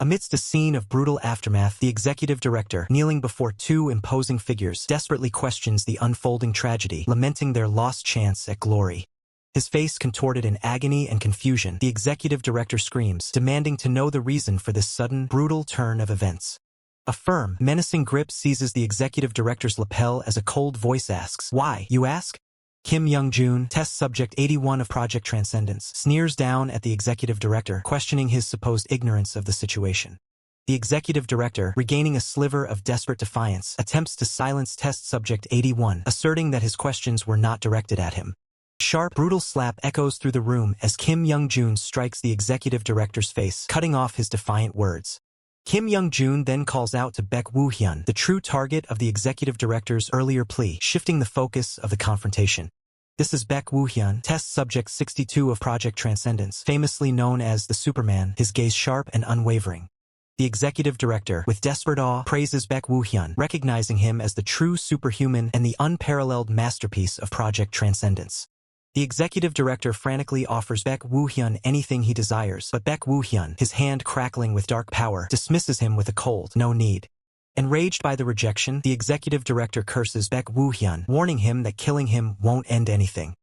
Amidst a scene of brutal aftermath, the executive director, kneeling before two imposing figures, desperately questions the unfolding tragedy, lamenting their lost chance at glory. His face contorted in agony and confusion, the executive director screams, demanding to know the reason for this sudden, brutal turn of events. A firm, menacing grip seizes the executive director's lapel as a cold voice asks, "Why, you ask?" Kim Young-joon, test subject 81 of Project Transcendence, sneers down at the executive director, questioning his supposed ignorance of the situation. The executive director, regaining a sliver of desperate defiance, attempts to silence test subject 81, asserting that his questions were not directed at him. A sharp, brutal slap echoes through the room as Kim Young-joon strikes the executive director's face, cutting off his defiant words. Kim Young-joon then calls out to Baek Woo-hyun, the true target of the executive director's earlier plea, shifting the focus of the confrontation. This is Baek Woo-hyun, test subject 62 of Project Transcendence, famously known as the Superman, his gaze sharp and unwavering. The executive director, with desperate awe, praises Baek Woo-hyun, recognizing him as the true superhuman and the unparalleled masterpiece of Project Transcendence. The executive director frantically offers Baek Woo-hyun anything he desires, but Baek Woo-hyun, his hand crackling with dark power, dismisses him with a cold, "No need." Enraged by the rejection, the executive director curses Baek Woo-hyun, warning him that killing him won't end anything.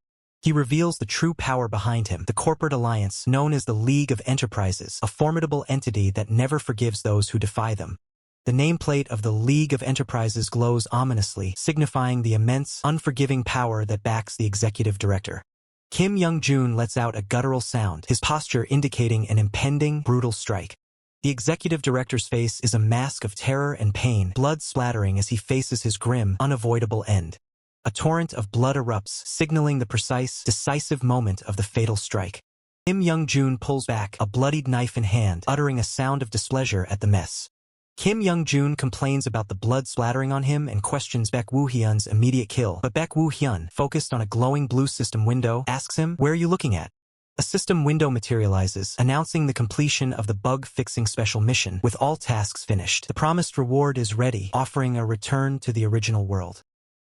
He reveals the true power behind him, the corporate alliance known as the League of Enterprises, a formidable entity that never forgives those who defy them. The nameplate of the League of Enterprises glows ominously, signifying the immense, unforgiving power that backs the executive director. Kim Young-joon lets out a guttural sound, his posture indicating an impending, brutal strike. The executive director's face is a mask of terror and pain, blood splattering as he faces his grim, unavoidable end. A torrent of blood erupts, signaling the precise, decisive moment of the fatal strike. Kim Young-joon pulls back, a bloodied knife in hand, uttering a sound of displeasure at the mess. Kim Young-joon complains about the blood splattering on him and questions Baek Woo-hyun's immediate kill, but Baek Woo-hyun, focused on a glowing blue system window, asks him, "Where are you looking at?" A system window materializes, announcing the completion of the bug-fixing special mission, with all tasks finished. The promised reward is ready, offering a return to the original world.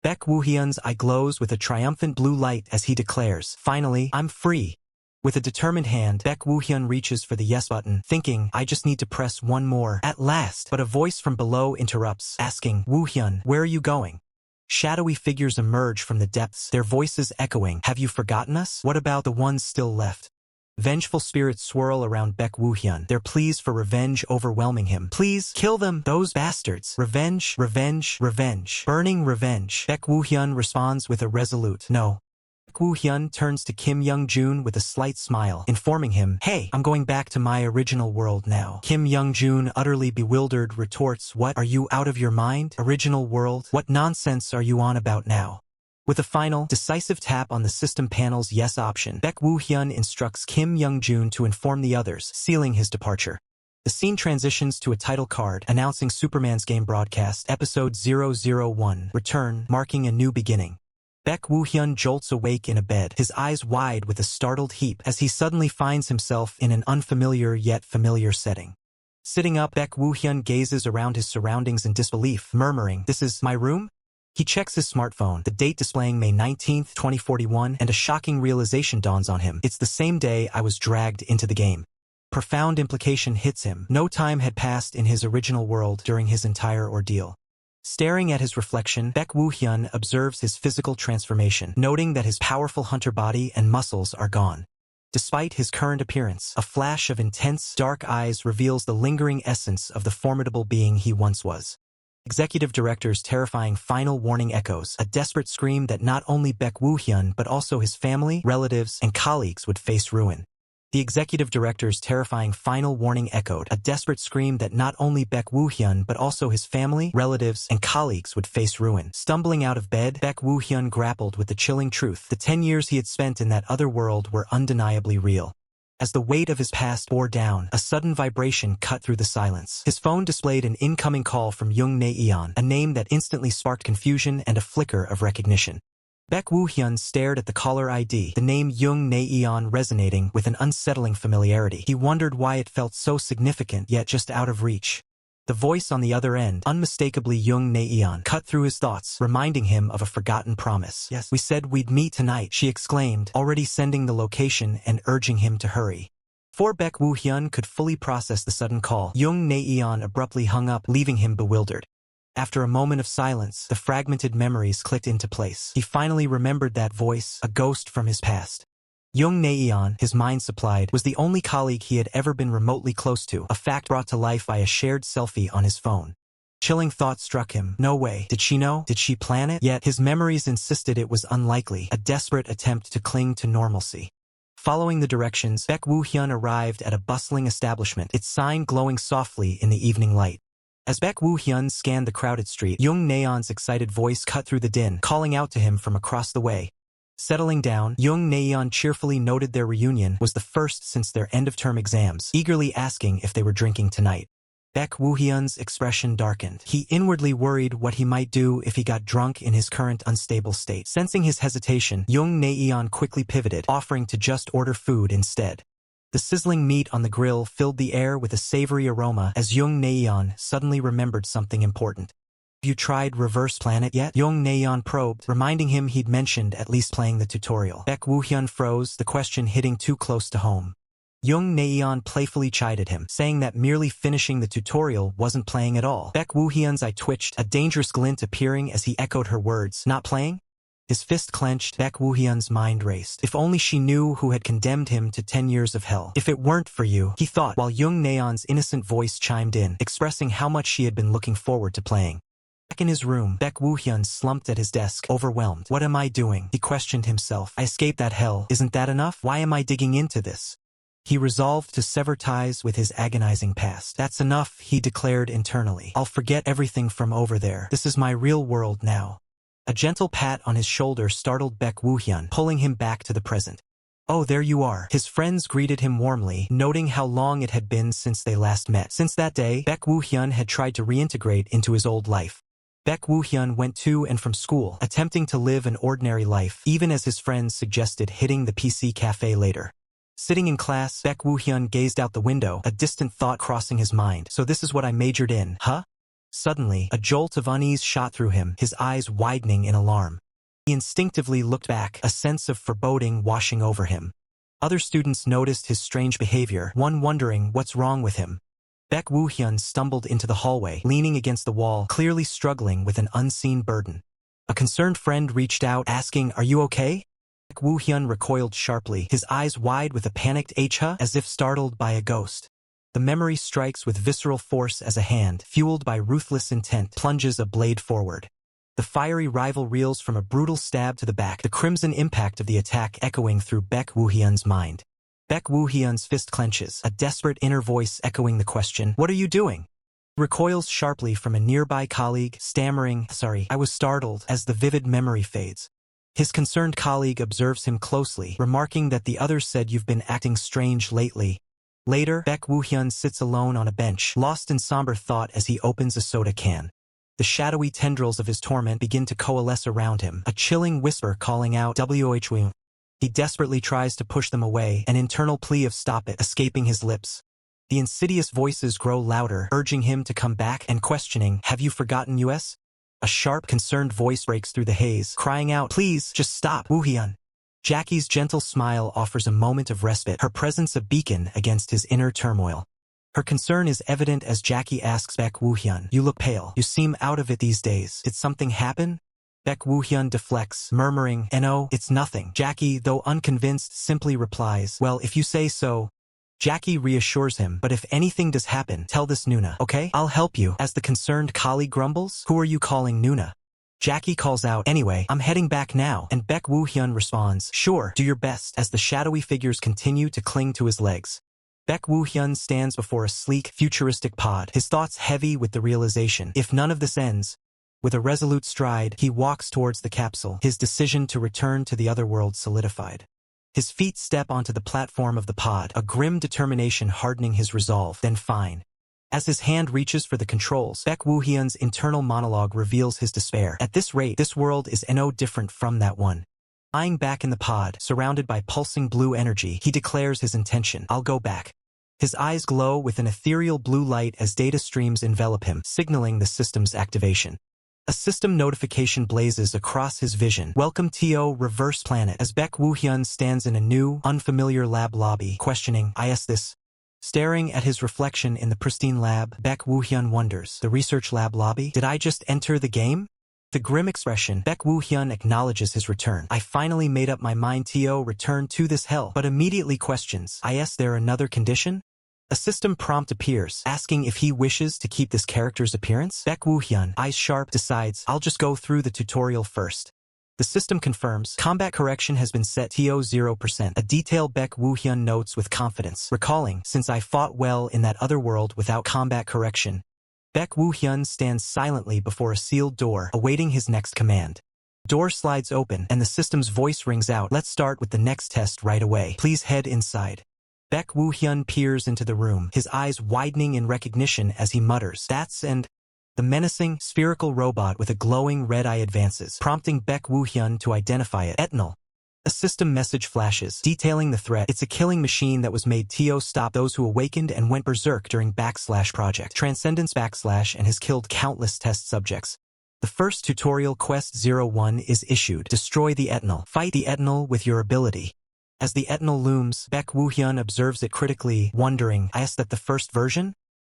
Baek Woo-hyun's eye glows with a triumphant blue light as he declares, "Finally, I'm free." With a determined hand, Baek Woo-hyun reaches for the yes button, thinking, "I just need to press one more, at last." But a voice from below interrupts, asking, "Woo-hyun, where are you going?" Shadowy figures emerge from the depths, their voices echoing, "Have you forgotten us? What about the ones still left?" Vengeful spirits swirl around Baek Woo-hyun, their pleas for revenge overwhelming him. "Please, kill them, those bastards! Revenge, revenge, revenge. Burning revenge." Baek Woo-hyun responds with a resolute, "No." Baek Woo-hyun turns to Kim Young-joon with a slight smile, informing him, "Hey, I'm going back to my original world now." Kim Young-joon, utterly bewildered, retorts, "What, are you out of your mind? Original world? What nonsense are you on about now?" With a final, decisive tap on the system panel's yes option, Baek Woo-hyun instructs Kim Young-joon to inform the others, sealing his departure. The scene transitions to a title card, announcing Superman's game broadcast, Episode 001, Return, marking a new beginning. Baek Woo-hyun jolts awake in a bed, his eyes wide with a startled heap, as he suddenly finds himself in an unfamiliar yet familiar setting. Sitting up, Baek Woo-hyun gazes around his surroundings in disbelief, murmuring, "This is my room?" He checks his smartphone, the date displaying May 19th, 2041, and a shocking realization dawns on him. It's the same day I was dragged into the game. Profound implication hits him. No time had passed in his original world during his entire ordeal. Staring at his reflection, Baek Woo-hyun observes his physical transformation, noting that his powerful hunter body and muscles are gone. Despite his current appearance, a flash of intense, dark eyes reveals the lingering essence of the formidable being he once was. Executive director's terrifying final warning echoes, a desperate scream that not only Baek Woo-hyun but also his family, relatives, and colleagues would face ruin. The executive director's terrifying final warning echoed, a desperate scream that not only Baek Woo-hyun but also his family, relatives, and colleagues would face ruin. Stumbling out of bed, Baek Woo-hyun grappled with the chilling truth. The 10 years he had spent in that other world were undeniably real. As the weight of his past bore down, a sudden vibration cut through the silence. His phone displayed an incoming call from Jung Na-eon, a name that instantly sparked confusion and a flicker of recognition. Baek Woo-hyun stared at the caller ID, the name Jung Na-eon resonating with an unsettling familiarity. He wondered why it felt so significant yet just out of reach. The voice on the other end, unmistakably Jung Na-eon, cut through his thoughts, reminding him of a forgotten promise. "Yes, we said we'd meet tonight," she exclaimed, already sending the location and urging him to hurry. Before Baek Woo-hyun could fully process the sudden call, Young Na-eon abruptly hung up, leaving him bewildered. After a moment of silence, the fragmented memories clicked into place. He finally remembered that voice, a ghost from his past. Young Na-eon, his mind supplied, was the only colleague he had ever been remotely close to, a fact brought to life by a shared selfie on his phone. Chilling thought struck him. No way. Did she know? Did she plan it? Yet his memories insisted it was unlikely, a desperate attempt to cling to normalcy. Following the directions, Baek Woo-hyun arrived at a bustling establishment, its sign glowing softly in the evening light. As Baek Woo-hyun scanned the crowded street, Young Na-eon's excited voice cut through the din, calling out to him from across the way. Settling down, Young Na-eon cheerfully noted their reunion was the first since their end-of-term exams, eagerly asking if they were drinking tonight. Baek Woo-hyun's expression darkened. He inwardly worried what he might do if he got drunk in his current unstable state. Sensing his hesitation, Young Na-eon quickly pivoted, offering to just order food instead. The sizzling meat on the grill filled the air with a savory aroma as Young Na-eon suddenly remembered something important. Have you tried Reverse Planet yet? Young Na-eon probed, reminding him he'd mentioned at least playing the tutorial. Baek Woo-hyun froze, the question hitting too close to home. Young Na-eon playfully chided him, saying that merely finishing the tutorial wasn't playing at all. Baek Woo-hyun's eye twitched, a dangerous glint appearing as he echoed her words. Not playing? His fist clenched. Baek Woo-hyun's mind raced. If only she knew who had condemned him to 10 years of hell. If it weren't for you, he thought, while Young Na-eon's innocent voice chimed in, expressing how much she had been looking forward to playing. Back in his room, Baek Woo-hyun slumped at his desk, overwhelmed. What am I doing? He questioned himself. I escaped that hell. Isn't that enough? Why am I digging into this? He resolved to sever ties with his agonizing past. That's enough, he declared internally. I'll forget everything from over there. This is my real world now. A gentle pat on his shoulder startled Baek Woo-hyun, pulling him back to the present. Oh, there you are. His friends greeted him warmly, noting how long it had been since they last met. Since that day, Baek Woo-hyun had tried to reintegrate into his old life. Baek Woo-hyun went to and from school, attempting to live an ordinary life, even as his friends suggested hitting the PC cafe later. Sitting in class, Baek Woo-hyun gazed out the window, a distant thought crossing his mind. So this is what I majored in, huh? Suddenly, a jolt of unease shot through him, his eyes widening in alarm. He instinctively looked back, a sense of foreboding washing over him. Other students noticed his strange behavior, one wondering what's wrong with him. Baek Woo-hyun stumbled into the hallway, leaning against the wall, clearly struggling with an unseen burden. A concerned friend reached out, asking, "Are you okay?" Baek Woo-hyun recoiled sharply, his eyes wide with a panicked "Huh?" as if startled by a ghost. The memory strikes with visceral force as a hand, fueled by ruthless intent, plunges a blade forward. The fiery rival reels from a brutal stab to the back, the crimson impact of the attack echoing through Baek Woo-hyun's mind. Baek Woo-hyun's fist clenches, a desperate inner voice echoing the question, "What are you doing?" Recoils sharply from a nearby colleague, stammering, "Sorry, I was startled," as the vivid memory fades. His concerned colleague observes him closely, remarking that the other said you've been acting strange lately. Later, Baek Woo-hyun sits alone on a bench, lost in somber thought as he opens a soda can. The shadowy tendrils of his torment begin to coalesce around him, a chilling whisper calling out "WHW." He desperately tries to push them away, an internal plea of "stop it" escaping his lips. The insidious voices grow louder, urging him to come back and questioning, "Have you forgotten us?" A sharp, concerned voice breaks through the haze, crying out, "Please, just stop, Woo-hyun." Jackie's gentle smile offers a moment of respite, her presence a beacon against his inner turmoil. Her concern is evident as Jackie asks Baek Woo-hyun, "You look pale. You seem out of it these days. Did something happen?" Baek Woo-hyun deflects, murmuring, "No, it's nothing." Jackie, though unconvinced, simply replies, "Well, if you say so." Jackie reassures him, "But if anything does happen, tell this Nuna, okay? I'll help you." As the concerned colleague grumbles, "Who are you calling Nuna?" Jackie calls out, "Anyway, I'm heading back now," and Baek Woo-hyun responds, "Sure, do your best," as the shadowy figures continue to cling to his legs. Baek Woo-hyun stands before a sleek, futuristic pod, his thoughts heavy with the realization, if none of this ends. With a resolute stride, he walks towards the capsule, his decision to return to the other world solidified. His feet step onto the platform of the pod, a grim determination hardening his resolve, then fine. As his hand reaches for the controls, Baek Woo-hyun's internal monologue reveals his despair. At this rate, this world is no different from that one. Lying back in the pod, surrounded by pulsing blue energy, he declares his intention, "I'll go back." His eyes glow with an ethereal blue light as data streams envelop him, signaling the system's activation. A system notification blazes across his vision. Welcome to Reverse Planet. As Baek Woo-hyun stands in a new, unfamiliar lab lobby, questioning, "Is this?" Staring at his reflection in the pristine lab, Baek Woo-hyun wonders, "The research lab lobby? Did I just enter the game?" The grim expression, Baek Woo-hyun acknowledges his return. "I finally made up my mind to return to this hell," but immediately questions, "Is there another condition?" A system prompt appears, asking if he wishes to keep this character's appearance. Baek Woo-hyun, eyes sharp, decides, "I'll just go through the tutorial first." The system confirms, "Combat correction has been set to 0%. A detail Baek Woo-hyun notes with confidence, recalling, "Since I fought well in that other world without combat correction." Baek Woo-hyun stands silently before a sealed door, awaiting his next command. Door slides open, and the system's voice rings out, "Let's start with the next test right away. Please head inside." Baek Woo-hyun peers into the room, his eyes widening in recognition as he mutters, "That's and..." The menacing, spherical robot with a glowing red eye advances, prompting Baek Woo-hyun to identify it. Etnal. A system message flashes, detailing the threat. It's a killing machine that was made to stop those who awakened and went berserk during Project Transcendence and has killed countless test subjects. The first tutorial quest 01 is issued. Destroy the Etnal. Fight the Etnal with your ability. As the Etnal looms, Baek Woo-hyun observes it critically, wondering, "Is that the first version?"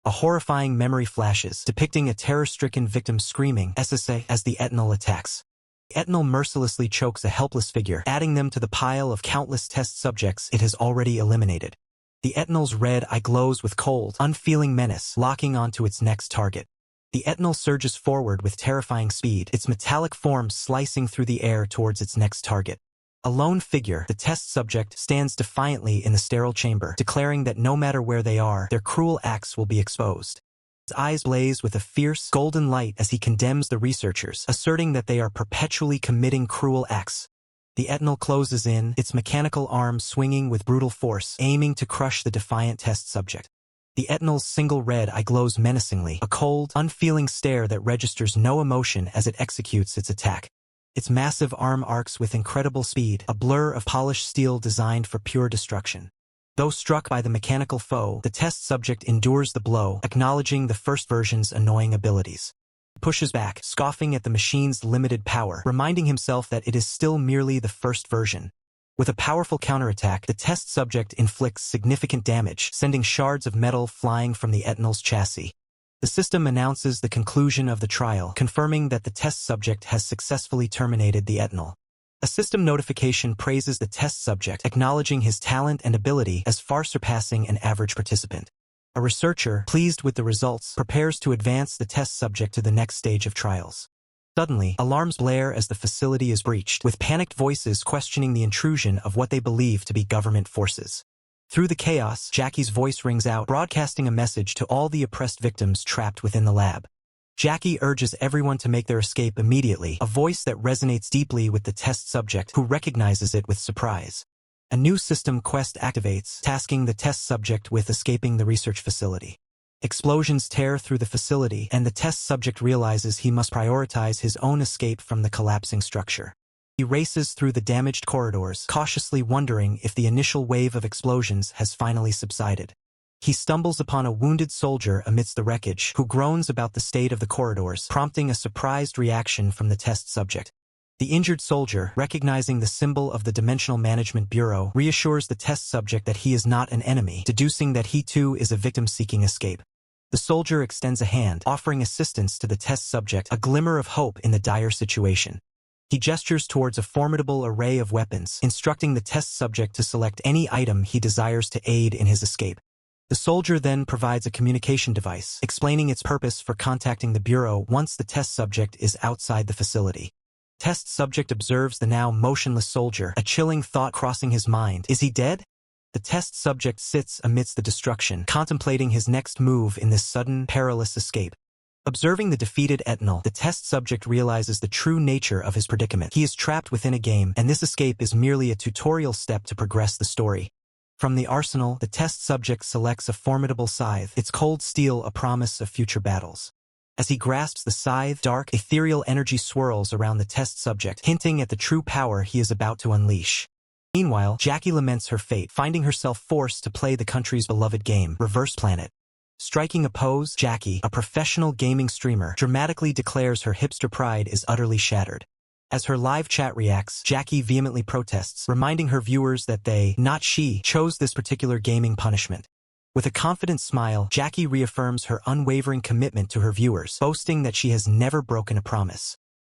A horrifying memory flashes, depicting a terror-stricken victim screaming, "SSA," as the Etnal attacks. The Etnal mercilessly chokes a helpless figure, adding them to the pile of countless test subjects it has already eliminated. The Etnal's red eye glows with cold, unfeeling menace, locking onto its next target. The Etnal surges forward with terrifying speed, its metallic form slicing through the air towards its next target. A lone figure, the test subject, stands defiantly in the sterile chamber, declaring that no matter where they are, their cruel acts will be exposed. His eyes blaze with a fierce, golden light as he condemns the researchers, asserting that they are perpetually committing cruel acts. The Etnal closes in, its mechanical arm swinging with brutal force, aiming to crush the defiant test subject. The Etnal's single red eye glows menacingly, a cold, unfeeling stare that registers no emotion as it executes its attack. Its massive arm arcs with incredible speed, a blur of polished steel designed for pure destruction. Though struck by the mechanical foe, the test subject endures the blow, acknowledging the first version's annoying abilities. He pushes back, scoffing at the machine's limited power, reminding himself that it is still merely the first version. With a powerful counterattack, the test subject inflicts significant damage, sending shards of metal flying from the Etnal's chassis. The system announces the conclusion of the trial, confirming that the test subject has successfully terminated the Etnal. A system notification praises the test subject, acknowledging his talent and ability as far surpassing an average participant. A researcher, pleased with the results, prepares to advance the test subject to the next stage of trials. Suddenly, alarms blare as the facility is breached, with panicked voices questioning the intrusion of what they believe to be government forces. Through the chaos, Jackie's voice rings out, broadcasting a message to all the oppressed victims trapped within the lab. Jackie urges everyone to make their escape immediately, a voice that resonates deeply with the test subject, who recognizes it with surprise. A new system quest activates, tasking the test subject with escaping the research facility. Explosions tear through the facility, and the test subject realizes he must prioritize his own escape from the collapsing structure. He races through the damaged corridors, cautiously wondering if the initial wave of explosions has finally subsided. He stumbles upon a wounded soldier amidst the wreckage, who groans about the state of the corridors, prompting a surprised reaction from the test subject. The injured soldier, recognizing the symbol of the Dimensional Management Bureau, reassures the test subject that he is not an enemy, deducing that he too is a victim seeking escape. The soldier extends a hand, offering assistance to the test subject, a glimmer of hope in the dire situation. He gestures towards a formidable array of weapons, instructing the test subject to select any item he desires to aid in his escape. The soldier then provides a communication device, explaining its purpose for contacting the Bureau once the test subject is outside the facility. Test subject observes the now motionless soldier, a chilling thought crossing his mind. Is he dead? The test subject sits amidst the destruction, contemplating his next move in this sudden, perilous escape. Observing the defeated Etnal, the test subject realizes the true nature of his predicament. He is trapped within a game, and this escape is merely a tutorial step to progress the story. From the arsenal, the test subject selects a formidable scythe, its cold steel a promise of future battles. As he grasps the scythe, dark, ethereal energy swirls around the test subject, hinting at the true power he is about to unleash. Meanwhile, Jackie laments her fate, finding herself forced to play the country's beloved game, Reverse Planet. Striking a pose, Jackie, a professional gaming streamer, dramatically declares her hipster pride is utterly shattered. As her live chat reacts, Jackie vehemently protests, reminding her viewers that they, not she, chose this particular gaming punishment. With a confident smile, Jackie reaffirms her unwavering commitment to her viewers, boasting that she has never broken a promise.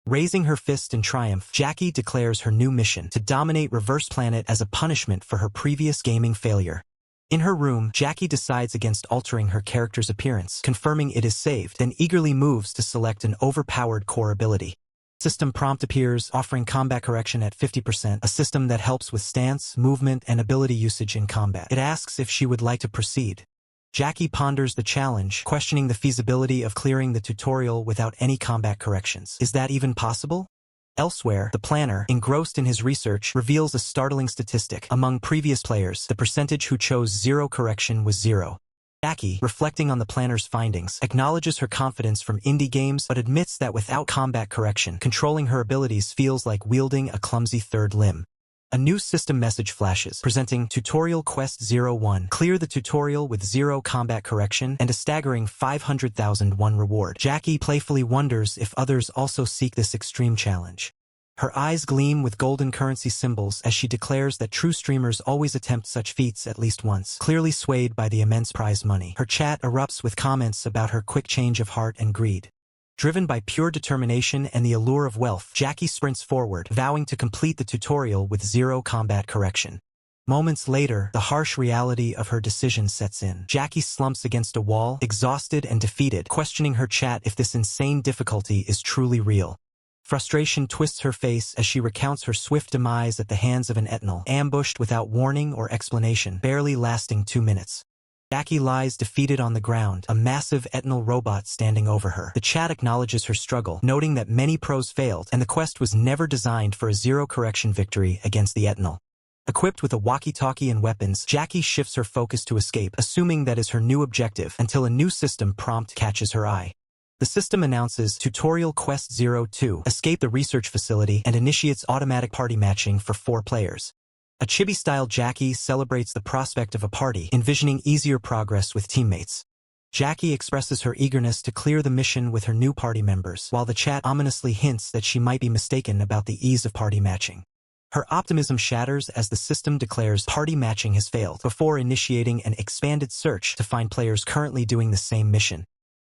Raising her fist in triumph, Jackie declares her new mission to dominate Reverse Planet as a punishment for her previous gaming failure. In her room, Jackie decides against altering her character's appearance, confirming it is saved, then eagerly moves to select an overpowered core ability. System prompt appears, offering combat correction at 50%, a system that helps with stance, movement, and ability usage in combat. It asks if she would like to proceed. Jackie ponders the challenge, questioning the feasibility of clearing the tutorial without any combat corrections. Is that even possible? Elsewhere, the planner, engrossed in his research, reveals a startling statistic. Among previous players, the percentage who chose zero correction was 0. Jackie, reflecting on the planner's findings, acknowledges her confidence from indie games but admits that without combat correction, controlling her abilities feels like wielding a clumsy third limb. A new system message flashes, presenting Tutorial Quest 01. Clear the tutorial with 0 combat correction and a staggering 500,001 reward. Jackie playfully wonders if others also seek this extreme challenge. Her eyes gleam with golden currency symbols as she declares that true streamers always attempt such feats at least once. Clearly swayed by the immense prize money, her chat erupts with comments about her quick change of heart and greed. Driven by pure determination and the allure of wealth, Jackie sprints forward, vowing to complete the tutorial with 0 combat correction. Moments later, the harsh reality of her decision sets in. Jackie slumps against a wall, exhausted and defeated, questioning her chat if this insane difficulty is truly real. Frustration twists her face as she recounts her swift demise at the hands of an Etnal, ambushed without warning or explanation, barely lasting 2 minutes. Jackie lies defeated on the ground, a massive Etnal robot standing over her. The chat acknowledges her struggle, noting that many pros failed, and the quest was never designed for a 0 correction victory against the Etnal. Equipped with a walkie-talkie and weapons, Jackie shifts her focus to escape, assuming that is her new objective, until a new system prompt catches her eye. The system announces Tutorial Quest 02, escape the research facility, and initiates automatic party matching for 4 players. A chibi-style Jackie celebrates the prospect of a party, envisioning easier progress with teammates. Jackie expresses her eagerness to clear the mission with her new party members, while the chat ominously hints that she might be mistaken about the ease of party matching. Her optimism shatters as the system declares party matching has failed, before initiating an expanded search to find players currently doing the same mission.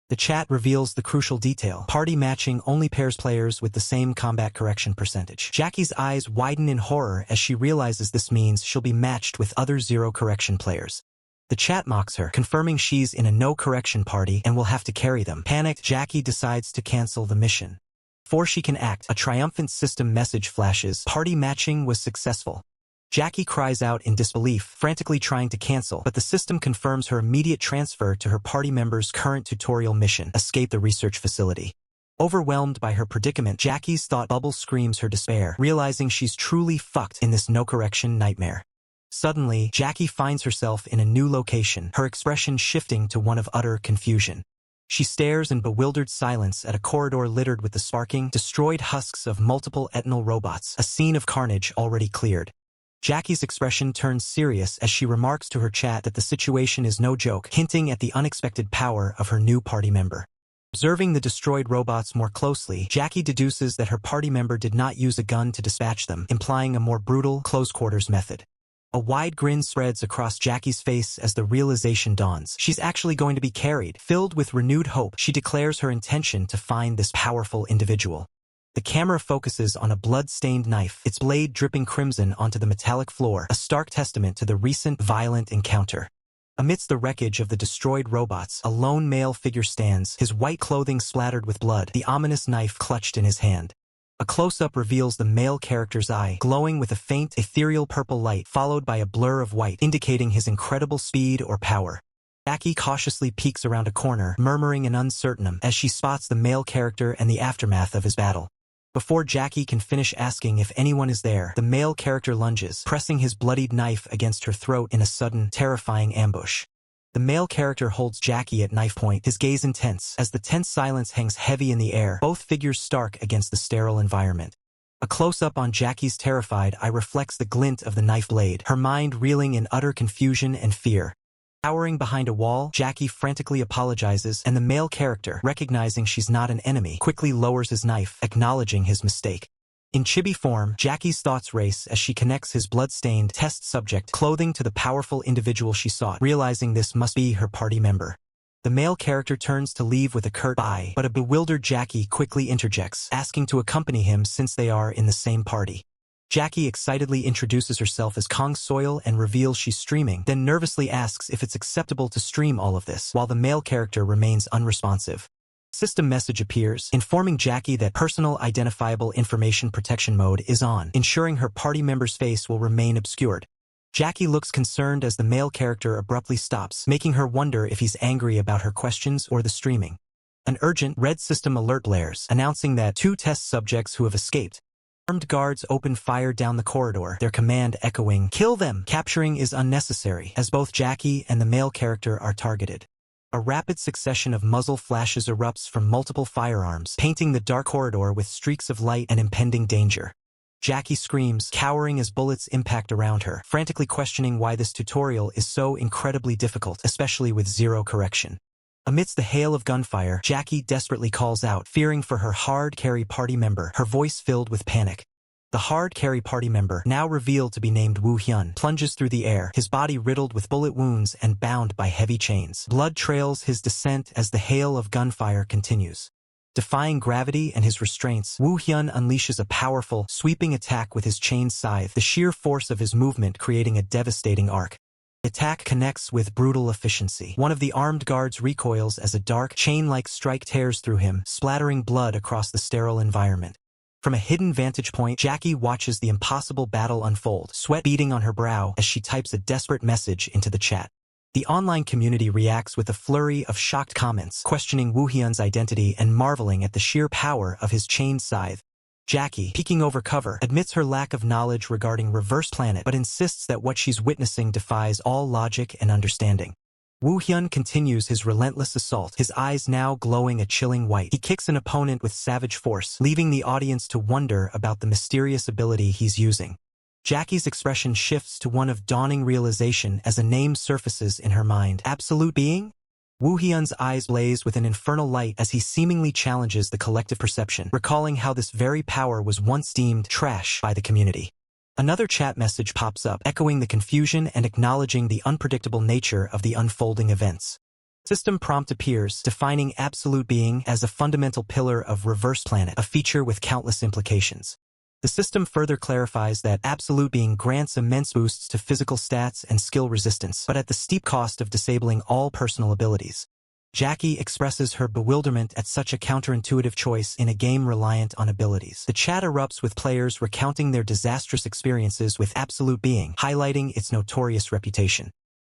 The chat reveals the crucial detail. Party matching only pairs players with the same combat correction percentage. Jackie's eyes widen in horror as she realizes this means she'll be matched with other 0 correction players. The chat mocks her, confirming she's in a no correction party and will have to carry them. Panicked, Jackie decides to cancel the mission. Before she can act, a triumphant system message flashes. Party matching was successful. Jackie cries out in disbelief, frantically trying to cancel, but the system confirms her immediate transfer to her party member's current tutorial mission, escape the research facility. Overwhelmed by her predicament, Jackie's thought bubble screams her despair, realizing she's truly fucked in this no-correction nightmare. Suddenly, Jackie finds herself in a new location, her expression shifting to one of utter confusion. She stares in bewildered silence at a corridor littered with the sparking, destroyed husks of multiple Etnal robots, a scene of carnage already cleared. Jackie's expression turns serious as she remarks to her chat that the situation is no joke, hinting at the unexpected power of her new party member. Observing the destroyed robots more closely, Jackie deduces that her party member did not use a gun to dispatch them, implying a more brutal, close-quarters method. A wide grin spreads across Jackie's face as the realization dawns. She's actually going to be carried. Filled with renewed hope, she declares her intention to find this powerful individual. The camera focuses on a blood-stained knife, its blade dripping crimson onto the metallic floor, a stark testament to the recent violent encounter. Amidst the wreckage of the destroyed robots, a lone male figure stands, his white clothing splattered with blood, the ominous knife clutched in his hand. A close-up reveals the male character's eye, glowing with a faint, ethereal purple light, followed by a blur of white, indicating his incredible speed or power. Jackie cautiously peeks around a corner, murmuring an uncertain as she spots the male character and the aftermath of his battle. Before Jackie can finish asking if anyone is there, the male character lunges, pressing his bloodied knife against her throat in a sudden, terrifying ambush. The male character holds Jackie at knife point, his gaze intense, as the tense silence hangs heavy in the air, both figures stark against the sterile environment. A close-up on Jackie's terrified eye reflects the glint of the knife blade, her mind reeling in utter confusion and fear. Cowering behind a wall, Jackie frantically apologizes, and the male character, recognizing she's not an enemy, quickly lowers his knife, acknowledging his mistake. In chibi form, Jackie's thoughts race as she connects his blood-stained test subject clothing to the powerful individual she sought, realizing this must be her party member. The male character turns to leave with a curt bye, but a bewildered Jackie quickly interjects, asking to accompany him since they are in the same party. Jackie excitedly introduces herself as Kong Soil and reveals she's streaming, then nervously asks if it's acceptable to stream all of this, while the male character remains unresponsive. System message appears, informing Jackie that personal identifiable information protection mode is on, ensuring her party member's face will remain obscured. Jackie looks concerned as the male character abruptly stops, making her wonder if he's angry about her questions or the streaming. An urgent red system alert blares, announcing that 2 test subjects who have escaped. Armed guards open fire down the corridor, their command echoing, "Kill them!" Capturing is unnecessary, as both Jackie and the male character are targeted. A rapid succession of muzzle flashes erupts from multiple firearms, painting the dark corridor with streaks of light and impending danger. Jackie screams, cowering as bullets impact around her, frantically questioning why this tutorial is so incredibly difficult, especially with zero correction. Amidst the hail of gunfire, Jackie desperately calls out, fearing for her hard-carry party member, her voice filled with panic. The hard-carry party member, now revealed to be named Woo Hyun, plunges through the air, his body riddled with bullet wounds and bound by heavy chains. Blood trails his descent as the hail of gunfire continues. Defying gravity and his restraints, Woo Hyun unleashes a powerful, sweeping attack with his chained scythe, the sheer force of his movement creating a devastating arc. The attack connects with brutal efficiency. One of the armed guards recoils as a dark, chain-like strike tears through him, splattering blood across the sterile environment. From a hidden vantage point, Jackie watches the impossible battle unfold, sweat beading on her brow as she types a desperate message into the chat. The online community reacts with a flurry of shocked comments, questioning Woo Hyun's identity and marveling at the sheer power of his chained scythe. Jackie, peeking over cover, admits her lack of knowledge regarding Reverse Planet but insists that what she's witnessing defies all logic and understanding. Woo Hyun continues his relentless assault, his eyes now glowing a chilling white. He kicks an opponent with savage force, leaving the audience to wonder about the mysterious ability he's using. Jackie's expression shifts to one of dawning realization as a name surfaces in her mind. Absolute Being? Woo Hyun's eyes blaze with an infernal light as he seemingly challenges the collective perception, recalling how this very power was once deemed trash by the community. Another chat message pops up, echoing the confusion and acknowledging the unpredictable nature of the unfolding events. System prompt appears, defining Absolute Being as a fundamental pillar of Reverse Planet, a feature with countless implications. The system further clarifies that Absolute Being grants immense boosts to physical stats and skill resistance, but at the steep cost of disabling all personal abilities. Jackie expresses her bewilderment at such a counterintuitive choice in a game reliant on abilities. The chat erupts with players recounting their disastrous experiences with Absolute Being, highlighting its notorious reputation.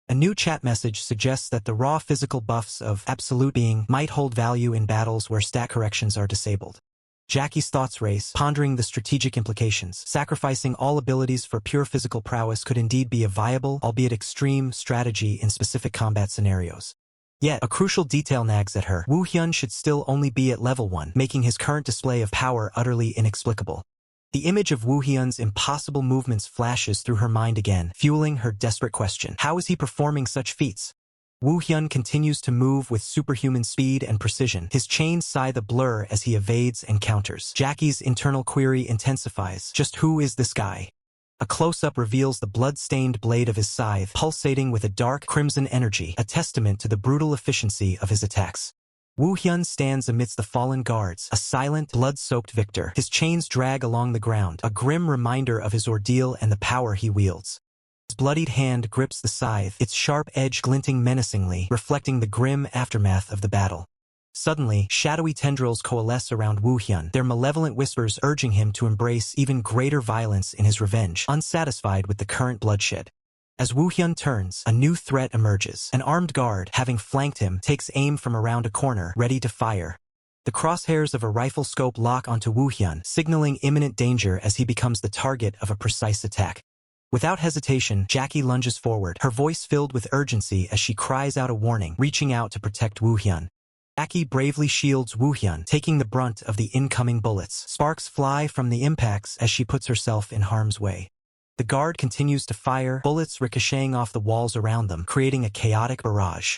A new chat message suggests that the raw physical buffs of Absolute Being might hold value in battles where stat corrections are disabled. Jackie's thoughts race, pondering the strategic implications. Sacrificing all abilities for pure physical prowess could indeed be a viable, albeit extreme, strategy in specific combat scenarios. Yet, a crucial detail nags at her. Woo Hyun should still only be at level 1, making his current display of power utterly inexplicable. The image of Woo Hyun's impossible movements flashes through her mind again, fueling her desperate question. How is he performing such feats? Woo Hyun continues to move with superhuman speed and precision, his chained scythe a blur as he evades and counters. Jackie's internal query intensifies. Just who is this guy? A close-up reveals the blood-stained blade of his scythe, pulsating with a dark crimson energy, a testament to the brutal efficiency of his attacks. Woo Hyun stands amidst the fallen guards, a silent, blood-soaked victor. His chains drag along the ground, a grim reminder of his ordeal and the power he wields. His bloodied hand grips the scythe, its sharp edge glinting menacingly, reflecting the grim aftermath of the battle. Suddenly, shadowy tendrils coalesce around Woo Hyun, their malevolent whispers urging him to embrace even greater violence in his revenge, unsatisfied with the current bloodshed. As Woo Hyun turns, a new threat emerges. An armed guard, having flanked him, takes aim from around a corner, ready to fire. The crosshairs of a rifle scope lock onto Woo Hyun, signaling imminent danger as he becomes the target of a precise attack. Without hesitation, Jackie lunges forward, her voice filled with urgency as she cries out a warning, reaching out to protect Woo Hyun. Jackie bravely shields Woo Hyun, taking the brunt of the incoming bullets. Sparks fly from the impacts as she puts herself in harm's way. The guard continues to fire, bullets ricocheting off the walls around them, creating a chaotic barrage.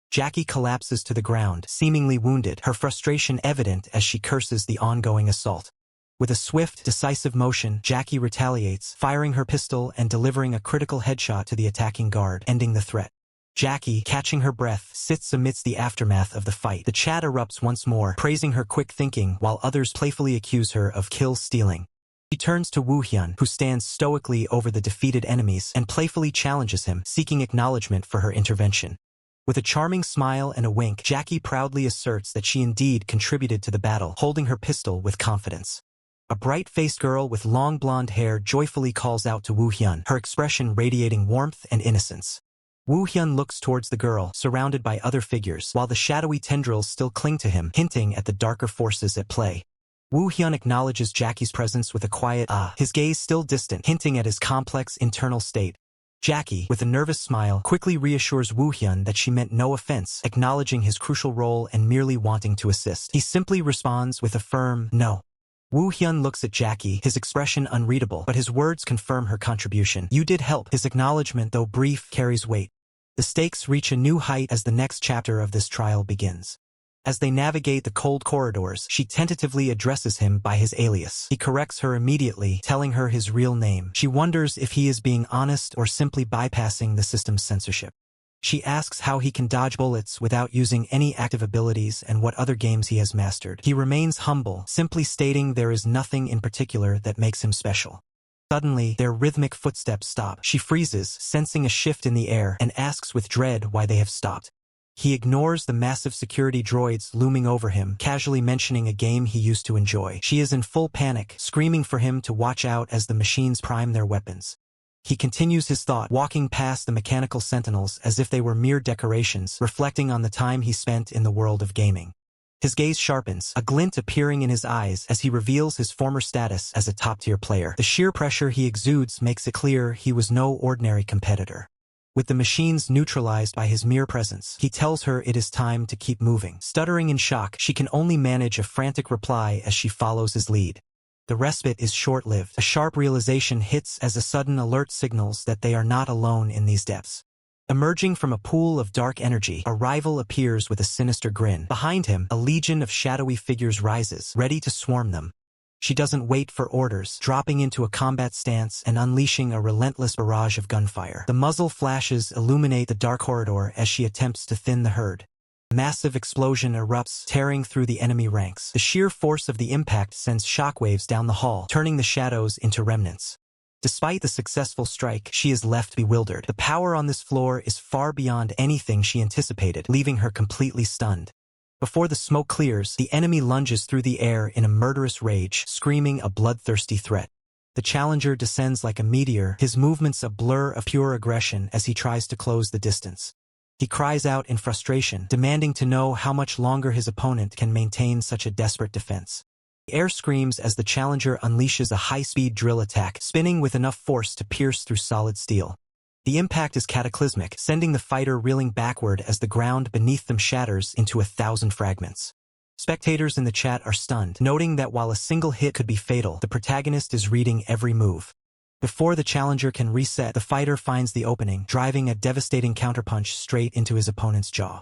Jackie collapses to the ground, seemingly wounded, her frustration evident as she curses the ongoing assault. With a swift, decisive motion, Jackie retaliates, firing her pistol and delivering a critical headshot to the attacking guard, ending the threat. Jackie, catching her breath, sits amidst the aftermath of the fight. The chat erupts once more, praising her quick thinking, while others playfully accuse her of kill-stealing. She turns to Woo Hyun, who stands stoically over the defeated enemies, and playfully challenges him, seeking acknowledgement for her intervention. With a charming smile and a wink, Jackie proudly asserts that she indeed contributed to the battle, holding her pistol with confidence. A bright-faced girl with long blonde hair joyfully calls out to Woo Hyun, her expression radiating warmth and innocence. Woo Hyun looks towards the girl, surrounded by other figures, while the shadowy tendrils still cling to him, hinting at the darker forces at play. Woo Hyun acknowledges Jackie's presence with a quiet ah, his gaze still distant, hinting at his complex internal state. Jackie, with a nervous smile, quickly reassures Woo Hyun that she meant no offense, acknowledging his crucial role and merely wanting to assist. He simply responds with a firm no. Woo Hyun looks at Jackie, his expression unreadable, but his words confirm her contribution. You did help. His acknowledgement, though brief, carries weight. The stakes reach a new height as the next chapter of this trial begins. As they navigate the cold corridors, she tentatively addresses him by his alias. He corrects her immediately, telling her his real name. She wonders if he is being honest or simply bypassing the system's censorship. She asks how he can dodge bullets without using any active abilities and what other games he has mastered. He remains humble, simply stating there is nothing in particular that makes him special. Suddenly, their rhythmic footsteps stop. She freezes, sensing a shift in the air, and asks with dread why they have stopped. He ignores the massive security droids looming over him, casually mentioning a game he used to enjoy. She is in full panic, screaming for him to watch out as the machines prime their weapons. He continues his thought, walking past the mechanical sentinels as if they were mere decorations, reflecting on the time he spent in the world of gaming. His gaze sharpens, a glint appearing in his eyes as he reveals his former status as a top-tier player. The sheer pressure he exudes makes it clear he was no ordinary competitor. With the machines neutralized by his mere presence, he tells her it is time to keep moving. Stuttering in shock, she can only manage a frantic reply as she follows his lead. The respite is short-lived. A sharp realization hits as a sudden alert signals that they are not alone in these depths. Emerging from a pool of dark energy, a rival appears with a sinister grin. Behind him, a legion of shadowy figures rises, ready to swarm them. She doesn't wait for orders, dropping into a combat stance and unleashing a relentless barrage of gunfire. The muzzle flashes illuminate the dark corridor as she attempts to thin the herd. A massive explosion erupts, tearing through the enemy ranks. The sheer force of the impact sends shockwaves down the hall, turning the shadows into remnants. Despite the successful strike, she is left bewildered. The power on this floor is far beyond anything she anticipated, leaving her completely stunned. Before the smoke clears, the enemy lunges through the air in a murderous rage, screaming a bloodthirsty threat. The challenger descends like a meteor, his movements a blur of pure aggression as he tries to close the distance. He cries out in frustration, demanding to know how much longer his opponent can maintain such a desperate defense. The air screams as the challenger unleashes a high-speed drill attack, spinning with enough force to pierce through solid steel. The impact is cataclysmic, sending the fighter reeling backward as the ground beneath them shatters into 1,000 fragments. Spectators in the chat are stunned, noting that while a single hit could be fatal, the protagonist is reading every move. Before the challenger can reset, the fighter finds the opening, driving a devastating counterpunch straight into his opponent's jaw.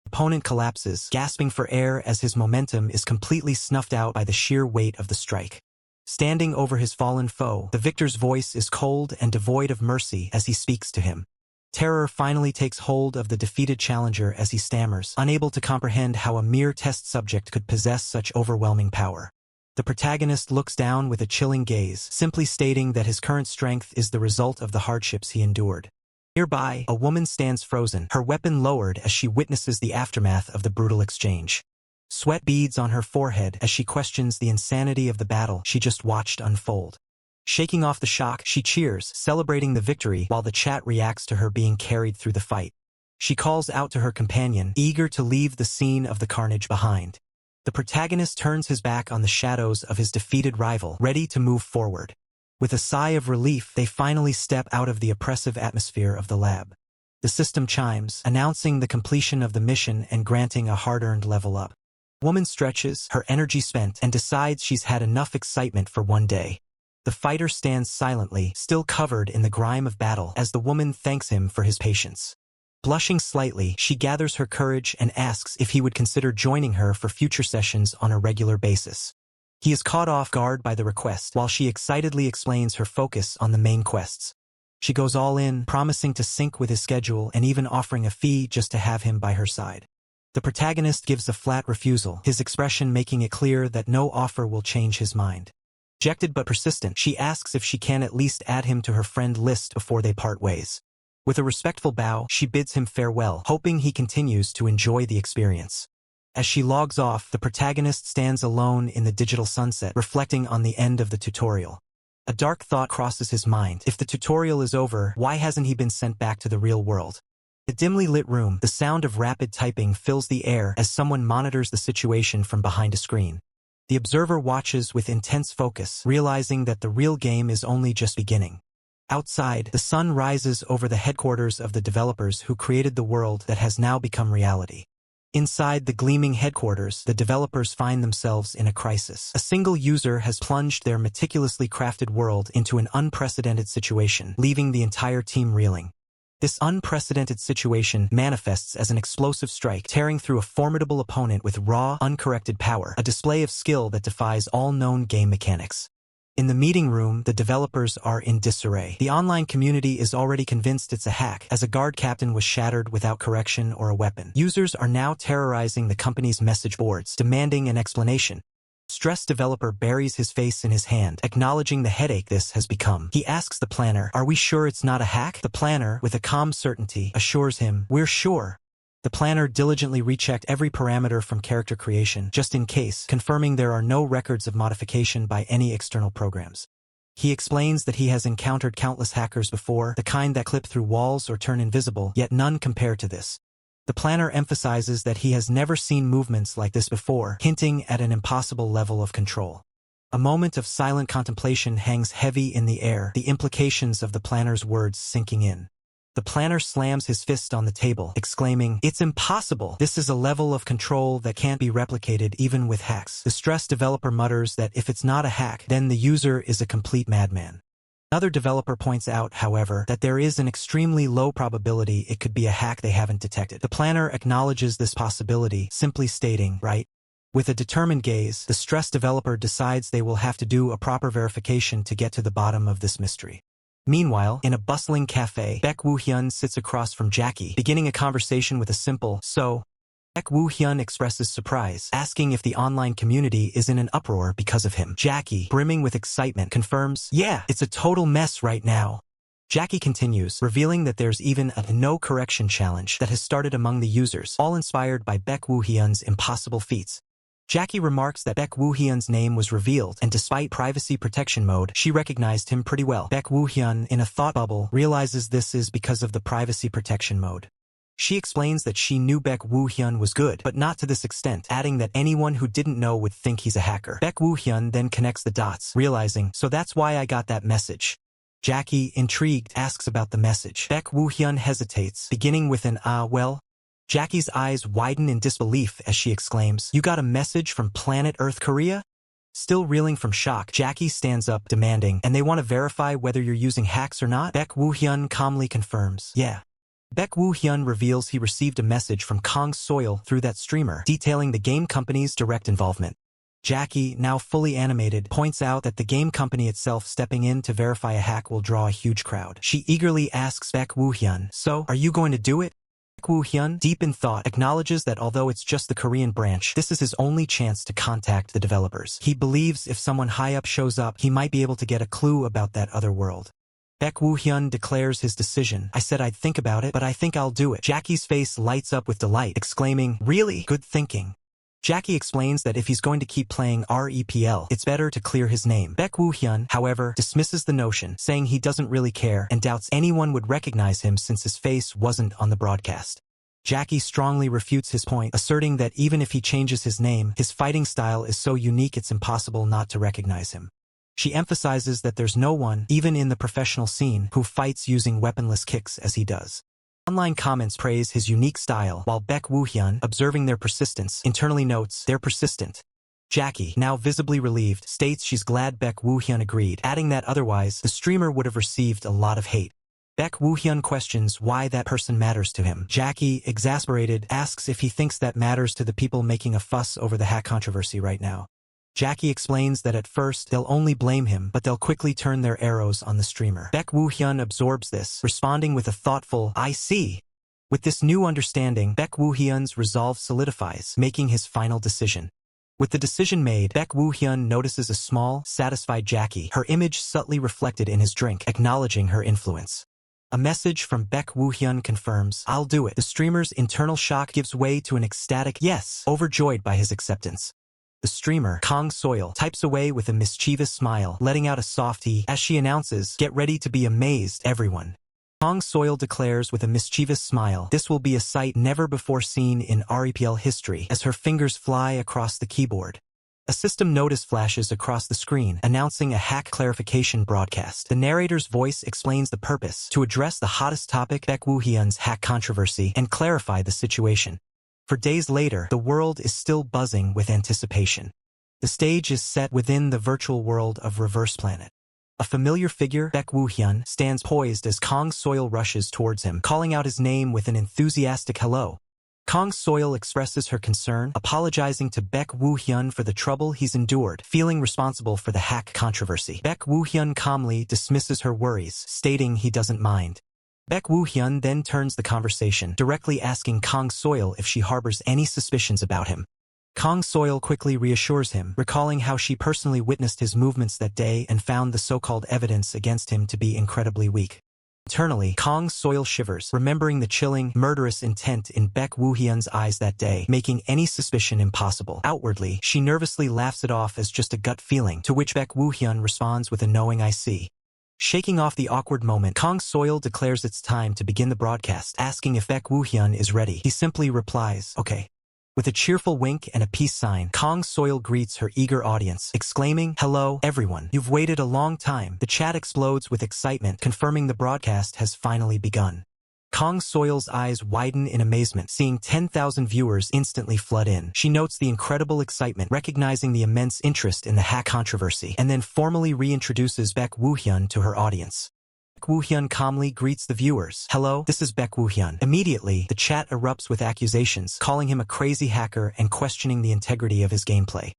The opponent collapses, gasping for air as his momentum is completely snuffed out by the sheer weight of the strike. Standing over his fallen foe, the victor's voice is cold and devoid of mercy as he speaks to him. Terror finally takes hold of the defeated challenger as he stammers, unable to comprehend how a mere test subject could possess such overwhelming power. The protagonist looks down with a chilling gaze, simply stating that his current strength is the result of the hardships he endured. Nearby, a woman stands frozen, her weapon lowered as she witnesses the aftermath of the brutal exchange. Sweat beads on her forehead as she questions the insanity of the battle she just watched unfold. Shaking off the shock, she cheers, celebrating the victory while the chat reacts to her being carried through the fight. She calls out to her companion, eager to leave the scene of the carnage behind. The protagonist turns his back on the shadows of his defeated rival, ready to move forward. With a sigh of relief, they finally step out of the oppressive atmosphere of the lab. The system chimes, announcing the completion of the mission and granting a hard-earned level up. The woman stretches, her energy spent, and decides she's had enough excitement for one day. The fighter stands silently, still covered in the grime of battle, as the woman thanks him for his patience. Blushing slightly, she gathers her courage and asks if he would consider joining her for future sessions on a regular basis. He is caught off guard by the request, while she excitedly explains her focus on the main quests. She goes all in, promising to sync with his schedule and even offering a fee just to have him by her side. The protagonist gives a flat refusal, his expression making it clear that no offer will change his mind. Dejected but persistent, she asks if she can at least add him to her friend list before they part ways. With a respectful bow, she bids him farewell, hoping he continues to enjoy the experience. As she logs off, the protagonist stands alone in the digital sunset, reflecting on the end of the tutorial. A dark thought crosses his mind. If the tutorial is over, why hasn't he been sent back to the real world? In a dimly lit room, the sound of rapid typing fills the air as someone monitors the situation from behind a screen. The observer watches with intense focus, realizing that the real game is only just beginning. Outside, the sun rises over the headquarters of the developers who created the world that has now become reality. Inside the gleaming headquarters, the developers find themselves in a crisis. A single user has plunged their meticulously crafted world into an unprecedented situation, leaving the entire team reeling. This unprecedented situation manifests as an explosive strike, tearing through a formidable opponent with raw, uncorrected power, a display of skill that defies all known game mechanics. In the meeting room, the developers are in disarray. The online community is already convinced it's a hack, as a guard captain was shattered without correction or a weapon. Users are now terrorizing the company's message boards, demanding an explanation. Stressed developer buries his face in his hand, acknowledging the headache this has become. He asks the planner, "Are we sure it's not a hack?" The planner, with a calm certainty, assures him, "We're sure." The planner diligently rechecked every parameter from character creation, just in case, confirming there are no records of modification by any external programs. He explains that he has encountered countless hackers before, the kind that clip through walls or turn invisible, yet none compare to this. The planner emphasizes that he has never seen movements like this before, hinting at an impossible level of control. A moment of silent contemplation hangs heavy in the air, the implications of the planner's words sinking in. The planner slams his fist on the table, exclaiming, "It's impossible! This is a level of control that can't be replicated even with hacks." The stressed developer mutters that if it's not a hack, then the user is a complete madman. Another developer points out, however, that there is an extremely low probability it could be a hack they haven't detected. The planner acknowledges this possibility, simply stating, "Right?" With a determined gaze, the stressed developer decides they will have to do a proper verification to get to the bottom of this mystery. Meanwhile, in a bustling cafe, Baek Woo-hyun sits across from Jackie, beginning a conversation with a simple, "So?" Baek Woo-hyun expresses surprise, asking if the online community is in an uproar because of him. Jackie, brimming with excitement, confirms, "Yeah, it's a total mess right now." Jackie continues, revealing that there's even a no correction challenge that has started among the users, all inspired by Baek Woo-hyun's impossible feats. Jackie remarks that Baek Woo-hyun's name was revealed, and despite privacy protection mode, she recognized him pretty well. Baek Woo-hyun, in a thought bubble, realizes this is because of the privacy protection mode. She explains that she knew Baek Woo-hyun was good, but not to this extent, adding that anyone who didn't know would think he's a hacker. Baek Woo-hyun then connects the dots, realizing, "So that's why I got that message." Jackie, intrigued, asks about the message. Baek Woo-hyun hesitates, beginning with an well. Jackie's eyes widen in disbelief as she exclaims, "You got a message from planet Earth Korea?" Still reeling from shock, Jackie stands up, demanding, "And they want to verify whether you're using hacks or not?" Baek Woo-hyun calmly confirms, "Yeah." Baek Woo-hyun reveals he received a message from Kong Soil through that streamer, detailing the game company's direct involvement. Jackie, now fully animated, points out that the game company itself stepping in to verify a hack will draw a huge crowd. She eagerly asks Baek Woo-hyun, "So, are you going to do it?" Baek Woo-hyun, deep in thought, acknowledges that although it's just the Korean branch, this is his only chance to contact the developers. He believes if someone high up shows up, he might be able to get a clue about that other world. Baek Woo-hyun declares his decision. "I said I'd think about it, but I think I'll do it." Jackie's face lights up with delight, exclaiming, "Really? Good thinking." Jackie explains that if he's going to keep playing REPL, it's better to clear his name. Baek Woo-hyun, however, dismisses the notion, saying he doesn't really care and doubts anyone would recognize him since his face wasn't on the broadcast. Jackie strongly refutes his point, asserting that even if he changes his name, his fighting style is so unique it's impossible not to recognize him. She emphasizes that there's no one, even in the professional scene, who fights using weaponless kicks as he does. Online comments praise his unique style, while Baek Woo-hyun, observing their persistence, internally notes, "They're persistent." Jackie, now visibly relieved, states she's glad Baek Woo-hyun agreed, adding that otherwise, the streamer would have received a lot of hate. Baek Woo-hyun questions why that person matters to him. Jackie, exasperated, asks if he thinks that matters to the people making a fuss over the hack controversy right now. Jackie explains that at first, they'll only blame him, but they'll quickly turn their arrows on the streamer. Baek Woo-hyun absorbs this, responding with a thoughtful, "I see." With this new understanding, Baek Woo-hyun's resolve solidifies, making his final decision. With the decision made, Baek Woo-hyun notices a small, satisfied Jackie, her image subtly reflected in his drink, acknowledging her influence. A message from Baek Woo-hyun confirms, "I'll do it." The streamer's internal shock gives way to an ecstatic yes, overjoyed by his acceptance. The streamer, Kang Soil, types away with a mischievous smile, letting out a soft "he" as she announces, "Get ready to be amazed, everyone." Kang Soil declares with a mischievous smile, this will be a sight never before seen in REPL history, as her fingers fly across the keyboard. A system notice flashes across the screen, announcing a hack clarification broadcast. The narrator's voice explains the purpose, to address the hottest topic, Baek Woo-hyun's hack controversy, and clarify the situation. For days later, the world is still buzzing with anticipation. The stage is set within the virtual world of Reverse Planet. A familiar figure, Baek Woo-hyun, stands poised as Kang Soil rushes towards him, calling out his name with an enthusiastic hello. Kang Soil expresses her concern, apologizing to Baek Woo-hyun for the trouble he's endured, feeling responsible for the hack controversy. Baek Woo-hyun calmly dismisses her worries, stating he doesn't mind. Baek Woo-hyun then turns the conversation, directly asking Kang Soil if she harbors any suspicions about him. Kang Soil quickly reassures him, recalling how she personally witnessed his movements that day and found the so-called evidence against him to be incredibly weak. Internally, Kang Soil shivers, remembering the chilling, murderous intent in Baek Woo-hyun's eyes that day, making any suspicion impossible. Outwardly, she nervously laughs it off as just a gut feeling, to which Baek Woo-hyun responds with a knowing "I see." Shaking off the awkward moment, Kang Soil declares it's time to begin the broadcast, asking if Baek Woo-hyun is ready. He simply replies, "Okay." With a cheerful wink and a peace sign, Kang Soil greets her eager audience, exclaiming, "Hello, everyone. You've waited a long time." The chat explodes with excitement, confirming the broadcast has finally begun. Kang Soil's eyes widen in amazement, seeing 10,000 viewers instantly flood in. She notes the incredible excitement, recognizing the immense interest in the hack controversy, and then formally reintroduces Baek Woo-hyun to her audience. Baek Woo-hyun calmly greets the viewers. "Hello, this is Baek Woo-hyun." Immediately, the chat erupts with accusations, calling him a crazy hacker and questioning the integrity of his gameplay.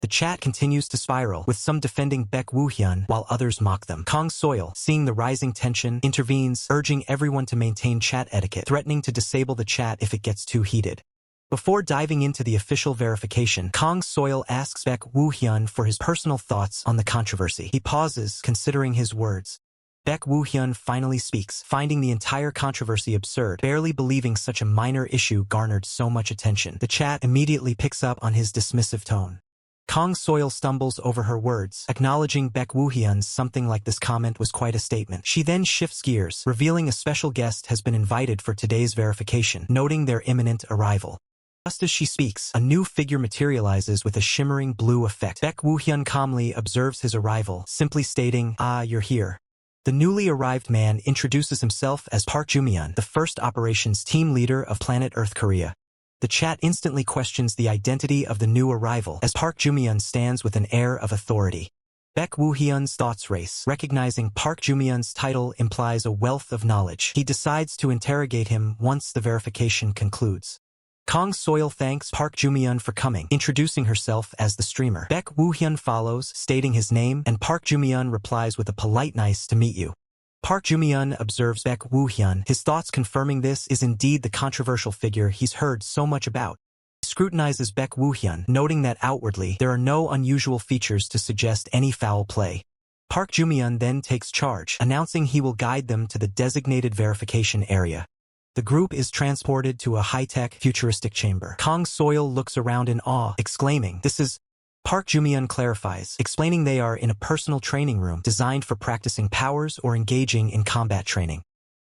The chat continues to spiral, with some defending Baek Woo-hyun while others mock them. Kang Soil, seeing the rising tension, intervenes, urging everyone to maintain chat etiquette, threatening to disable the chat if it gets too heated. Before diving into the official verification, Kang Soil asks Baek Woo-hyun for his personal thoughts on the controversy. He pauses, considering his words. Baek Woo-hyun finally speaks, finding the entire controversy absurd, barely believing such a minor issue garnered so much attention. The chat immediately picks up on his dismissive tone. Kang Soil stumbles over her words, acknowledging Baek Woo-hyun's something like this comment was quite a statement. She then shifts gears, revealing a special guest has been invited for today's verification, noting their imminent arrival. Just as she speaks, a new figure materializes with a shimmering blue effect. Baek Woo-hyun calmly observes his arrival, simply stating, "Ah, you're here." The newly arrived man introduces himself as Park Joo-myun, the first operations team leader of Planet Earth Korea. The chat instantly questions the identity of the new arrival, as Park Joo-myun stands with an air of authority. Baek Woo-hyun's thoughts race, recognizing Park Joo-myun's title implies a wealth of knowledge. He decides to interrogate him once the verification concludes. Kang Soil thanks Park Joo-myun for coming, introducing herself as the streamer. Baek Woo-hyun follows, stating his name, and Park Joo-myun replies with a polite "Nice to meet you." Park Joo-myun observes Baek Woo-hyun, his thoughts confirming this is indeed the controversial figure he's heard so much about. He scrutinizes Baek Woo-hyun, noting that outwardly there are no unusual features to suggest any foul play. Park Joo-myun then takes charge, announcing he will guide them to the designated verification area. The group is transported to a high-tech, futuristic chamber. Kang Soil looks around in awe, exclaiming, "This is..." Park Joo-myun clarifies, explaining they are in a personal training room designed for practicing powers or engaging in combat training.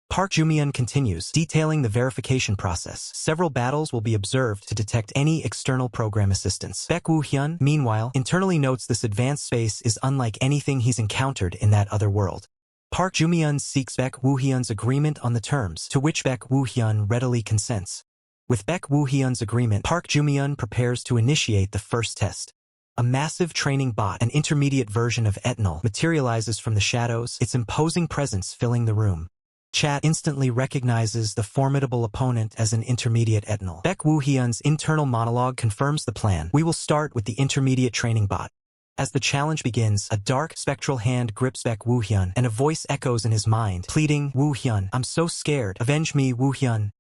Park Joo-myun continues, detailing the verification process. Several battles will be observed to detect any external program assistance. Baek Woo-hyun, meanwhile, internally notes this advanced space is unlike anything he's encountered in that other world. Park Joo-myun seeks Baek Woo-hyun's agreement on the terms, to which Baek Woo-hyun readily consents. With Baek Woo-hyun's agreement, Park Joo-myun prepares to initiate the first test. A massive training bot, an intermediate version of Ethanol, materializes from the shadows, its imposing presence filling the room. Chat instantly recognizes the formidable opponent as an intermediate Ethanol. Baek Woo-hyun's internal monologue confirms the plan. We will start with the intermediate training bot. As the challenge begins, a dark, spectral hand grips Baek Woo-hyun, and a voice echoes in his mind, pleading, "Woo-hyun, I'm so scared. Avenge me, Woo-hyun."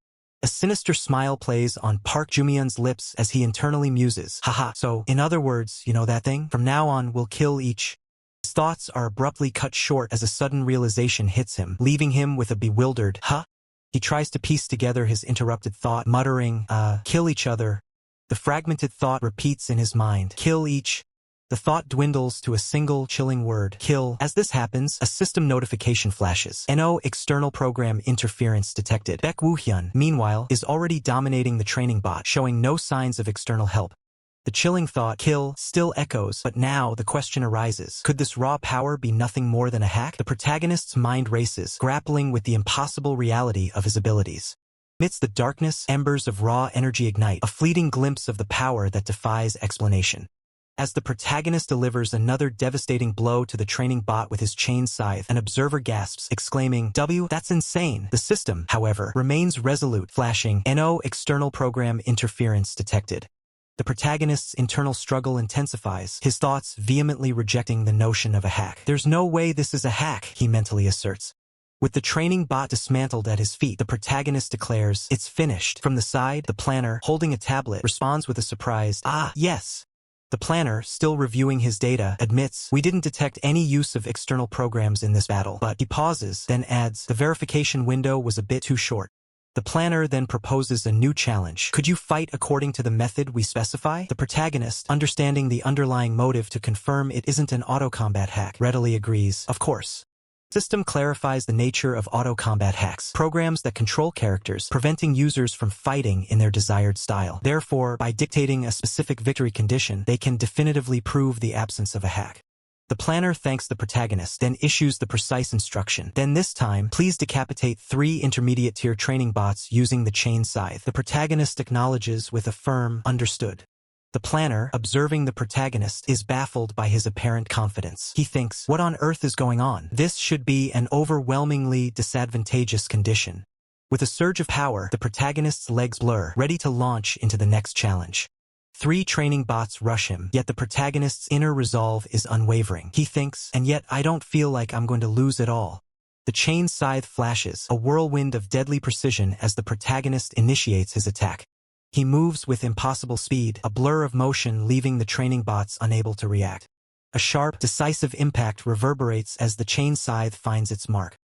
A sinister smile plays on Park Ju-myun's lips as he internally muses, "Haha, so, in other words, you know that thing? From now on, we'll kill each." His thoughts are abruptly cut short as a sudden realization hits him, leaving him with a bewildered, "Huh?" He tries to piece together his interrupted thought, muttering, kill each other." The fragmented thought repeats in his mind, "Kill each." The thought dwindles to a single chilling word, "kill." As this happens, a system notification flashes. "No external program interference detected." Baek Woo-hyun, meanwhile, is already dominating the training bot, showing no signs of external help. The chilling thought, "kill," still echoes, but now the question arises. Could this raw power be nothing more than a hack? The protagonist's mind races, grappling with the impossible reality of his abilities. Amidst the darkness, embers of raw energy ignite, a fleeting glimpse of the power that defies explanation. As the protagonist delivers another devastating blow to the training bot with his chain scythe, an observer gasps, exclaiming, that's insane." The system, however, remains resolute, flashing, "No external program interference detected." The protagonist's internal struggle intensifies, his thoughts vehemently rejecting the notion of a hack. "There's no way this is a hack," he mentally asserts. With the training bot dismantled at his feet, the protagonist declares, "It's finished." From the side, the planner, holding a tablet, responds with a surprised, "Ah, yes." The planner, still reviewing his data, admits, "We didn't detect any use of external programs in this battle," but he pauses, then adds, "The verification window was a bit too short." The planner then proposes a new challenge. "Could you fight according to the method we specify?" The protagonist, understanding the underlying motive to confirm it isn't an auto-combat hack, readily agrees, "Of course." System clarifies the nature of auto-combat hacks, programs that control characters, preventing users from fighting in their desired style. Therefore, by dictating a specific victory condition, they can definitively prove the absence of a hack. The planner thanks the protagonist, then issues the precise instruction. Then this time, please decapitate 3 intermediate-tier training bots using the chain scythe. The protagonist acknowledges with a firm, "Understood." The planner, observing the protagonist, is baffled by his apparent confidence. He thinks, what on earth is going on? This should be an overwhelmingly disadvantageous condition. With a surge of power, the protagonist's legs blur, ready to launch into the next challenge. 3 training bots rush him, yet the protagonist's inner resolve is unwavering. He thinks, and yet I don't feel like I'm going to lose at all. The chain scythe flashes, a whirlwind of deadly precision as the protagonist initiates his attack. He moves with impossible speed, a blur of motion leaving the training bots unable to react. A sharp, decisive impact reverberates as the chain scythe finds its mark.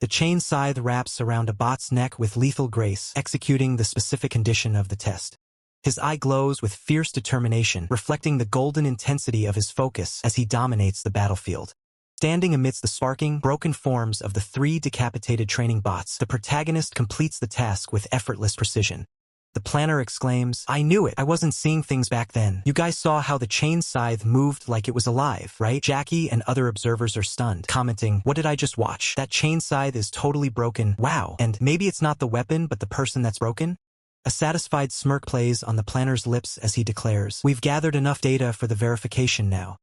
The chain scythe wraps around a bot's neck with lethal grace, executing the specific condition of the test. His eye glows with fierce determination, reflecting the golden intensity of his focus as he dominates the battlefield. Standing amidst the sparking, broken forms of the 3 decapitated training bots, the protagonist completes the task with effortless precision. The planner exclaims, "I knew it. I wasn't seeing things back then. You guys saw how the chain scythe moved like it was alive, right?" Jackie and other observers are stunned, commenting, "What did I just watch? That chain scythe is totally broken. Wow. And maybe it's not the weapon but the person that's broken?" A satisfied smirk plays on the planner's lips as he declares, "We've gathered enough data for the verification now."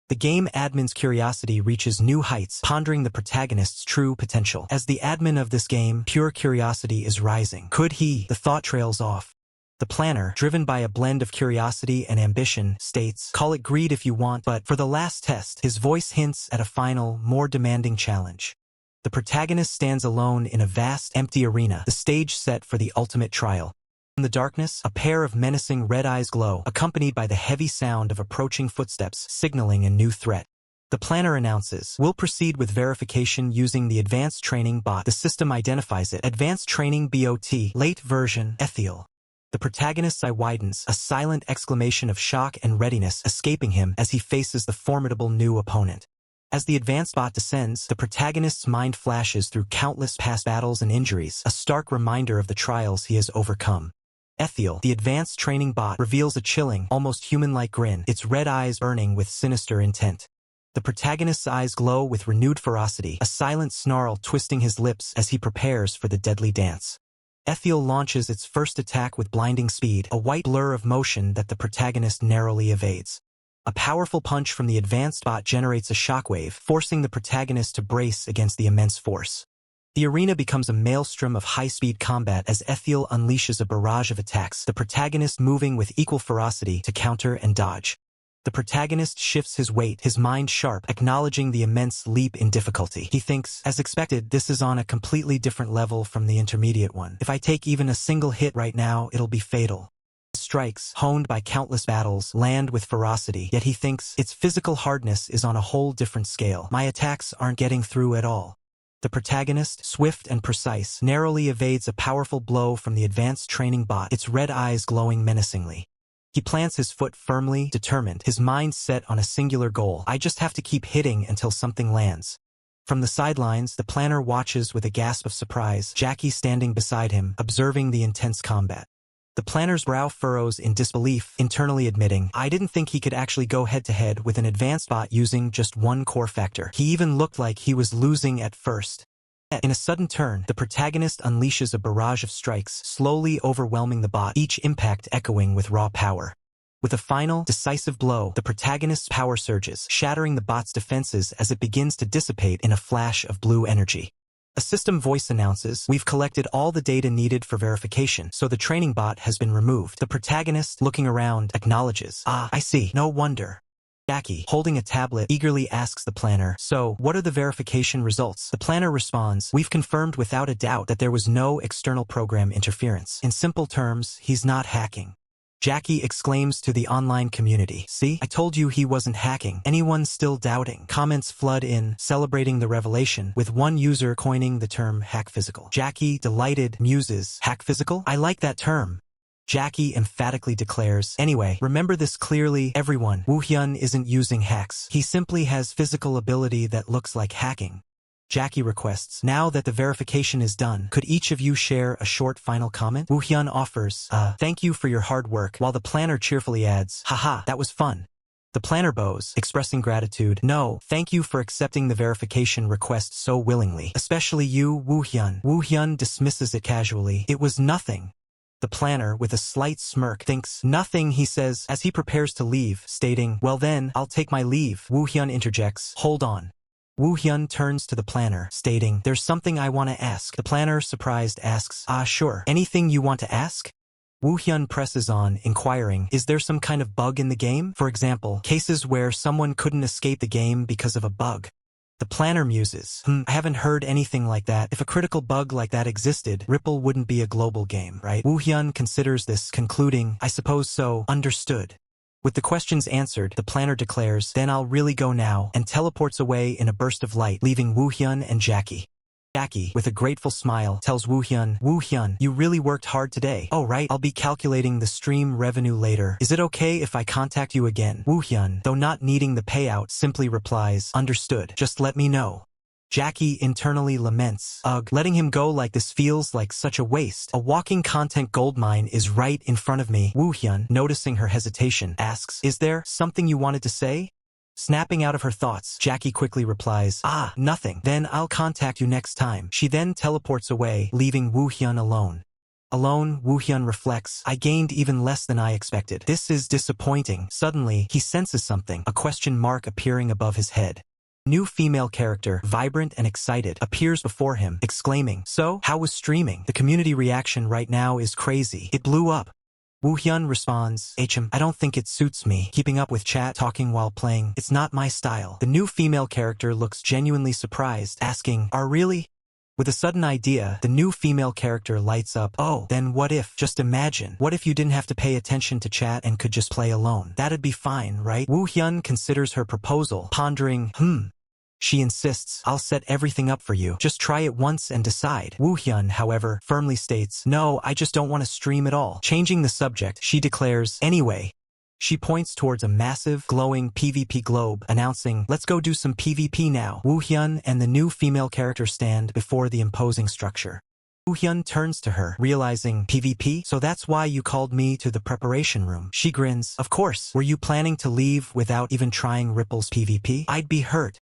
The game admin's curiosity reaches new heights, pondering the protagonist's true potential. As the admin of this game, pure curiosity is rising. Could he? The thought trails off. The planner, driven by a blend of curiosity and ambition, states, "Call it greed if you want, but for the last test," his voice hints at a final, more demanding challenge. The protagonist stands alone in a vast, empty arena, the stage set for the ultimate trial. In the darkness, a pair of menacing red eyes glow, accompanied by the heavy sound of approaching footsteps, signaling a new threat. The planner announces, "We'll proceed with verification using the advanced training bot." The system identifies it. Advanced training bot, late version, Ethiel. The protagonist's eye widens, a silent exclamation of shock and readiness escaping him as he faces the formidable new opponent. As the advanced bot descends, the protagonist's mind flashes through countless past battles and injuries, a stark reminder of the trials he has overcome. Ethiel, the advanced training bot, reveals a chilling, almost human-like grin, its red eyes burning with sinister intent. The protagonist's eyes glow with renewed ferocity, a silent snarl twisting his lips as he prepares for the deadly dance. Ethiel launches its first attack with blinding speed, a white blur of motion that the protagonist narrowly evades. A powerful punch from the advanced bot generates a shockwave, forcing the protagonist to brace against the immense force. The arena becomes a maelstrom of high-speed combat as Ethiel unleashes a barrage of attacks, the protagonist moving with equal ferocity to counter and dodge. The protagonist shifts his weight, his mind sharp, acknowledging the immense leap in difficulty. He thinks, as expected, this is on a completely different level from the intermediate one. If I take even a single hit right now, it'll be fatal. Strikes, honed by countless battles, land with ferocity, yet he thinks its physical hardness is on a whole different scale. My attacks aren't getting through at all. The protagonist, swift and precise, narrowly evades a powerful blow from the advanced training bot, its red eyes glowing menacingly. He plants his foot firmly, determined, his mind set on a singular goal. I just have to keep hitting until something lands. From the sidelines, the planner watches with a gasp of surprise, Jackie standing beside him, observing the intense combat. The planner's brow furrows in disbelief, internally admitting, I didn't think he could actually go head-to-head with an advanced bot using just one core factor. He even looked like he was losing at first. In a sudden turn, the protagonist unleashes a barrage of strikes, slowly overwhelming the bot, each impact echoing with raw power. With a final, decisive blow, the protagonist's power surges, shattering the bot's defenses as it begins to dissipate in a flash of blue energy. A system voice announces, we've collected all the data needed for verification, so the training bot has been removed. The protagonist, looking around, acknowledges, ah, I see, no wonder. Jackie, holding a tablet, eagerly asks the planner, so, what are the verification results? The planner responds, we've confirmed without a doubt that there was no external program interference. In simple terms, he's not hacking. Jackie exclaims to the online community, see, I told you he wasn't hacking. Anyone still doubting? Comments flood in, celebrating the revelation, with one user coining the term hack physical. Jackie, delighted, muses, hack physical? I like that term. Jackie emphatically declares, anyway, remember this clearly, everyone, Woo-hyun isn't using hacks. He simply has physical ability that looks like hacking. Jackie requests, now that the verification is done, could each of you share a short final comment? Woo-hyun offers, thank you for your hard work, while the planner cheerfully adds, haha, that was fun. The planner bows, expressing gratitude, no, thank you for accepting the verification request so willingly, especially you, Woo-hyun. Woo-hyun dismisses it casually, it was nothing. The planner, with a slight smirk, thinks, nothing, he says, as he prepares to leave, stating, well then, I'll take my leave. Woo-hyun interjects, hold on. Woo-hyun turns to the planner, stating, there's something I want to ask. The planner, surprised, asks, sure. Anything you want to ask? Woo-hyun presses on, inquiring, is there some kind of bug in the game? For example, cases where someone couldn't escape the game because of a bug. The planner muses, I haven't heard anything like that. If a critical bug like that existed, Ripple wouldn't be a global game, right? Woo-hyun considers this, concluding, I suppose so, understood. With the questions answered, the planner declares, then I'll really go now, and teleports away in a burst of light, leaving Woo-hyun and Jackie. Jackie, with a grateful smile, tells Woo-hyun, you really worked hard today. Oh right, I'll be calculating the stream revenue later. Is it okay if I contact you again? Woo-hyun, though not needing the payout, simply replies, understood, just let me know. Jackie internally laments, ugh, letting him go like this feels like such a waste. A walking content goldmine is right in front of me. Woo-hyun, noticing her hesitation, asks, is there something you wanted to say? Snapping out of her thoughts, Jackie quickly replies, nothing. Then I'll contact you next time. She then teleports away, leaving Woo-hyun alone. Alone, Woo-hyun reflects, I gained even less than I expected. This is disappointing. Suddenly, he senses something, a question mark appearing above his head. New female character, vibrant and excited, appears before him, exclaiming, so, how was streaming? The community reaction right now is crazy. It blew up. Woo-hyun responds, I don't think it suits me. Keeping up with chat, talking while playing, it's not my style. The new female character looks genuinely surprised, asking, really? With a sudden idea, the new female character lights up, oh, then what if, just imagine, what if you didn't have to pay attention to chat and could just play alone? That'd be fine, right? Woo-hyun considers her proposal, pondering, She insists, I'll set everything up for you. Just try it once and decide. Woo-hyun, however, firmly states, no, I just don't want to stream at all. Changing the subject, she declares, anyway. She points towards a massive, glowing PvP globe, announcing, let's go do some PvP now. Woo-hyun and the new female character stand before the imposing structure. Woo-hyun turns to her, realizing, PvP? So that's why you called me to the preparation room. She grins, of course. Were you planning to leave without even trying Ripple's PvP? I'd be hurt.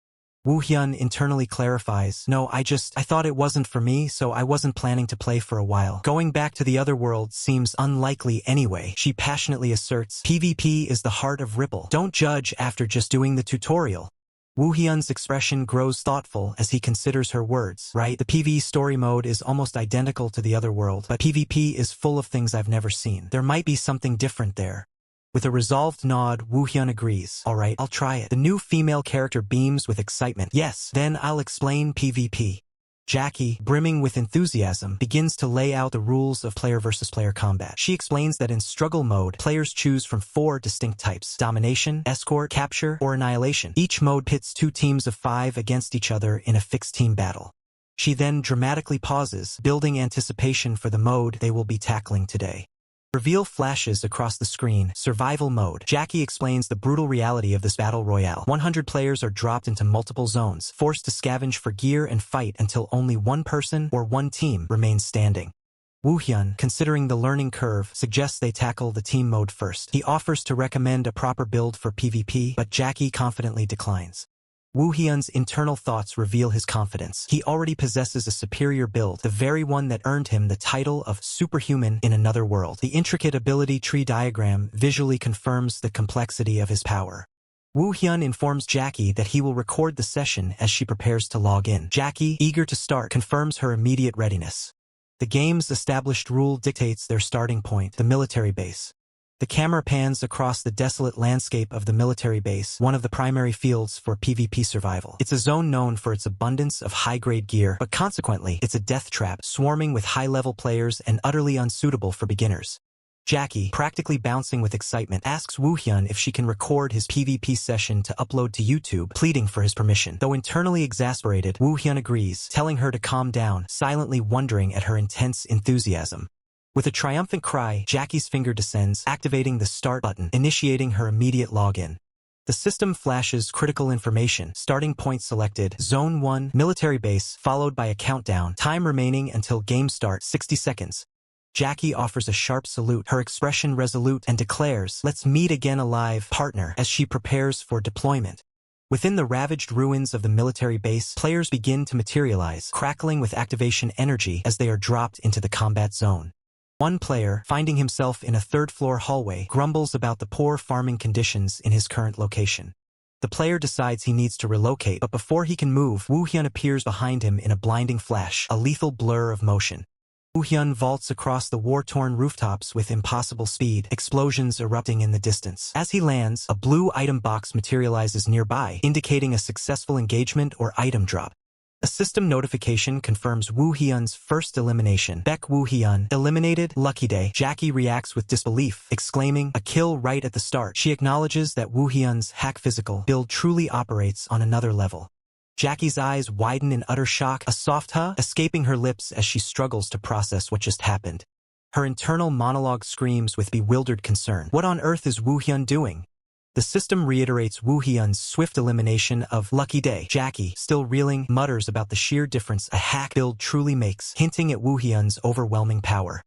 Woo Hyun internally clarifies, "No, I thought it wasn't for me, so I wasn't planning to play for a while. Going back to the other world seems unlikely anyway." She passionately asserts, "PvP is the heart of Ripple. Don't judge after just doing the tutorial." Woo Hyun's expression grows thoughtful as he considers her words. Right, the PvE story mode is almost identical to the other world, but PvP is full of things I've never seen. There might be something different there. With a resolved nod, Woo Hyun agrees. "Alright, I'll try it." The new female character beams with excitement. "Yes, then I'll explain PvP." Jackie, brimming with enthusiasm, begins to lay out the rules of player versus player combat. She explains that in struggle mode, players choose from 4 distinct types: domination, escort, capture, or annihilation. Each mode pits 2 teams of 5 against each other in a fixed team battle. She then dramatically pauses, building anticipation for the mode they will be tackling today. Reveal flashes across the screen. Survival mode. Jackie explains the brutal reality of this battle royale. 100 players are dropped into multiple zones, forced to scavenge for gear and fight until only one person or one team remains standing. Woo Hyun, considering the learning curve, suggests they tackle the team mode first. He offers to recommend a proper build for PvP, but Jackie confidently declines. Woo Hyun's internal thoughts reveal his confidence. He already possesses a superior build, the very one that earned him the title of superhuman in another world. The intricate ability tree diagram visually confirms the complexity of his power. Woo Hyun informs Jackie that he will record the session as she prepares to log in. Jackie, eager to start, confirms her immediate readiness. The game's established rule dictates their starting point, the military base. The camera pans across the desolate landscape of the military base, one of the primary fields for PvP survival. It's a zone known for its abundance of high-grade gear, but consequently, it's a death trap, swarming with high-level players and utterly unsuitable for beginners. Jackie, practically bouncing with excitement, asks Woo Hyun if she can record his PvP session to upload to YouTube, pleading for his permission. Though internally exasperated, Woo Hyun agrees, telling her to calm down, silently wondering at her intense enthusiasm. With a triumphant cry, Jackie's finger descends, activating the start button, initiating her immediate login. The system flashes critical information. Starting point selected, Zone 1, military base, followed by a countdown. Time remaining until game start, 60 seconds. Jackie offers a sharp salute, her expression resolute, and declares, "Let's meet again alive, partner," as she prepares for deployment. Within the ravaged ruins of the military base, players begin to materialize, crackling with activation energy as they are dropped into the combat zone. One player, finding himself in a third-floor hallway, grumbles about the poor farming conditions in his current location. The player decides he needs to relocate, but before he can move, Woo Hyun appears behind him in a blinding flash, a lethal blur of motion. Woo Hyun vaults across the war-torn rooftops with impossible speed, explosions erupting in the distance. As he lands, a blue item box materializes nearby, indicating a successful engagement or item drop. A system notification confirms Woo Hyun's first elimination. Baek Woo Hyun, eliminated, lucky day. Jackie reacts with disbelief, exclaiming, "A kill right at the start." She acknowledges that Woo Hyun's hack physical build truly operates on another level. Jackie's eyes widen in utter shock, a soft huh escaping her lips as she struggles to process what just happened. Her internal monologue screams with bewildered concern. What on earth is Woo Hyun doing? The system reiterates Woo Hyun's swift elimination of lucky day. Jackie, still reeling, mutters about the sheer difference a hack build truly makes, hinting at Woo Hyun's overwhelming power.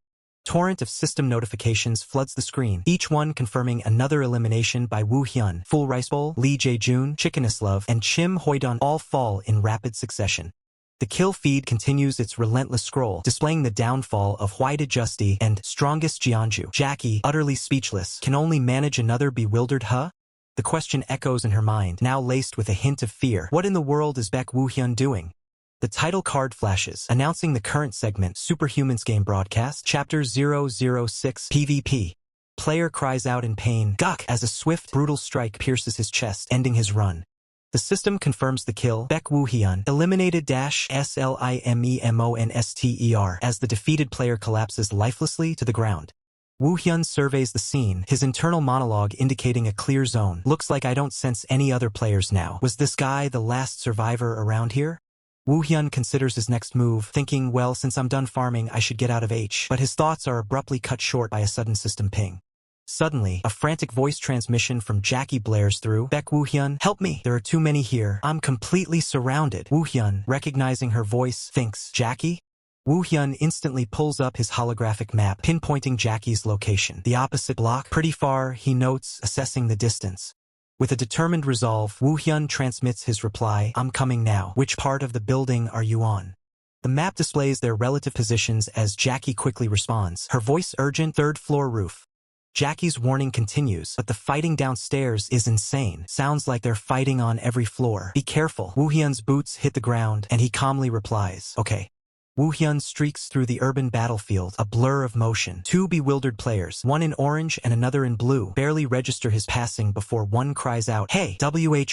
Torrent of system notifications floods the screen, each one confirming another elimination by Woo Hyun. Full Rice Bowl, Lee Jae-joon, Chickeneslove, and Chim Hoidon all fall in rapid succession. The kill feed continues its relentless scroll, displaying the downfall of Hwide Justy and Strongest Jeonju. Jackie, utterly speechless, can only manage another bewildered huh? The question echoes in her mind, now laced with a hint of fear. What in the world is Baek Woo Hyun doing? The title card flashes, announcing the current segment, Superhumans Game Broadcast, Chapter 006, PvP. Player cries out in pain, "Guk!" as a swift, brutal strike pierces his chest, ending his run. The system confirms the kill, Baek Woo Hyun, eliminated -SLIMEMONSTER, as the defeated player collapses lifelessly to the ground. Woo Hyun surveys the scene, his internal monologue indicating a clear zone. Looks like I don't sense any other players now. Was this guy the last survivor around here? Woo Hyun considers his next move, thinking, well, since I'm done farming, I should get out of H. But his thoughts are abruptly cut short by a sudden system ping. Suddenly, a frantic voice transmission from Jackie blares through. "Baek Woo Hyun, help me! There are too many here. I'm completely surrounded." Woo Hyun, recognizing her voice, thinks, "Jackie?" Woo Hyun instantly pulls up his holographic map, pinpointing Jackie's location. The opposite block, pretty far, he notes, assessing the distance. With a determined resolve, Woo Hyun transmits his reply, "I'm coming now. Which part of the building are you on?" The map displays their relative positions as Jackie quickly responds, her voice urgent, "Third floor roof." Jackie's warning continues, but the fighting downstairs is insane. Sounds like they're fighting on every floor. "Be careful." Woo Hyun's boots hit the ground, and he calmly replies, "Okay." Woo Hyun streaks through the urban battlefield, a blur of motion. Two bewildered players, one in orange and another in blue, barely register his passing before one cries out, "Hey,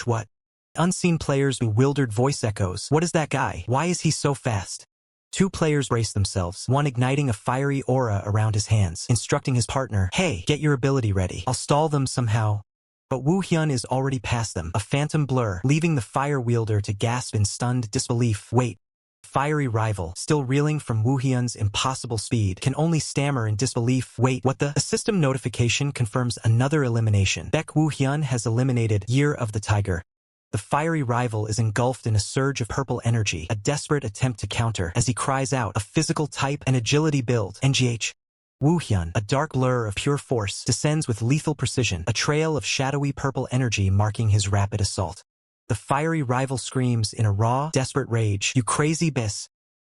what?" Unseen players' bewildered voice echoes, "What is that guy? Why is he so fast?" Two players brace themselves, one igniting a fiery aura around his hands, instructing his partner, "Hey, get your ability ready. I'll stall them somehow." But Woo Hyun is already past them, a phantom blur, leaving the fire wielder to gasp in stunned disbelief. "Wait." Fiery rival, still reeling from Woo Hyun's impossible speed, can only stammer in disbelief, "Wait, what the?" A system notification confirms another elimination. Baek Woo Hyun has eliminated Year of the Tiger. The fiery rival is engulfed in a surge of purple energy, a desperate attempt to counter, as he cries out, "A physical type and agility build, NGH." Woo Hyun, a dark blur of pure force, descends with lethal precision, a trail of shadowy purple energy marking his rapid assault. The fiery rival screams in a raw, desperate rage, "You crazy bis!"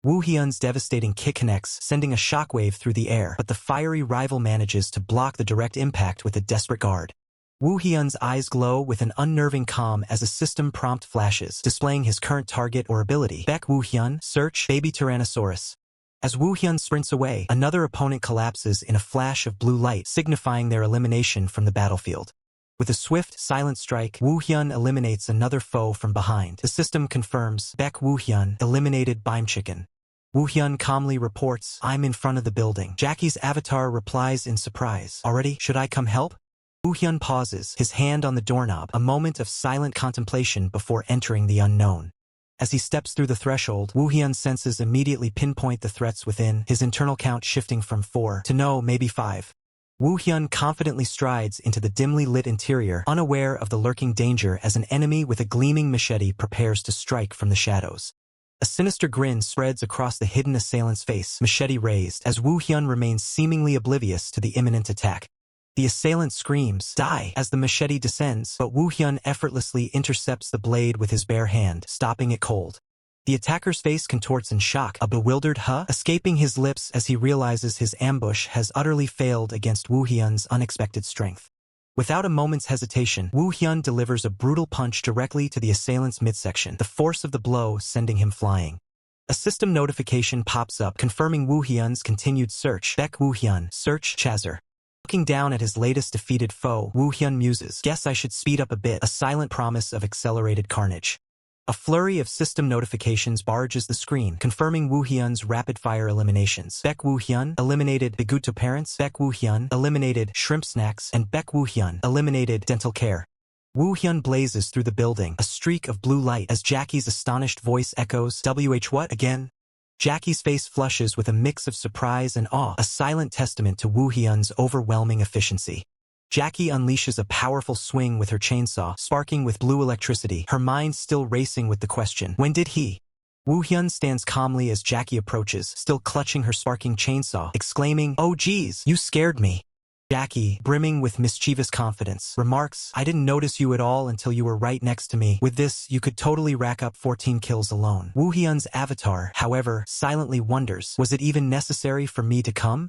Woo Hyun's devastating kick connects, sending a shockwave through the air, but the fiery rival manages to block the direct impact with a desperate guard. Woo Hyun's eyes glow with an unnerving calm as a system prompt flashes, displaying his current target or ability. Baek Woo Hyun, search, baby Tyrannosaurus. As Woo Hyun sprints away, another opponent collapses in a flash of blue light, signifying their elimination from the battlefield. With a swift, silent strike, Woo Hyun eliminates another foe from behind. The system confirms, Baek Woo Hyun, eliminated Bime Chicken. Woo Hyun calmly reports, "I'm in front of the building." Jackie's avatar replies in surprise, "Already? Should I come help?" Woo Hyun pauses, his hand on the doorknob, a moment of silent contemplation before entering the unknown. As he steps through the threshold, Woo Hyun's senses immediately pinpoint the threats within, his internal count shifting from 4 to no, maybe 5. Woo Hyun confidently strides into the dimly lit interior, unaware of the lurking danger as an enemy with a gleaming machete prepares to strike from the shadows. A sinister grin spreads across the hidden assailant's face, machete raised, as Woo Hyun remains seemingly oblivious to the imminent attack. The assailant screams, "Die!" as the machete descends, but Woo Hyun effortlessly intercepts the blade with his bare hand, stopping it cold. The attacker's face contorts in shock, a bewildered "huh?" escaping his lips as he realizes his ambush has utterly failed against Woo Hyun's unexpected strength. Without a moment's hesitation, Woo Hyun delivers a brutal punch directly to the assailant's midsection, the force of the blow sending him flying. A system notification pops up confirming Woo Hyun's continued search. Baek Woo Hyun, search Chaser. Looking down at his latest defeated foe, Woo Hyun muses, "Guess I should speed up a bit," a silent promise of accelerated carnage. A flurry of system notifications barges the screen, confirming Woo Hyun's rapid-fire eliminations. Baek Woo Hyun eliminated Biguto Parents, Baek Woo Hyun eliminated Shrimp Snacks, and Baek Woo Hyun eliminated Dental Care. Woo Hyun blazes through the building, a streak of blue light, as Jackie's astonished voice echoes, what again?" Jackie's face flushes with a mix of surprise and awe, a silent testament to Woo Hyun's overwhelming efficiency. Jackie unleashes a powerful swing with her chainsaw, sparking with blue electricity, her mind still racing with the question, "When did he?" Woo Hyun stands calmly as Jackie approaches, still clutching her sparking chainsaw, exclaiming, "Oh geez, you scared me." Jackie, brimming with mischievous confidence, remarks, "I didn't notice you at all until you were right next to me. With this, you could totally rack up 14 kills alone." Woo Hyun's avatar, however, silently wonders, was it even necessary for me to come?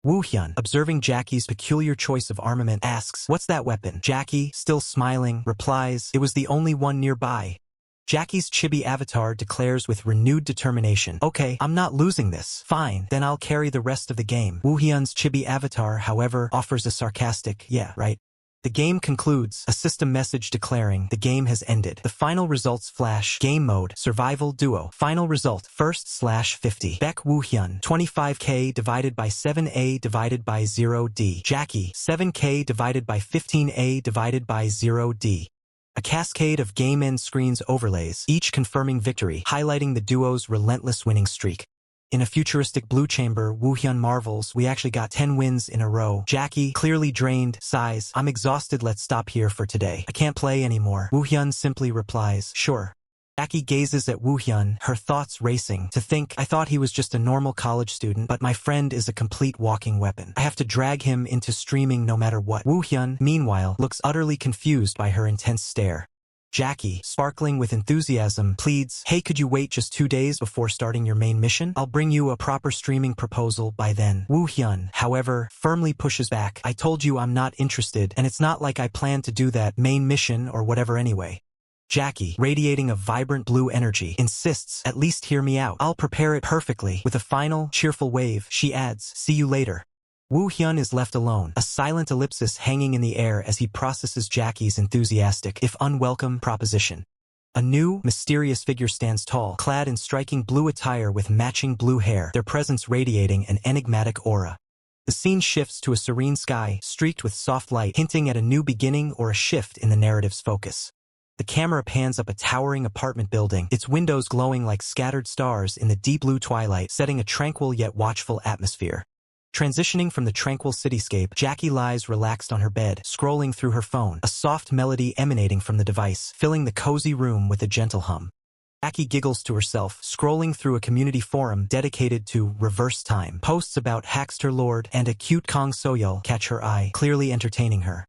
Woo Hyun, observing Jackie's peculiar choice of armament, asks, "What's that weapon?" Jackie, still smiling, replies, "It was the only one nearby." Jackie's chibi avatar declares with renewed determination, "Okay, I'm not losing this. Fine, then I'll carry the rest of the game." Woo Hyun's chibi avatar, however, offers a sarcastic, "Yeah, right." The game concludes, a system message declaring the game has ended. The final results flash, game mode, survival duo. Final result, 1/50. Baek Woo Hyun, 25k divided by 7a divided by 0d. Jackie, 7k divided by 15a divided by 0d. A cascade of game end screens overlays, each confirming victory, highlighting the duo's relentless winning streak. In a futuristic blue chamber, Woo Hyun marvels, "We actually got 10 wins in a row." Jackie, clearly drained, sighs, "I'm exhausted, let's stop here for today. I can't play anymore." Woo Hyun simply replies, "Sure." Jackie gazes at Woo-hyun, her thoughts racing. To think, I thought he was just a normal college student, but my friend is a complete walking weapon. I have to drag him into streaming no matter what. Woo-hyun, meanwhile, looks utterly confused by her intense stare. Jackie, sparkling with enthusiasm, pleads, hey, could you wait just 2 days before starting your main mission? I'll bring you a proper streaming proposal by then. Woo-hyun, however, firmly pushes back. I told you I'm not interested, and it's not like I plan to do that main mission or whatever anyway. Jackie, radiating a vibrant blue energy, insists, at least hear me out. I'll prepare it perfectly. With a final, cheerful wave, she adds, see you later. Woo-hyun is left alone, a silent ellipsis hanging in the air as he processes Jackie's enthusiastic, if unwelcome, proposition. A new, mysterious figure stands tall, clad in striking blue attire with matching blue hair, their presence radiating an enigmatic aura. The scene shifts to a serene sky, streaked with soft light, hinting at a new beginning or a shift in the narrative's focus. The camera pans up a towering apartment building, its windows glowing like scattered stars in the deep blue twilight, setting a tranquil yet watchful atmosphere. Transitioning from the tranquil cityscape, Jackie lies relaxed on her bed, scrolling through her phone, a soft melody emanating from the device, filling the cozy room with a gentle hum. Jackie giggles to herself, scrolling through a community forum dedicated to reverse time. Posts about Hackster Lord and a cute Kang Soyeol catch her eye, clearly entertaining her.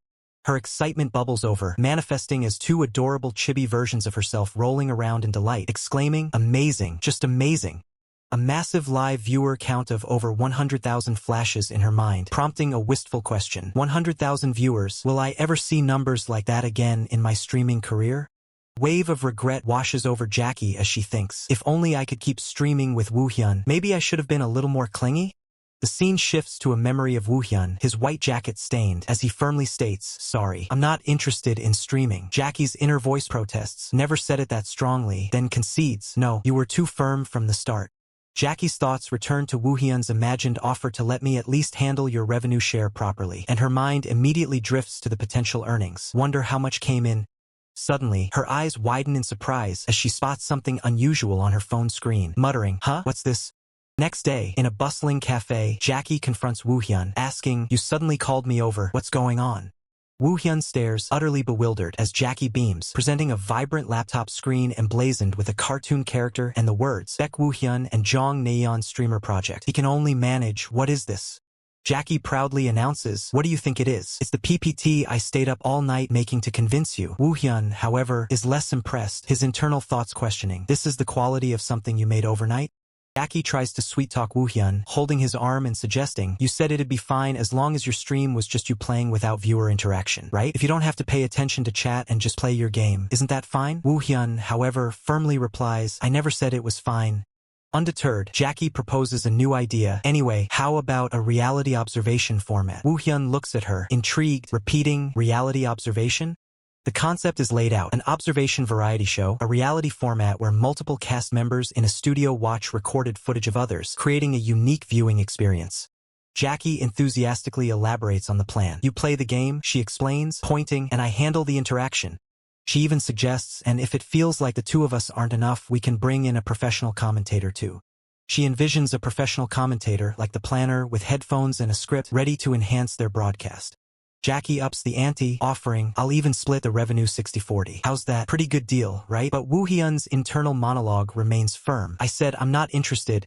Her excitement bubbles over, manifesting as 2 adorable chibi versions of herself rolling around in delight, exclaiming, amazing, just amazing. A massive live viewer count of over 100,000 flashes in her mind, prompting a wistful question. 100,000 viewers, will I ever see numbers like that again in my streaming career? Wave of regret washes over Jackie as she thinks, if only I could keep streaming with Woo-hyun, maybe I should have been a little more clingy? The scene shifts to a memory of Woo-hyun, his white jacket stained, as he firmly states, sorry, I'm not interested in streaming. Jackie's inner voice protests, never said it that strongly, then concedes, no, you were too firm from the start. Jackie's thoughts return to Woo-hyun's imagined offer to let me at least handle your revenue share properly, and her mind immediately drifts to the potential earnings. Wonder how much came in. Suddenly, her eyes widen in surprise as she spots something unusual on her phone screen, muttering, huh, what's this? Next day, in a bustling cafe, Jackie confronts Woo-hyun, asking, you suddenly called me over, what's going on? Woo-hyun stares, utterly bewildered, as Jackie beams, presenting a vibrant laptop screen emblazoned with a cartoon character and the words, Baek Woo-hyun and Jong Naeon Streamer Project. He can only manage, what is this? Jackie proudly announces, what do you think it is? It's the PPT I stayed up all night making to convince you. Woo-hyun, however, is less impressed, his internal thoughts questioning, this is the quality of something you made overnight? Jackie tries to sweet-talk Woo-hyun, holding his arm and suggesting, you said it'd be fine as long as your stream was just you playing without viewer interaction, right? If you don't have to pay attention to chat and just play your game, isn't that fine? Woo-hyun, however, firmly replies, I never said it was fine. Undeterred, Jackie proposes a new idea. Anyway, how about a reality observation format? Woo-hyun looks at her, intrigued, repeating, reality observation? The concept is laid out, an observation variety show, a reality format where multiple cast members in a studio watch recorded footage of others, creating a unique viewing experience. Jackie enthusiastically elaborates on the plan. You play the game, she explains, pointing, and I handle the interaction. She even suggests, and if it feels like the 2 of us aren't enough, we can bring in a professional commentator too. She envisions a professional commentator, like the planner, with headphones and a script, ready to enhance their broadcast. Jackie ups the ante, offering, I'll even split the revenue 60-40. How's that? Pretty good deal, right? But Woo-hyun's internal monologue remains firm. I said, I'm not interested.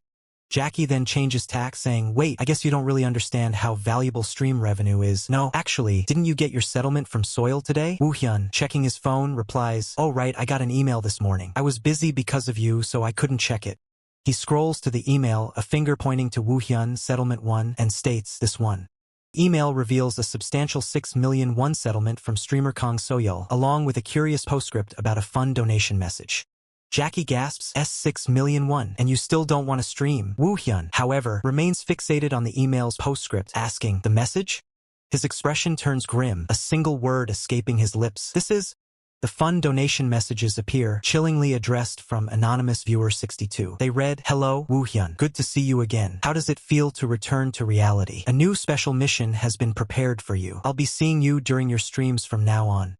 Jackie then changes tack, saying, wait, I guess you don't really understand how valuable stream revenue is. No, actually, didn't you get your settlement from Soil today? Woo-hyun, checking his phone, replies, oh right, I got an email this morning. I was busy because of you, so I couldn't check it. He scrolls to the email, a finger pointing to Woo-hyun, settlement 1, and states, this one. Email reveals a substantial 6 million won settlement from streamer Kang Soyeol, along with a curious postscript about a fund donation message. Jackie gasps, S6 million won, and you still don't want to stream. Woo-hyun, however, remains fixated on the email's postscript, asking, the message? His expression turns grim, a single word escaping his lips. This is... The fund donation messages appear, chillingly addressed from anonymous viewer 62. They read, hello, Woo-hyun. Good to see you again. How does it feel to return to reality? A new special mission has been prepared for you. I'll be seeing you during your streams from now on.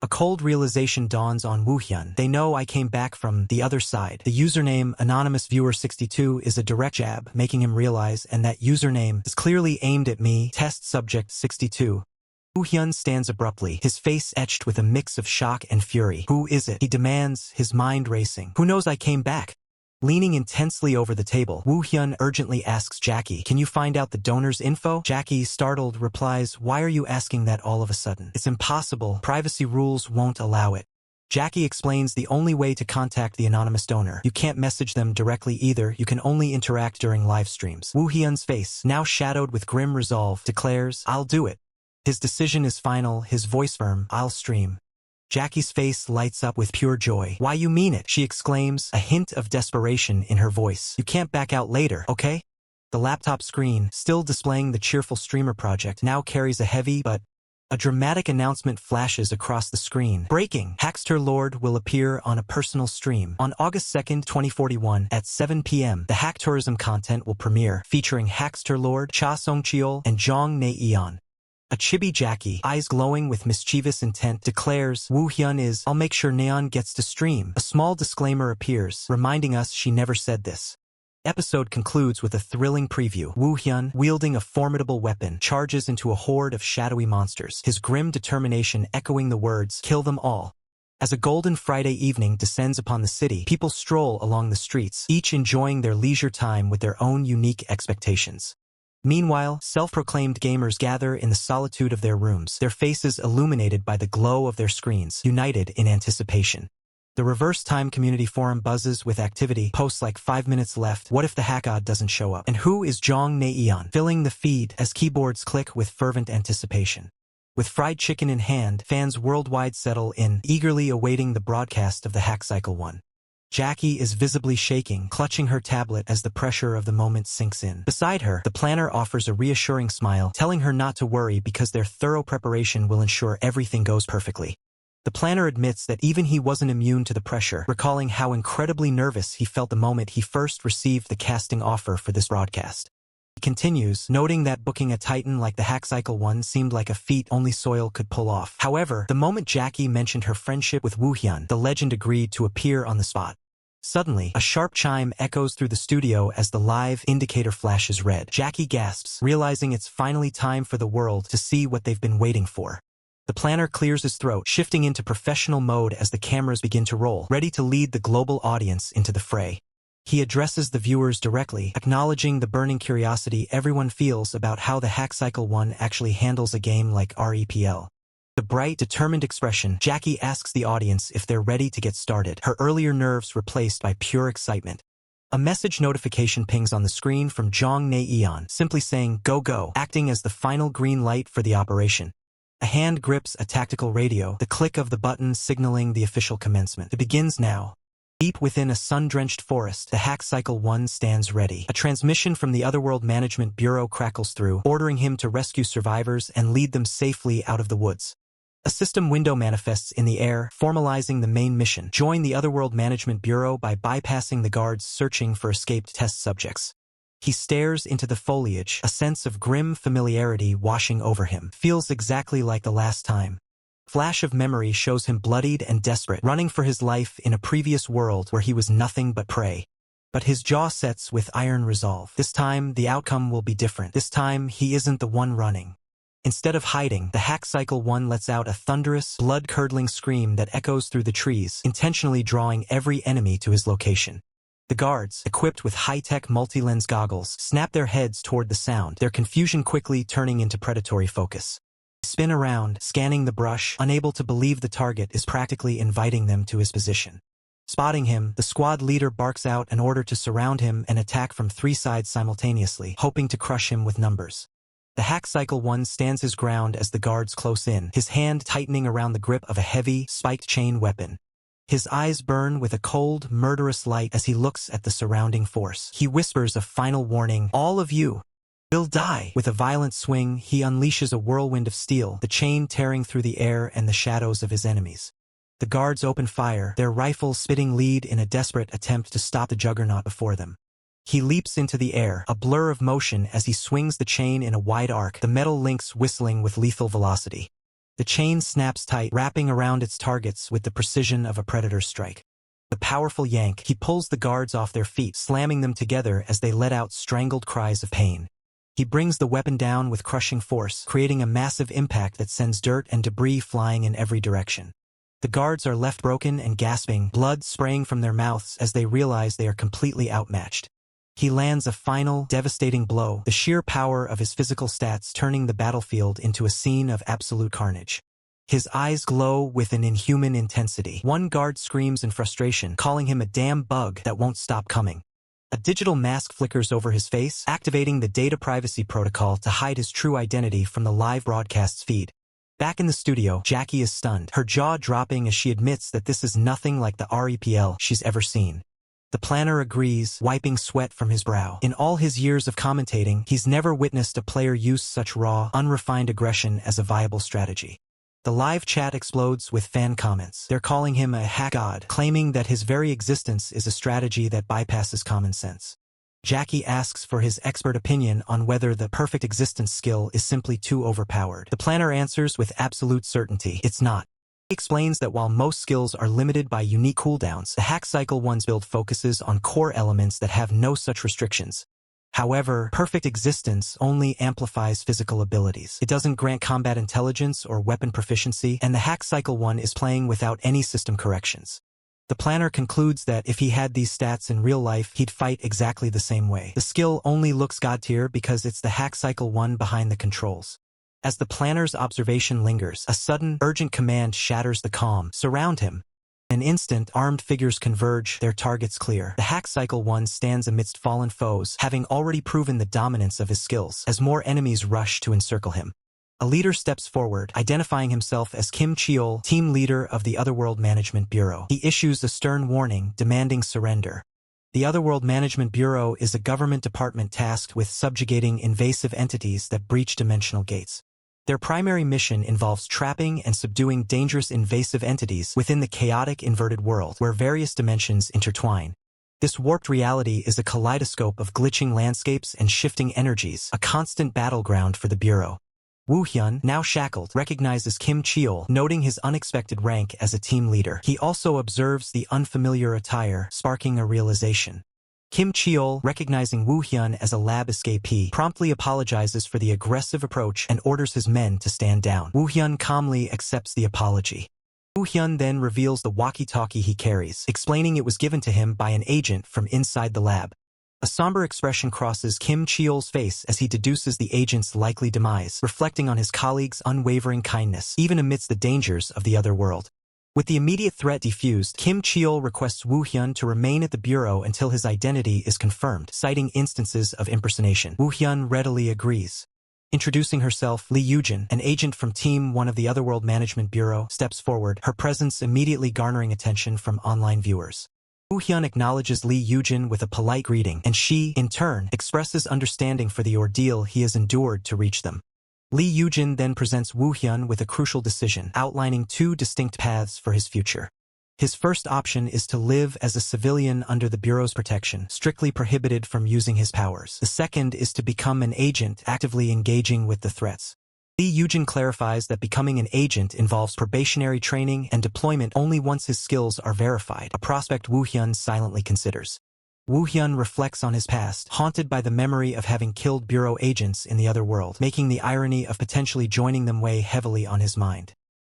A cold realization dawns on Woo-hyun. They know I came back from the other side. The username anonymous viewer 62 is a direct jab, making him realize, and that username is clearly aimed at me. Test subject 62. Woo Hyun stands abruptly, his face etched with a mix of shock and fury. Who is it? He demands, his mind racing. Who knows I came back? Leaning intensely over the table, Woo Hyun urgently asks Jackie, can you find out the donor's info? Jackie, startled, replies, why are you asking that all of a sudden? It's impossible. Privacy rules won't allow it. Jackie explains the only way to contact the anonymous donor. You can't message them directly either, you can only interact during live streams. Woo Hyun's face, now shadowed with grim resolve, declares, I'll do it. His decision is final, his voice firm, I'll stream. Jackie's face lights up with pure joy. Why you mean it? She exclaims, a hint of desperation in her voice. You can't back out later, okay? The laptop screen, still displaying the cheerful streamer project, now carries a heavy but a dramatic announcement flashes across the screen. Breaking! Hackster Lord will appear on a personal stream. On August 2nd, 2041, at 7 p.m., the Hack Tourism content will premiere, featuring Hackster Lord, Cha Song-cheol, and Jong Ne-eon. A chibi Jackie, eyes glowing with mischievous intent, declares, Woo Hyun is, I'll make sure Neon gets to stream. A small disclaimer appears, reminding us she never said this. Episode concludes with a thrilling preview. Woo Hyun, wielding a formidable weapon, charges into a horde of shadowy monsters, his grim determination echoing the words, kill them all. As a golden Friday evening descends upon the city, people stroll along the streets, each enjoying their leisure time with their own unique expectations. Meanwhile, self-proclaimed gamers gather in the solitude of their rooms, their faces illuminated by the glow of their screens, united in anticipation. The Reverse Time community forum buzzes with activity, posts like 5 minutes left, what if the Hackod doesn't show up? And who is Jong Ne-eon? Filling the feed as keyboards click with fervent anticipation. With fried chicken in hand, fans worldwide settle in, eagerly awaiting the broadcast of the Hack Cycle 1. Jackie is visibly shaking, clutching her tablet as the pressure of the moment sinks in. Beside her, the planner offers a reassuring smile, telling her not to worry because their thorough preparation will ensure everything goes perfectly. The planner admits that even he wasn't immune to the pressure, recalling how incredibly nervous he felt the moment he first received the casting offer for this broadcast. He continues, noting that booking a titan like the Hack Cycle 1 seemed like a feat only Soil could pull off. However, the moment Jackie mentioned her friendship with Woo Hyun, the legend agreed to appear on the spot. Suddenly, a sharp chime echoes through the studio as the live indicator flashes red. Jackie gasps, realizing it's finally time for the world to see what they've been waiting for. The planner clears his throat, shifting into professional mode as the cameras begin to roll, ready to lead the global audience into the fray. He addresses the viewers directly, acknowledging the burning curiosity everyone feels about how the Hack Cycle 1 actually handles a game like REPL. The bright, determined expression, Jackie asks the audience if they're ready to get started, her earlier nerves replaced by pure excitement. A message notification pings on the screen from Jong Ne-eon, simply saying, go go, acting as the final green light for the operation. A hand grips a tactical radio, the click of the button signaling the official commencement. It begins now. Deep within a sun-drenched forest, the Hack Cycle 1 stands ready. A transmission from the Otherworld Management Bureau crackles through, ordering him to rescue survivors and lead them safely out of the woods. A system window manifests in the air, formalizing the main mission. Join the Otherworld Management Bureau by bypassing the guards searching for escaped test subjects. He stares into the foliage, a sense of grim familiarity washing over him. Feels exactly like the last time. Flash of memory shows him bloodied and desperate, running for his life in a previous world where he was nothing but prey. But his jaw sets with iron resolve. This time, the outcome will be different. This time, he isn't the one running. Instead of hiding, the Hack Cycle 1 lets out a thunderous, blood-curdling scream that echoes through the trees, intentionally drawing every enemy to his location. The guards, equipped with high-tech multi-lens goggles, snap their heads toward the sound, their confusion quickly turning into predatory focus. Spin around, scanning the brush, unable to believe the target is practically inviting them to his position. Spotting him, the squad leader barks out an order to surround him and attack from 3 sides simultaneously, hoping to crush him with numbers. The Hack Cycle 1 stands his ground as the guards close in, his hand tightening around the grip of a heavy, spiked chain weapon. His eyes burn with a cold, murderous light as he looks at the surrounding force. He whispers a final warning, all of you will die. With a violent swing, he unleashes a whirlwind of steel, the chain tearing through the air and the shadows of his enemies. The guards open fire, their rifles spitting lead in a desperate attempt to stop the juggernaut before them. He leaps into the air, a blur of motion as he swings the chain in a wide arc, the metal links whistling with lethal velocity. The chain snaps tight, wrapping around its targets with the precision of a predator's strike. The powerful yank, he pulls the guards off their feet, slamming them together as they let out strangled cries of pain. He brings the weapon down with crushing force, creating a massive impact that sends dirt and debris flying in every direction. The guards are left broken and gasping, blood spraying from their mouths as they realize they are completely outmatched. He lands a final, devastating blow, the sheer power of his physical stats turning the battlefield into a scene of absolute carnage. His eyes glow with an inhuman intensity. One guard screams in frustration, calling him a damn bug that won't stop coming. A digital mask flickers over his face, activating the data privacy protocol to hide his true identity from the live broadcast's feed. Back in the studio, Jackie is stunned, her jaw dropping as she admits that this is nothing like the REPL she's ever seen. The planner agrees, wiping sweat from his brow. In all his years of commentating, he's never witnessed a player use such raw, unrefined aggression as a viable strategy. The live chat explodes with fan comments. They're calling him a hack god, claiming that his very existence is a strategy that bypasses common sense. Jackie asks for his expert opinion on whether the perfect existence skill is simply too overpowered. The planner answers with absolute certainty, it's not. He explains that while most skills are limited by unique cooldowns, the hack cycle one's build focuses on core elements that have no such restrictions. However, perfect existence only amplifies physical abilities. It doesn't grant combat intelligence or weapon proficiency, and the hack cycle one is playing without any system corrections. The planner concludes that if he had these stats in real life, he'd fight exactly the same way. The skill only looks god tier because it's the hack cycle one behind the controls. As the planner's observation lingers, a sudden, urgent command shatters the calm. Surround him. In an instant, armed figures converge, their targets clear. The hack cycle one stands amidst fallen foes, having already proven the dominance of his skills, as more enemies rush to encircle him. A leader steps forward, identifying himself as Kim Cheol, team leader of the Otherworld Management Bureau. He issues a stern warning, demanding surrender. The Otherworld Management Bureau is a government department tasked with subjugating invasive entities that breach dimensional gates. Their primary mission involves trapping and subduing dangerous invasive entities within the chaotic inverted world where various dimensions intertwine. This warped reality is a kaleidoscope of glitching landscapes and shifting energies, a constant battleground for the Bureau. Woo Hyun, now shackled, recognizes Kim Cheol, noting his unexpected rank as a team leader. He also observes the unfamiliar attire, sparking a realization. Kim Cheol, recognizing Woo Hyun as a lab escapee, promptly apologizes for the aggressive approach and orders his men to stand down. Woo Hyun calmly accepts the apology. Woo Hyun then reveals the walkie-talkie he carries, explaining it was given to him by an agent from inside the lab. A somber expression crosses Kim Cheol's face as he deduces the agent's likely demise, reflecting on his colleague's unwavering kindness, even amidst the dangers of the other world. With the immediate threat defused, Kim Cheol requests Woo Hyun to remain at the Bureau until his identity is confirmed, citing instances of impersonation. Woo Hyun readily agrees. Introducing herself, Lee Yujin, an agent from Team 1 of the Otherworld Management Bureau, steps forward, her presence immediately garnering attention from online viewers. Woo Hyun acknowledges Lee Yujin with a polite greeting, and she, in turn, expresses understanding for the ordeal he has endured to reach them. Lee Yujin then presents Woo Hyun with a crucial decision, outlining two distinct paths for his future. His first option is to live as a civilian under the Bureau's protection, strictly prohibited from using his powers. The second is to become an agent, actively engaging with the threats. Lee Yujin clarifies that becoming an agent involves probationary training and deployment only once his skills are verified, a prospect Woo Hyun silently considers. Woo Hyun reflects on his past, haunted by the memory of having killed Bureau agents in the other world, making the irony of potentially joining them weigh heavily on his mind.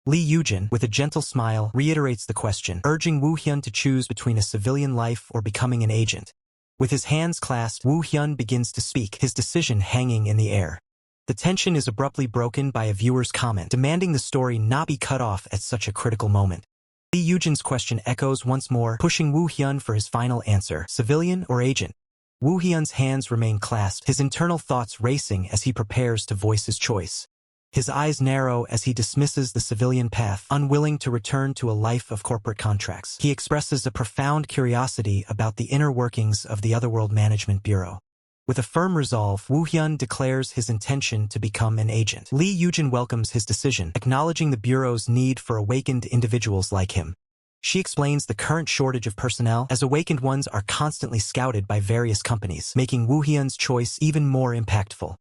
Lee Yujin, with a gentle smile, reiterates the question, urging Woo Hyun to choose between a civilian life or becoming an agent. With his hands clasped, Woo Hyun begins to speak, his decision hanging in the air. The tension is abruptly broken by a viewer's comment, demanding the story not be cut off at such a critical moment. Lee Yujin's question echoes once more, pushing Woo Hyun for his final answer, civilian or agent. Woo Hyun's hands remain clasped, his internal thoughts racing as he prepares to voice his choice. His eyes narrow as he dismisses the civilian path, unwilling to return to a life of corporate contracts. He expresses a profound curiosity about the inner workings of the Otherworld Management Bureau. With a firm resolve, Woo Hyun declares his intention to become an agent. Lee Yujin welcomes his decision, acknowledging the Bureau's need for awakened individuals like him. She explains the current shortage of personnel, as awakened ones are constantly scouted by various companies, making Woo Hyun's choice even more impactful.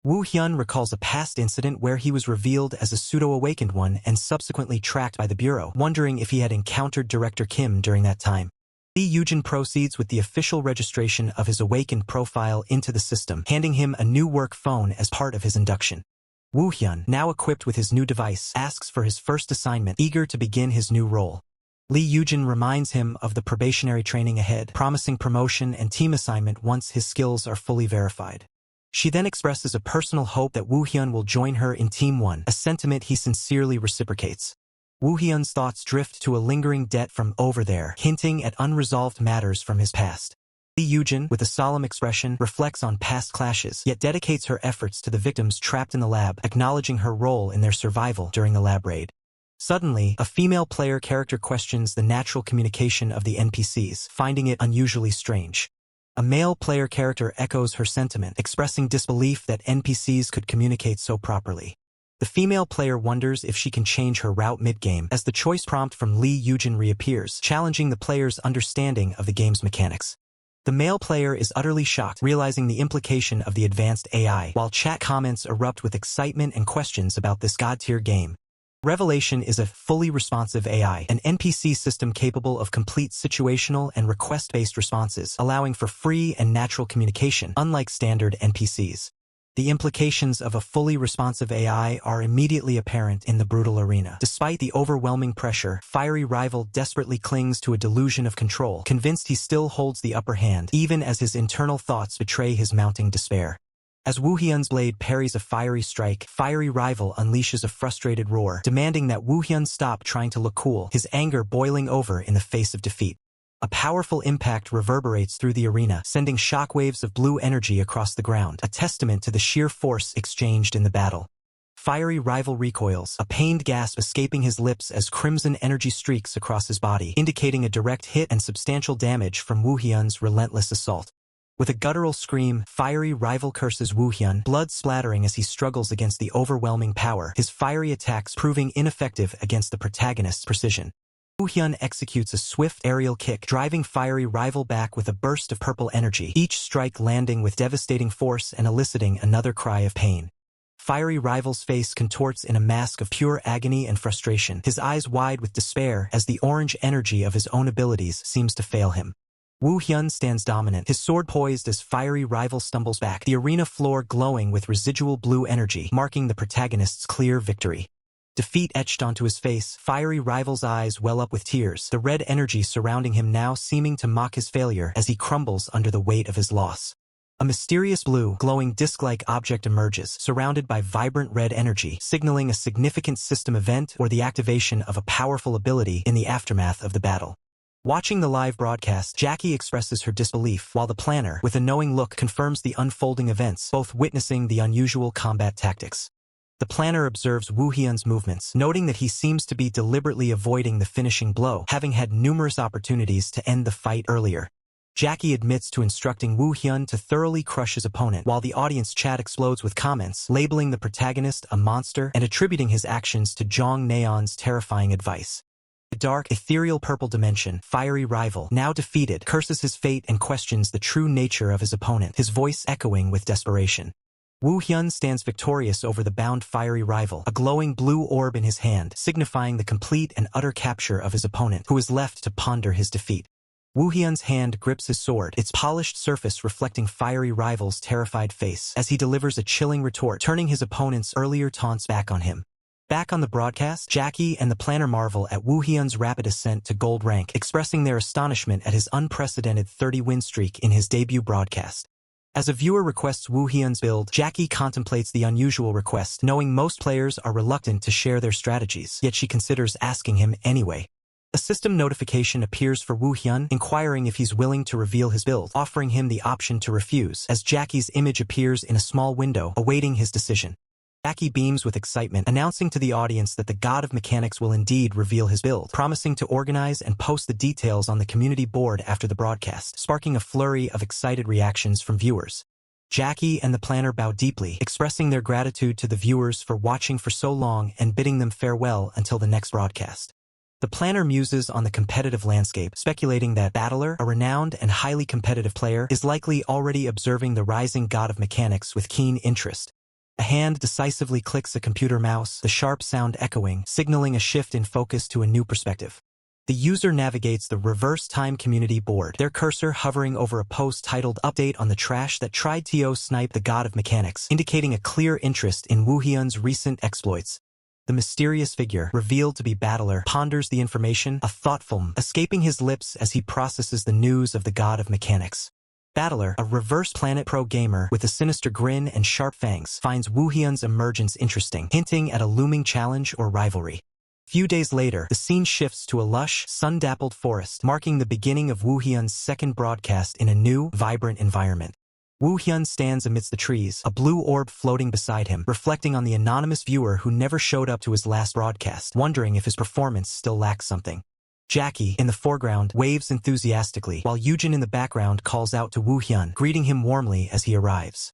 Woo Hyun recalls a past incident where he was revealed as a pseudo-awakened one and subsequently tracked by the Bureau, wondering if he had encountered Director Kim during that time. Lee Yujin proceeds with the official registration of his awakened profile into the system, handing him a new work phone as part of his induction. Woo Hyun, now equipped with his new device, asks for his first assignment, eager to begin his new role. Lee Yujin reminds him of the probationary training ahead, promising promotion and team assignment once his skills are fully verified. She then expresses a personal hope that Woo Hyun will join her in Team 1, a sentiment he sincerely reciprocates. Woo Hyun's thoughts drift to a lingering debt from over there, hinting at unresolved matters from his past. Lee Yujin, with a solemn expression, reflects on past clashes, yet dedicates her efforts to the victims trapped in the lab, acknowledging her role in their survival during the lab raid. Suddenly, a female player character questions the natural communication of the NPCs, finding it unusually strange. A male player character echoes her sentiment, expressing disbelief that NPCs could communicate so properly. The female player wonders if she can change her route mid-game, as the choice prompt from Lee Yujin reappears, challenging the player's understanding of the game's mechanics. The male player is utterly shocked, realizing the implication of the advanced AI, while chat comments erupt with excitement and questions about this god-tier game. Revelation is a fully responsive AI, an NPC system capable of complete situational and request-based responses, allowing for free and natural communication, unlike standard NPCs. The implications of a fully responsive AI are immediately apparent in the brutal arena. Despite the overwhelming pressure, Fiery Rival desperately clings to a delusion of control, convinced he still holds the upper hand, even as his internal thoughts betray his mounting despair. As Woo Hyun's blade parries a fiery strike, Fiery Rival unleashes a frustrated roar, demanding that Woo Hyun stop trying to look cool, his anger boiling over in the face of defeat. A powerful impact reverberates through the arena, sending shockwaves of blue energy across the ground, a testament to the sheer force exchanged in the battle. Fiery Rival recoils, a pained gasp escaping his lips as crimson energy streaks across his body, indicating a direct hit and substantial damage from Woo Hyun's relentless assault. With a guttural scream, Fiery Rival curses Woo Hyun, blood splattering as he struggles against the overwhelming power, his fiery attacks proving ineffective against the protagonist's precision. Woo Hyun executes a swift aerial kick, driving Fiery Rival back with a burst of purple energy, each strike landing with devastating force and eliciting another cry of pain. Fiery Rival's face contorts in a mask of pure agony and frustration, his eyes wide with despair as the orange energy of his own abilities seems to fail him. Woo Hyun stands dominant, his sword poised as Fiery Rival stumbles back, the arena floor glowing with residual blue energy, marking the protagonist's clear victory. Defeat etched onto his face, Fiery Rival's eyes well up with tears, the red energy surrounding him now seeming to mock his failure as he crumbles under the weight of his loss. A mysterious blue, glowing disc-like object emerges, surrounded by vibrant red energy, signaling a significant system event or the activation of a powerful ability in the aftermath of the battle. Watching the live broadcast, Jackie expresses her disbelief, while the planner, with a knowing look, confirms the unfolding events, both witnessing the unusual combat tactics. The planner observes Woo Hyun's movements, noting that he seems to be deliberately avoiding the finishing blow, having had numerous opportunities to end the fight earlier. Jackie admits to instructing Woo Hyun to thoroughly crush his opponent, while the audience chat explodes with comments, labeling the protagonist a monster and attributing his actions to Jong Naeon's terrifying advice. The dark, ethereal purple dimension, Fiery Rival, now defeated, curses his fate and questions the true nature of his opponent, his voice echoing with desperation. Woo Hyun stands victorious over the bound Fiery Rival, a glowing blue orb in his hand, signifying the complete and utter capture of his opponent, who is left to ponder his defeat. Woo Hyun's hand grips his sword, its polished surface reflecting Fiery Rival's terrified face, as he delivers a chilling retort, turning his opponent's earlier taunts back on him. Back on the broadcast, Jackie and the planner marvel at Woo Hyun's rapid ascent to gold rank, expressing their astonishment at his unprecedented 30-win streak in his debut broadcast. As a viewer requests Woo Hyun's build, Jackie contemplates the unusual request, knowing most players are reluctant to share their strategies, yet she considers asking him anyway. A system notification appears for Woo Hyun, inquiring if he's willing to reveal his build, offering him the option to refuse, as Jackie's image appears in a small window, awaiting his decision. Jackie beams with excitement, announcing to the audience that the god of mechanics will indeed reveal his build, promising to organize and post the details on the community board after the broadcast, sparking a flurry of excited reactions from viewers. Jackie and the planner bow deeply, expressing their gratitude to the viewers for watching for so long and bidding them farewell until the next broadcast. The planner muses on the competitive landscape, speculating that Battler, a renowned and highly competitive player, is likely already observing the rising god of mechanics with keen interest. A hand decisively clicks a computer mouse, the sharp sound echoing, signaling a shift in focus to a new perspective. The user navigates the reverse time community board, their cursor hovering over a post titled Update on the Trash that tried to snipe the god of mechanics, indicating a clear interest in Wu Hyun's recent exploits. The mysterious figure, revealed to be Battler, ponders the information, a thoughtful, escaping his lips as he processes the news of the god of mechanics. Battler, a reverse planet pro gamer with a sinister grin and sharp fangs, finds Wu Hyun's emergence interesting, hinting at a looming challenge or rivalry. Few days later, the scene shifts to a lush, sun-dappled forest, marking the beginning of Wu Hyun's second broadcast in a new, vibrant environment. Wu Hyun stands amidst the trees, a blue orb floating beside him, reflecting on the anonymous viewer who never showed up to his last broadcast, wondering if his performance still lacks something. Jackie, in the foreground, waves enthusiastically, while Yujin in the background calls out to Wu Hyun, greeting him warmly as he arrives.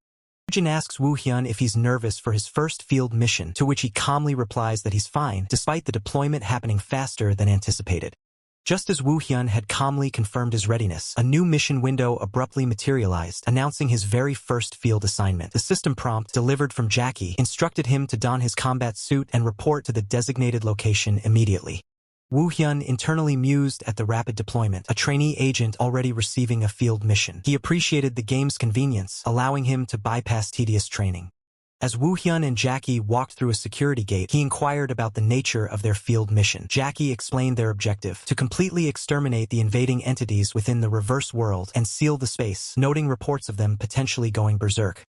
Yujin asks Wu Hyun if he's nervous for his first field mission, to which he calmly replies that he's fine, despite the deployment happening faster than anticipated. Just as Wu Hyun had calmly confirmed his readiness, a new mission window abruptly materialized, announcing his very first field assignment. The system prompt, delivered from Jackie, instructed him to don his combat suit and report to the designated location immediately. Wu Hyun internally mused at the rapid deployment, a trainee agent already receiving a field mission. He appreciated the game's convenience, allowing him to bypass tedious training. As Wu Hyun and Jackie walked through a security gate, he inquired about the nature of their field mission. Jackie explained their objective: to completely exterminate the invading entities within the reverse world and seal the space, noting reports of them potentially going berserk.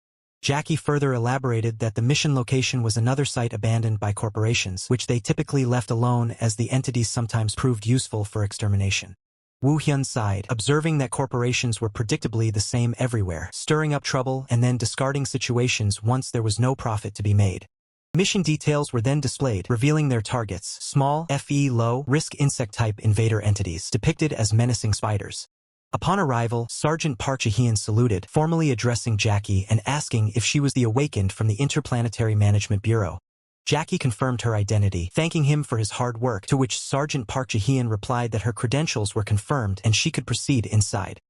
Jackie further elaborated that the mission location was another site abandoned by corporations, which they typically left alone as the entities sometimes proved useful for extermination. Wu Hyun sighed, observing that corporations were predictably the same everywhere, stirring up trouble and then discarding situations once there was no profit to be made. Mission details were then displayed, revealing their targets: small, low-risk insect-type invader entities, depicted as menacing spiders. Upon arrival, Sergeant Park Jae-hyun saluted, formally addressing Jackie and asking if she was the awakened from the Interplanetary Management Bureau. Jackie confirmed her identity, thanking him for his hard work, to which Sergeant Park Jae-hyun replied that her credentials were confirmed and she could proceed inside.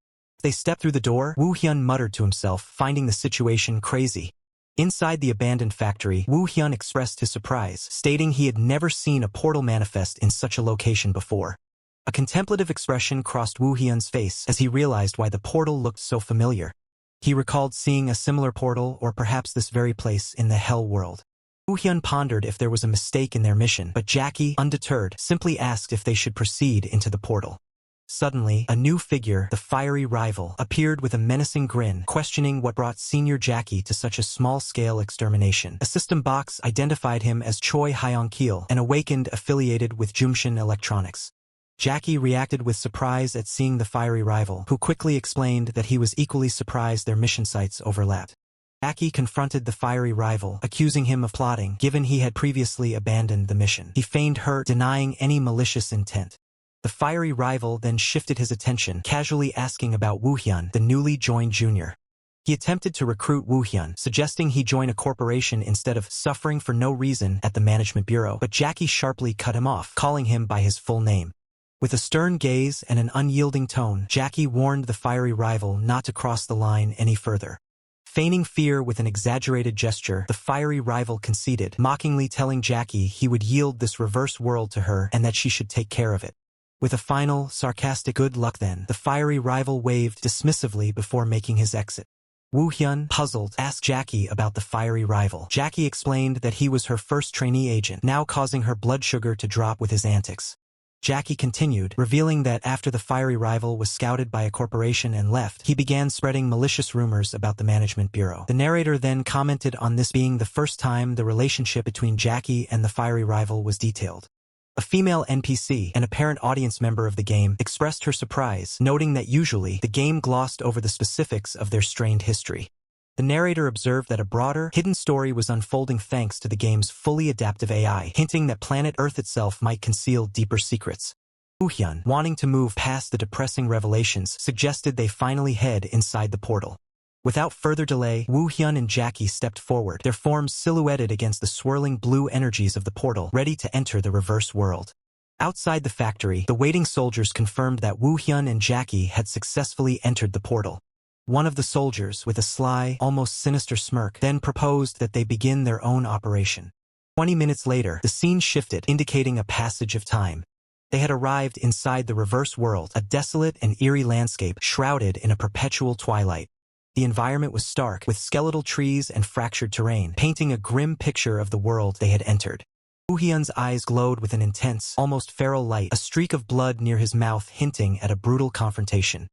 They stepped through the door. Wu Hyun muttered to himself, finding the situation crazy. Inside the abandoned factory, Wu Hyun expressed his surprise, stating he had never seen a portal manifest in such a location before. A contemplative expression crossed Wu Hyun's face as he realized why the portal looked so familiar. He recalled seeing a similar portal, or perhaps this very place, in the Hell world. Wu Hyun pondered if there was a mistake in their mission, but Jackie, undeterred, simply asked if they should proceed into the portal. Suddenly, a new figure, the fiery rival, appeared with a menacing grin, questioning what brought Senior Jackie to such a small-scale extermination. A system box identified him as Choi Hyong-kil, an awakened affiliated with Jumshin Electronics. Jackie reacted with surprise at seeing the fiery rival, who quickly explained that he was equally surprised their mission sites overlapped. Jackie confronted the fiery rival, accusing him of plotting, given he had previously abandoned the mission. He feigned hurt, denying any malicious intent. The fiery rival then shifted his attention, casually asking about Wu Hyun, the newly joined junior. He attempted to recruit Wu Hyun, suggesting he join a corporation instead of suffering for no reason at the Management Bureau, but Jackie sharply cut him off, calling him by his full name. With a stern gaze and an unyielding tone, Jackie warned the fiery rival not to cross the line any further. Feigning fear with an exaggerated gesture, the fiery rival conceded, mockingly telling Jackie he would yield this reverse world to her and that she should take care of it. With a final, sarcastic "good luck then," the fiery rival waved dismissively before making his exit. Wu Hyun, puzzled, asked Jackie about the fiery rival. Jackie explained that he was her first trainee agent, now causing her blood sugar to drop with his antics. Jackie continued, revealing that after the fiery rival was scouted by a corporation and left, he began spreading malicious rumors about the Management Bureau. The narrator then commented on this being the first time the relationship between Jackie and the fiery rival was detailed. A female NPC, an apparent audience member of the game, expressed her surprise, noting that usually the game glossed over the specifics of their strained history. The narrator observed that a broader, hidden story was unfolding thanks to the game's fully adaptive AI, hinting that planet Earth itself might conceal deeper secrets. Wu Hyun, wanting to move past the depressing revelations, suggested they finally head inside the portal. Without further delay, Wu Hyun and Jackie stepped forward, their forms silhouetted against the swirling blue energies of the portal, ready to enter the reverse world. Outside the factory, the waiting soldiers confirmed that Wu Hyun and Jackie had successfully entered the portal. One of the soldiers, with a sly, almost sinister smirk, then proposed that they begin their own operation. 20 minutes later, the scene shifted, indicating a passage of time. They had arrived inside the reverse world, a desolate and eerie landscape shrouded in a perpetual twilight. The environment was stark, with skeletal trees and fractured terrain, painting a grim picture of the world they had entered. Woo Hyun's eyes glowed with an intense, almost feral light, a streak of blood near his mouth hinting at a brutal confrontation.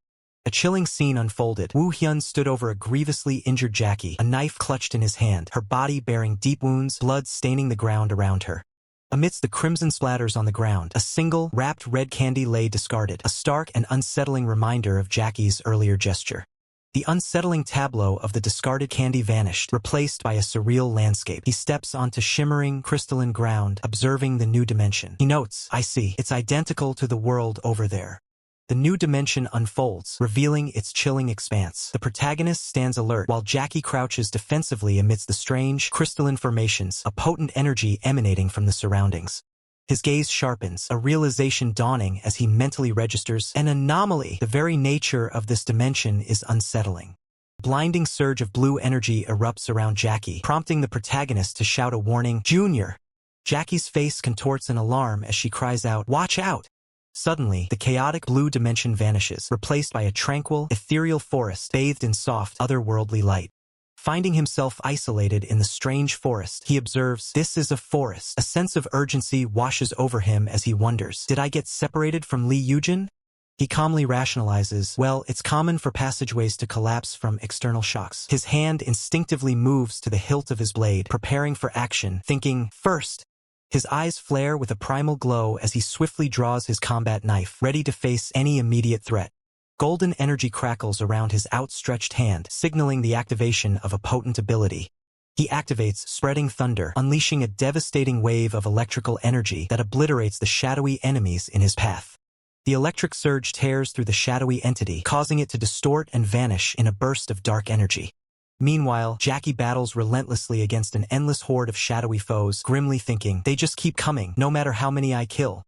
A chilling scene unfolded. Woo Hyun stood over a grievously injured Jackie, a knife clutched in his hand, her body bearing deep wounds, blood staining the ground around her. Amidst the crimson splatters on the ground, a single, wrapped red candy lay discarded, a stark and unsettling reminder of Jackie's earlier gesture. The unsettling tableau of the discarded candy vanished, replaced by a surreal landscape. He steps onto shimmering, crystalline ground, observing the new dimension. He notes, "I see. It's identical to the world over there." The new dimension unfolds, revealing its chilling expanse. The protagonist stands alert, while Jackie crouches defensively amidst the strange, crystalline formations, a potent energy emanating from the surroundings. His gaze sharpens, a realization dawning as he mentally registers an anomaly. The very nature of this dimension is unsettling. A blinding surge of blue energy erupts around Jackie, prompting the protagonist to shout a warning, "Junior!" Jackie's face contorts in alarm as she cries out, "Watch out!" Suddenly, the chaotic blue dimension vanishes, replaced by a tranquil, ethereal forest bathed in soft, otherworldly light. Finding himself isolated in the strange forest, he observes, "This is a forest." A sense of urgency washes over him as he wonders, "Did I get separated from Lee Yujin?" He calmly rationalizes, "Well, it's common for passageways to collapse from external shocks." His hand instinctively moves to the hilt of his blade, preparing for action, thinking, "First." His eyes flare with a primal glow as he swiftly draws his combat knife, ready to face any immediate threat. Golden energy crackles around his outstretched hand, signaling the activation of a potent ability. He activates Spreading Thunder, unleashing a devastating wave of electrical energy that obliterates the shadowy enemies in his path. The electric surge tears through the shadowy entity, causing it to distort and vanish in a burst of dark energy. Meanwhile, Jackie battles relentlessly against an endless horde of shadowy foes, grimly thinking, "They just keep coming, no matter how many I kill."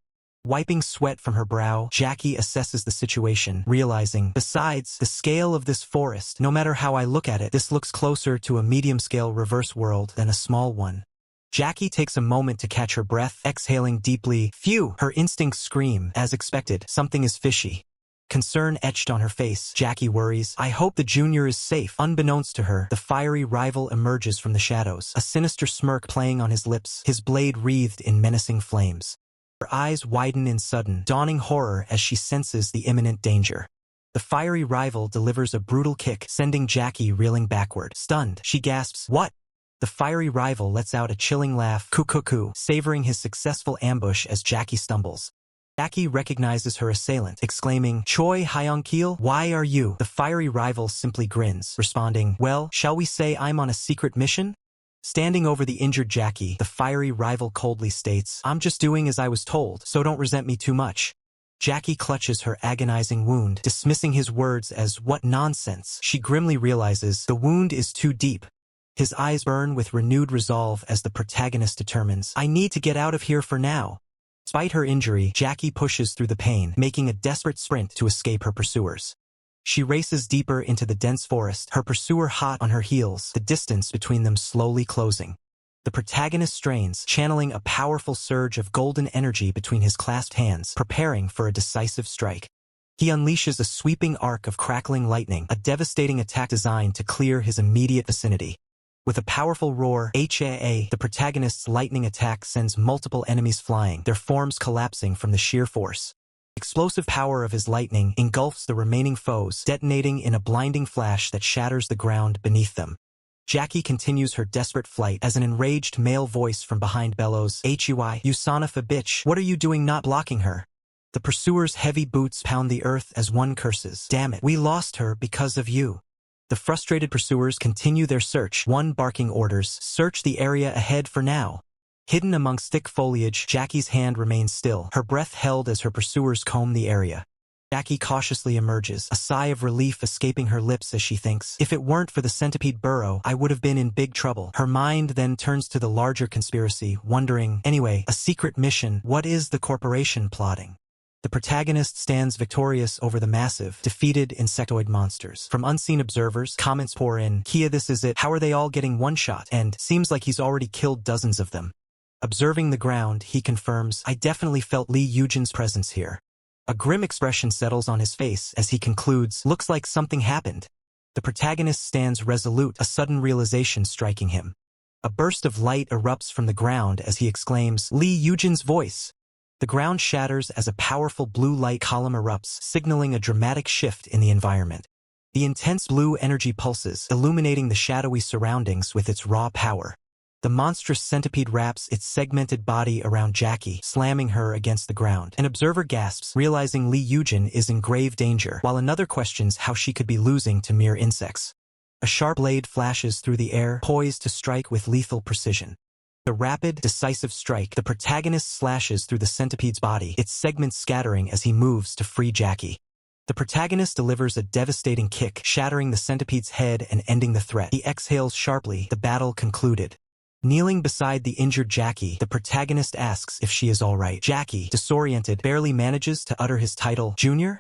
Wiping sweat from her brow, Jackie assesses the situation, realizing, "Besides, the scale of this forest, no matter how I look at it, this looks closer to a medium-scale reverse world than a small one." Jackie takes a moment to catch her breath, exhaling deeply. Phew! Her instincts scream, as expected, something is fishy. Concern etched on her face, Jackie worries, "I hope the junior is safe." Unbeknownst to her, the fiery rival emerges from the shadows, a sinister smirk playing on his lips, his blade wreathed in menacing flames. Her eyes widen in sudden, dawning horror as she senses the imminent danger. The fiery rival delivers a brutal kick, sending Jackie reeling backward. Stunned, she gasps, "What?" The fiery rival lets out a chilling laugh, "Coo-coo-coo," savoring his successful ambush as Jackie stumbles. Jackie recognizes her assailant, exclaiming, "Choi Hyung-kil, why are you?" The fiery rival simply grins, responding, "Well, shall we say I'm on a secret mission?" Standing over the injured Jackie, the fiery rival coldly states, "I'm just doing as I was told, so don't resent me too much." Jackie clutches her agonizing wound, dismissing his words as, "What nonsense." She grimly realizes the wound is too deep. His eyes burn with renewed resolve as the protagonist determines, "I need to get out of here for now." Despite her injury, Jackie pushes through the pain, making a desperate sprint to escape her pursuers. She races deeper into the dense forest, her pursuer hot on her heels, the distance between them slowly closing. The protagonist strains, channeling a powerful surge of golden energy between his clasped hands, preparing for a decisive strike. He unleashes a sweeping arc of crackling lightning, a devastating attack designed to clear his immediate vicinity. With a powerful roar, HAA, the protagonist's lightning attack sends multiple enemies flying, their forms collapsing from the sheer force. The explosive power of his lightning engulfs the remaining foes, detonating in a blinding flash that shatters the ground beneath them. Jackie continues her desperate flight as an enraged male voice from behind bellows, "HUI, you son of a bitch, what are you doing not blocking her?" The pursuer's heavy boots pound the earth as one curses, "Damn it, we lost her because of you." The frustrated pursuers continue their search, one barking orders, "Search the area ahead for now." Hidden amongst thick foliage, Jackie's hand remains still, her breath held as her pursuers comb the area. Jackie cautiously emerges, a sigh of relief escaping her lips as she thinks, "If it weren't for the centipede burrow, I would have been in big trouble." Her mind then turns to the larger conspiracy, wondering, anyway, a secret mission, what is the corporation plotting? The protagonist stands victorious over the massive, defeated insectoid monsters. From unseen observers, comments pour in, "Kia, this is it, how are they all getting one shot? And seems like he's already killed dozens of them." Observing the ground, he confirms, I definitely felt Lee Eugen's presence here. A grim expression settles on his face as he concludes, looks like something happened. The protagonist stands resolute, a sudden realization striking him. A burst of light erupts from the ground as he exclaims, Lee Eugen's voice. The ground shatters as a powerful blue light column erupts, signaling a dramatic shift in the environment. The intense blue energy pulses, illuminating the shadowy surroundings with its raw power. The monstrous centipede wraps its segmented body around Jackie, slamming her against the ground. An observer gasps, realizing Lee Eugen is in grave danger, while another questions how she could be losing to mere insects. A sharp blade flashes through the air, poised to strike with lethal precision. The rapid, decisive strike, the protagonist slashes through the centipede's body, its segments scattering as he moves to free Jackie. The protagonist delivers a devastating kick, shattering the centipede's head and ending the threat. He exhales sharply, the battle concluded. Kneeling beside the injured Jackie, the protagonist asks if she is all right. Jackie, disoriented, barely manages to utter his title, Junior?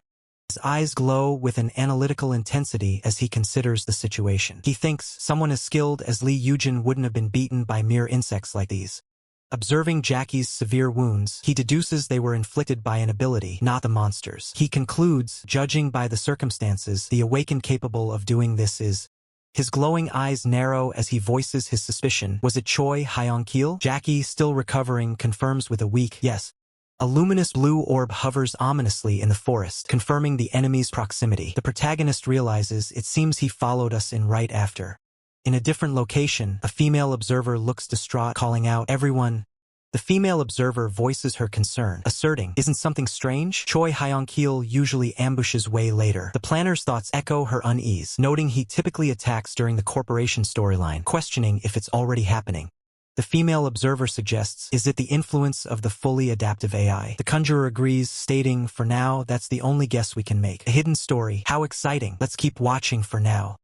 His eyes glow with an analytical intensity as he considers the situation. He thinks someone as skilled as Lee Eugen wouldn't have been beaten by mere insects like these. Observing Jackie's severe wounds, he deduces they were inflicted by an ability, not the monsters. He concludes, judging by the circumstances, the awakened capable of doing this is. His glowing eyes narrow as he voices his suspicion. Was it Choi Hyong-kil? Jackie, still recovering, confirms with a weak yes. A luminous blue orb hovers ominously in the forest, confirming the enemy's proximity. The protagonist realizes it seems he followed us in right after. In a different location, a female observer looks distraught, calling out, everyone. The female observer voices her concern, asserting, isn't something strange? Choi Hyong-kil usually ambushes way later. The planner's thoughts echo her unease, noting he typically attacks during the corporation storyline, questioning if it's already happening. The female observer suggests, is it the influence of the fully adaptive AI? The conjurer agrees, stating, for now, that's the only guess we can make. A hidden story. How exciting. Let's keep watching for now.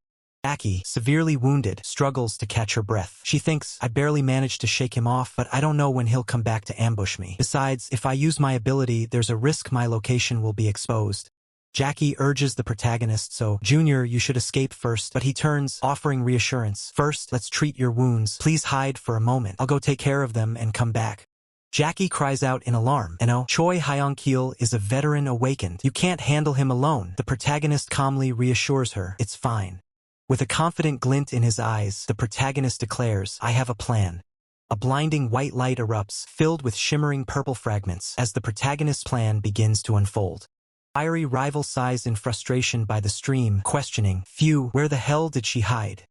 Jackie, severely wounded, struggles to catch her breath. She thinks, I barely managed to shake him off, but I don't know when he'll come back to ambush me. Besides, if I use my ability, there's a risk my location will be exposed. Jackie urges the protagonist, so, Junior, you should escape first, but he turns, offering reassurance. First, let's treat your wounds. Please hide for a moment. I'll go take care of them and come back. Jackie cries out in alarm. Choi Hyong-kil is a veteran awakened. You can't handle him alone. The protagonist calmly reassures her, it's fine. With a confident glint in his eyes, the protagonist declares, I have a plan. A blinding white light erupts, filled with shimmering purple fragments, as the protagonist's plan begins to unfold. Fiery rival sighs in frustration by the stream, questioning, phew, where the hell did she hide?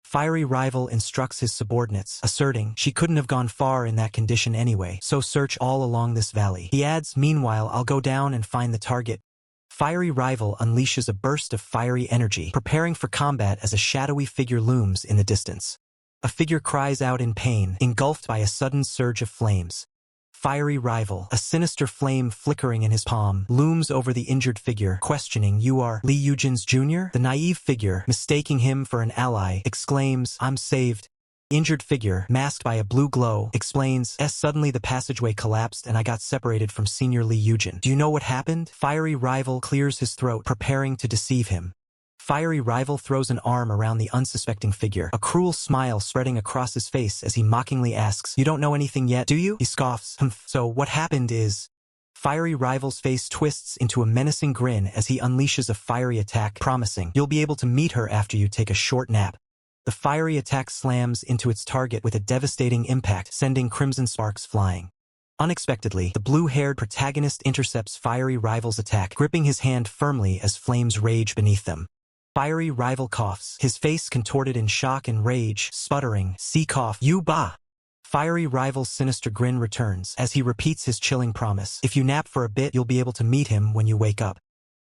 Fiery rival instructs his subordinates, asserting, she couldn't have gone far in that condition anyway, so search all along this valley. He adds, meanwhile, I'll go down and find the target. Fiery rival unleashes a burst of fiery energy, preparing for combat as a shadowy figure looms in the distance. A figure cries out in pain, engulfed by a sudden surge of flames. Fiery rival, a sinister flame flickering in his palm, looms over the injured figure, questioning, you are Lee Eugen's Jr.? The naive figure, mistaking him for an ally, exclaims, I'm saved. The injured figure, masked by a blue glow, explains, suddenly the passageway collapsed and I got separated from Senior Lee Eugen. Do you know what happened? Fiery rival clears his throat, preparing to deceive him. Fiery rival throws an arm around the unsuspecting figure, a cruel smile spreading across his face as he mockingly asks, you don't know anything yet, do you? He scoffs, so what happened is... Fiery rival's face twists into a menacing grin as he unleashes a fiery attack, promising, you'll be able to meet her after you take a short nap. The fiery attack slams into its target with a devastating impact, sending crimson sparks flying. Unexpectedly, the blue-haired protagonist intercepts fiery rival's attack, gripping his hand firmly as flames rage beneath them. Fiery rival coughs, his face contorted in shock and rage, sputtering, see cough, you bah! Fiery rival's sinister grin returns as he repeats his chilling promise. If you nap for a bit, you'll be able to meet him when you wake up.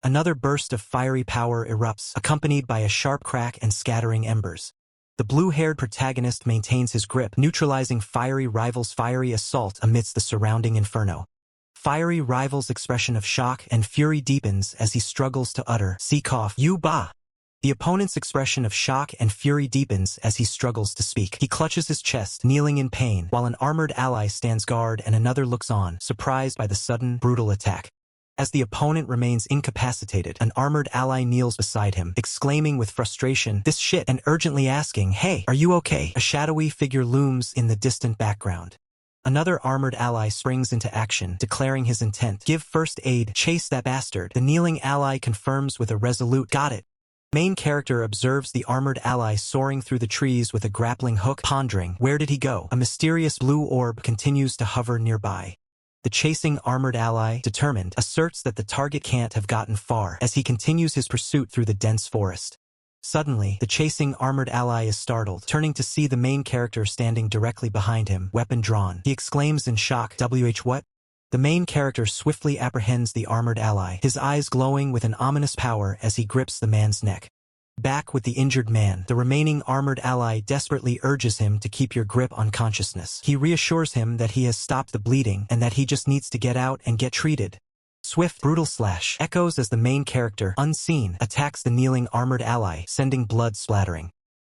Another burst of fiery power erupts, accompanied by a sharp crack and scattering embers. The blue-haired protagonist maintains his grip, neutralizing fiery rival's fiery assault amidst the surrounding inferno. Fiery rival's expression of shock and fury deepens as he struggles to utter, see cough, you bah! The opponent's expression of shock and fury deepens as he struggles to speak. He clutches his chest, kneeling in pain, while an armored ally stands guard and another looks on, surprised by the sudden, brutal attack. As the opponent remains incapacitated, an armored ally kneels beside him, exclaiming with frustration, this shit, and urgently asking, hey, are you okay? A shadowy figure looms in the distant background. Another armored ally springs into action, declaring his intent. Give first aid, chase that bastard. The kneeling ally confirms with a resolute, got it. Main character observes the armored ally soaring through the trees with a grappling hook, pondering, where did he go? A mysterious blue orb continues to hover nearby. The chasing armored ally, determined, asserts that the target can't have gotten far as he continues his pursuit through the dense forest. Suddenly, the chasing armored ally is startled, turning to see the main character standing directly behind him, weapon drawn. He exclaims in shock, what? The main character swiftly apprehends the armored ally, his eyes glowing with an ominous power as he grips the man's neck. Back with the injured man, the remaining armored ally desperately urges him to keep your grip on consciousness. He reassures him that he has stopped the bleeding and that he just needs to get out and get treated. Swift, brutal slash echoes as the main character, unseen, attacks the kneeling armored ally, sending blood splattering.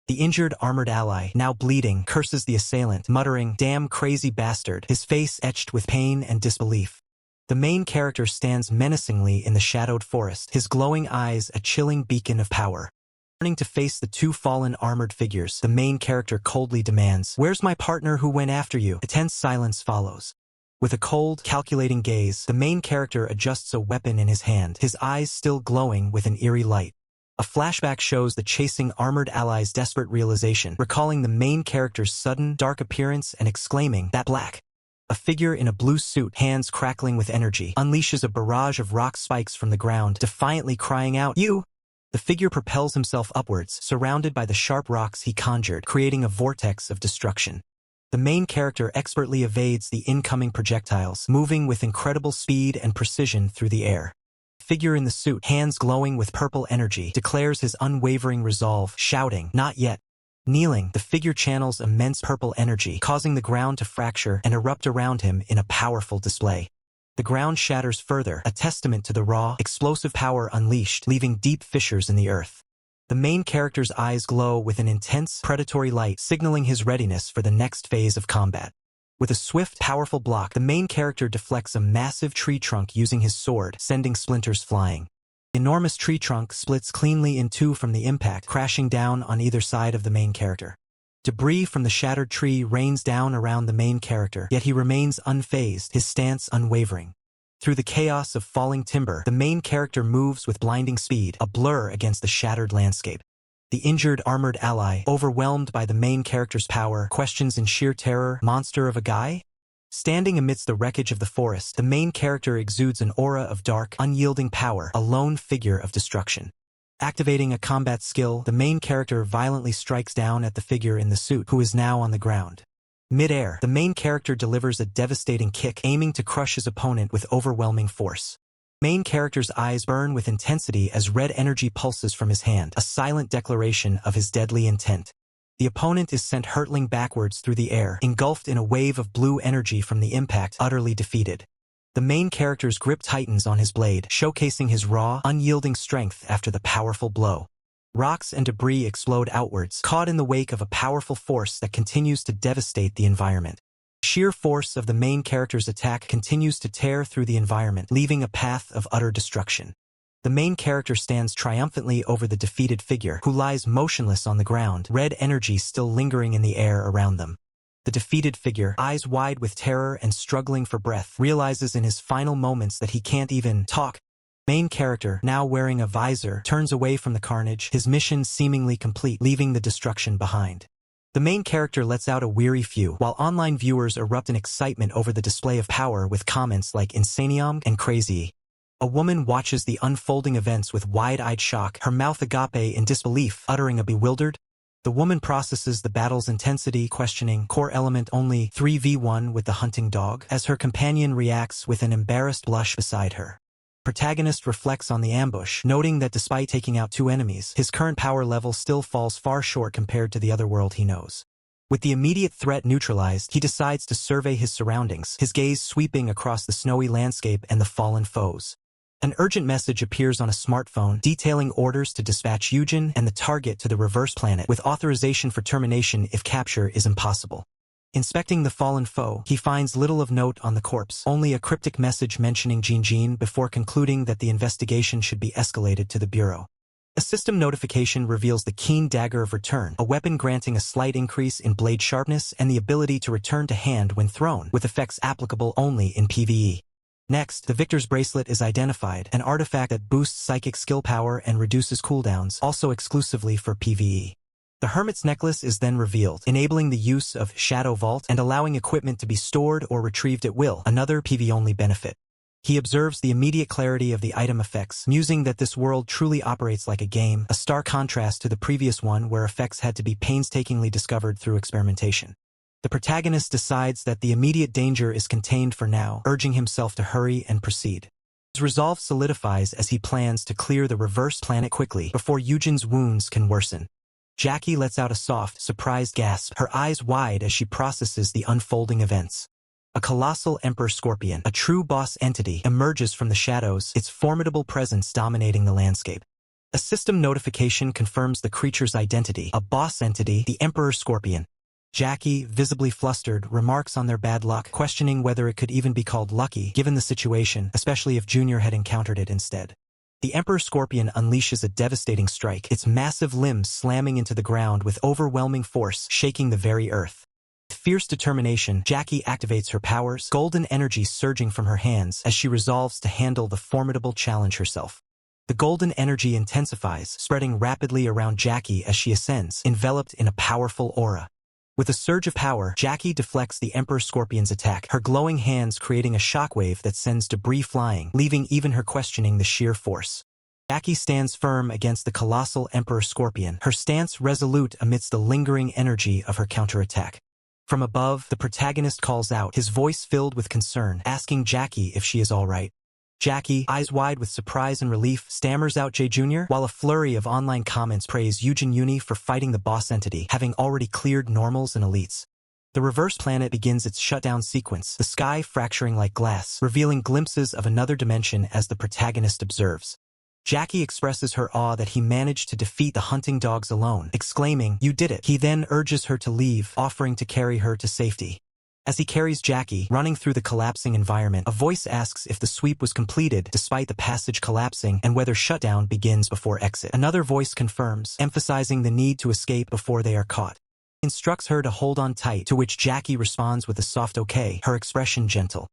The injured armored ally, now bleeding, curses the assailant, muttering, damn crazy bastard, his face etched with pain and disbelief. The main character stands menacingly in the shadowed forest, his glowing eyes a chilling beacon of power. Turning to face the two fallen armored figures, the main character coldly demands, where's my partner who went after you? A tense silence follows. With a cold, calculating gaze, the main character adjusts a weapon in his hand, his eyes still glowing with an eerie light. A flashback shows the chasing armored ally's desperate realization, recalling the main character's sudden, dark appearance and exclaiming, that black. A figure in a blue suit, hands crackling with energy, unleashes a barrage of rock spikes from the ground, defiantly crying out, you! The figure propels himself upwards, surrounded by the sharp rocks he conjured, creating a vortex of destruction. The main character expertly evades the incoming projectiles, moving with incredible speed and precision through the air. The figure in the suit, hands glowing with purple energy, declares his unwavering resolve, shouting, not yet. Kneeling, the figure channels immense purple energy, causing the ground to fracture and erupt around him in a powerful display. The ground shatters further, a testament to the raw, explosive power unleashed, leaving deep fissures in the earth. The main character's eyes glow with an intense, predatory light, signaling his readiness for the next phase of combat. With a swift, powerful block, the main character deflects a massive tree trunk using his sword, sending splinters flying. The enormous tree trunk splits cleanly in two from the impact, crashing down on either side of the main character. Debris from the shattered tree rains down around the main character, yet he remains unfazed, his stance unwavering. Through the chaos of falling timber, the main character moves with blinding speed, a blur against the shattered landscape. The injured armored ally, overwhelmed by the main character's power, questions in sheer terror, monster of a guy? Standing amidst the wreckage of the forest, the main character exudes an aura of dark, unyielding power, a lone figure of destruction. Activating a combat skill, the main character violently strikes down at the figure in the suit, who is now on the ground. Mid-air, the main character delivers a devastating kick, aiming to crush his opponent with overwhelming force. Main character's eyes burn with intensity as red energy pulses from his hand, a silent declaration of his deadly intent. The opponent is sent hurtling backwards through the air, engulfed in a wave of blue energy from the impact, utterly defeated. The main character's grip tightens on his blade, showcasing his raw, unyielding strength after the powerful blow. Rocks and debris explode outwards, caught in the wake of a powerful force that continues to devastate the environment. The sheer force of the main character's attack continues to tear through the environment, leaving a path of utter destruction. The main character stands triumphantly over the defeated figure, who lies motionless on the ground, red energy still lingering in the air around them. The defeated figure, eyes wide with terror and struggling for breath, realizes in his final moments that he can't even talk. Main character, now wearing a visor, turns away from the carnage, his mission seemingly complete, leaving the destruction behind. The main character lets out a weary phew, while online viewers erupt in excitement over the display of power with comments like Insanium and Crazy. A woman watches the unfolding events with wide-eyed shock, her mouth agape in disbelief, uttering a bewildered. The woman processes the battle's intensity, questioning, core element only 3v1 with the hunting dog, as her companion reacts with an embarrassed blush beside her. Protagonist reflects on the ambush, noting that despite taking out two enemies, his current power level still falls far short compared to the other world he knows. With the immediate threat neutralized, he decides to survey his surroundings, his gaze sweeping across the snowy landscape and the fallen foes. An urgent message appears on a smartphone, detailing orders to dispatch Eugen and the target to the reverse planet, with authorization for termination if capture is impossible. Inspecting the fallen foe, he finds little of note on the corpse, only a cryptic message mentioning Jinjin before concluding that the investigation should be escalated to the Bureau. A system notification reveals the Keen Dagger of Return, a weapon granting a slight increase in blade sharpness and the ability to return to hand when thrown, with effects applicable only in PvE. Next, the Victor's Bracelet is identified, an artifact that boosts psychic skill power and reduces cooldowns, also exclusively for PvE. The Hermit's Necklace is then revealed, enabling the use of Shadow Vault and allowing equipment to be stored or retrieved at will, another PvE-only benefit. He observes the immediate clarity of the item effects, musing that this world truly operates like a game, a stark contrast to the previous one where effects had to be painstakingly discovered through experimentation. The protagonist decides that the immediate danger is contained for now, urging himself to hurry and proceed. His resolve solidifies as he plans to clear the reverse planet quickly before Eugen's wounds can worsen. Jackie lets out a soft, surprised gasp, her eyes wide as she processes the unfolding events. A colossal Emperor Scorpion, a true boss entity, emerges from the shadows, its formidable presence dominating the landscape. A system notification confirms the creature's identity, a boss entity, the Emperor Scorpion. Jackie, visibly flustered, remarks on their bad luck, questioning whether it could even be called lucky, given the situation, especially if Junior had encountered it instead. The Emperor Scorpion unleashes a devastating strike, its massive limbs slamming into the ground with overwhelming force, shaking the very earth. With fierce determination, Jackie activates her powers, golden energy surging from her hands as she resolves to handle the formidable challenge herself. The golden energy intensifies, spreading rapidly around Jackie as she ascends, enveloped in a powerful aura. With a surge of power, Jackie deflects the Emperor Scorpion's attack, her glowing hands creating a shockwave that sends debris flying, leaving even her questioning the sheer force. Jackie stands firm against the colossal Emperor Scorpion, her stance resolute amidst the lingering energy of her counterattack. From above, the protagonist calls out, his voice filled with concern, asking Jackie if she is all right. Jackie, eyes wide with surprise and relief, stammers out J Jr., while a flurry of online comments praise Eugen Uni for fighting the boss entity, having already cleared normals and elites. The reverse planet begins its shutdown sequence, the sky fracturing like glass, revealing glimpses of another dimension as the protagonist observes. Jackie expresses her awe that he managed to defeat the hunting dogs alone, exclaiming, "You did it." He then urges her to leave, offering to carry her to safety. As he carries Jackie, running through the collapsing environment, a voice asks if the sweep was completed despite the passage collapsing and whether shutdown begins before exit. Another voice confirms, emphasizing the need to escape before they are caught. He instructs her to hold on tight, to which Jackie responds with a soft okay, her expression gentle.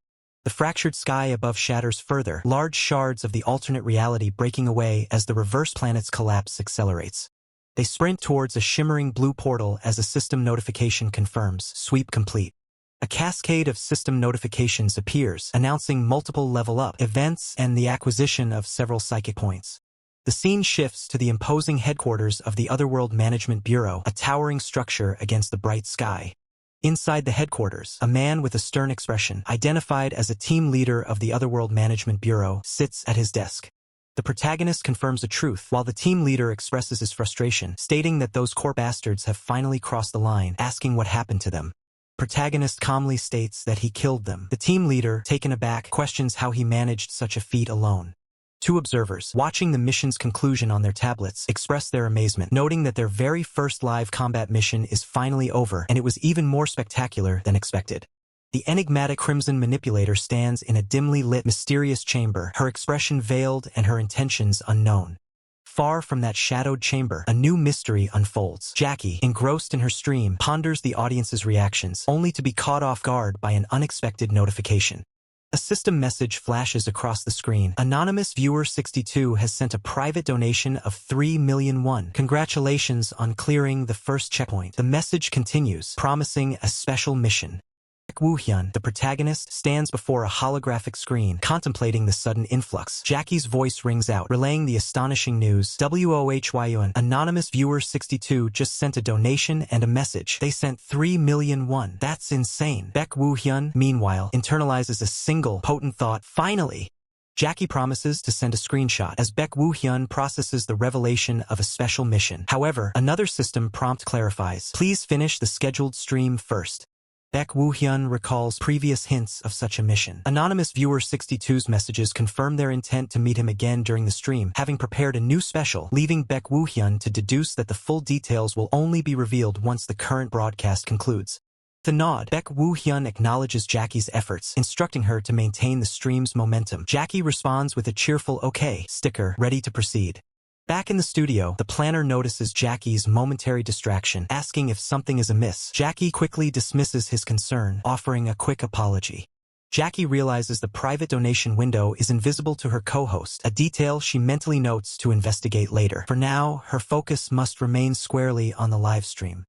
The fractured sky above shatters further, large shards of the alternate reality breaking away as the reverse planet's collapse accelerates. They sprint towards a shimmering blue portal as a system notification confirms, sweep complete. A cascade of system notifications appears, announcing multiple level-up events and the acquisition of several psychic points. The scene shifts to the imposing headquarters of the Otherworld Management Bureau, a towering structure against the bright sky. Inside the headquarters, a man with a stern expression, identified as a team leader of the Otherworld Management Bureau, sits at his desk. The protagonist confirms a truth, while the team leader expresses his frustration, stating that those core bastards have finally crossed the line, asking what happened to them. Protagonist calmly states that he killed them. The team leader, taken aback, questions how he managed such a feat alone. Two observers, watching the mission's conclusion on their tablets, express their amazement, noting that their very first live combat mission is finally over, and it was even more spectacular than expected. The enigmatic Crimson Manipulator stands in a dimly lit, mysterious chamber, her expression veiled and her intentions unknown. Far from that shadowed chamber, a new mystery unfolds. Jackie, engrossed in her stream, ponders the audience's reactions, only to be caught off guard by an unexpected notification. A system message flashes across the screen. Anonymous Viewer 62 has sent a private donation of 3 million won. Congratulations on clearing the first checkpoint. The message continues, promising a special mission. Baek Woo-hyun, the protagonist, stands before a holographic screen, contemplating the sudden influx. Jackie's voice rings out, relaying the astonishing news. WOHYUN, Anonymous Viewer 62 just sent a donation and a message. They sent 3 million won. That's insane. Baek Woo-hyun, meanwhile, internalizes a single, potent thought. Finally! Jackie promises to send a screenshot as Baek Woo-hyun processes the revelation of a special mission. However, another system prompt clarifies. Please finish the scheduled stream first. Baek Woo-hyun recalls previous hints of such a mission. Anonymous Viewer 62's messages confirm their intent to meet him again during the stream, having prepared a new special, leaving Baek Woo-hyun to deduce that the full details will only be revealed once the current broadcast concludes. With a nod, Baek Woo-hyun acknowledges Jackie's efforts, instructing her to maintain the stream's momentum. Jackie responds with a cheerful okay sticker, ready to proceed. Back in the studio, the planner notices Jackie's momentary distraction, asking if something is amiss. Jackie quickly dismisses his concern, offering a quick apology. Jackie realizes the private donation window is invisible to her co-host, a detail she mentally notes to investigate later. For now, her focus must remain squarely on the live stream.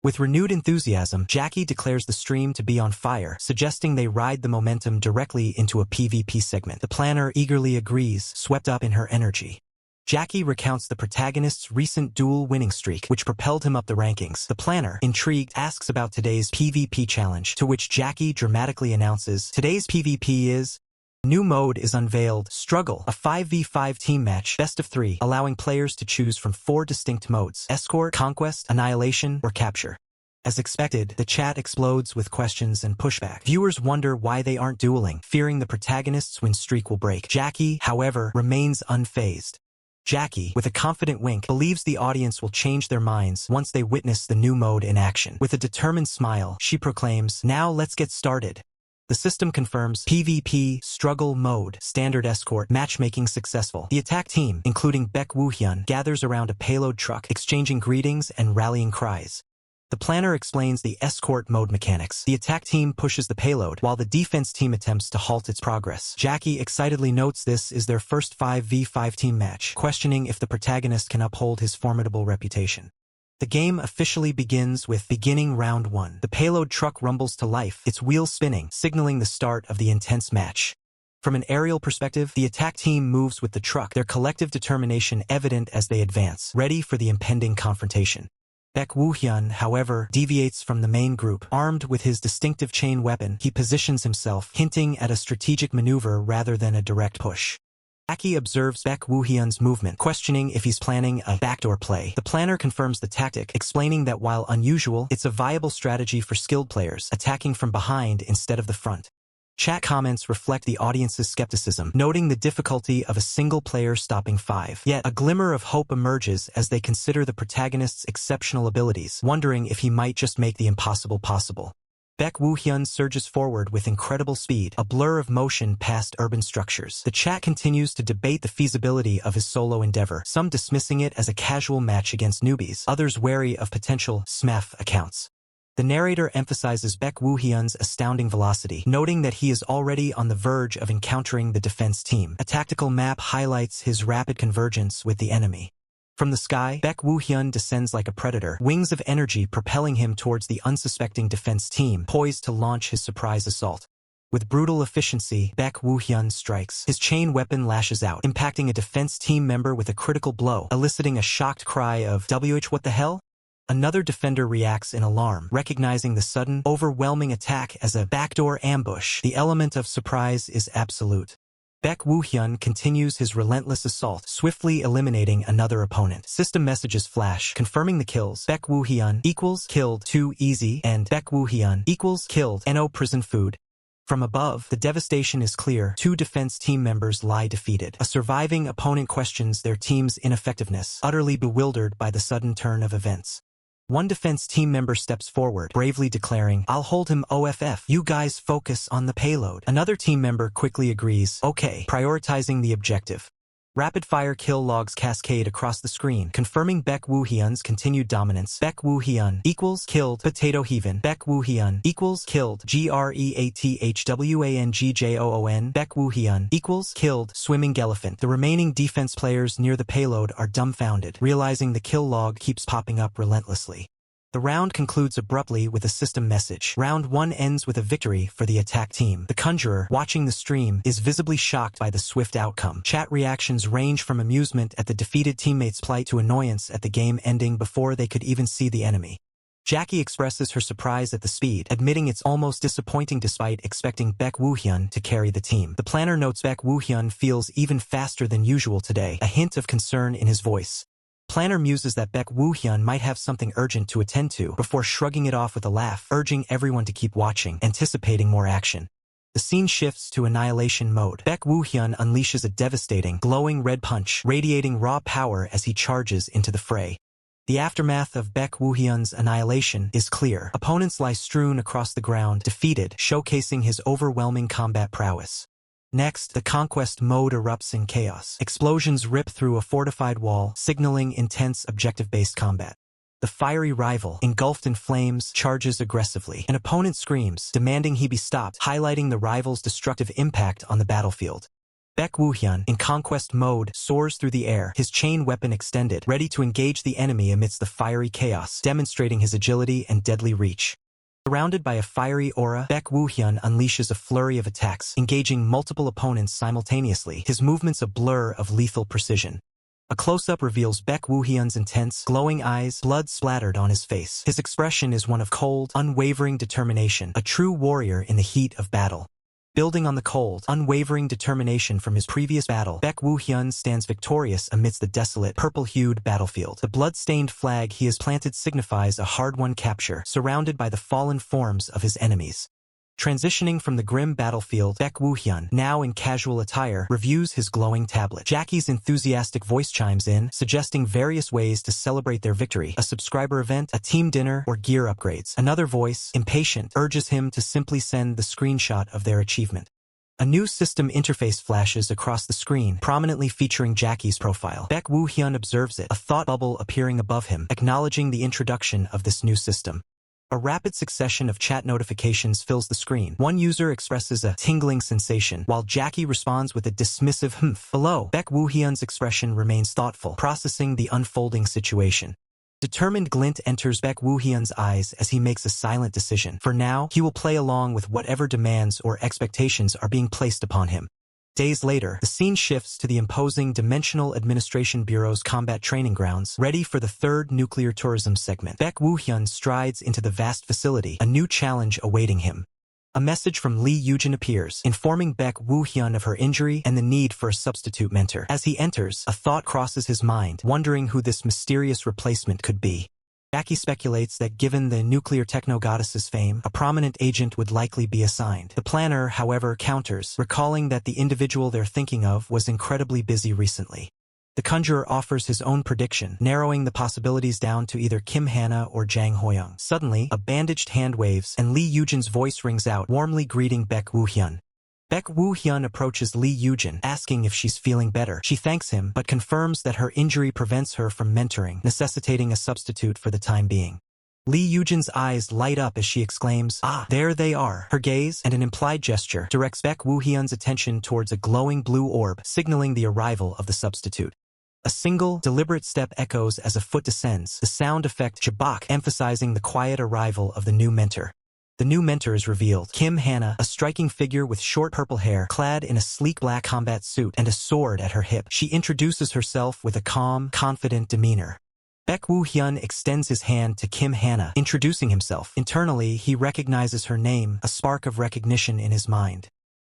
With renewed enthusiasm, Jackie declares the stream to be on fire, suggesting they ride the momentum directly into a PvP segment. The planner eagerly agrees, swept up in her energy. Jackie recounts the protagonist's recent duel winning streak, which propelled him up the rankings. The planner, intrigued, asks about today's PvP challenge, to which Jackie dramatically announces, "Today's PvP is..." New mode is unveiled, Struggle, a 5v5 team match, best of 3, allowing players to choose from 4 distinct modes: Escort, Conquest, Annihilation, or Capture. As expected, the chat explodes with questions and pushback. Viewers wonder why they aren't dueling, fearing the protagonist's win streak will break. Jackie, however, remains unfazed. Jackie, with a confident wink, believes the audience will change their minds once they witness the new mode in action. With a determined smile, she proclaims, "Now let's get started." The system confirms PvP, Struggle mode, Standard Escort, matchmaking successful. The attack team, including Baek Woo-hyun, gathers around a payload truck, exchanging greetings and rallying cries. The planner explains the escort mode mechanics. The attack team pushes the payload, while the defense team attempts to halt its progress. Jackie excitedly notes this is their first 5v5 team match, questioning if the protagonist can uphold his formidable reputation. The game officially begins with beginning round 1. The payload truck rumbles to life, its wheels spinning, signaling the start of the intense match. From an aerial perspective, the attack team moves with the truck, their collective determination evident as they advance, ready for the impending confrontation. Baek Woo-hyun, however, deviates from the main group. Armed with his distinctive chain weapon, he positions himself, hinting at a strategic maneuver rather than a direct push. Jackie observes Baek Woo-hyun's movement, questioning if he's planning a backdoor play. The planner confirms the tactic, explaining that while unusual, it's a viable strategy for skilled players, attacking from behind instead of the front. Chat comments reflect the audience's skepticism, noting the difficulty of a single player stopping 5. Yet, a glimmer of hope emerges as they consider the protagonist's exceptional abilities, wondering if he might just make the impossible possible. Baek Woo-hyun surges forward with incredible speed, a blur of motion past urban structures. The chat continues to debate the feasibility of his solo endeavor, some dismissing it as a casual match against newbies, others wary of potential SMEF accounts. The narrator emphasizes Baek Woo-hyun's astounding velocity, noting that he is already on the verge of encountering the defense team. A tactical map highlights his rapid convergence with the enemy. From the sky, Baek Woo-hyun descends like a predator, wings of energy propelling him towards the unsuspecting defense team, poised to launch his surprise assault. With brutal efficiency, Baek Woo-hyun strikes. His chain weapon lashes out, impacting a defense team member with a critical blow, eliciting a shocked cry of "WH what the hell?" Another defender reacts in alarm, recognizing the sudden, overwhelming attack as a backdoor ambush. The element of surprise is absolute. Baek Woo-hyun continues his relentless assault, swiftly eliminating another opponent. System messages flash, confirming the kills. Baek Woo-hyun equals killed 2 easy and Baek Woo-hyun equals killed no prison food. From above, the devastation is clear. 2 defense team members lie defeated. A surviving opponent questions their team's ineffectiveness, utterly bewildered by the sudden turn of events. One defense team member steps forward, bravely declaring, "I'll hold him OFF. You guys focus on the payload." Another team member quickly agrees, "Okay," prioritizing the objective. Rapid-fire kill logs cascade across the screen, confirming Baek Woo-hyun's continued dominance. Baek Woo-hyun equals killed Potato Heaven. Baek Woo-hyun equals killed GREATHWANGJOON. Baek Woo-hyun equals killed Swimming Elephant. The remaining defense players near the payload are dumbfounded, realizing the kill log keeps popping up relentlessly. The round concludes abruptly with a system message. Round 1 ends with a victory for the attack team. The Conjurer, watching the stream, is visibly shocked by the swift outcome. Chat reactions range from amusement at the defeated teammates' plight to annoyance at the game ending before they could even see the enemy. Jackie expresses her surprise at the speed, admitting it's almost disappointing despite expecting Baek Woo-hyun to carry the team. The planner notes Baek Woo-hyun feels even faster than usual today, a hint of concern in his voice. Planner muses that Baek Woo-hyun might have something urgent to attend to, before shrugging it off with a laugh, urging everyone to keep watching, anticipating more action. The scene shifts to annihilation mode. Baek Woo-hyun unleashes a devastating, glowing red punch, radiating raw power as he charges into the fray. The aftermath of Baek Woo-hyun's annihilation is clear. Opponents lie strewn across the ground, defeated, showcasing his overwhelming combat prowess. Next, the conquest mode erupts in chaos. Explosions rip through a fortified wall, signaling intense objective-based combat. The fiery rival, engulfed in flames, charges aggressively. An opponent screams, demanding he be stopped, highlighting the rival's destructive impact on the battlefield. Baek Woo-hyun, in conquest mode, soars through the air, his chain weapon extended, ready to engage the enemy amidst the fiery chaos, demonstrating his agility and deadly reach. Surrounded by a fiery aura, Baek Woo-hyun unleashes a flurry of attacks, engaging multiple opponents simultaneously, his movements a blur of lethal precision. A close-up reveals Baek Woo-hyun's intense, glowing eyes, blood splattered on his face. His expression is one of cold, unwavering determination, a true warrior in the heat of battle. Building on the cold, unwavering determination from his previous battle, Baek Woo-hyun stands victorious amidst the desolate, purple-hued battlefield. The blood-stained flag he has planted signifies a hard-won capture, surrounded by the fallen forms of his enemies. Transitioning from the grim battlefield, Baek Woo-hyun, now in casual attire, reviews his glowing tablet. Jackie's enthusiastic voice chimes in, suggesting various ways to celebrate their victory: a subscriber event, a team dinner, or gear upgrades. Another voice, impatient, urges him to simply send the screenshot of their achievement. A new system interface flashes across the screen, prominently featuring Jackie's profile. Baek Woo-hyun observes it, a thought bubble appearing above him, acknowledging the introduction of this new system. A rapid succession of chat notifications fills the screen. One user expresses a tingling sensation, while Jackie responds with a dismissive humph. Below, Baek Woo-hyun's expression remains thoughtful, processing the unfolding situation. Determined glint enters Baek Woo-hyun's eyes as he makes a silent decision. For now, he will play along with whatever demands or expectations are being placed upon him. Days later, the scene shifts to the imposing Dimensional Administration Bureau's combat training grounds, ready for the third nuclear tourism segment. Baek Woo-hyun strides into the vast facility, a new challenge awaiting him. A message from Lee Yujin appears, informing Baek Woo-hyun of her injury and the need for a substitute mentor. As he enters, a thought crosses his mind, wondering who this mysterious replacement could be. Jackie speculates that given the nuclear techno-goddess's fame, a prominent agent would likely be assigned. The planner, however, counters, recalling that the individual they're thinking of was incredibly busy recently. The conjurer offers his own prediction, narrowing the possibilities down to either Kim Hana or Jang Hoyoung. Suddenly, a bandaged hand waves, and Lee Yujin's voice rings out, warmly greeting Baek Woo-hyun. Baek Woo-hyun approaches Lee Yujin, asking if she's feeling better. She thanks him, but confirms that her injury prevents her from mentoring, necessitating a substitute for the time being. Lee Yujin's eyes light up as she exclaims, "Ah, there they are." Her gaze, and an implied gesture, directs Baek Woo-hyun's attention towards a glowing blue orb, signaling the arrival of the substitute. A single, deliberate step echoes as a foot descends, the sound effect jabak emphasizing the quiet arrival of the new mentor. The new mentor is revealed, Kim Hana, a striking figure with short purple hair, clad in a sleek black combat suit and a sword at her hip. She introduces herself with a calm, confident demeanor. Baek Woo-hyun extends his hand to Kim Hana, introducing himself. Internally, he recognizes her name, a spark of recognition in his mind.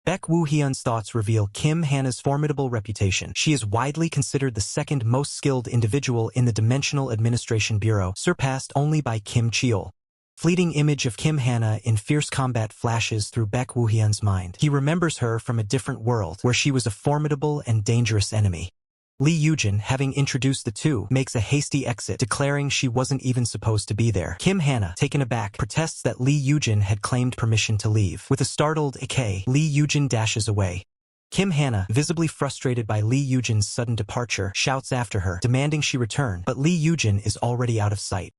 Baek Woo-hyun's thoughts reveal Kim Hana's formidable reputation. She is widely considered the second most skilled individual in the Dimensional Administration Bureau, surpassed only by Kim Cheol. Fleeting image of Kim Hana in fierce combat flashes through Baek Woo-hyun's mind. He remembers her from a different world, where she was a formidable and dangerous enemy. Lee Yujin, having introduced the two, makes a hasty exit, declaring she wasn't even supposed to be there. Kim Hana, taken aback, protests that Lee Yujin had claimed permission to leave. With a startled "Okay," Lee Yujin dashes away. Kim Hana, visibly frustrated by Lee Yujin's sudden departure, shouts after her, demanding she return, but Lee Yujin is already out of sight.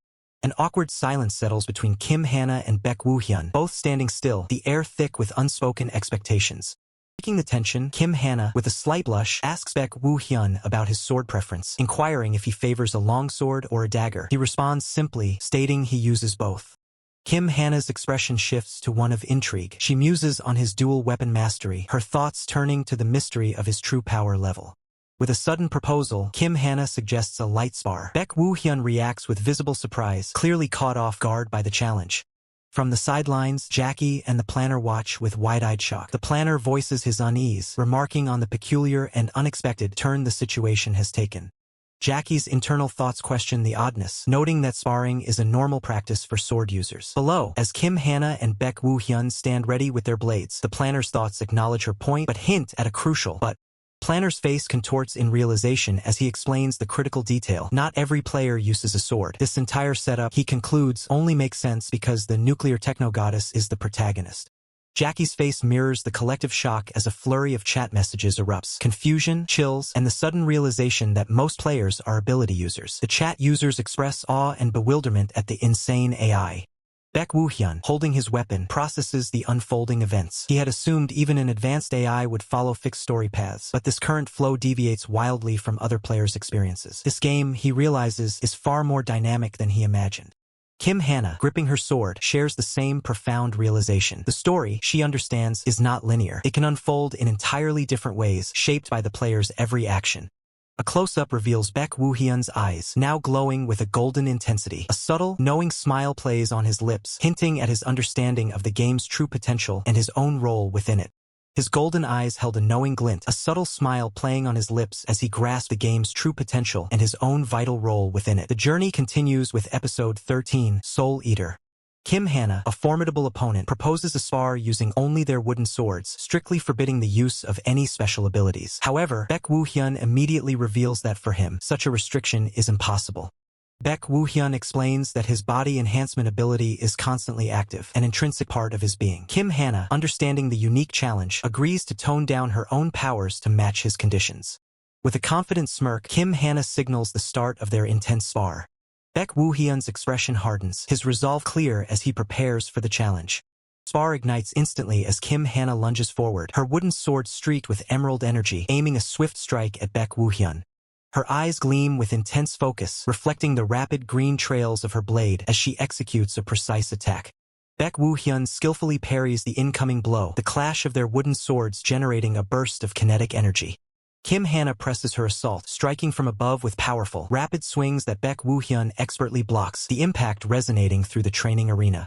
An awkward silence settles between Kim Hana and Baek Woo-hyun, both standing still, the air thick with unspoken expectations. Breaking the tension, Kim Hana, with a slight blush, asks Baek Woo-hyun about his sword preference, inquiring if he favors a longsword or a dagger. He responds simply, stating he uses both. Kim Hana's expression shifts to one of intrigue. She muses on his dual weapon mastery, her thoughts turning to the mystery of his true power level. With a sudden proposal, Kim Hana suggests a light spar. Baek Woo-hyun reacts with visible surprise, clearly caught off guard by the challenge. From the sidelines, Jackie and the planner watch with wide-eyed shock. The planner voices his unease, remarking on the peculiar and unexpected turn the situation has taken. Jackie's internal thoughts question the oddness, noting that sparring is a normal practice for sword users. Below, as Kim Hana and Baek Woo-hyun stand ready with their blades, the planner's thoughts acknowledge her point but hint at a crucial but. Planner's face contorts in realization as he explains the critical detail. Not every player uses a sword. This entire setup, he concludes, only makes sense because the nuclear techno-goddess is the protagonist. Jackie's face mirrors the collective shock as a flurry of chat messages erupts. Confusion, chills, and the sudden realization that most players are ability users. The chat users express awe and bewilderment at the insane AI. Baek Woo-hyun, holding his weapon, processes the unfolding events. He had assumed even an advanced AI would follow fixed story paths, but this current flow deviates wildly from other players' experiences. This game, he realizes, is far more dynamic than he imagined. Kim Hana, gripping her sword, shares the same profound realization. The story, she understands, is not linear. It can unfold in entirely different ways, shaped by the player's every action. A close-up reveals Baek Woo-hyun's eyes, now glowing with a golden intensity. A subtle, knowing smile plays on his lips, hinting at his understanding of the game's true potential and his own role within it. His golden eyes held a knowing glint, a subtle smile playing on his lips as he grasped the game's true potential and his own vital role within it. The journey continues with Episode 13, Soul Eater. Kim Hana, a formidable opponent, proposes a spar using only their wooden swords, strictly forbidding the use of any special abilities. However, Baek Woo-hyun immediately reveals that for him, such a restriction is impossible. Baek Woo-hyun explains that his body enhancement ability is constantly active, an intrinsic part of his being. Kim Hana, understanding the unique challenge, agrees to tone down her own powers to match his conditions. With a confident smirk, Kim Hana signals the start of their intense spar. Baek Woo-hyun's expression hardens, his resolve clear as he prepares for the challenge. Spar ignites instantly as Kim Hana lunges forward, her wooden sword streaked with emerald energy, aiming a swift strike at Baek Woo-hyun. Her eyes gleam with intense focus, reflecting the rapid green trails of her blade as she executes a precise attack. Baek Woo-hyun skillfully parries the incoming blow, the clash of their wooden swords generating a burst of kinetic energy. Kim Hana presses her assault, striking from above with powerful, rapid swings that Baek Woo-hyun expertly blocks, the impact resonating through the training arena.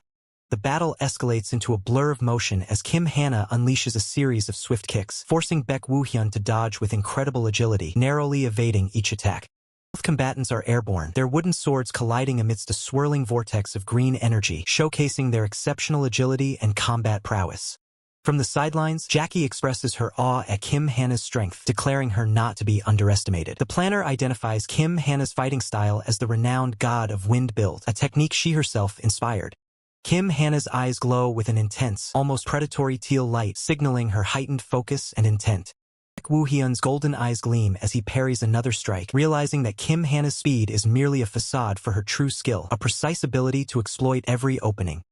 The battle escalates into a blur of motion as Kim Hana unleashes a series of swift kicks, forcing Baek Woo-hyun to dodge with incredible agility, narrowly evading each attack. Both combatants are airborne, their wooden swords colliding amidst a swirling vortex of green energy, showcasing their exceptional agility and combat prowess. From the sidelines, Jackie expresses her awe at Kim Hana's strength, declaring her not to be underestimated. The planner identifies Kim Hana's fighting style as the renowned God of Wind build, a technique she herself inspired. Kim Hana's eyes glow with an intense, almost predatory teal light, signaling her heightened focus and intent. Baek Woo-hyun's golden eyes gleam as he parries another strike, realizing that Kim Hana's speed is merely a facade for her true skill, a precise ability to exploit every opening.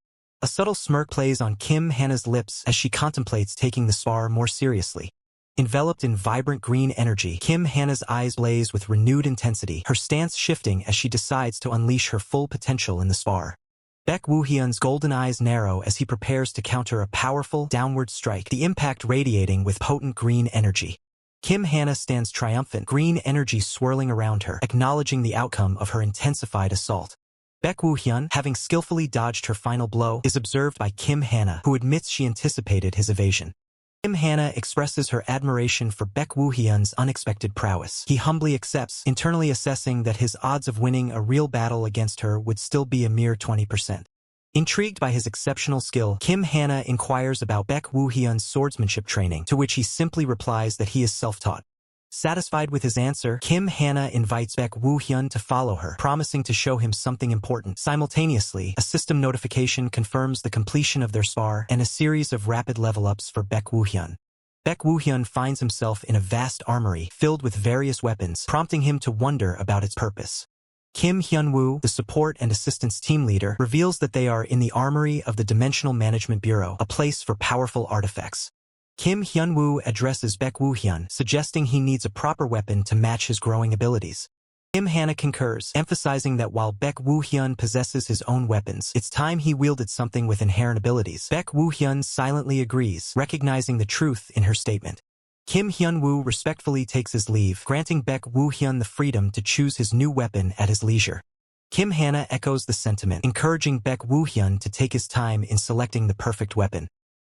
A subtle smirk plays on Kim Hana's lips as she contemplates taking the spar more seriously. Enveloped in vibrant green energy, Kim Hana's eyes blaze with renewed intensity, her stance shifting as she decides to unleash her full potential in the spar. Baek Woo-hyun's golden eyes narrow as he prepares to counter a powerful, downward strike, the impact radiating with potent green energy. Kim Hana stands triumphant, green energy swirling around her, acknowledging the outcome of her intensified assault. Baek Woo-hyun, having skillfully dodged her final blow, is observed by Kim Hana, who admits she anticipated his evasion. Kim Hana expresses her admiration for Baek Woo-hyun's unexpected prowess. He humbly accepts, internally assessing that his odds of winning a real battle against her would still be a mere 20%. Intrigued by his exceptional skill, Kim Hana inquires about Baek Woo-hyun's swordsmanship training, to which he simply replies that he is self-taught. Satisfied with his answer, Kim Hana invites Baek Woo-hyun to follow her, promising to show him something important. Simultaneously, a system notification confirms the completion of their spar and a series of rapid level-ups for Baek Woo-hyun. Baek Woo-hyun finds himself in a vast armory filled with various weapons, prompting him to wonder about its purpose. Kim Hyun-woo, the support and assistance team leader, reveals that they are in the armory of the Dimensional Management Bureau, a place for powerful artifacts. Kim Hyun-woo addresses Baek Woo-hyun, suggesting he needs a proper weapon to match his growing abilities. Kim Hana concurs, emphasizing that while Baek Woo-hyun possesses his own weapons, it's time he wielded something with inherent abilities. Baek Woo-hyun silently agrees, recognizing the truth in her statement. Kim Hyun-woo respectfully takes his leave, granting Baek Woo-hyun the freedom to choose his new weapon at his leisure. Kim Hana echoes the sentiment, encouraging Baek Woo-hyun to take his time in selecting the perfect weapon.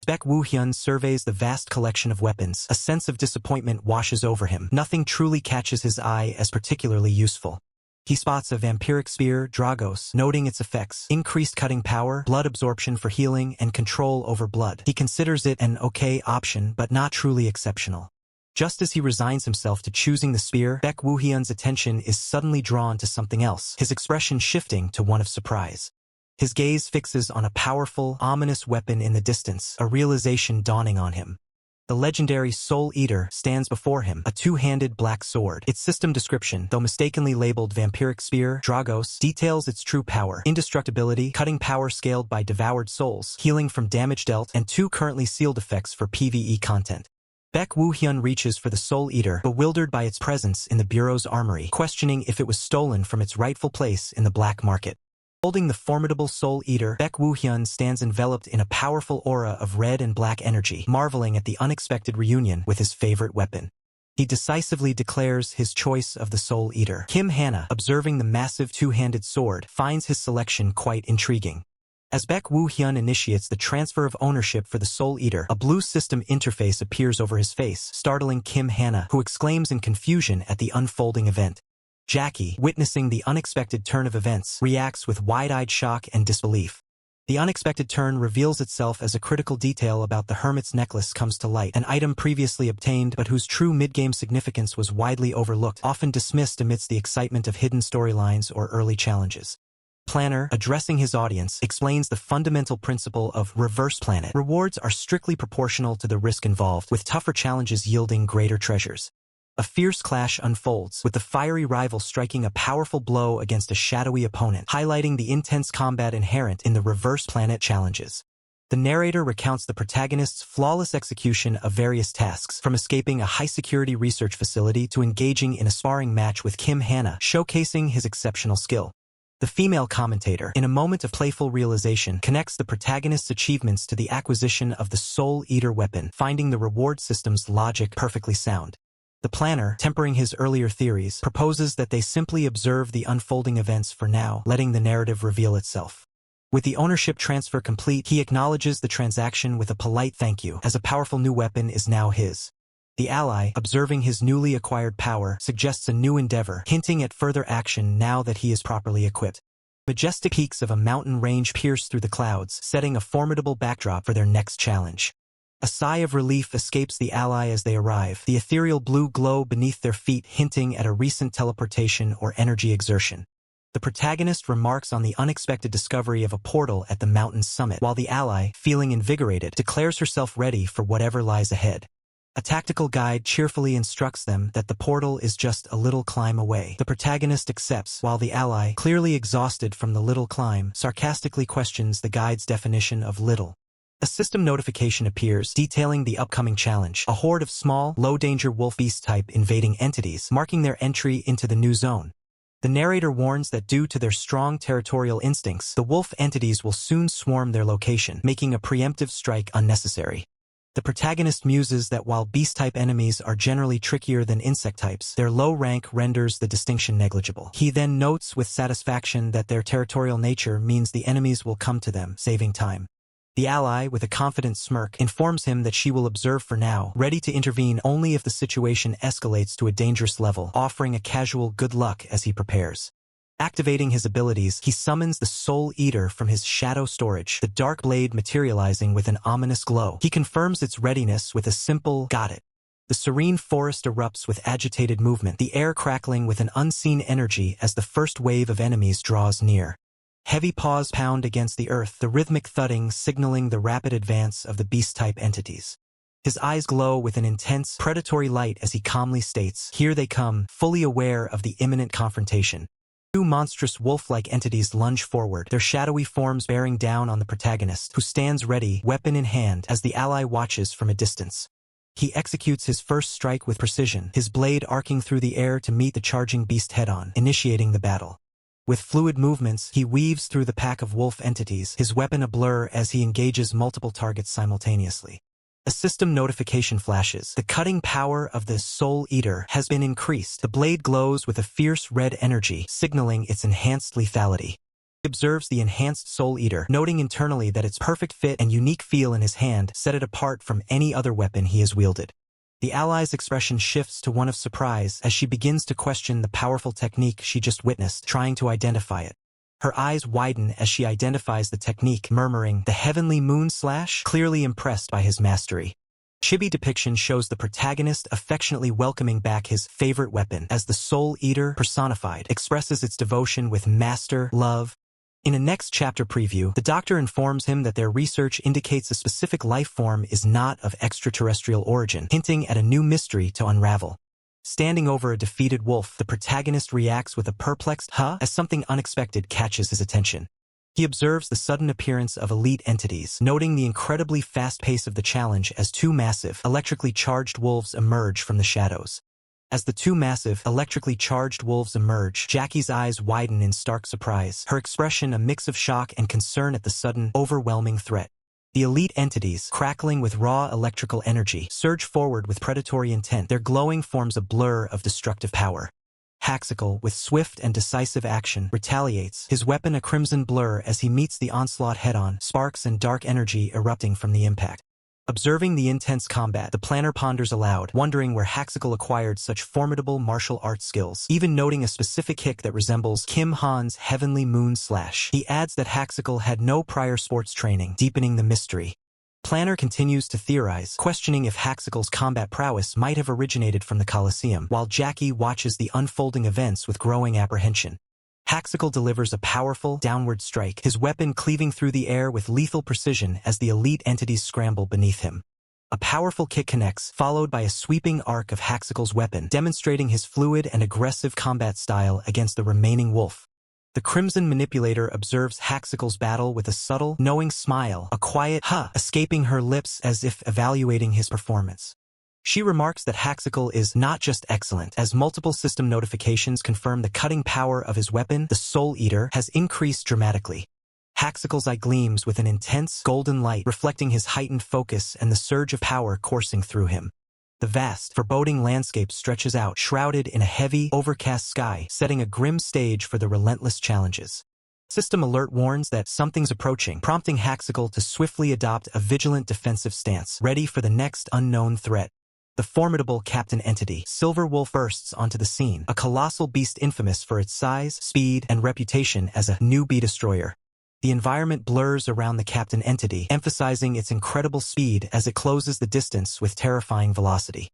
Baek Woo-hyun surveys the vast collection of weapons. A sense of disappointment washes over him. Nothing truly catches his eye as particularly useful. He spots a vampiric spear, Dragos, noting its effects: increased cutting power, blood absorption for healing, and control over blood. He considers it an okay option, but not truly exceptional. Just as he resigns himself to choosing the spear, Baek Woo-hyun's attention is suddenly drawn to something else, his expression shifting to one of surprise. His gaze fixes on a powerful, ominous weapon in the distance, a realization dawning on him. The legendary Soul Eater stands before him, a two-handed black sword. Its system description, though mistakenly labeled Vampiric Spear, Dragos, details its true power: indestructibility, cutting power scaled by devoured souls, healing from damage dealt, and 2 currently sealed effects for PvE content. Baek Woo-hyun reaches for the Soul Eater, bewildered by its presence in the Bureau's armory, questioning if it was stolen from its rightful place in the black market. Holding the formidable Soul Eater, Baek Woo-hyun stands enveloped in a powerful aura of red and black energy, marveling at the unexpected reunion with his favorite weapon. He decisively declares his choice of the Soul Eater. Kim Hana, observing the massive two-handed sword, finds his selection quite intriguing. As Baek Woo-hyun initiates the transfer of ownership for the Soul Eater, a blue system interface appears over his face, startling Kim Hana, who exclaims in confusion at the unfolding event. Jackie, witnessing the unexpected turn of events, reacts with wide-eyed shock and disbelief. The unexpected turn reveals itself as a critical detail about the Hermit's necklace comes to light, an item previously obtained but whose true mid-game significance was widely overlooked, often dismissed amidst the excitement of hidden storylines or early challenges. Planner, addressing his audience, explains the fundamental principle of reverse planet. Rewards are strictly proportional to the risk involved, with tougher challenges yielding greater treasures. A fierce clash unfolds, with the fiery rival striking a powerful blow against a shadowy opponent, highlighting the intense combat inherent in the reverse planet challenges. The narrator recounts the protagonist's flawless execution of various tasks, from escaping a high-security research facility to engaging in a sparring match with Kim Hana, showcasing his exceptional skill. The female commentator, in a moment of playful realization, connects the protagonist's achievements to the acquisition of the Soul Eater weapon, finding the reward system's logic perfectly sound. The planner, tempering his earlier theories, proposes that they simply observe the unfolding events for now, letting the narrative reveal itself. With the ownership transfer complete, he acknowledges the transaction with a polite thank you, as a powerful new weapon is now his. The ally, observing his newly acquired power, suggests a new endeavor, hinting at further action now that he is properly equipped. Majestic peaks of a mountain range pierce through the clouds, setting a formidable backdrop for their next challenge. A sigh of relief escapes the ally as they arrive, the ethereal blue glow beneath their feet hinting at a recent teleportation or energy exertion. The protagonist remarks on the unexpected discovery of a portal at the mountain's summit, while the ally, feeling invigorated, declares herself ready for whatever lies ahead. A tactical guide cheerfully instructs them that the portal is just a little climb away. The protagonist accepts, while the ally, clearly exhausted from the little climb, sarcastically questions the guide's definition of little. A system notification appears, detailing the upcoming challenge, a horde of small, low-danger wolf beast-type invading entities, marking their entry into the new zone. The narrator warns that due to their strong territorial instincts, the wolf entities will soon swarm their location, making a preemptive strike unnecessary. The protagonist muses that while beast-type enemies are generally trickier than insect types, their low rank renders the distinction negligible. He then notes with satisfaction that their territorial nature means the enemies will come to them, saving time. The ally, with a confident smirk, informs him that she will observe for now, ready to intervene only if the situation escalates to a dangerous level, offering a casual good luck as he prepares. Activating his abilities, he summons the Soul Eater from his shadow storage, the dark blade materializing with an ominous glow. He confirms its readiness with a simple, "Got it." The serene forest erupts with agitated movement, the air crackling with an unseen energy as the first wave of enemies draws near. Heavy paws pound against the earth, the rhythmic thudding signaling the rapid advance of the beast-type entities. His eyes glow with an intense, predatory light as he calmly states, "Here they come," fully aware of the imminent confrontation. 2 monstrous wolf-like entities lunge forward, their shadowy forms bearing down on the protagonist, who stands ready, weapon in hand, as the ally watches from a distance. He executes his first strike with precision, his blade arcing through the air to meet the charging beast head-on, initiating the battle. With fluid movements, he weaves through the pack of wolf entities, his weapon a blur as he engages multiple targets simultaneously. A system notification flashes. The cutting power of the Soul Eater has been increased. The blade glows with a fierce red energy, signaling its enhanced lethality. He observes the enhanced Soul Eater, noting internally that its perfect fit and unique feel in his hand set it apart from any other weapon he has wielded. The ally's expression shifts to one of surprise as she begins to question the powerful technique she just witnessed, trying to identify it. Her eyes widen as she identifies the technique, murmuring, "The heavenly moon slash?" clearly impressed by his mastery. Chibi depiction shows the protagonist affectionately welcoming back his favorite weapon as the Soul Eater personified expresses its devotion with master love. In a next chapter preview, the doctor informs him that their research indicates a specific life form is not of extraterrestrial origin, hinting at a new mystery to unravel. Standing over a defeated wolf, the protagonist reacts with a perplexed "huh?" as something unexpected catches his attention. He observes the sudden appearance of elite entities, noting the incredibly fast pace of the challenge as two massive, electrically charged wolves emerge from the shadows. As the two massive, electrically charged wolves emerge, Jackie's eyes widen in stark surprise, her expression a mix of shock and concern at the sudden, overwhelming threat. The elite entities, crackling with raw electrical energy, surge forward with predatory intent, their glowing forms a blur of destructive power. Haxical, with swift and decisive action, retaliates, his weapon a crimson blur as he meets the onslaught head-on, sparks and dark energy erupting from the impact. Observing the intense combat, the planner ponders aloud, wondering where Haxical acquired such formidable martial arts skills, even noting a specific kick that resembles Kim Han's heavenly moon slash. He adds that Haxical had no prior sports training, deepening the mystery. Planner continues to theorize, questioning if Haxical's combat prowess might have originated from the Colosseum, while Jackie watches the unfolding events with growing apprehension. Haxical delivers a powerful, downward strike, his weapon cleaving through the air with lethal precision as the elite entities scramble beneath him. A powerful kick connects, followed by a sweeping arc of Haxical's weapon, demonstrating his fluid and aggressive combat style against the remaining wolf. The Crimson Manipulator observes Haxical's battle with a subtle, knowing smile, a quiet "huh" escaping her lips as if evaluating his performance. She remarks that Haxical is not just excellent, as multiple system notifications confirm the cutting power of his weapon, the Soul Eater, has increased dramatically. Haxical's eye gleams with an intense, golden light, reflecting his heightened focus and the surge of power coursing through him. The vast, foreboding landscape stretches out, shrouded in a heavy, overcast sky, setting a grim stage for the relentless challenges. System alert warns that something's approaching, prompting Haxical to swiftly adopt a vigilant defensive stance, ready for the next unknown threat. The formidable Captain Entity, Silver Wolf, bursts onto the scene, a colossal beast infamous for its size, speed, and reputation as a newbie destroyer. The environment blurs around the Captain Entity, emphasizing its incredible speed as it closes the distance with terrifying velocity.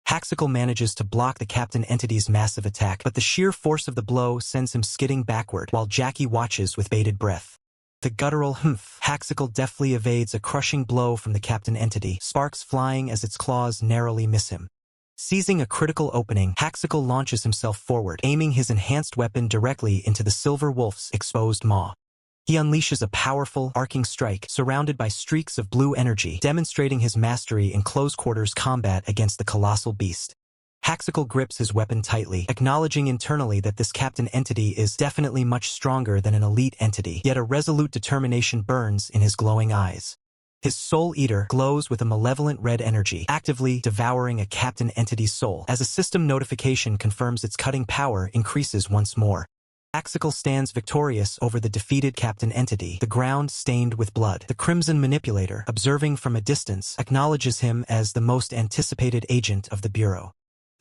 Haxical manages to block the Captain Entity's massive attack, but the sheer force of the blow sends him skidding backward, while Jackie watches with bated breath. The guttural "humph." Haxical deftly evades a crushing blow from the Captain Entity, sparks flying as its claws narrowly miss him. Seizing a critical opening, Haxical launches himself forward, aiming his enhanced weapon directly into the Silver Wolf's exposed maw. He unleashes a powerful, arcing strike, surrounded by streaks of blue energy, demonstrating his mastery in close-quarters combat against the colossal beast. Haxical grips his weapon tightly, acknowledging internally that this Captain Entity is definitely much stronger than an elite entity, yet a resolute determination burns in his glowing eyes. His Soul Eater glows with a malevolent red energy, actively devouring a Captain Entity's soul, as a system notification confirms its cutting power increases once more. Haxical stands victorious over the defeated Captain Entity, the ground stained with blood. The Crimson Manipulator, observing from a distance, acknowledges him as the most anticipated agent of the Bureau.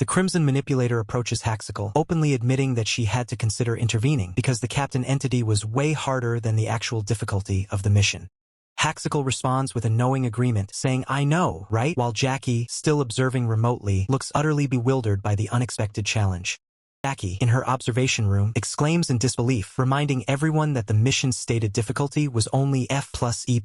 The Crimson Manipulator approaches Haxical, openly admitting that she had to consider intervening because the Captain Entity was way harder than the actual difficulty of the mission. Haxical responds with a knowing agreement, saying, "I know, right?" While Jackie, still observing remotely, looks utterly bewildered by the unexpected challenge. Jackie, in her observation room, exclaims in disbelief, reminding everyone that the mission's stated difficulty was only F+E+.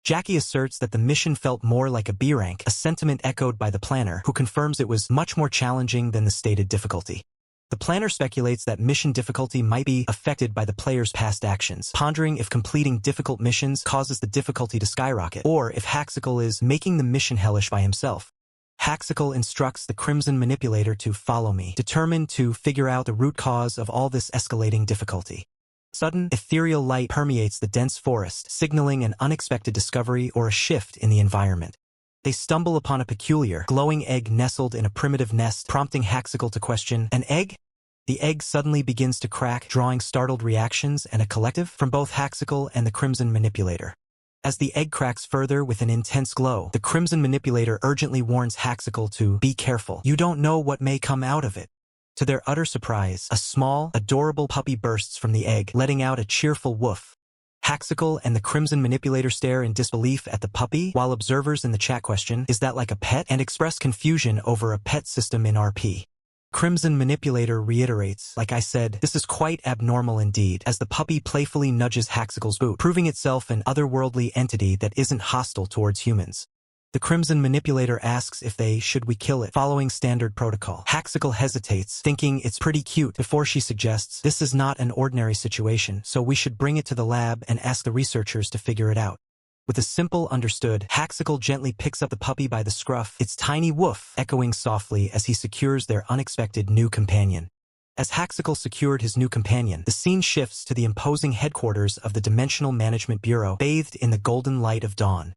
Jackie asserts that the mission felt more like a B rank, a sentiment echoed by the planner, who confirms it was much more challenging than the stated difficulty. The planner speculates that mission difficulty might be affected by the player's past actions, pondering if completing difficult missions causes the difficulty to skyrocket, or if Haxical is making the mission hellish by himself. Haxical instructs the Crimson Manipulator to follow me, determined to figure out the root cause of all this escalating difficulty. Sudden, ethereal light permeates the dense forest, signaling an unexpected discovery or a shift in the environment. They stumble upon a peculiar, glowing egg nestled in a primitive nest, prompting Haxical to question, "An egg?" The egg suddenly begins to crack, drawing startled reactions and a collective from both Haxical and the Crimson Manipulator. As the egg cracks further with an intense glow, the Crimson Manipulator urgently warns Haxical to be careful. You don't know what may come out of it. To their utter surprise, a small, adorable puppy bursts from the egg, letting out a cheerful woof. Haxical and the Crimson Manipulator stare in disbelief at the puppy, while observers in the chat question, "Is that like a pet?" and express confusion over a pet system in RP. Crimson Manipulator reiterates, like I said, this is quite abnormal indeed, as the puppy playfully nudges Haxicle's boot, proving itself an otherworldly entity that isn't hostile towards humans. The Crimson Manipulator asks if should we kill it, following standard protocol. Haxicle hesitates, thinking it's pretty cute, before she suggests, this is not an ordinary situation, so we should bring it to the lab and ask the researchers to figure it out. With a simple understood, Haxicle gently picks up the puppy by the scruff, its tiny woof echoing softly as he secures their unexpected new companion. As Haxicle secured his new companion, the scene shifts to the imposing headquarters of the Dimensional Management Bureau, bathed in the golden light of dawn.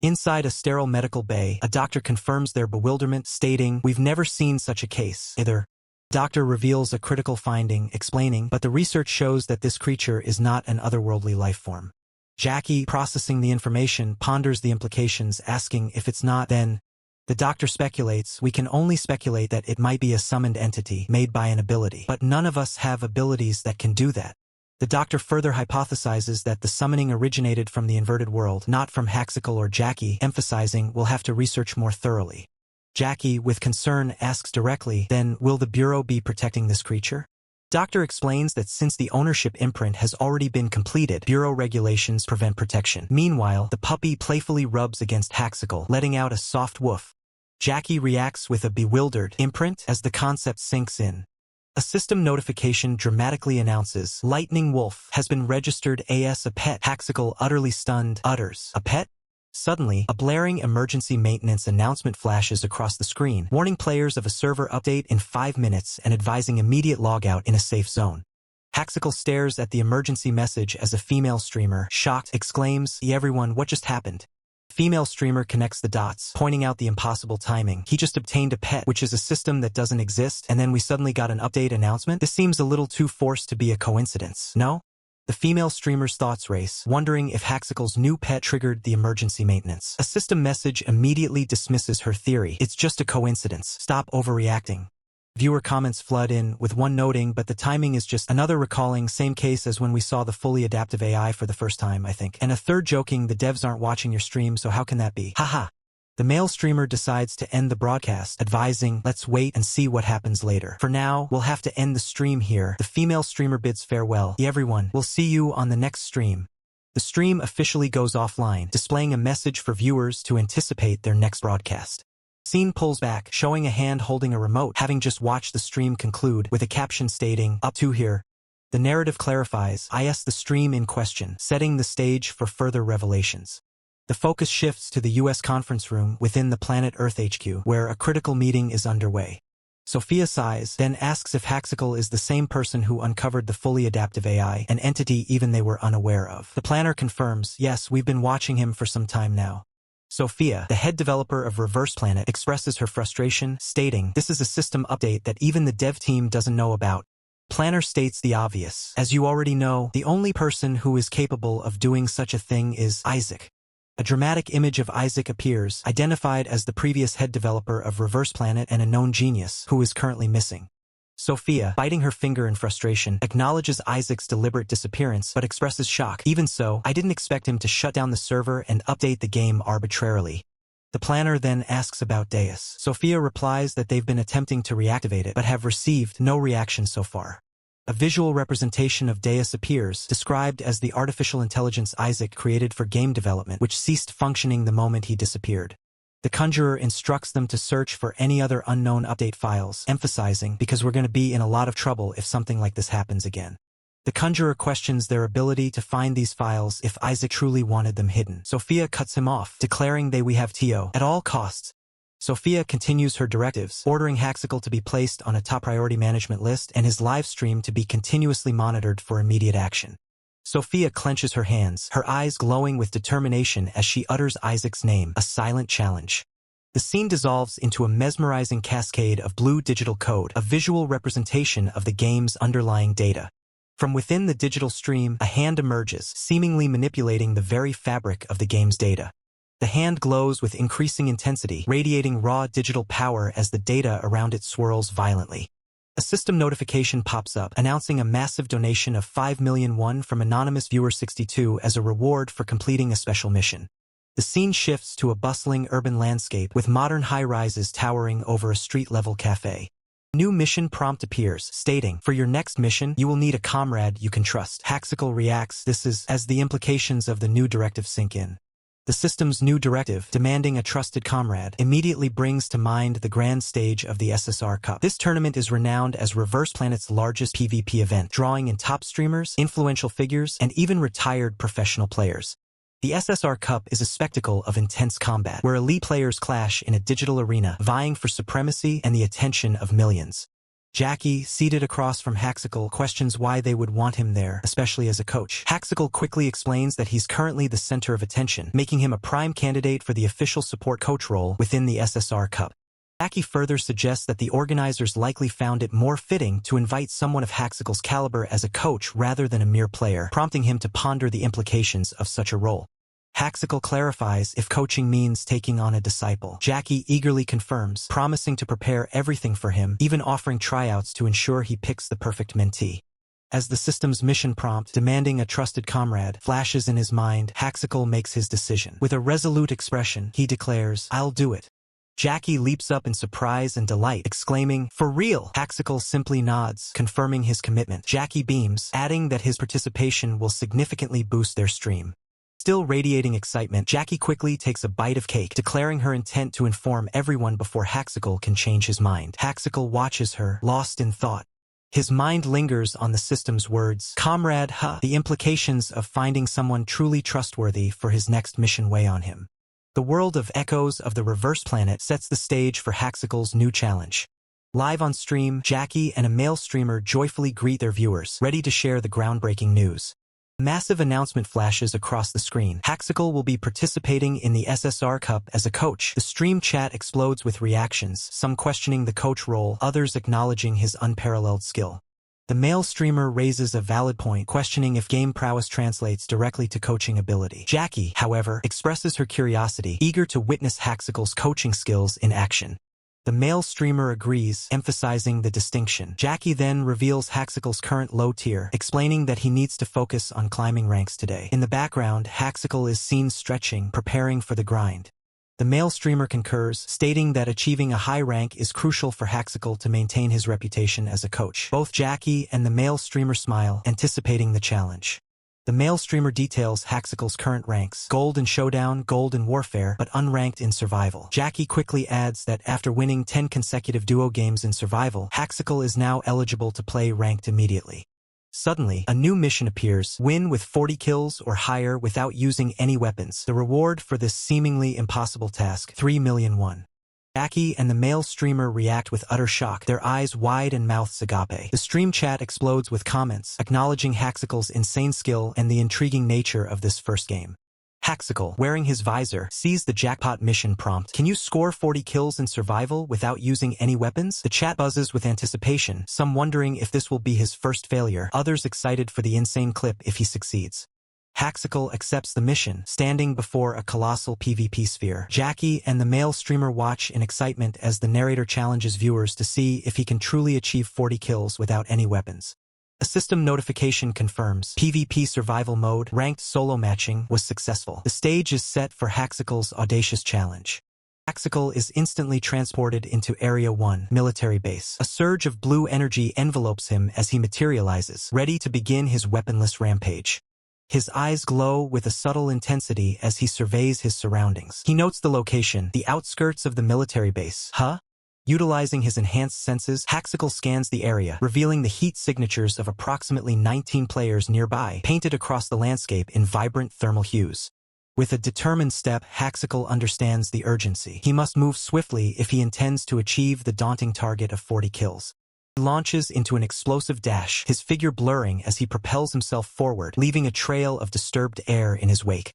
Inside a sterile medical bay, a doctor confirms their bewilderment, stating, "We've never seen such a case, either." Doctor reveals a critical finding, explaining, "But the research shows that this creature is not an otherworldly life form." Jackie, processing the information, ponders the implications, asking, if it's not, then... The doctor speculates, "We can only speculate that it might be a summoned entity, made by an ability. But none of us have abilities that can do that." The doctor further hypothesizes that the summoning originated from the inverted world, not from Haxicle or Jackie, emphasizing, "We'll have to research more thoroughly." Jackie, with concern, asks directly, "Then, will the Bureau be protecting this creature?" Doctor explains that since the ownership imprint has already been completed, Bureau regulations prevent protection. Meanwhile, the puppy playfully rubs against Haxicle, letting out a soft woof. Jackie reacts with a bewildered imprint as the concept sinks in. A system notification dramatically announces, "Lightning Wolf has been registered as a pet." Haxicle, utterly stunned, utters, "A pet?" Suddenly, a blaring emergency maintenance announcement flashes across the screen, warning players of a server update in 5 minutes and advising immediate logout in a safe zone. Haxicle stares at the emergency message as a female streamer, shocked, exclaims, "Everyone, what just happened?" Female streamer connects the dots, pointing out the impossible timing. "He just obtained a pet, which is a system that doesn't exist, and then we suddenly got an update announcement? This seems a little too forced to be a coincidence, no?" The female streamer's thoughts race, wondering if Haxicle's new pet triggered the emergency maintenance. A system message immediately dismisses her theory. "It's just a coincidence. Stop overreacting." Viewer comments flood in, with one noting, "But the timing is just..." Another recalling, "Same case as when we saw the fully adaptive AI for the first time, I think." And a third joking, "The devs aren't watching your stream, so how can that be? Haha." The male streamer decides to end the broadcast, advising, "Let's wait and see what happens later. For now, we'll have to end the stream here." The female streamer bids farewell. "Everyone, we'll see you on the next stream." The stream officially goes offline, displaying a message for viewers to anticipate their next broadcast. Scene pulls back, showing a hand holding a remote, having just watched the stream conclude, with a caption stating, "Up to here." The narrative clarifies, the stream in question, setting the stage for further revelations. The focus shifts to the U.S. conference room within the Planet Earth HQ, where a critical meeting is underway. Sophia sighs, then asks if Haxicle is the same person who uncovered the fully adaptive AI, an entity even they were unaware of. The planner confirms, "Yes, we've been watching him for some time now." Sophia, the head developer of Reverse Planet, expresses her frustration, stating, "This is a system update that even the dev team doesn't know about." Planner states the obvious. "As you already know, the only person who is capable of doing such a thing is Isaac." A dramatic image of Isaac appears, identified as the previous head developer of Reverse Planet and a known genius, who is currently missing. Sophia, biting her finger in frustration, acknowledges Isaac's deliberate disappearance but expresses shock. "Even so, I didn't expect him to shut down the server and update the game arbitrarily." The planner then asks about Deus. Sophia replies that they've been attempting to reactivate it but have received no reaction so far. A visual representation of Deus appears, described as the artificial intelligence Isaac created for game development, which ceased functioning the moment he disappeared. The Conjurer instructs them to search for any other unknown update files, emphasizing, "Because we're going to be in a lot of trouble if something like this happens again." The Conjurer questions their ability to find these files if Isaac truly wanted them hidden. Sophia cuts him off, declaring we have to at all costs. Sophia continues her directives, ordering Haxicle to be placed on a top priority management list and his live stream to be continuously monitored for immediate action. Sophia clenches her hands, her eyes glowing with determination as she utters Isaac's name, a silent challenge. The scene dissolves into a mesmerizing cascade of blue digital code, a visual representation of the game's underlying data. From within the digital stream, a hand emerges, seemingly manipulating the very fabric of the game's data. The hand glows with increasing intensity, radiating raw digital power as the data around it swirls violently. A system notification pops up, announcing a massive donation of 5 million won from anonymous viewer 62 as a reward for completing a special mission. The scene shifts to a bustling urban landscape with modern high-rises towering over a street-level cafe. New mission prompt appears, stating, "For your next mission, you will need a comrade you can trust." Haxical reacts this is as the implications of the new directive sink in. The system's new directive, demanding a trusted comrade, immediately brings to mind the grand stage of the SSR Cup. This tournament is renowned as Reverse Planet's largest PvP event, drawing in top streamers, influential figures, and even retired professional players. The SSR Cup is a spectacle of intense combat, where elite players clash in a digital arena, vying for supremacy and the attention of millions. Jackie, seated across from Haxical, questions why they would want him there, especially as a coach. Haxical quickly explains that he's currently the center of attention, making him a prime candidate for the official support coach role within the SSR Cup. Jackie further suggests that the organizers likely found it more fitting to invite someone of Haxical's caliber as a coach rather than a mere player, prompting him to ponder the implications of such a role. Haxical clarifies if coaching means taking on a disciple. Jackie eagerly confirms, promising to prepare everything for him, even offering tryouts to ensure he picks the perfect mentee. As the system's mission prompt, demanding a trusted comrade, flashes in his mind, Haxical makes his decision. With a resolute expression, he declares, "I'll do it." Jackie leaps up in surprise and delight, exclaiming, "For real!" Haxical simply nods, confirming his commitment. Jackie beams, adding that his participation will significantly boost their stream. Still radiating excitement, Jackie quickly takes a bite of cake, declaring her intent to inform everyone before Haxical can change his mind. Haxical watches her, lost in thought. His mind lingers on the system's words, "Comrade, the implications of finding someone truly trustworthy for his next mission weigh on him." The world of Echoes of the Reverse Planet sets the stage for Haxical's new challenge. Live on stream, Jackie and a male streamer joyfully greet their viewers, ready to share the groundbreaking news. Massive announcement flashes across the screen. Haxical will be participating in the SSR Cup as a coach. The stream chat explodes with reactions, some questioning the coach role, others acknowledging his unparalleled skill. The male streamer raises a valid point, questioning if game prowess translates directly to coaching ability. Jackie, however, expresses her curiosity, eager to witness Haxical's coaching skills in action. The male streamer agrees, emphasizing the distinction. Jackie then reveals Haxical's current low tier, explaining that he needs to focus on climbing ranks today. In the background, Haxical is seen stretching, preparing for the grind. The male streamer concurs, stating that achieving a high rank is crucial for Haxical to maintain his reputation as a coach. Both Jackie and the male streamer smile, anticipating the challenge. The male streamer details Haxical's current ranks: Gold in Showdown, Gold in Warfare, but unranked in Survival. Jackie quickly adds that after winning 10 consecutive duo games in Survival, Haxical is now eligible to play ranked immediately. Suddenly, a new mission appears: win with 40 kills or higher without using any weapons. The reward for this seemingly impossible task, 3 million won. Jackie and the male streamer react with utter shock, their eyes wide and mouths agape. The stream chat explodes with comments, acknowledging Haxical's insane skill and the intriguing nature of this first game. Haxical, wearing his visor, sees the jackpot mission prompt. "Can you score 40 kills in Survival without using any weapons?" The chat buzzes with anticipation, some wondering if this will be his first failure, others excited for the insane clip if he succeeds. Haxical accepts the mission, standing before a colossal PvP sphere. Jackie and the male streamer watch in excitement as the narrator challenges viewers to see if he can truly achieve 40 kills without any weapons. A system notification confirms PvP survival mode, ranked solo matching, was successful. The stage is set for Haxical's audacious challenge. Haxical is instantly transported into Area 1, military base. A surge of blue energy envelopes him as he materializes, ready to begin his weaponless rampage. His eyes glow with a subtle intensity as he surveys his surroundings. He notes the location, the outskirts of the military base. Utilizing his enhanced senses, Haxical scans the area, revealing the heat signatures of approximately 19 players nearby, painted across the landscape in vibrant thermal hues. With a determined step, Haxical understands the urgency. He must move swiftly if he intends to achieve the daunting target of 40 kills. He launches into an explosive dash, his figure blurring as he propels himself forward, leaving a trail of disturbed air in his wake.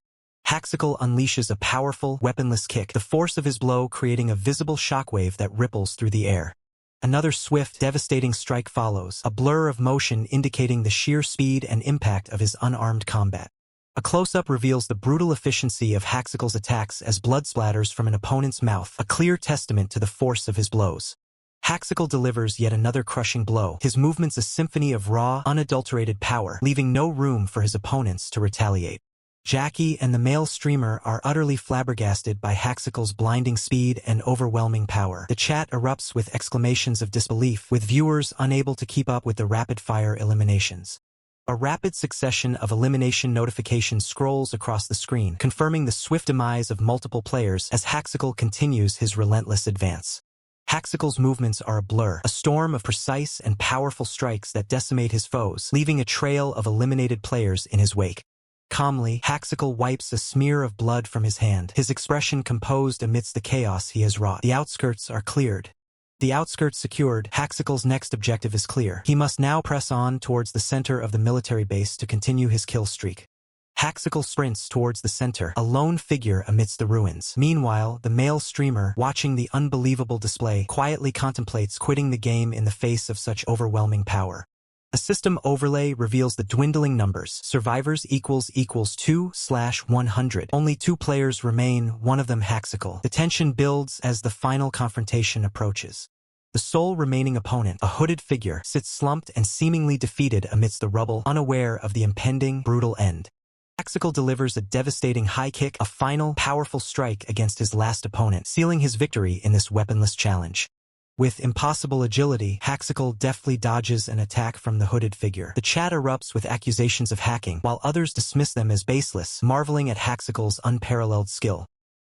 Haxical unleashes a powerful, weaponless kick, the force of his blow creating a visible shockwave that ripples through the air. Another swift, devastating strike follows, a blur of motion indicating the sheer speed and impact of his unarmed combat. A close-up reveals the brutal efficiency of Haxical's attacks as blood splatters from an opponent's mouth, a clear testament to the force of his blows. Haxical delivers yet another crushing blow, his movements a symphony of raw, unadulterated power, leaving no room for his opponents to retaliate. Jackie and the male streamer are utterly flabbergasted by Haxicle's blinding speed and overwhelming power. The chat erupts with exclamations of disbelief, with viewers unable to keep up with the rapid-fire eliminations. A rapid succession of elimination notifications scrolls across the screen, confirming the swift demise of multiple players as Haxicle continues his relentless advance. Haxicle's movements are a blur, a storm of precise and powerful strikes that decimate his foes, leaving a trail of eliminated players in his wake. Calmly, Haxicle wipes a smear of blood from his hand, his expression composed amidst the chaos he has wrought. The outskirts are cleared. The outskirts secured, Haxicle's next objective is clear. He must now press on towards the center of the military base to continue his kill streak. Haxicle sprints towards the center, a lone figure amidst the ruins. Meanwhile, the male streamer, watching the unbelievable display, quietly contemplates quitting the game in the face of such overwhelming power. A system overlay reveals the dwindling numbers. Survivors equals 2/100. Only 2 players remain, one of them Haxicle. The tension builds as the final confrontation approaches. The sole remaining opponent, a hooded figure, sits slumped and seemingly defeated amidst the rubble, unaware of the impending, brutal end. Haxicle delivers a devastating high kick, a final, powerful strike against his last opponent, sealing his victory in this weaponless challenge. With impossible agility, Haxicle deftly dodges an attack from the hooded figure. The chat erupts with accusations of hacking, while others dismiss them as baseless, marveling at Haxicle's unparalleled skill.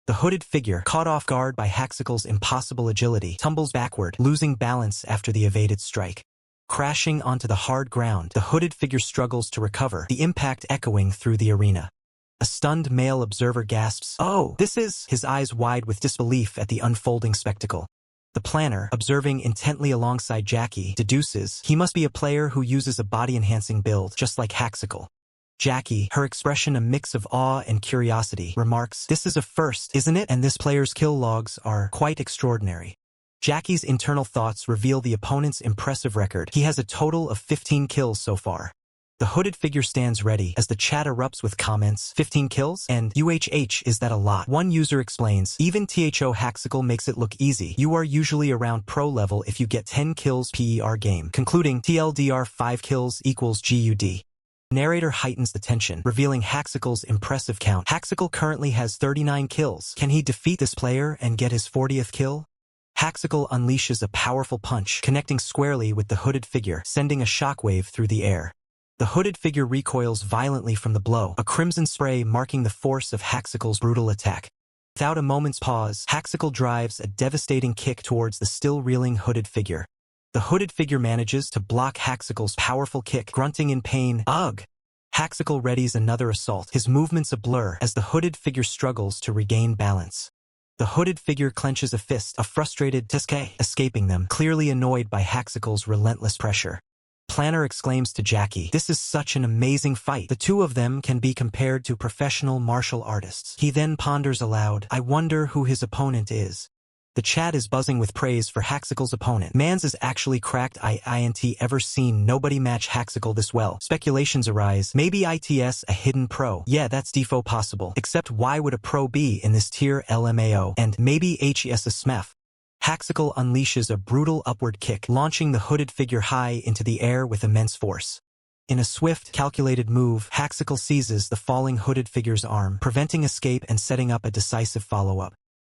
The hooded figure, caught off guard by Haxicle's impossible agility, tumbles backward, losing balance after the evaded strike. Crashing onto the hard ground, the hooded figure struggles to recover, the impact echoing through the arena. A stunned male observer gasps, "Oh, this is..." his eyes wide with disbelief at the unfolding spectacle. The planner, observing intently alongside Jackie, deduces he must be a player who uses a body-enhancing build, just like Haxicle. Jackie, her expression a mix of awe and curiosity, remarks, "This is a first, isn't it? And this player's kill logs are quite extraordinary." Jackie's internal thoughts reveal the opponent's impressive record. He has a total of 15 kills so far. The hooded figure stands ready as the chat erupts with comments, 15 kills? And UHH, is that a lot? One user explains, even THO Haxicle makes it look easy. You are usually around pro level if you get 10 kills per game. Concluding, TLDR 5 kills equals GUD. Narrator heightens the tension, revealing Haxicle's impressive count. Haxicle currently has 39 kills. Can he defeat this player and get his 40th kill? Haxicle unleashes a powerful punch, connecting squarely with the hooded figure, sending a shockwave through the air. The hooded figure recoils violently from the blow, a crimson spray marking the force of Haxicle's brutal attack. Without a moment's pause, Haxicle drives a devastating kick towards the still reeling hooded figure. The hooded figure manages to block Haxicle's powerful kick, grunting in pain, "Ugh!" Haxicle readies another assault, his movements a blur as the hooded figure struggles to regain balance. The hooded figure clenches a fist, a frustrated "Teske" escaping them, clearly annoyed by Haxicle's relentless pressure. Planner exclaims to Jackie, "This is such an amazing fight. The two of them can be compared to professional martial artists." He then ponders aloud, "I wonder who his opponent is." The chat is buzzing with praise for Haxicle's opponent. "Mans is actually cracked. I ain't ever seen nobody match Haxicle this well." Speculations arise. Maybe ITS a hidden pro. Yeah, that's defo possible. Except why would a pro be in this tier LMAO? And maybe HES a smef. Haxicle unleashes a brutal upward kick, launching the hooded figure high into the air with immense force. In a swift, calculated move, Haxicle seizes the falling hooded figure's arm, preventing escape and setting up a decisive follow-up.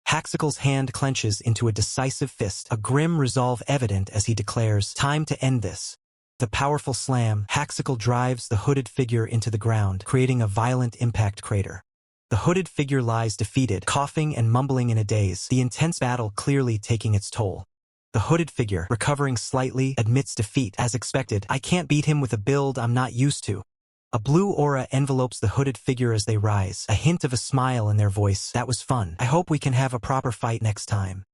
Haxicle's hand clenches into a decisive fist, a grim resolve evident as he declares, "Time to end this." The powerful slam, Haxicle drives the hooded figure into the ground, creating a violent impact crater. The hooded figure lies defeated, coughing and mumbling in a daze, the intense battle clearly taking its toll. The hooded figure, recovering slightly, admits defeat. As expected, "I can't beat him with a build I'm not used to." A blue aura envelopes the hooded figure as they rise, a hint of a smile in their voice. "That was fun. I hope we can have a proper fight next time."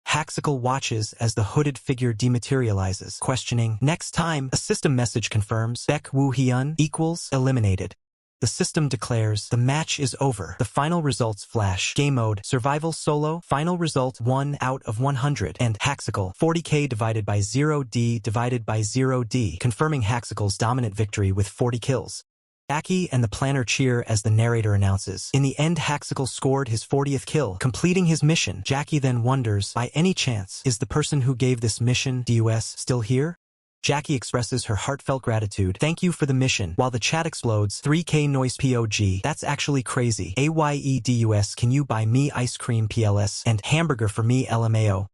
Haxicle watches as the hooded figure dematerializes, questioning, "Next time?" A system message confirms, "Baek Woo Hyun equals eliminated." The system declares, "The match is over." The final results flash. Game mode, survival solo, final result 1 out of 100, and Haxicle, 40k divided by 0d divided by 0d, confirming Haxicle's dominant victory with 40 kills. Jackie and the planner cheer as the narrator announces. In the end, Haxicle scored his 40th kill, completing his mission. Jackie then wonders, by any chance, is the person who gave this mission, DUS, still here? Jackie expresses her heartfelt gratitude. Thank you for the mission. While the chat explodes, 3K noise POG. That's actually crazy. AYEDUS, can you buy me ice cream PLS and hamburger for me LMAO?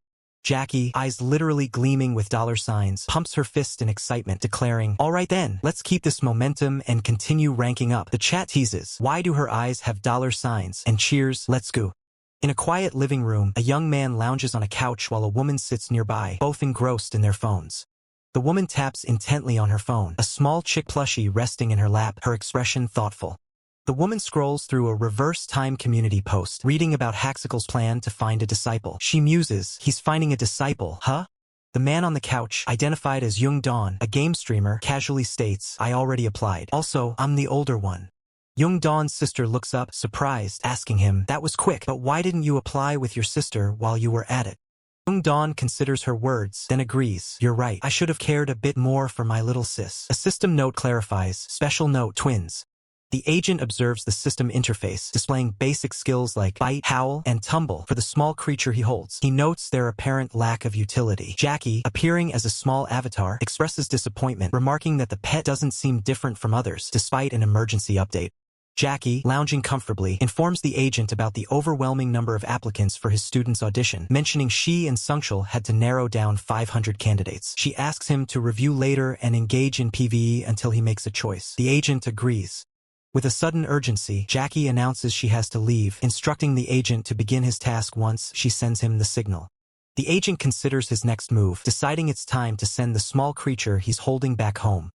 Jackie, eyes literally gleaming with dollar signs, pumps her fist in excitement, declaring, all right then, let's keep this momentum and continue ranking up. The chat teases, why do her eyes have dollar signs? And cheers, let's go. In a quiet living room, a young man lounges on a couch while a woman sits nearby, both engrossed in their phones. The woman taps intently on her phone, a small chick plushie resting in her lap, her expression thoughtful. The woman scrolls through a reverse time community post, reading about Haxicle's plan to find a disciple. She muses, he's finding a disciple, huh? The man on the couch, identified as Young Dawn, a game streamer, casually states, I already applied. Also, I'm the older one. Young Dawn's sister looks up, surprised, asking him, that was quick, but why didn't you apply with your sister while you were at it? Young Dawn considers her words, then agrees, you're right, I should have cared a bit more for my little sis. A system note clarifies, special note, twins. The agent observes the system interface, displaying basic skills like bite, howl, and tumble for the small creature he holds. He notes their apparent lack of utility. Jackie, appearing as a small avatar, expresses disappointment, remarking that the pet doesn't seem different from others, despite an emergency update. Jackie, lounging comfortably, informs the agent about the overwhelming number of applicants for his student's audition, mentioning she and Sungshul had to narrow down 500 candidates. She asks him to review later and engage in PvE until he makes a choice. The agent agrees. With a sudden urgency, Jackie announces she has to leave, instructing the agent to begin his task once she sends him the signal. The agent considers his next move, deciding it's time to send the small creature he's holding back home.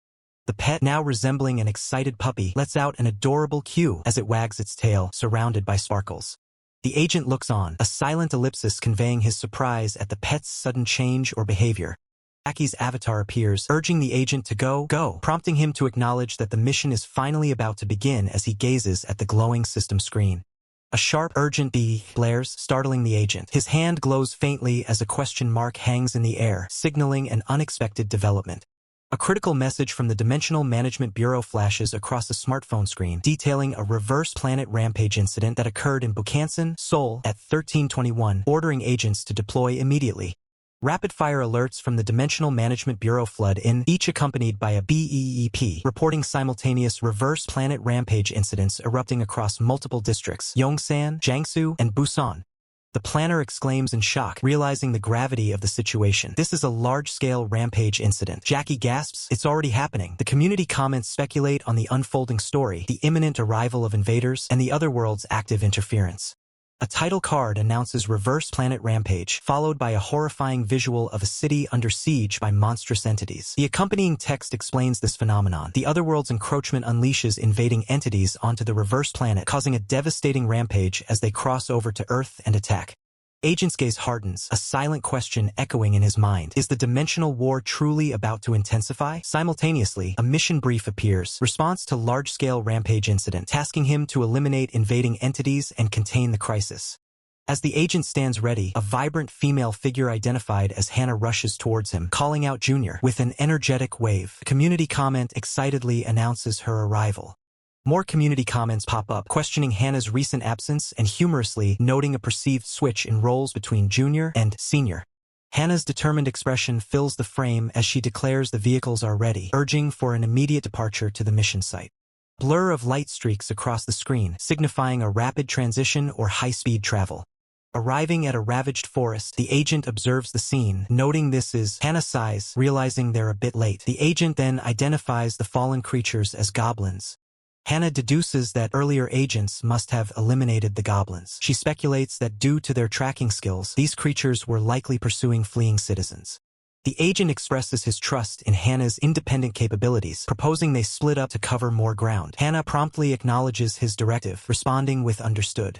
The pet, now resembling an excited puppy, lets out an adorable coo as it wags its tail, surrounded by sparkles. The agent looks on, a silent ellipsis conveying his surprise at the pet's sudden change or behavior. Jackie's avatar appears, urging the agent to go, prompting him to acknowledge that the mission is finally about to begin as he gazes at the glowing system screen. A sharp, urgent beep blares, startling the agent. His hand glows faintly as a question mark hangs in the air, signaling an unexpected development. A critical message from the Dimensional Management Bureau flashes across the smartphone screen, detailing a reverse planet rampage incident that occurred in Bukansan, Seoul, at 1321, ordering agents to deploy immediately. Rapid-fire alerts from the Dimensional Management Bureau flood in, each accompanied by a BEEP, reporting simultaneous reverse planet rampage incidents erupting across multiple districts, Yongsan, Jiangsu, and Busan. The planner exclaims in shock, realizing the gravity of the situation. This is a large-scale rampage incident. Jackie gasps, it's already happening. The community comments speculate on the unfolding story, the imminent arrival of invaders, and the other world's active interference. A title card announces Reverse Planet Rampage, followed by a horrifying visual of a city under siege by monstrous entities. The accompanying text explains this phenomenon. The otherworld's encroachment unleashes invading entities onto the reverse planet, causing a devastating rampage as they cross over to Earth and attack. Agent's gaze hardens, a silent question echoing in his mind. Is the dimensional war truly about to intensify? Simultaneously, a mission brief appears, response to large-scale rampage incident, tasking him to eliminate invading entities and contain the crisis. As the agent stands ready, a vibrant female figure identified as Hannah rushes towards him, calling out Junior. With an energetic wave, a community comment excitedly announces her arrival. More community comments pop up, questioning Hannah's recent absence and humorously noting a perceived switch in roles between Junior and Senior. Hannah's determined expression fills the frame as she declares the vehicles are ready, urging for an immediate departure to the mission site. Blur of light streaks across the screen, signifying a rapid transition or high-speed travel. Arriving at a ravaged forest, the agent observes the scene, noting this is. Hannah sighs, realizing they're a bit late. The agent then identifies the fallen creatures as goblins. Hannah deduces that earlier agents must have eliminated the goblins. She speculates that due to their tracking skills, these creatures were likely pursuing fleeing citizens. The agent expresses his trust in Hannah's independent capabilities, proposing they split up to cover more ground. Hannah promptly acknowledges his directive, responding with understood.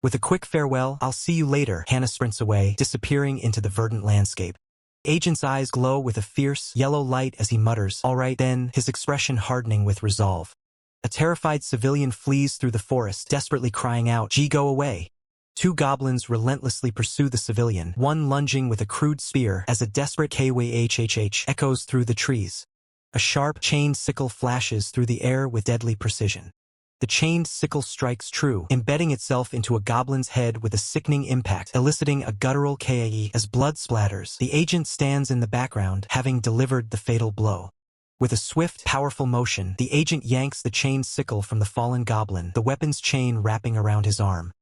With a quick farewell, I'll see you later, Hannah sprints away, disappearing into the verdant landscape. Agent's eyes glow with a fierce, yellow light as he mutters, all right then, his expression hardening with resolve. A terrified civilian flees through the forest, desperately crying out, "Gee, go away." Two goblins relentlessly pursue the civilian, one lunging with a crude spear as a desperate KWHHH echoes through the trees. A sharp, chained sickle flashes through the air with deadly precision. The chained sickle strikes true, embedding itself into a goblin's head with a sickening impact, eliciting a guttural KAE as blood splatters. The agent stands in the background, having delivered the fatal blow. With a swift, powerful motion, the agent yanks the chained sickle from the fallen goblin, the weapon's chain wrapping around his arm.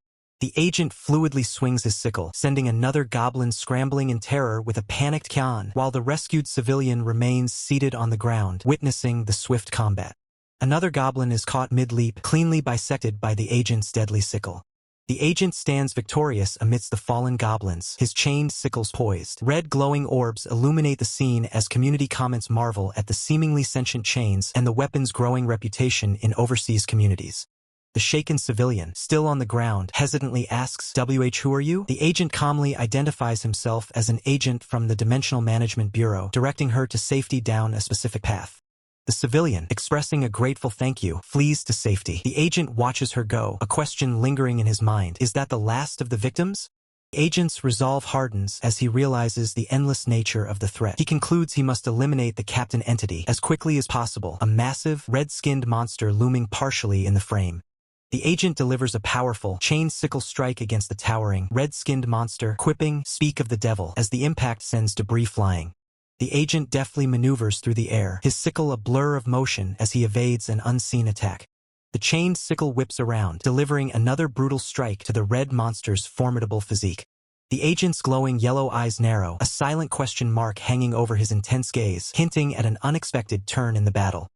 The agent fluidly swings his sickle, sending another goblin scrambling in terror with a panicked Kyan, while the rescued civilian remains seated on the ground, witnessing the swift combat. Another goblin is caught mid-leap, cleanly bisected by the agent's deadly sickle. The agent stands victorious amidst the fallen goblins, his chained sickles poised. Red glowing orbs illuminate the scene as community comments marvel at the seemingly sentient chains and the weapon's growing reputation in overseas communities. The shaken civilian, still on the ground, hesitantly asks, "Who are you?" The agent calmly identifies himself as an agent from the Dimensional Management Bureau, directing her to safety down a specific path. The civilian, expressing a grateful thank you, flees to safety. The agent watches her go, a question lingering in his mind. Is that the last of the victims? The agent's resolve hardens as he realizes the endless nature of the threat. He concludes he must eliminate the captain entity as quickly as possible, a massive, red-skinned monster looming partially in the frame. The agent delivers a powerful, chain sickle strike against the towering, red-skinned monster, quipping, "Speak of the devil," as the impact sends debris flying. The agent deftly maneuvers through the air, his sickle a blur of motion as he evades an unseen attack. The chained sickle whips around, delivering another brutal strike to the red monster's formidable physique. The agent's glowing yellow eyes narrow, a silent question mark hanging over his intense gaze, hinting at an unexpected turn in the battle.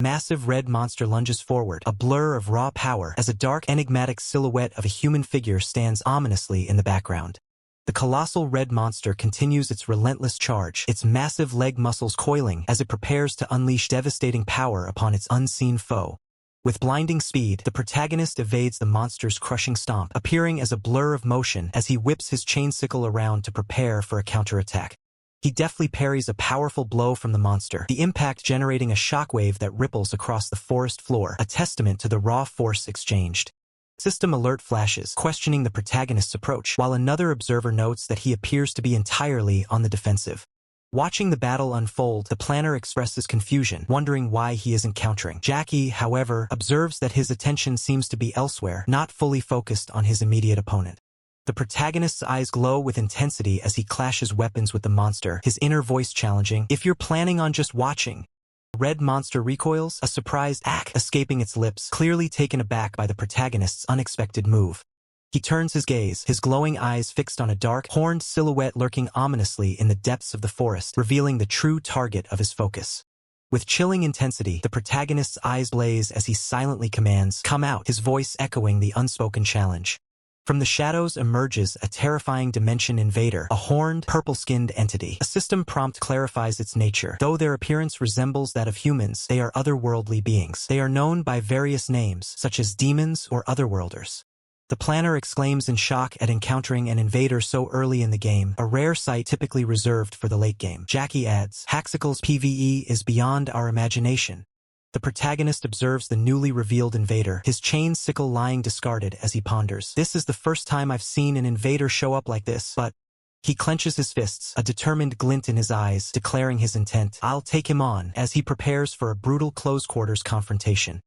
Massive red monster lunges forward, a blur of raw power, as a dark, enigmatic silhouette of a human figure stands ominously in the background. The colossal red monster continues its relentless charge, its massive leg muscles coiling as it prepares to unleash devastating power upon its unseen foe. With blinding speed, the protagonist evades the monster's crushing stomp, appearing as a blur of motion as he whips his chain sickle around to prepare for a counterattack. He deftly parries a powerful blow from the monster, the impact generating a shockwave that ripples across the forest floor, a testament to the raw force exchanged. System alert flashes, questioning the protagonist's approach, while another observer notes that he appears to be entirely on the defensive. Watching the battle unfold, the planner expresses confusion, wondering why he isn't countering. Jackie, however, observes that his attention seems to be elsewhere, not fully focused on his immediate opponent. The protagonist's eyes glow with intensity as he clashes weapons with the monster, his inner voice challenging, "If you're planning on just watching." Red monster recoils, a surprised "ack" escaping its lips, clearly taken aback by the protagonist's unexpected move. He turns his gaze, his glowing eyes fixed on a dark, horned silhouette lurking ominously in the depths of the forest, revealing the true target of his focus. With chilling intensity, the protagonist's eyes blaze as he silently commands, "Come out," his voice echoing the unspoken challenge. From the shadows emerges a terrifying dimension invader, a horned, purple-skinned entity. A system prompt clarifies its nature. Though their appearance resembles that of humans, they are otherworldly beings. They are known by various names, such as demons or otherworlders. The planner exclaims in shock at encountering an invader so early in the game, a rare sight typically reserved for the late game. Jackie adds, "Haxicle's PvE is beyond our imagination." The protagonist observes the newly revealed invader, his chain sickle lying discarded as he ponders. "This is the first time I've seen an invader show up like this, but..." He clenches his fists, a determined glint in his eyes, declaring his intent. "I'll take him on," as he prepares for a brutal close-quarters confrontation.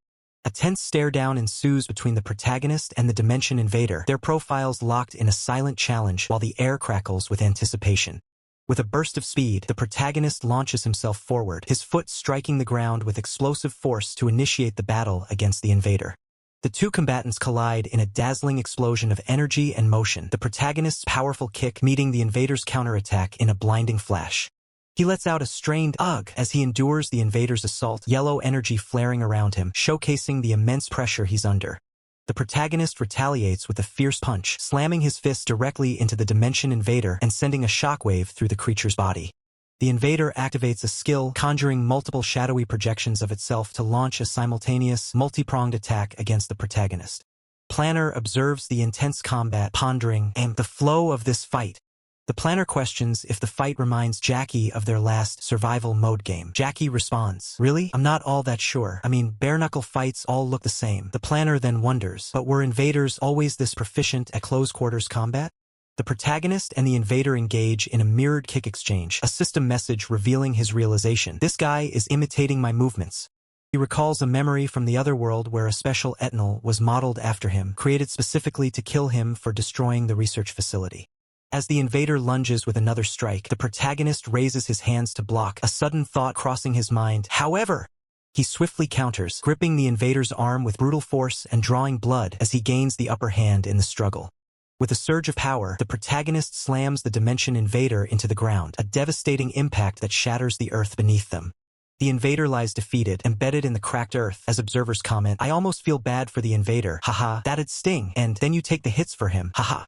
A tense stare-down ensues between the protagonist and the Dimension Invader, their profiles locked in a silent challenge while the air crackles with anticipation. With a burst of speed, the protagonist launches himself forward, his foot striking the ground with explosive force to initiate the battle against the invader. The two combatants collide in a dazzling explosion of energy and motion, the protagonist's powerful kick meeting the invader's counterattack in a blinding flash. He lets out a strained "ugh" as he endures the invader's assault, yellow energy flaring around him, showcasing the immense pressure he's under. The protagonist retaliates with a fierce punch, slamming his fist directly into the Dimension Invader and sending a shockwave through the creature's body. The invader activates a skill, conjuring multiple shadowy projections of itself to launch a simultaneous, multi-pronged attack against the protagonist. Planner observes the intense combat, pondering, the flow of this fight. The planner questions if the fight reminds Jackie of their last survival mode game. Jackie responds, "Really? I'm not all that sure. I mean, bare-knuckle fights all look the same." The planner then wonders, but were invaders always this proficient at close-quarters combat? The protagonist and the invader engage in a mirrored kick exchange, a system message revealing his realization. "This guy is imitating my movements." He recalls a memory from the other world where a special ethanol was modeled after him, created specifically to kill him for destroying the research facility. As the invader lunges with another strike, the protagonist raises his hands to block, a sudden thought crossing his mind. However, he swiftly counters, gripping the invader's arm with brutal force and drawing blood as he gains the upper hand in the struggle. With a surge of power, the protagonist slams the dimension invader into the ground, a devastating impact that shatters the earth beneath them. The invader lies defeated, embedded in the cracked earth. As observers comment, "I almost feel bad for the invader, haha, that'd sting, and then you take the hits for him, haha."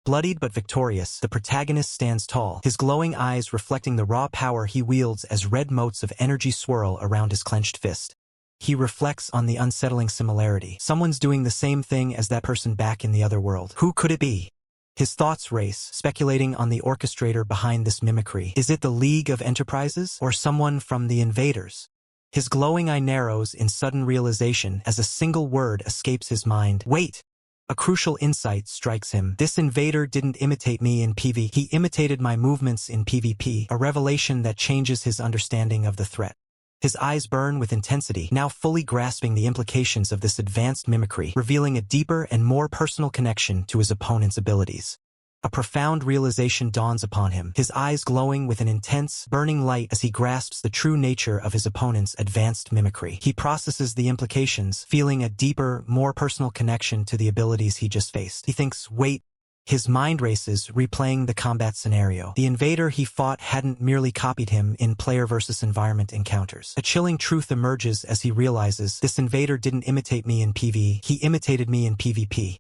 Bloodied but victorious, the protagonist stands tall, his glowing eyes reflecting the raw power he wields as red motes of energy swirl around his clenched fist. He reflects on the unsettling similarity. Someone's doing the same thing as that person back in the other world. Who could it be? His thoughts race, speculating on the orchestrator behind this mimicry. Is it the League of Enterprises, or someone from the invaders? His glowing eye narrows in sudden realization as a single word escapes his mind. Wait! A crucial insight strikes him. This invader didn't imitate me in PvP. He imitated my movements in PvP, a revelation that changes his understanding of the threat. His eyes burn with intensity, now fully grasping the implications of this advanced mimicry, revealing a deeper and more personal connection to his opponent's abilities. A profound realization dawns upon him, his eyes glowing with an intense, burning light as he grasps the true nature of his opponent's advanced mimicry. He processes the implications, feeling a deeper, more personal connection to the abilities he just faced. He thinks, wait. His mind races, replaying the combat scenario. The invader he fought hadn't merely copied him in player versus environment encounters. A chilling truth emerges as he realizes, this invader didn't imitate me in PvE, he imitated me in PvP.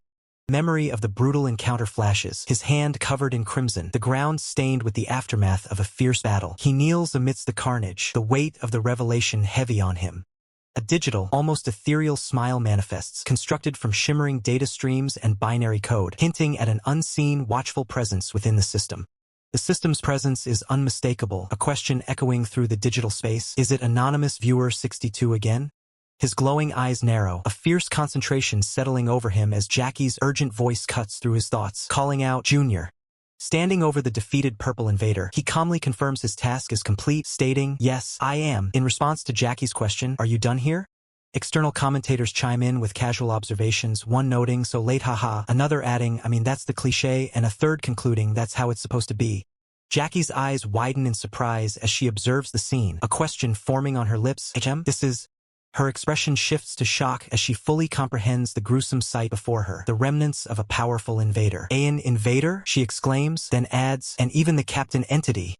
Memory of the brutal encounter flashes, his hand covered in crimson, the ground stained with the aftermath of a fierce battle. He kneels amidst the carnage, the weight of the revelation heavy on him. A digital, almost ethereal smile manifests, constructed from shimmering data streams and binary code, hinting at an unseen, watchful presence within the system. The system's presence is unmistakable, a question echoing through the digital space. Is it anonymous viewer 62 again? His glowing eyes narrow, a fierce concentration settling over him as Jackie's urgent voice cuts through his thoughts, calling out, Junior. Standing over the defeated purple invader, he calmly confirms his task is complete, stating, yes, I am. In response to Jackie's question, are you done here? External commentators chime in with casual observations, one noting, so late haha, another adding, I mean that's the cliché, and a third concluding, that's how it's supposed to be. Jackie's eyes widen in surprise as she observes the scene, a question forming on her lips. This is... Her expression shifts to shock as she fully comprehends the gruesome sight before her, the remnants of a powerful invader. An invader? She exclaims, then adds, and even the captain entity.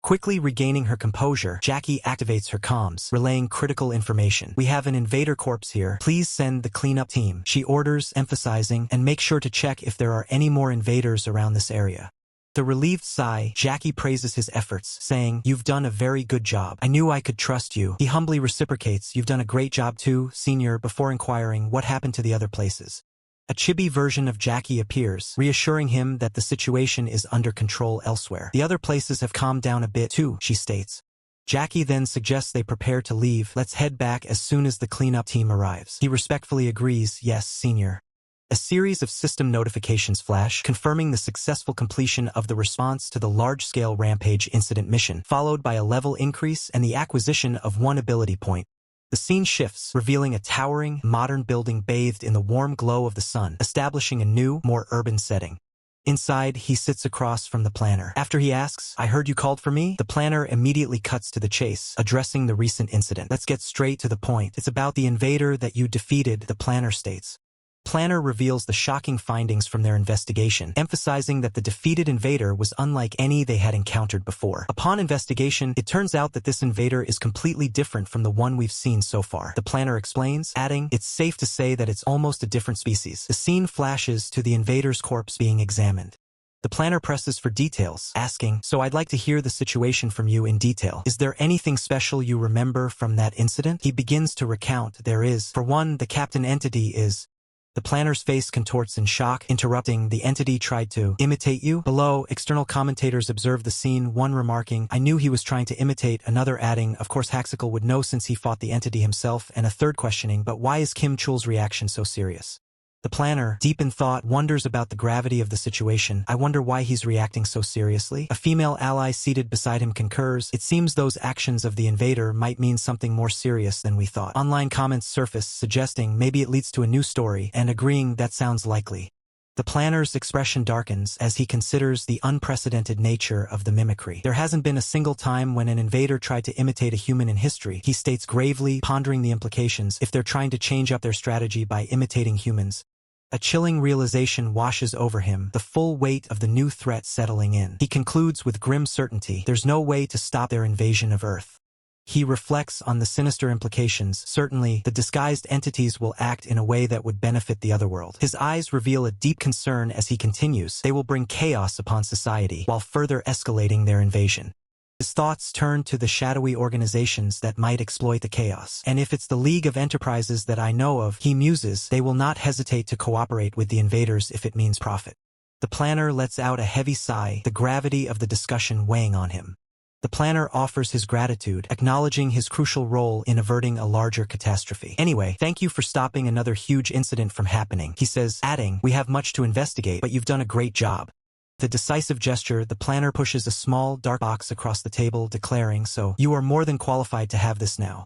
Quickly regaining her composure, Jackie activates her comms, relaying critical information. We have an invader corpse here. Please send the cleanup team. She orders, emphasizing, and make sure to check if there are any more invaders around this area. The relieved sigh, Jackie praises his efforts, saying, you've done a very good job. I knew I could trust you. He humbly reciprocates, you've done a great job too, senior, before inquiring what happened to the other places. A chibi version of Jackie appears, reassuring him that the situation is under control elsewhere. The other places have calmed down a bit too, she states. Jackie then suggests they prepare to leave. Let's head back as soon as the cleanup team arrives. He respectfully agrees, yes, senior. A series of system notifications flash, confirming the successful completion of the response to the large-scale Rampage incident mission, followed by a level increase and the acquisition of one ability point. The scene shifts, revealing a towering, modern building bathed in the warm glow of the sun, establishing a new, more urban setting. Inside, he sits across from the planner. After he asks, I heard you called for me? The planner immediately cuts to the chase, addressing the recent incident. Let's get straight to the point. It's about the invader that you defeated, the planner states. Planner reveals the shocking findings from their investigation, emphasizing that the defeated invader was unlike any they had encountered before. Upon investigation, it turns out that this invader is completely different from the one we've seen so far. The planner explains, adding, it's safe to say that it's almost a different species. The scene flashes to the invader's corpse being examined. The planner presses for details, asking, so I'd like to hear the situation from you in detail. Is there anything special you remember from that incident? He begins to recount. There is. For one, the captain entity is... The planner's face contorts in shock, interrupting, the entity tried to imitate you? Below, external commentators observe the scene, one remarking, I knew he was trying to imitate, another adding, of course Haxical would know since he fought the entity himself, and a third questioning, but why is Kim Chul's reaction so serious? The planner, deep in thought, wonders about the gravity of the situation. I wonder why he's reacting so seriously. A female ally seated beside him concurs. It seems those actions of the invader might mean something more serious than we thought. Online comments surface, suggesting maybe it leads to a new story, and agreeing that sounds likely. The planner's expression darkens as he considers the unprecedented nature of the mimicry. There hasn't been a single time when an invader tried to imitate a human in history, he states gravely, pondering the implications if they're trying to change up their strategy by imitating humans. A chilling realization washes over him, the full weight of the new threat settling in. He concludes with grim certainty, there's no way to stop their invasion of Earth. He reflects on the sinister implications. Certainly, the disguised entities will act in a way that would benefit the otherworld. His eyes reveal a deep concern as he continues. They will bring chaos upon society, while further escalating their invasion. His thoughts turn to the shadowy organizations that might exploit the chaos. And if it's the League of Enterprises that I know of, he muses, they will not hesitate to cooperate with the invaders if it means profit. The planner lets out a heavy sigh, the gravity of the discussion weighing on him. The planner offers his gratitude, acknowledging his crucial role in averting a larger catastrophe. Anyway, thank you for stopping another huge incident from happening, he says, adding, we have much to investigate, but you've done a great job. The decisive gesture, the planner pushes a small, dark box across the table, declaring, so, you are more than qualified to have this now.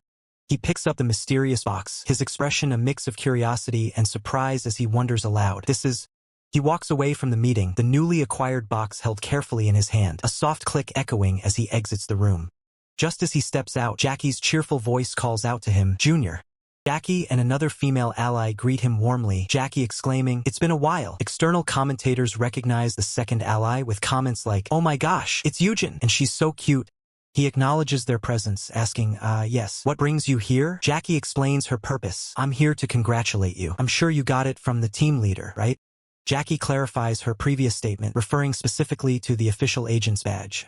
He picks up the mysterious box, his expression a mix of curiosity and surprise as he wonders aloud. He walks away from the meeting, the newly acquired box held carefully in his hand, a soft click echoing as he exits the room. Just as he steps out, Jackie's cheerful voice calls out to him, Junior. Jackie and another female ally greet him warmly, Jackie exclaiming, it's been a while. External commentators recognize the second ally with comments like, oh my gosh, it's Eugen, and she's so cute. He acknowledges their presence, asking, yes, what brings you here? Jackie explains her purpose. I'm here to congratulate you. I'm sure you got it from the team leader, right? Jackie clarifies her previous statement, referring specifically to the official agent's badge.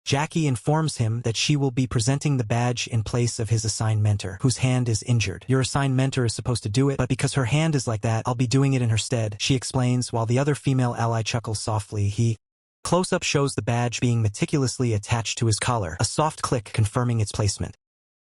Jackie informs him that she will be presenting the badge in place of his assigned mentor, whose hand is injured. Your assigned mentor is supposed to do it, but because her hand is like that, I'll be doing it in her stead, she explains, while the other female ally chuckles softly. Close-up shows the badge being meticulously attached to his collar, a soft click confirming its placement.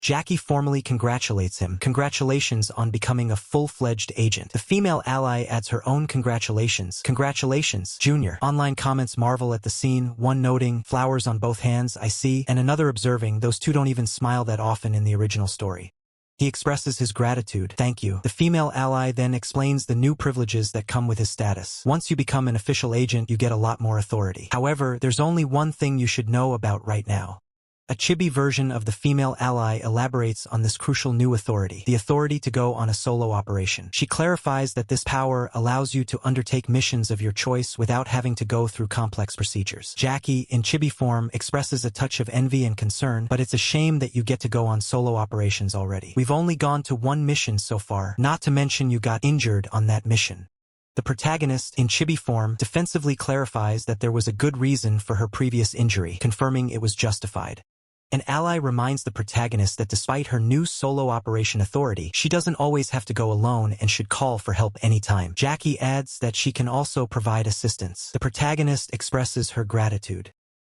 Jackie formally congratulates him. Congratulations on becoming a full-fledged agent. The female ally adds her own congratulations. Congratulations, Junior. Online comments marvel at the scene, one noting, flowers on both hands, I see, and another observing, those two don't even smile that often in the original story. He expresses his gratitude. Thank you. The female ally then explains the new privileges that come with his status. Once you become an official agent, you get a lot more authority. However, there's only one thing you should know about right now. A chibi version of the female ally elaborates on this crucial new authority, the authority to go on a solo operation. She clarifies that this power allows you to undertake missions of your choice without having to go through complex procedures. Jackie, in chibi form, expresses a touch of envy and concern, but it's a shame that you get to go on solo operations already. We've only gone to one mission so far, not to mention you got injured on that mission. The protagonist, in chibi form, defensively clarifies that there was a good reason for her previous injury, confirming it was justified. An ally reminds the protagonist that despite her new solo operation authority, she doesn't always have to go alone and should call for help anytime. Jackie adds that she can also provide assistance. The protagonist expresses her gratitude.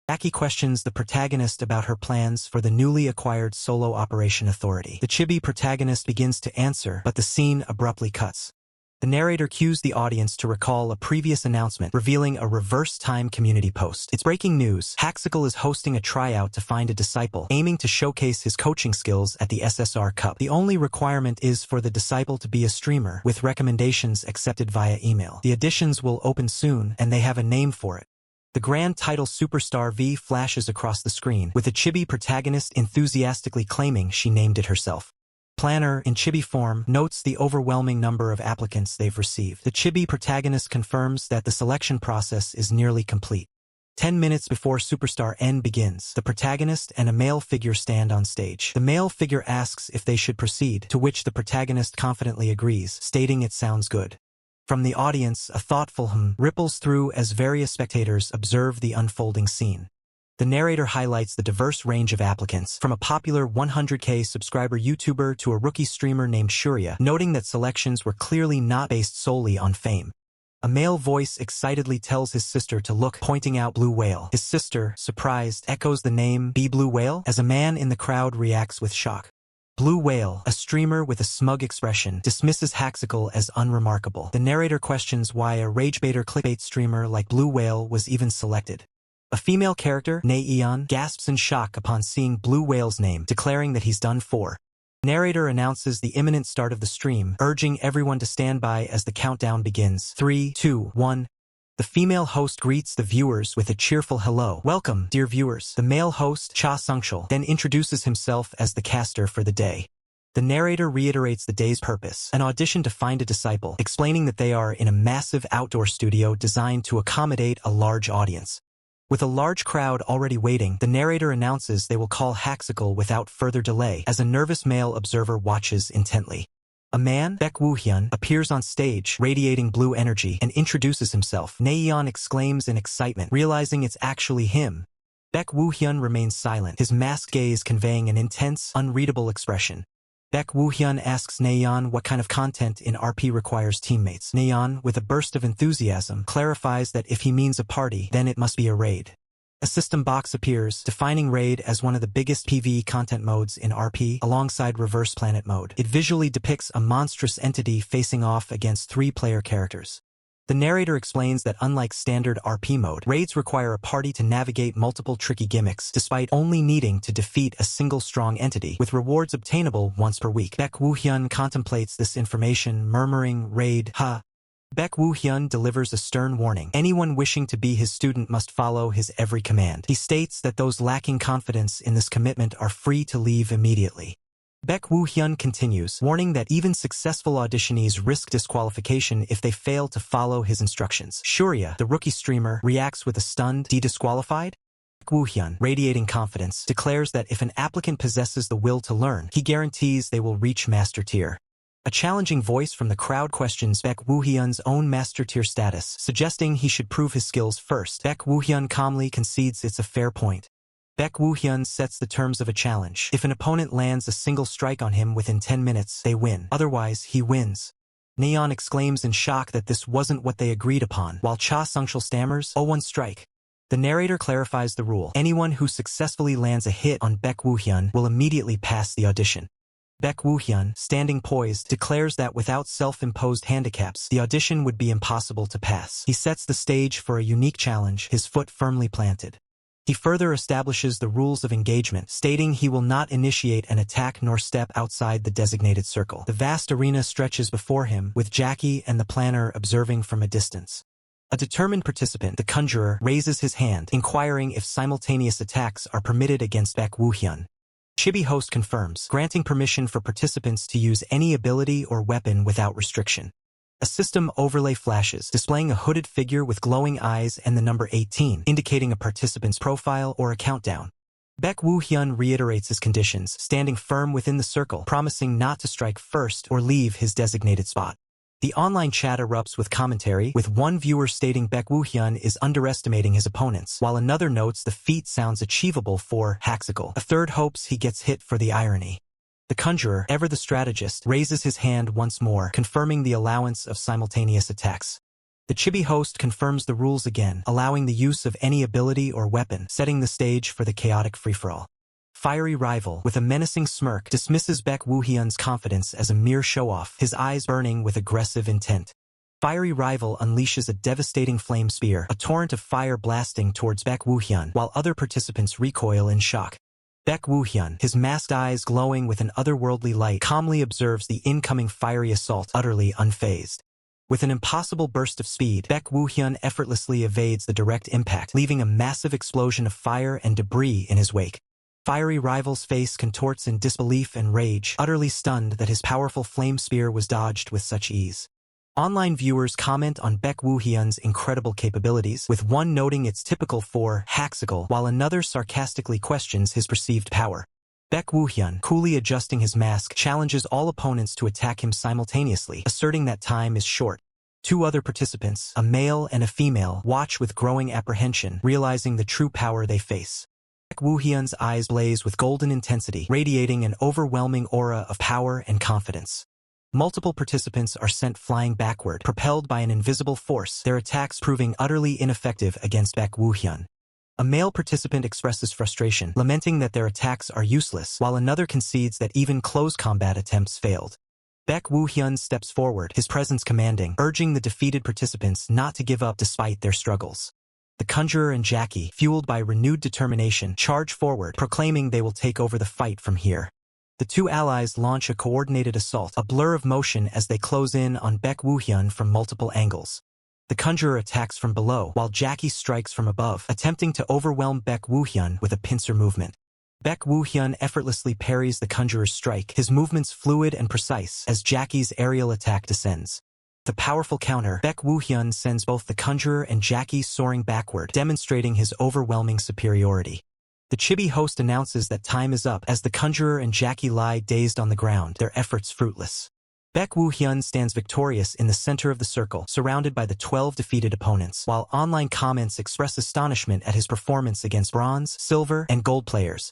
Jackie questions the protagonist about her plans for the newly acquired solo operation authority. The chibi protagonist begins to answer, but the scene abruptly cuts. The narrator cues the audience to recall a previous announcement, revealing a reverse-time community post. It's breaking news. Haxical is hosting a tryout to find a disciple, aiming to showcase his coaching skills at the SSR Cup. The only requirement is for the disciple to be a streamer, with recommendations accepted via email. The auditions will open soon, and they have a name for it. The grand title Superstar V flashes across the screen, with a chibi protagonist enthusiastically claiming she named it herself. Planner, in chibi form, notes the overwhelming number of applicants they've received. The chibi protagonist confirms that the selection process is nearly complete. 10 minutes before Superstar N begins, the protagonist and a male figure stand on stage. The male figure asks if they should proceed, to which the protagonist confidently agrees, stating it sounds good. From the audience, a thoughtful ripples through as various spectators observe the unfolding scene. The narrator highlights the diverse range of applicants, from a popular 100K subscriber YouTuber to a rookie streamer named Shuria, noting that selections were clearly not based solely on fame. A male voice excitedly tells his sister to look, pointing out Blue Whale. His sister, surprised, echoes the name, Be Blue Whale? As a man in the crowd reacts with shock. Blue Whale, a streamer with a smug expression, dismisses Haxical as unremarkable. The narrator questions why a ragebaiter clickbait streamer like Blue Whale was even selected. A female character, Neon, gasps in shock upon seeing Blue Whale's name, declaring that he's done for. Narrator announces the imminent start of the stream, urging everyone to stand by as the countdown begins. 3, 2, 1. The female host greets the viewers with a cheerful hello. Welcome, dear viewers. The male host, Cha Sungshul, then introduces himself as the caster for the day. The narrator reiterates the day's purpose, an audition to find a disciple, explaining that they are in a massive outdoor studio designed to accommodate a large audience. With a large crowd already waiting, the narrator announces they will call Haxical without further delay, as a nervous male observer watches intently. A man, Baek Woo-hyun, appears on stage, radiating blue energy, and introduces himself. Neon exclaims in excitement, realizing it's actually him. Baek Woo-hyun remains silent, his masked gaze conveying an intense, unreadable expression. Baek Woo-hyun asks Neon what kind of content in RP requires teammates. Neon, with a burst of enthusiasm, clarifies that if he means a party, then it must be a raid. A system box appears, defining Raid as one of the biggest PvE content modes in RP, alongside Reverse Planet mode. It visually depicts a monstrous entity facing off against 3-player characters. The narrator explains that unlike standard RP mode, raids require a party to navigate multiple tricky gimmicks, despite only needing to defeat a single strong entity, with rewards obtainable once per week. Baek Woo-hyun contemplates this information, murmuring, "Raid, ha." Baek Woo-hyun delivers a stern warning. Anyone wishing to be his student must follow his every command. He states that those lacking confidence in this commitment are free to leave immediately. Baek Woo-hyun continues, warning that even successful auditionees risk disqualification if they fail to follow his instructions. Shurya, the rookie streamer, reacts with a stunned, "Disqualified?" Baek Woo-hyun, radiating confidence, declares that if an applicant possesses the will to learn, he guarantees they will reach Master Tier. A challenging voice from the crowd questions Baek Woo-hyun's own Master Tier status, suggesting he should prove his skills first. Baek Woo-hyun calmly concedes it's a fair point. Baek Woo-hyun sets the terms of a challenge. If an opponent lands a single strike on him within 10 minutes, they win. Otherwise, he wins. Neon exclaims in shock that this wasn't what they agreed upon, while Cha Sungshul stammers, "Oh, one strike." The narrator clarifies the rule. Anyone who successfully lands a hit on Baek Woo-hyun will immediately pass the audition. Baek Woo-hyun, standing poised, declares that without self-imposed handicaps, the audition would be impossible to pass. He sets the stage for a unique challenge, his foot firmly planted. He further establishes the rules of engagement, stating he will not initiate an attack nor step outside the designated circle. The vast arena stretches before him, with Jackie and the planner observing from a distance. A determined participant, the Conjurer, raises his hand, inquiring if simultaneous attacks are permitted against Baek Woo-hyun. Chibi host confirms, granting permission for participants to use any ability or weapon without restriction. A system overlay flashes, displaying a hooded figure with glowing eyes and the number 18, indicating a participant's profile or a countdown. Baek Woo-hyun reiterates his conditions, standing firm within the circle, promising not to strike first or leave his designated spot. The online chat erupts with commentary, with one viewer stating Baek Woo-hyun is underestimating his opponents, while another notes the feat sounds achievable for Haxical. A third hopes he gets hit for the irony. The Conjurer, ever the strategist, raises his hand once more, confirming the allowance of simultaneous attacks. The Chibi host confirms the rules again, allowing the use of any ability or weapon, setting the stage for the chaotic free-for-all. Fiery Rival, with a menacing smirk, dismisses Baek Woo-hyun's confidence as a mere show-off, his eyes burning with aggressive intent. Fiery Rival unleashes a devastating flame spear, a torrent of fire blasting towards Baek Woo-hyun, while other participants recoil in shock. Baek Woo-hyun, his masked eyes glowing with an otherworldly light, calmly observes the incoming fiery assault, utterly unfazed. With an impossible burst of speed, Baek Woo-hyun effortlessly evades the direct impact, leaving a massive explosion of fire and debris in his wake. Fiery Rival's face contorts in disbelief and rage, utterly stunned that his powerful flame spear was dodged with such ease. Online viewers comment on Baek Woo-hyun's incredible capabilities, with one noting it's typical for Haxical, while another sarcastically questions his perceived power. Baek Woo-hyun, coolly adjusting his mask, challenges all opponents to attack him simultaneously, asserting that time is short. Two other participants, a male and a female, watch with growing apprehension, realizing the true power they face. Baek Woo-hyun's eyes blaze with golden intensity, radiating an overwhelming aura of power and confidence. Multiple participants are sent flying backward, propelled by an invisible force, their attacks proving utterly ineffective against Baek Woo-hyun. A male participant expresses frustration, lamenting that their attacks are useless, while another concedes that even close combat attempts failed. Baek Woo-hyun steps forward, his presence commanding, urging the defeated participants not to give up despite their struggles. The Conjurer and Jackie, fueled by renewed determination, charge forward, proclaiming they will take over the fight from here. The two allies launch a coordinated assault, a blur of motion as they close in on Baek Woo-hyun from multiple angles. The Conjurer attacks from below, while Jackie strikes from above, attempting to overwhelm Baek Woo-hyun with a pincer movement. Baek Woo-hyun effortlessly parries the Conjurer's strike, his movements fluid and precise as Jackie's aerial attack descends. The powerful counter, Baek Woo-hyun sends both the Conjurer and Jackie soaring backward, demonstrating his overwhelming superiority. The chibi host announces that time is up as the Conjurer and Jackie lie dazed on the ground, their efforts fruitless. Baek Woo-hyun stands victorious in the center of the circle, surrounded by the 12 defeated opponents, while online comments express astonishment at his performance against bronze, silver, and gold players.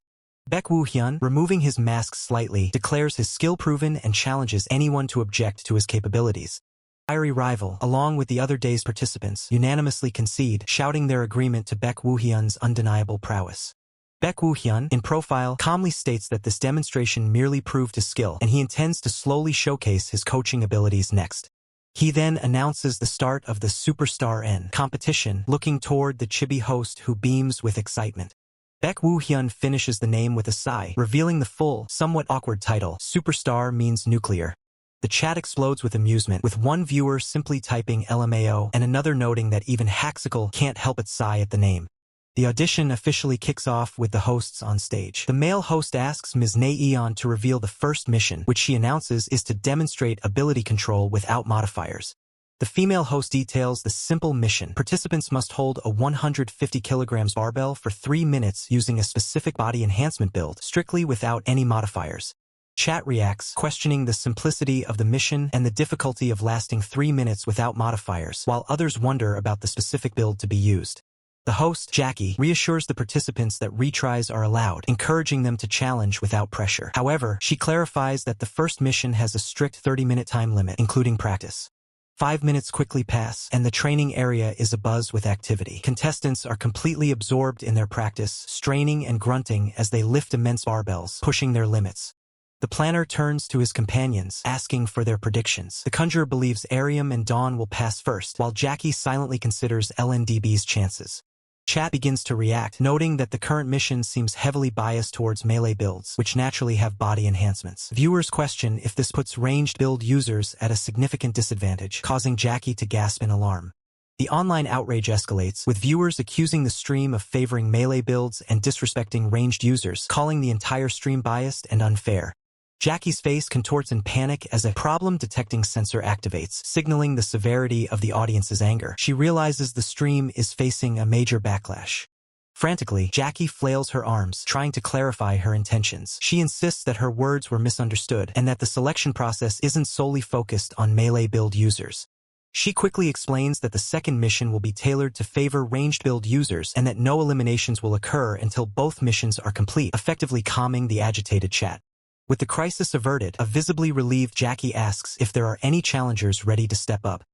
Baek Woo-hyun, removing his mask slightly, declares his skill proven and challenges anyone to object to his capabilities. Fiery rival, along with the other day's participants, unanimously concede, shouting their agreement to Baek Woo-hyun's undeniable prowess. Baek Woo-hyun, in profile, calmly states that this demonstration merely proved his skill, and he intends to slowly showcase his coaching abilities next. He then announces the start of the Superstar N competition, looking toward the chibi host who beams with excitement. Baek Woo-hyun finishes the name with a sigh, revealing the full, somewhat awkward title, Superstar means nuclear. The chat explodes with amusement, with one viewer simply typing LMAO and another noting that even Haxical can't help but sigh at the name. The audition officially kicks off with the hosts on stage. The male host asks Ms. Naeon to reveal the first mission, which she announces is to demonstrate ability control without modifiers. The female host details the simple mission. Participants must hold a 150 kilograms barbell for 3 minutes using a specific body enhancement build, strictly without any modifiers. Chat reacts, questioning the simplicity of the mission and the difficulty of lasting 3 minutes without modifiers, while others wonder about the specific build to be used. The host, Jackie, reassures the participants that retries are allowed, encouraging them to challenge without pressure. However, she clarifies that the first mission has a strict 30-minute time limit, including practice. 5 minutes quickly pass, and the training area is abuzz with activity. Contestants are completely absorbed in their practice, straining and grunting as they lift immense barbells, pushing their limits. The planner turns to his companions, asking for their predictions. The Conjurer believes Arium and Dawn will pass first, while Jackie silently considers LNDB's chances. Chat begins to react, noting that the current mission seems heavily biased towards melee builds, which naturally have body enhancements. Viewers question if this puts ranged build users at a significant disadvantage, causing Jackie to gasp in alarm. The online outrage escalates, with viewers accusing the stream of favoring melee builds and disrespecting ranged users, calling the entire stream biased and unfair. Jackie's face contorts in panic as a problem-detecting sensor activates, signaling the severity of the audience's anger. She realizes the stream is facing a major backlash. Frantically, Jackie flails her arms, trying to clarify her intentions. She insists that her words were misunderstood and that the selection process isn't solely focused on melee build users. She quickly explains that the second mission will be tailored to favor ranged build users and that no eliminations will occur until both missions are complete, effectively calming the agitated chat. With the crisis averted, a visibly relieved Jackie asks if there are any challengers ready to step up.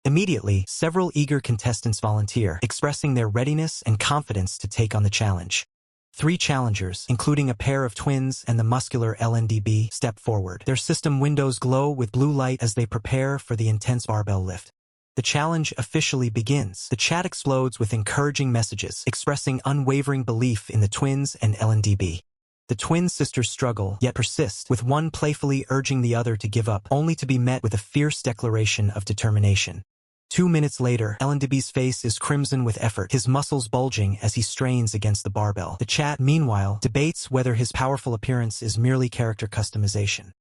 Immediately, several eager contestants volunteer, expressing their readiness and confidence to take on the challenge. 3 challengers, including a pair of twins and the muscular LNDB, step forward. Their system windows glow with blue light as they prepare for the intense barbell lift. The challenge officially begins. The chat explodes with encouraging messages, expressing unwavering belief in the twins and LNDB. The twin sisters struggle, yet persist, with one playfully urging the other to give up, only to be met with a fierce declaration of determination. 2 minutes later, LNDB's face is crimson with effort, his muscles bulging as he strains against the barbell. The chat, meanwhile, debates whether his powerful appearance is merely character customization.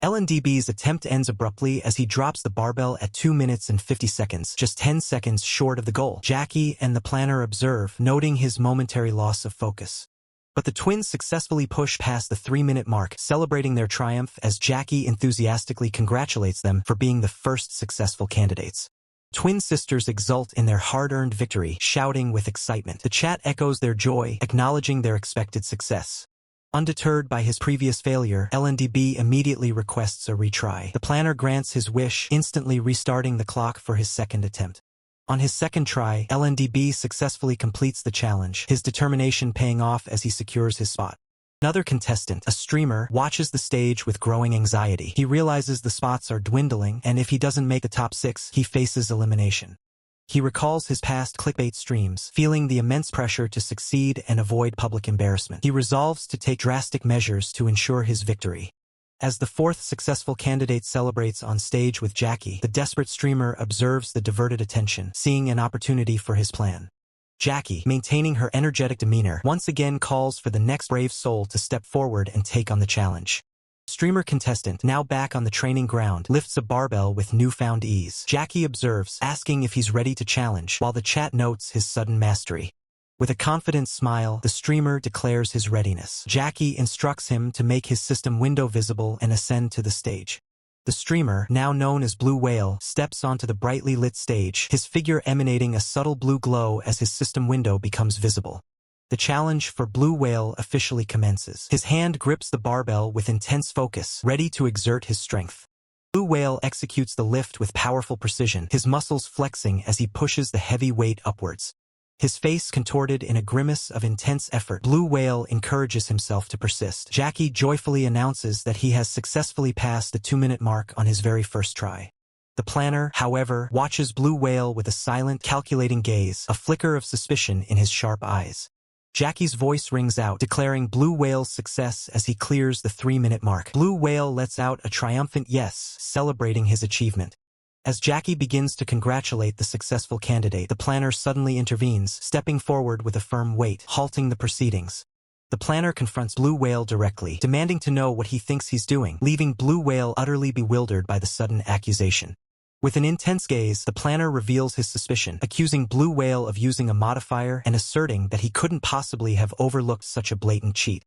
LNDB's attempt ends abruptly as he drops the barbell at 2 minutes and 50 seconds, just 10 seconds short of the goal. Jackie and the planner observe, noting his momentary loss of focus. But the twins successfully push past the 3-minute mark, celebrating their triumph as Jackie enthusiastically congratulates them for being the first successful candidates. Twin sisters exult in their hard-earned victory, shouting with excitement. The chat echoes their joy, acknowledging their expected success. Undeterred by his previous failure, LNDB immediately requests a retry. The planner grants his wish, instantly restarting the clock for his second attempt. On his second try, LNDB successfully completes the challenge, his determination paying off as he secures his spot. Another contestant, a streamer, watches the stage with growing anxiety. He realizes the spots are dwindling, and if he doesn't make the top 6, he faces elimination. He recalls his past clickbait streams, feeling the immense pressure to succeed and avoid public embarrassment. He resolves to take drastic measures to ensure his victory. As the 4th successful candidate celebrates on stage with Jackie, the desperate streamer observes the diverted attention, seeing an opportunity for his plan. Jackie, maintaining her energetic demeanor, once again calls for the next brave soul to step forward and take on the challenge. Streamer contestant, now back on the training ground, lifts a barbell with newfound ease. Jackie observes, asking if he's ready to challenge, while the chat notes his sudden mastery. With a confident smile, the streamer declares his readiness. Jackie instructs him to make his system window visible and ascend to the stage. The streamer, now known as Blue Whale, steps onto the brightly lit stage, his figure emanating a subtle blue glow as his system window becomes visible. The challenge for Blue Whale officially commences. His hand grips the barbell with intense focus, ready to exert his strength. Blue Whale executes the lift with powerful precision, his muscles flexing as he pushes the heavy weight upwards. His face contorted in a grimace of intense effort, Blue Whale encourages himself to persist. Jackie joyfully announces that he has successfully passed the 2-minute mark on his very first try. The planner, however, watches Blue Whale with a silent, calculating gaze, a flicker of suspicion in his sharp eyes. Jackie's voice rings out, declaring Blue Whale's success as he clears the 3-minute mark. Blue Whale lets out a triumphant yes, celebrating his achievement. As Jackie begins to congratulate the successful candidate, the planner suddenly intervenes, stepping forward with a firm weight, halting the proceedings. The planner confronts Blue Whale directly, demanding to know what he thinks he's doing, leaving Blue Whale utterly bewildered by the sudden accusation. With an intense gaze, the planner reveals his suspicion, accusing Blue Whale of using a modifier and asserting that he couldn't possibly have overlooked such a blatant cheat.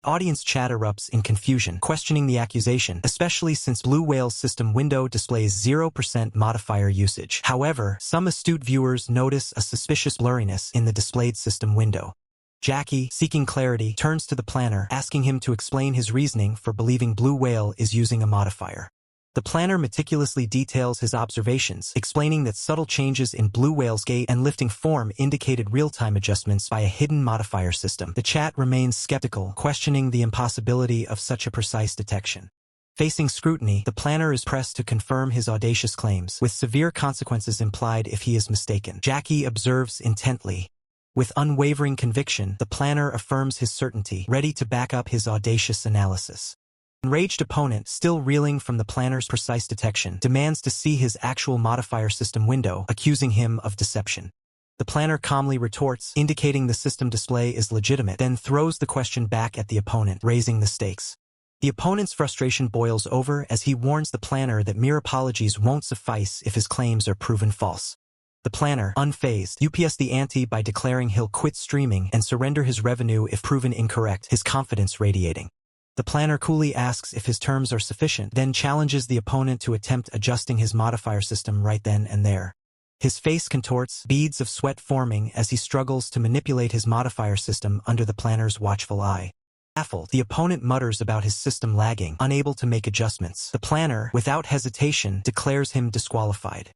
Audience chat erupts in confusion, questioning the accusation, especially since Blue Whale's system window displays 0% modifier usage. However, some astute viewers notice a suspicious blurriness in the displayed system window. Jackie, seeking clarity, turns to the planner, asking him to explain his reasoning for believing Blue Whale is using a modifier. The planner meticulously details his observations, explaining that subtle changes in Blue Whale's gait and lifting form indicated real-time adjustments by a hidden modifier system. The chat remains skeptical, questioning the impossibility of such a precise detection. Facing scrutiny, the planner is pressed to confirm his audacious claims, with severe consequences implied if he is mistaken. Jackie observes intently. With unwavering conviction, the planner affirms his certainty, ready to back up his audacious analysis. Enraged opponent, still reeling from the planner's precise detection, demands to see his actual modifier system window, accusing him of deception. The planner calmly retorts, indicating the system display is legitimate, then throws the question back at the opponent, raising the stakes. The opponent's frustration boils over as he warns the planner that mere apologies won't suffice if his claims are proven false. The planner, unfazed, ups the ante by declaring he'll quit streaming and surrender his revenue if proven incorrect, his confidence radiating. The planner coolly asks if his terms are sufficient, then challenges the opponent to attempt adjusting his modifier system right then and there. His face contorts, beads of sweat forming as he struggles to manipulate his modifier system under the planner's watchful eye. Baffled, the opponent mutters about his system lagging, unable to make adjustments. The planner, without hesitation, declares him disqualified.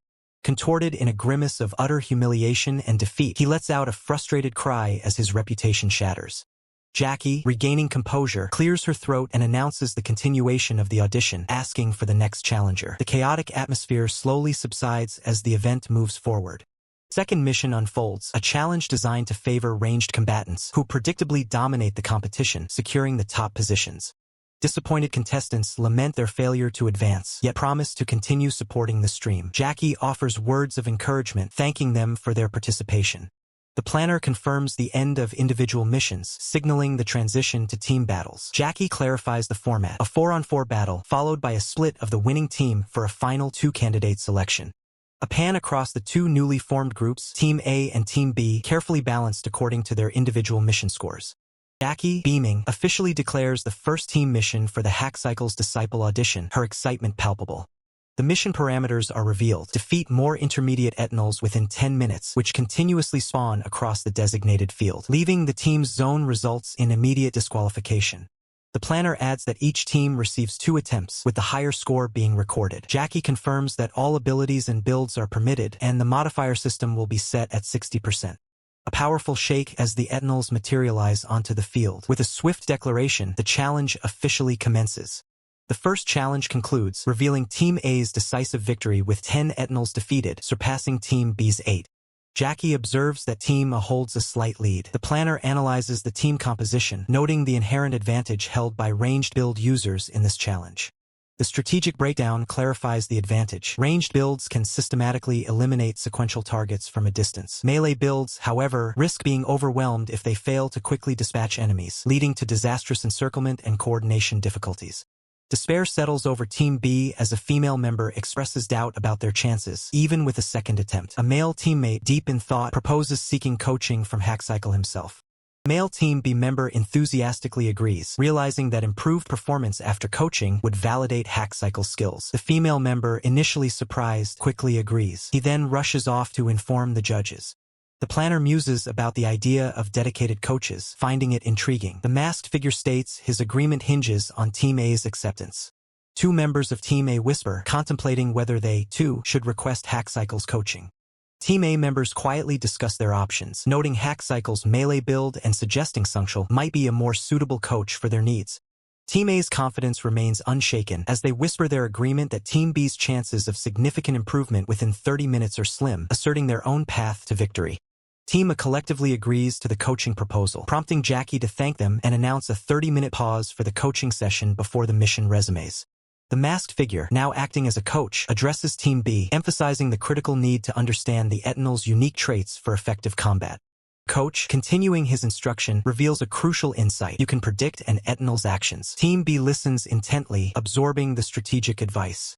Contorted in a grimace of utter humiliation and defeat, he lets out a frustrated cry as his reputation shatters. Jackie, regaining composure, clears her throat and announces the continuation of the audition, asking for the next challenger. The chaotic atmosphere slowly subsides as the event moves forward. Second mission unfolds, a challenge designed to favor ranged combatants, who predictably dominate the competition, securing the top positions. Disappointed contestants lament their failure to advance, yet promise to continue supporting the stream. Jackie offers words of encouragement, thanking them for their participation. The planner confirms the end of individual missions, signaling the transition to team battles. Jackie clarifies the format, a 4-on-4 battle, followed by a split of the winning team for a final 2-candidate selection. A pan across the 2 newly formed groups, Team A and Team B, carefully balanced according to their individual mission scores. Jackie, beaming, officially declares the first team mission for the Hack Cycle's Disciple audition, her excitement palpable. The mission parameters are revealed. Defeat more intermediate eternals within 10 minutes, which continuously spawn across the designated field. Leaving the team's zone results in immediate disqualification. The planner adds that each team receives 2 attempts, with the higher score being recorded. Jackie confirms that all abilities and builds are permitted, and the modifier system will be set at 60%. A powerful shake as the Eternals materialize onto the field. With a swift declaration, the challenge officially commences. The first challenge concludes, revealing Team A's decisive victory with 10 Eternals defeated, surpassing Team B's 8. Jackie observes that Team A holds a slight lead. The planner analyzes the team composition, noting the inherent advantage held by ranged build users in this challenge. The strategic breakdown clarifies the advantage. Ranged builds can systematically eliminate sequential targets from a distance. Melee builds, however, risk being overwhelmed if they fail to quickly dispatch enemies, leading to disastrous encirclement and coordination difficulties. Despair settles over Team B as a female member expresses doubt about their chances, even with a second attempt. A male teammate, deep in thought, proposes seeking coaching from Hackcycle himself. Male Team B member enthusiastically agrees, realizing that improved performance after coaching would validate Hackcycle's skills. The female member, initially surprised, quickly agrees. He then rushes off to inform the judges. The planner muses about the idea of dedicated coaches, finding it intriguing. The masked figure states his agreement hinges on Team A's acceptance. 2 members of Team A whisper, contemplating whether they, too, should request Hackcycle's coaching. Team A members quietly discuss their options, noting Hackcycle's melee build and suggesting Sungshul might be a more suitable coach for their needs. Team A's confidence remains unshaken as they whisper their agreement that Team B's chances of significant improvement within 30 minutes are slim, asserting their own path to victory. Team A collectively agrees to the coaching proposal, prompting Jackie to thank them and announce a 30-minute pause for the coaching session before the mission resumes. The masked figure, now acting as a coach, addresses Team B, emphasizing the critical need to understand the Eternals' unique traits for effective combat. Coach, continuing his instruction, reveals a crucial insight. You can predict an Eternal's actions. Team B listens intently, absorbing the strategic advice.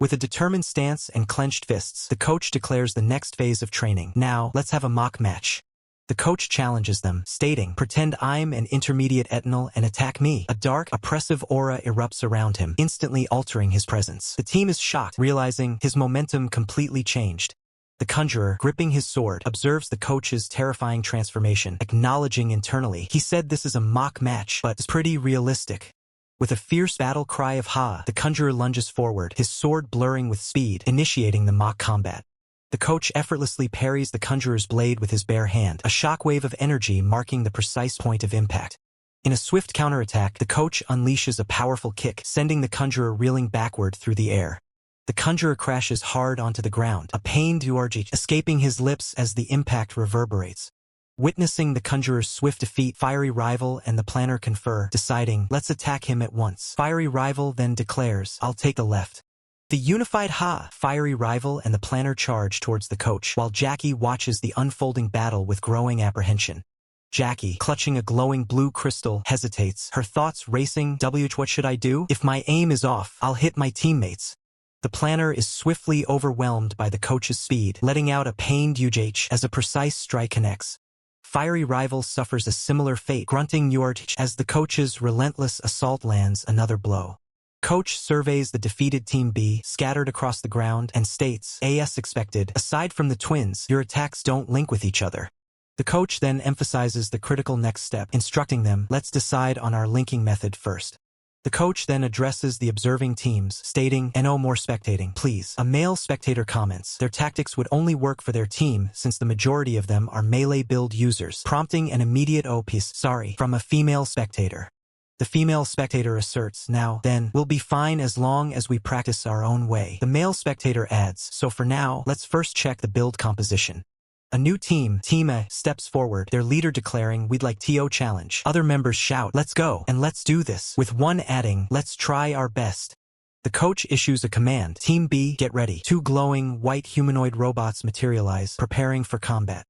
With a determined stance and clenched fists, the coach declares the next phase of training. Now, let's have a mock match. The coach challenges them, stating, "Pretend I'm an intermediate Eternal and attack me." A dark, oppressive aura erupts around him, instantly altering his presence. The team is shocked, realizing his momentum completely changed. The conjurer, gripping his sword, observes the coach's terrifying transformation, acknowledging internally, "He said this is a mock match, but it's pretty realistic." With a fierce battle cry of "Ha!" the conjurer lunges forward, his sword blurring with speed, initiating the mock combat. The coach effortlessly parries the conjurer's blade with his bare hand, a shockwave of energy marking the precise point of impact. In a swift counterattack, the coach unleashes a powerful kick, sending the conjurer reeling backward through the air. The conjurer crashes hard onto the ground, a pained urg escaping his lips as the impact reverberates. Witnessing the conjurer's swift defeat, Fiery Rival and the planner confer, deciding, "Let's attack him at once." Fiery Rival then declares, "I'll take the left." The unified Fiery Rival and the planner charge towards the coach, while Jackie watches the unfolding battle with growing apprehension. Jackie, clutching a glowing blue crystal, hesitates, her thoughts racing. What should I do? If my aim is off, I'll hit my teammates. The planner is swiftly overwhelmed by the coach's speed, letting out a pained UJ as a precise strike connects. Fiery Rival suffers a similar fate, grunting URT as the coach's relentless assault lands another blow. Coach surveys the defeated Team B, scattered across the ground, and states, "As expected, aside from the twins, your attacks don't link with each other." The coach then emphasizes the critical next step, instructing them, "Let's decide on our linking method first." The coach then addresses the observing teams, stating, "No more spectating, please." A male spectator comments, their tactics would only work for their team since the majority of them are melee build users, prompting an immediate "Oh peace, sorry" from a female spectator. The female spectator asserts, "Now, then, we'll be fine as long as we practice our own way." The male spectator adds, "So for now, let's first check the build composition." A new team, Team A, steps forward, their leader declaring, "We'd like TO challenge." Other members shout, "Let's go, and let's do this," with one adding, "Let's try our best." The coach issues a command, "Team B, get ready." 2 glowing, white humanoid robots materialize, preparing for combat.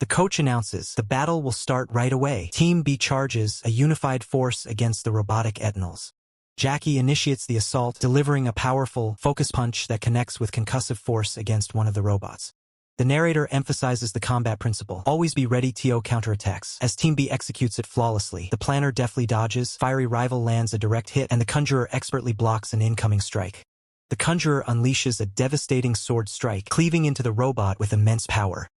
The coach announces, "The battle will start right away." Team B charges, a unified force against the robotic Eternals. Jackie initiates the assault, delivering a powerful focus punch that connects with concussive force against one of the robots. The narrator emphasizes the combat principle, always be ready TO counterattacks. As Team B executes it flawlessly, the planner deftly dodges, Fiery Rival lands a direct hit, and the conjurer expertly blocks an incoming strike. The conjurer unleashes a devastating sword strike, cleaving into the robot with immense power.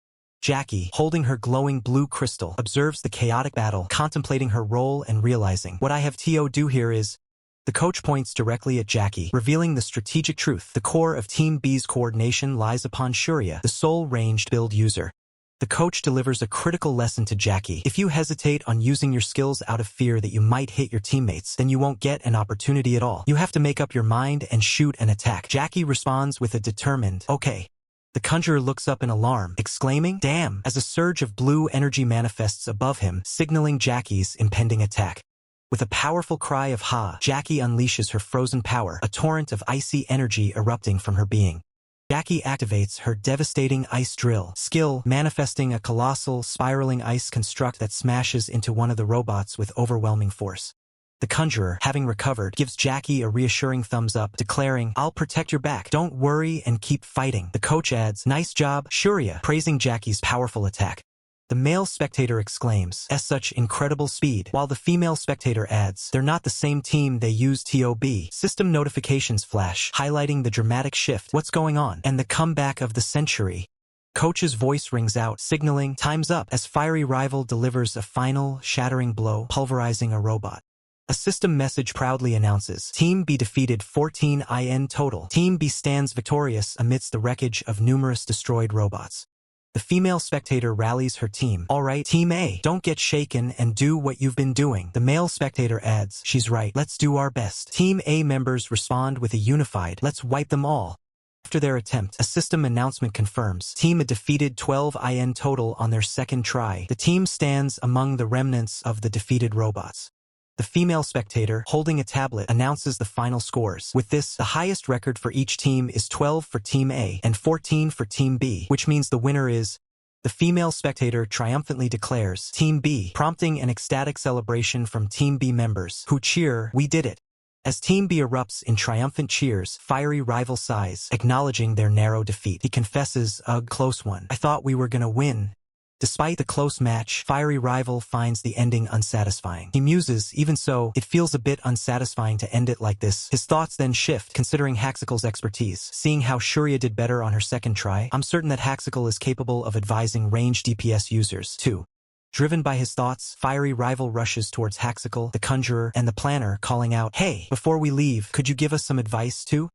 Jackie, holding her glowing blue crystal, observes the chaotic battle, contemplating her role and realizing, what I have to do here is... The coach points directly at Jackie, revealing the strategic truth. The core of Team B's coordination lies upon Shurya, the sole-ranged build user. The coach delivers a critical lesson to Jackie. If you hesitate on using your skills out of fear that you might hit your teammates, then you won't get an opportunity at all. You have to make up your mind and shoot an attack. Jackie responds with a determined, okay. The conjurer looks up in alarm, exclaiming, damn, as a surge of blue energy manifests above him, signaling Jackie's impending attack. With a powerful cry of ha, Jackie unleashes her frozen power, a torrent of icy energy erupting from her being. Jackie activates her devastating ice drill skill, manifesting a colossal, spiraling ice construct that smashes into one of the robots with overwhelming force. The conjurer, having recovered, gives Jackie a reassuring thumbs up, declaring, I'll protect your back. Don't worry and keep fighting. The coach adds, nice job, Shurya, praising Jackie's powerful attack. The male spectator exclaims, such incredible speed, while the female spectator adds, they're not the same team, they use TOB. System notifications flash, highlighting the dramatic shift, what's going on, and the comeback of the century. Coach's voice rings out, signaling, time's up, as fiery rival delivers a final, shattering blow, pulverizing a robot. A system message proudly announces, Team B defeated 14 in total. Team B stands victorious amidst the wreckage of numerous destroyed robots. The female spectator rallies her team. All right, Team A, don't get shaken and do what you've been doing. The male spectator adds, she's right, let's do our best. Team A members respond with a unified, let's wipe them all. After their attempt, a system announcement confirms, Team A defeated 12 in total on their second try. The team stands among the remnants of the defeated robots. The female spectator, holding a tablet, announces the final scores. With this, the highest record for each team is 12 for Team A and 14 for Team B, which means the winner is... The female spectator triumphantly declares, Team B, prompting an ecstatic celebration from Team B members, who cheer, we did it. As Team B erupts in triumphant cheers, fiery rival sighs, acknowledging their narrow defeat. He confesses, ugh, close one. I thought we were gonna win. Despite the close match, fiery rival finds the ending unsatisfying. He muses, even so, it feels a bit unsatisfying to end it like this. His thoughts then shift, considering Haxicle's expertise. Seeing how Shurya did better on her second try, I'm certain that Haxicle is capable of advising ranged DPS users, too. Driven by his thoughts, fiery rival rushes towards Haxicle, the conjurer, and the planner, calling out, hey, before we leave, could you give us some advice, too?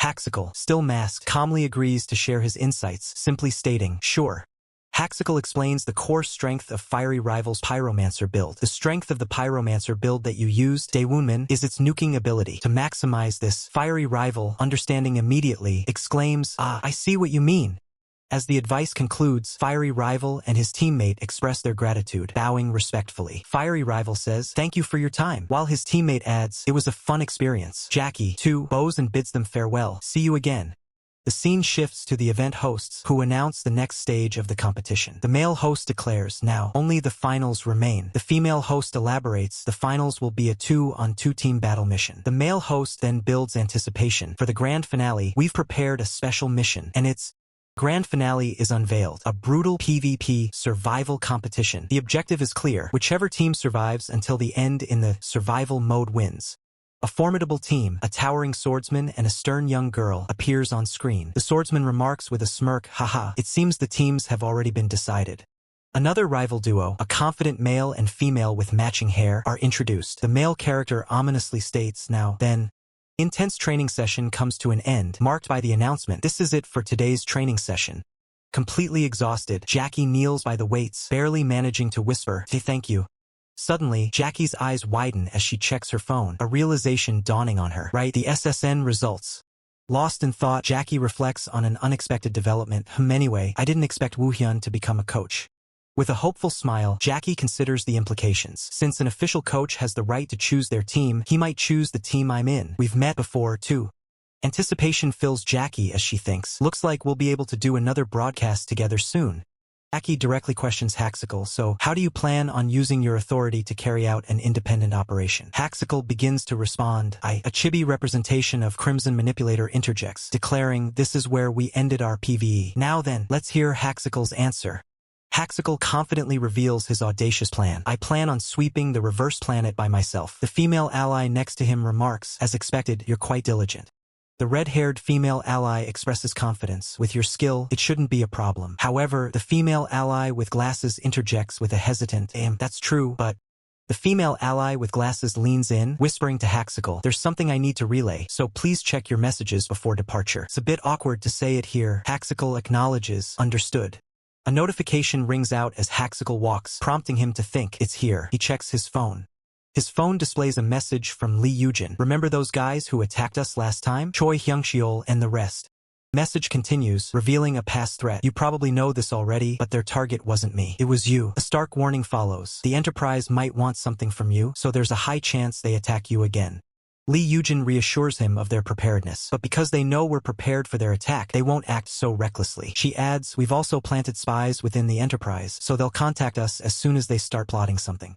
Haxicle, still masked, calmly agrees to share his insights, simply stating, sure. Haxicle explains the core strength of Fiery Rival's Pyromancer build. The strength of the Pyromancer build that you used, Daewonmin, is its nuking ability. To maximize this, Fiery Rival, understanding immediately, exclaims, I see what you mean. As the advice concludes, Fiery Rival and his teammate express their gratitude, bowing respectfully. Fiery Rival says, thank you for your time, while his teammate adds, it was a fun experience. Jackie, too, bows and bids them farewell. See you again. The scene shifts to the event hosts, who announce the next stage of the competition. The male host declares, now, only the finals remain. The female host elaborates, the finals will be a 2-on-2 team battle mission. The male host then builds anticipation. For the grand finale, we've prepared a special mission, and its grand finale is unveiled, a brutal PvP survival competition. The objective is clear. Whichever team survives until the end in the survival mode wins. A formidable team, a towering swordsman and a stern young girl, appears on screen. The swordsman remarks with a smirk, haha, it seems the teams have already been decided. Another rival duo, a confident male and female with matching hair, are introduced. The male character ominously states, now, then. Intense training session comes to an end, marked by the announcement, this is it for today's training session. Completely exhausted, Jackie kneels by the weights, barely managing to whisper, thank you. Suddenly, Jackie's eyes widen as she checks her phone, a realization dawning on her. Right, the SSN results. Lost in thought, Jackie reflects on an unexpected development. Anyway, I didn't expect Woo Hyun to become a coach. With a hopeful smile, Jackie considers the implications. Since an official coach has the right to choose their team, he might choose the team I'm in. We've met before, too. Anticipation fills Jackie as she thinks, looks like we'll be able to do another broadcast together soon. Jackie directly questions Haxicle, so how do you plan on using your authority to carry out an independent operation? Haxicle begins to respond. A chibi representation of Crimson Manipulator interjects, declaring, this is where we ended our PvE. Now then, let's hear Haxicle's answer. Haxicle confidently reveals his audacious plan. I plan on sweeping the reverse planet by myself. The female ally next to him remarks, as expected, you're quite diligent. The red-haired female ally expresses confidence. With your skill, it shouldn't be a problem. However, the female ally with glasses interjects with a hesitant, that's true, but... The female ally with glasses leans in, whispering to Haxical, there's something I need to relay, so please check your messages before departure. It's a bit awkward to say it here. Haxical acknowledges, understood. A notification rings out as Haxical walks, prompting him to think, it's here. He checks his phone. His phone displays a message from Lee Yujin. Remember those guys who attacked us last time? Choi Hyungshiol and the rest. Message continues, revealing a past threat. You probably know this already, but their target wasn't me. It was you. A stark warning follows. The Enterprise might want something from you, so there's a high chance they attack you again. Lee Yujin reassures him of their preparedness, but because they know we're prepared for their attack, they won't act so recklessly. She adds, we've also planted spies within the Enterprise, so they'll contact us as soon as they start plotting something.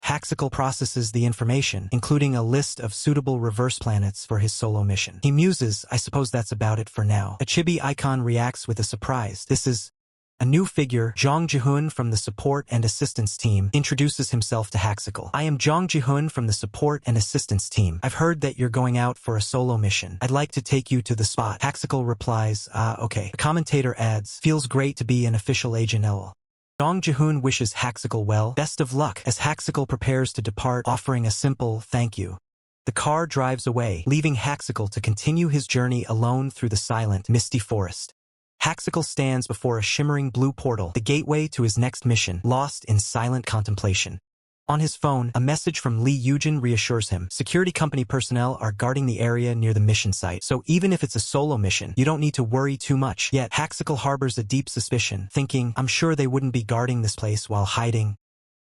Haxical processes the information, including a list of suitable reverse planets for his solo mission. He muses, I suppose that's about it for now. A chibi icon reacts with a surprise. This is a new figure. Jong Ji-hoon from the support and assistance team introduces himself to Haxical. I am Jong Ji-hoon from the support and assistance team. I've heard that you're going out for a solo mission. I'd like to take you to the spot. Haxical replies, okay. The commentator adds, feels great to be an official agent L. Jong Ji-hoon wishes Haxical well, best of luck, as Haxical prepares to depart, offering a simple thank you. The car drives away, leaving Haxical to continue his journey alone through the silent, misty forest. Haxical stands before a shimmering blue portal, the gateway to his next mission, lost in silent contemplation. On his phone, a message from Lee Yujin reassures him. Security company personnel are guarding the area near the mission site, so even if it's a solo mission, you don't need to worry too much. Yet, Haxical harbors a deep suspicion, thinking, I'm sure they wouldn't be guarding this place while hiding.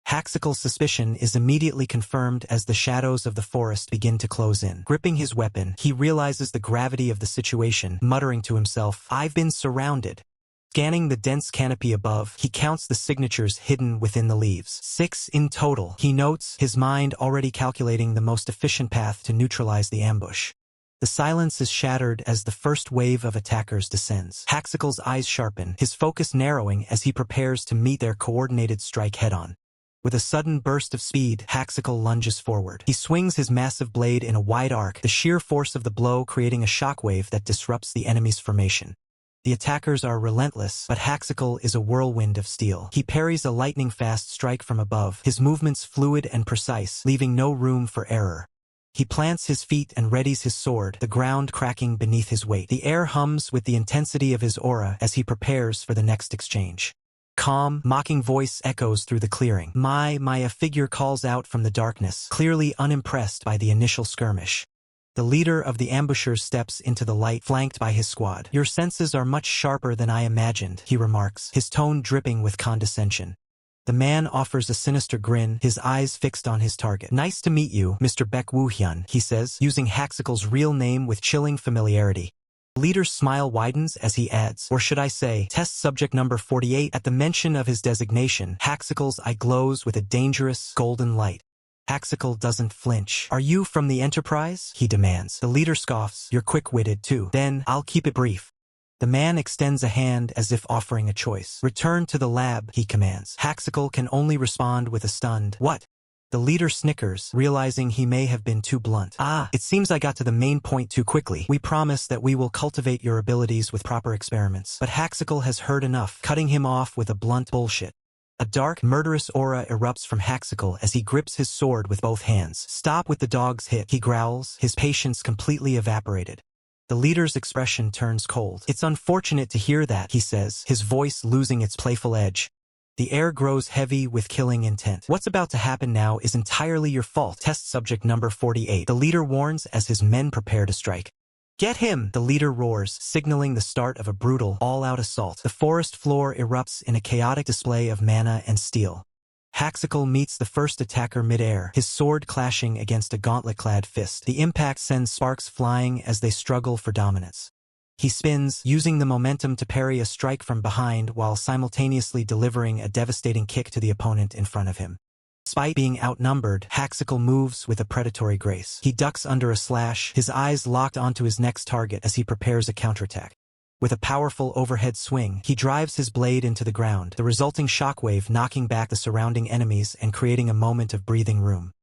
Haxical's suspicion is immediately confirmed as the shadows of the forest begin to close in. Gripping his weapon, he realizes the gravity of the situation, muttering to himself, I've been surrounded. Scanning the dense canopy above, he counts the signatures hidden within the leaves. 6 in total, he notes, his mind already calculating the most efficient path to neutralize the ambush. The silence is shattered as the first wave of attackers descends. Haxical's eyes sharpen, his focus narrowing as he prepares to meet their coordinated strike head-on. With a sudden burst of speed, Haxical lunges forward. He swings his massive blade in a wide arc, the sheer force of the blow creating a shockwave that disrupts the enemy's formation. The attackers are relentless, but Haxical is a whirlwind of steel. He parries a lightning-fast strike from above, his movements fluid and precise, leaving no room for error. He plants his feet and readies his sword, the ground cracking beneath his weight. The air hums with the intensity of his aura as he prepares for the next exchange. Calm, mocking voice echoes through the clearing. A figure calls out from the darkness, clearly unimpressed by the initial skirmish. The leader of the ambushers steps into the light, flanked by his squad. Your senses are much sharper than I imagined, he remarks, his tone dripping with condescension. The man offers a sinister grin, his eyes fixed on his target. Nice to meet you, Mr. Baek Woo-hyun, he says, using Haxical's real name with chilling familiarity. The leader's smile widens as he adds, or should I say, test subject number 48. At the mention of his designation, Haxical's eye glows with a dangerous, golden light. Haxical doesn't flinch. Are you from the Enterprise? He demands. The leader scoffs. You're quick-witted too. Then, I'll keep it brief. The man extends a hand as if offering a choice. Return to the lab, he commands. Haxical can only respond with a stunned, what? The leader snickers, realizing he may have been too blunt. It seems I got to the main point too quickly. We promise that we will cultivate your abilities with proper experiments. But Haxical has heard enough, cutting him off with a blunt bullshit. A dark, murderous aura erupts from Haxical as he grips his sword with both hands. Stop with the dog's hit, he growls, his patience completely evaporated. The leader's expression turns cold. It's unfortunate to hear that, he says, his voice losing its playful edge. The air grows heavy with killing intent. What's about to happen now is entirely your fault. Test subject number 48. The leader warns as his men prepare to strike. Get him! The leader roars, signaling the start of a brutal, all-out assault. The forest floor erupts in a chaotic display of mana and steel. Haxical meets the first attacker mid-air, his sword clashing against a gauntlet-clad fist. The impact sends sparks flying as they struggle for dominance. He spins, using the momentum to parry a strike from behind while simultaneously delivering a devastating kick to the opponent in front of him. Despite being outnumbered, Haxical moves with a predatory grace. He ducks under a slash, his eyes locked onto his next target as he prepares a counterattack. With a powerful overhead swing, he drives his blade into the ground, the resulting shockwave knocking back the surrounding enemies and creating a moment of breathing room.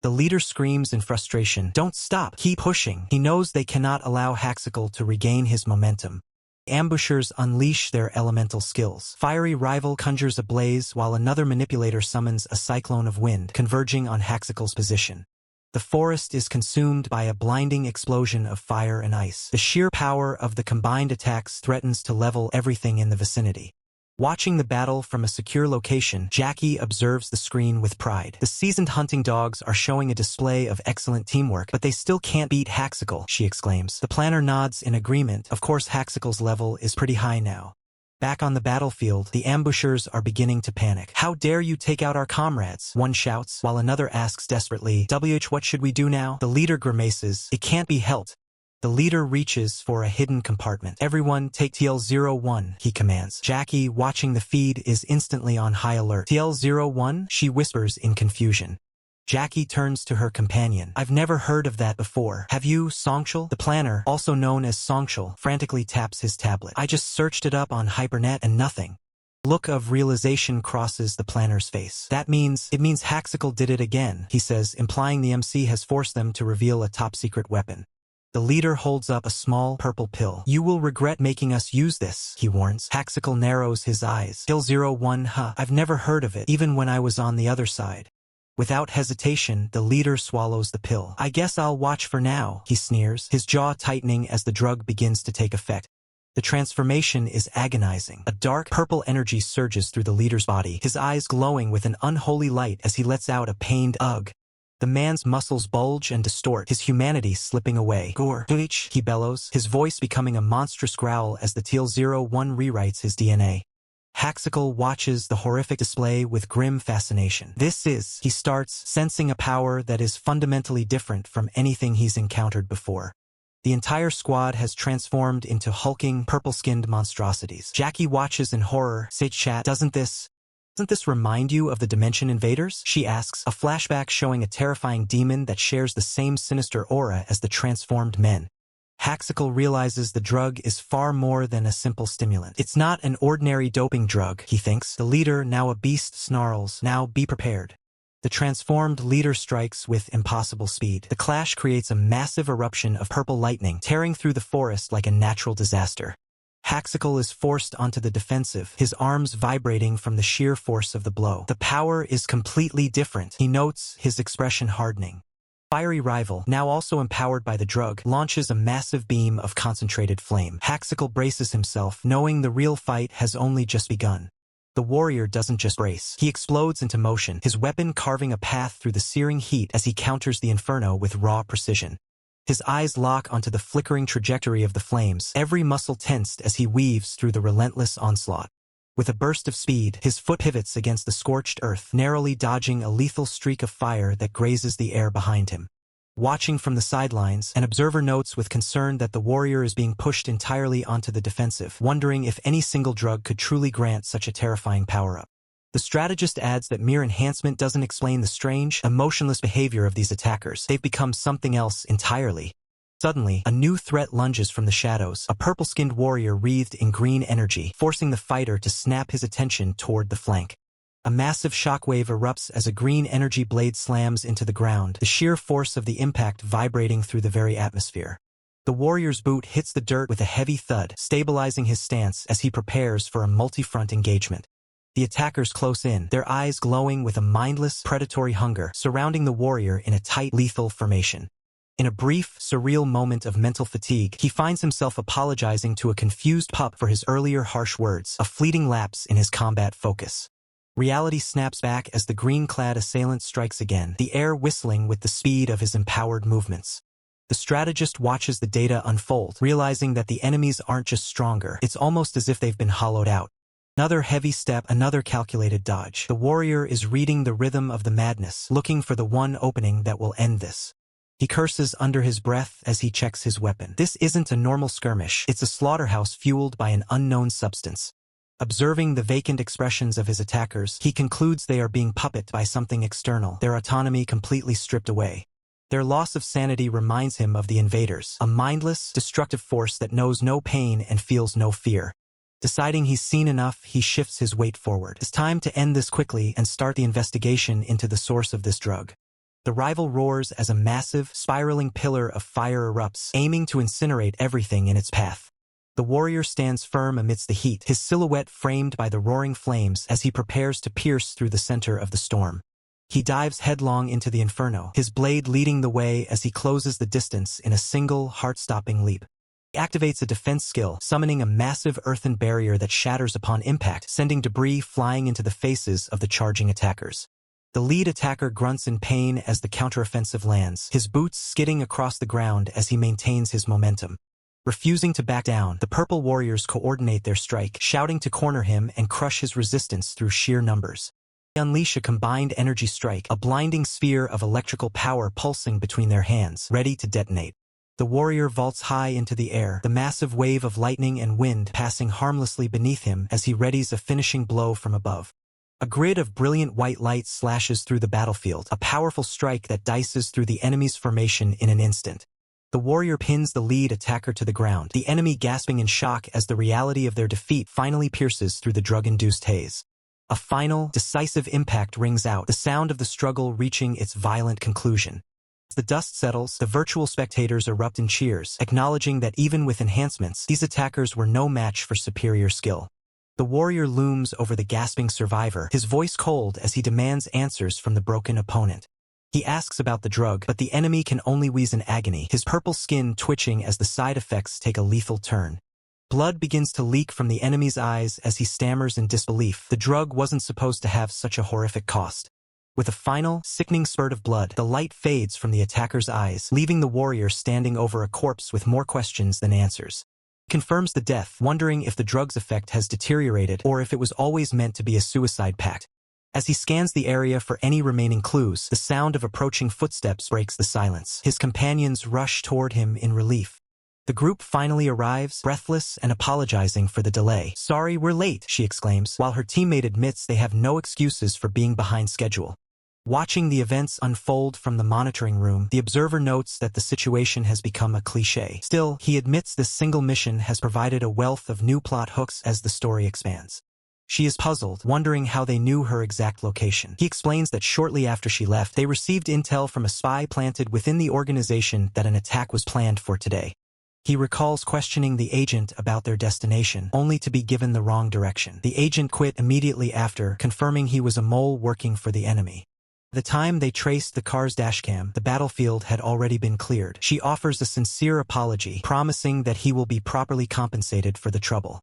The leader screams in frustration, "Don't stop, keep pushing." He knows they cannot allow Haxical to regain his momentum. Ambushers unleash their elemental skills. Fiery rival conjures a blaze while another manipulator summons a cyclone of wind, converging on Haxical's position. The forest is consumed by a blinding explosion of fire and ice. The sheer power of the combined attacks threatens to level everything in the vicinity. Watching the battle from a secure location, Jackie observes the screen with pride. The seasoned hunting dogs are showing a display of excellent teamwork, but they still can't beat Haxical, she exclaims. The planner nods in agreement. Of course, Haxical's level is pretty high now. Back on the battlefield, the ambushers are beginning to panic. "How dare you take out our comrades?" one shouts, while another asks desperately, "What should we do now?" The leader grimaces, "It can't be helped." The leader reaches for a hidden compartment. "Everyone take TL-01, he commands. Jackie, watching the feed, is instantly on high alert. "TL-01? She whispers in confusion. Jackie turns to her companion. "I've never heard of that before. Have you, Songshul?" The planner, also known as Songshul, frantically taps his tablet. "I just searched it up on Hypernet and nothing." Look of realization crosses the planner's face. It means Haxical did it again," he says, implying the MC has forced them to reveal a top-secret weapon. The leader holds up a small purple pill. "You will regret making us use this," he warns. Haxical narrows his eyes. "TL-01, huh? I've never heard of it, even when I was on the other side." Without hesitation, the leader swallows the pill. "I guess I'll watch for now," he sneers, his jaw tightening as the drug begins to take effect. The transformation is agonizing. A dark, purple energy surges through the leader's body, his eyes glowing with an unholy light as he lets out a pained ugh. The man's muscles bulge and distort, his humanity slipping away. "Gore, bitch," he bellows, his voice becoming a monstrous growl as the TL-01 rewrites his DNA. Haxical watches the horrific display with grim fascination. He starts, sensing a power that is fundamentally different from anything he's encountered before. The entire squad has transformed into hulking, purple-skinned monstrosities. Jackie watches in horror. "Say chat, doesn't this remind you of the Dimension Invaders?" she asks, a flashback showing a terrifying demon that shares the same sinister aura as the transformed men. Haxical realizes the drug is far more than a simple stimulant. It's not an ordinary doping drug, he thinks. The leader, now a beast, snarls, "Now be prepared." The transformed leader strikes with impossible speed. The clash creates a massive eruption of purple lightning, tearing through the forest like a natural disaster. Haxical is forced onto the defensive, his arms vibrating from the sheer force of the blow. The power is completely different, he notes, his expression hardening. Fiery rival, now also empowered by the drug, launches a massive beam of concentrated flame. Haxical braces himself, knowing the real fight has only just begun. The warrior doesn't just brace. He explodes into motion, his weapon carving a path through the searing heat as he counters the inferno with raw precision. His eyes lock onto the flickering trajectory of the flames, every muscle tensed as he weaves through the relentless onslaught. With a burst of speed, his foot pivots against the scorched earth, narrowly dodging a lethal streak of fire that grazes the air behind him. Watching from the sidelines, an observer notes with concern that the warrior is being pushed entirely onto the defensive, wondering if any single drug could truly grant such a terrifying power-up. The strategist adds that mere enhancement doesn't explain the strange, emotionless behavior of these attackers. They've become something else entirely. Suddenly, a new threat lunges from the shadows, a purple-skinned warrior wreathed in green energy, forcing the fighter to snap his attention toward the flank. A massive shockwave erupts as a green energy blade slams into the ground, the sheer force of the impact vibrating through the very atmosphere. The warrior's boot hits the dirt with a heavy thud, stabilizing his stance as he prepares for a multi-front engagement. The attackers close in, their eyes glowing with a mindless, predatory hunger, surrounding the warrior in a tight, lethal formation. In a brief, surreal moment of mental fatigue, he finds himself apologizing to a confused pup for his earlier harsh words, a fleeting lapse in his combat focus. Reality snaps back as the green-clad assailant strikes again, the air whistling with the speed of his empowered movements. The strategist watches the data unfold, realizing that the enemies aren't just stronger, it's almost as if they've been hollowed out. Another heavy step, another calculated dodge. The warrior is reading the rhythm of the madness, looking for the one opening that will end this. He curses under his breath as he checks his weapon. This isn't a normal skirmish, it's a slaughterhouse fueled by an unknown substance. Observing the vacant expressions of his attackers, he concludes they are being puppeted by something external, their autonomy completely stripped away. Their loss of sanity reminds him of the invaders, a mindless, destructive force that knows no pain and feels no fear. Deciding he's seen enough, he shifts his weight forward. It's time to end this quickly and start the investigation into the source of this drug. The rival roars as a massive, spiraling pillar of fire erupts, aiming to incinerate everything in its path. The warrior stands firm amidst the heat, his silhouette framed by the roaring flames as he prepares to pierce through the center of the storm. He dives headlong into the inferno, his blade leading the way as he closes the distance in a single, heart-stopping leap. He activates a defense skill, summoning a massive earthen barrier that shatters upon impact, sending debris flying into the faces of the charging attackers. The lead attacker grunts in pain as the counteroffensive lands, his boots skidding across the ground as he maintains his momentum. Refusing to back down, the purple warriors coordinate their strike, shouting to corner him and crush his resistance through sheer numbers. They unleash a combined energy strike, a blinding sphere of electrical power pulsing between their hands, ready to detonate. The warrior vaults high into the air, the massive wave of lightning and wind passing harmlessly beneath him as he readies a finishing blow from above. A grid of brilliant white light slashes through the battlefield, a powerful strike that dices through the enemy's formation in an instant. The warrior pins the lead attacker to the ground, the enemy gasping in shock as the reality of their defeat finally pierces through the drug-induced haze. A final, decisive impact rings out, the sound of the struggle reaching its violent conclusion. As the dust settles, the virtual spectators erupt in cheers, acknowledging that even with enhancements, these attackers were no match for superior skill. The warrior looms over the gasping survivor, his voice cold as he demands answers from the broken opponent. He asks about the drug, but the enemy can only wheeze in agony, his purple skin twitching as the side effects take a lethal turn. Blood begins to leak from the enemy's eyes as he stammers in disbelief. The drug wasn't supposed to have such a horrific cost. With a final, sickening spurt of blood, the light fades from the attacker's eyes, leaving the warrior standing over a corpse with more questions than answers. He confirms the death, wondering if the drug's effect has deteriorated or if it was always meant to be a suicide pact. As he scans the area for any remaining clues, the sound of approaching footsteps breaks the silence. His companions rush toward him in relief. The group finally arrives, breathless and apologizing for the delay. "Sorry, we're late," she exclaims, while her teammate admits they have no excuses for being behind schedule. Watching the events unfold from the monitoring room, the observer notes that the situation has become a cliché. Still, he admits this single mission has provided a wealth of new plot hooks as the story expands. She is puzzled, wondering how they knew her exact location. He explains that shortly after she left, they received intel from a spy planted within the organization that an attack was planned for today. He recalls questioning the agent about their destination, only to be given the wrong direction. The agent quit immediately after, confirming he was a mole working for the enemy. By the time they traced the car's dashcam, the battlefield had already been cleared. She offers a sincere apology, promising that he will be properly compensated for the trouble.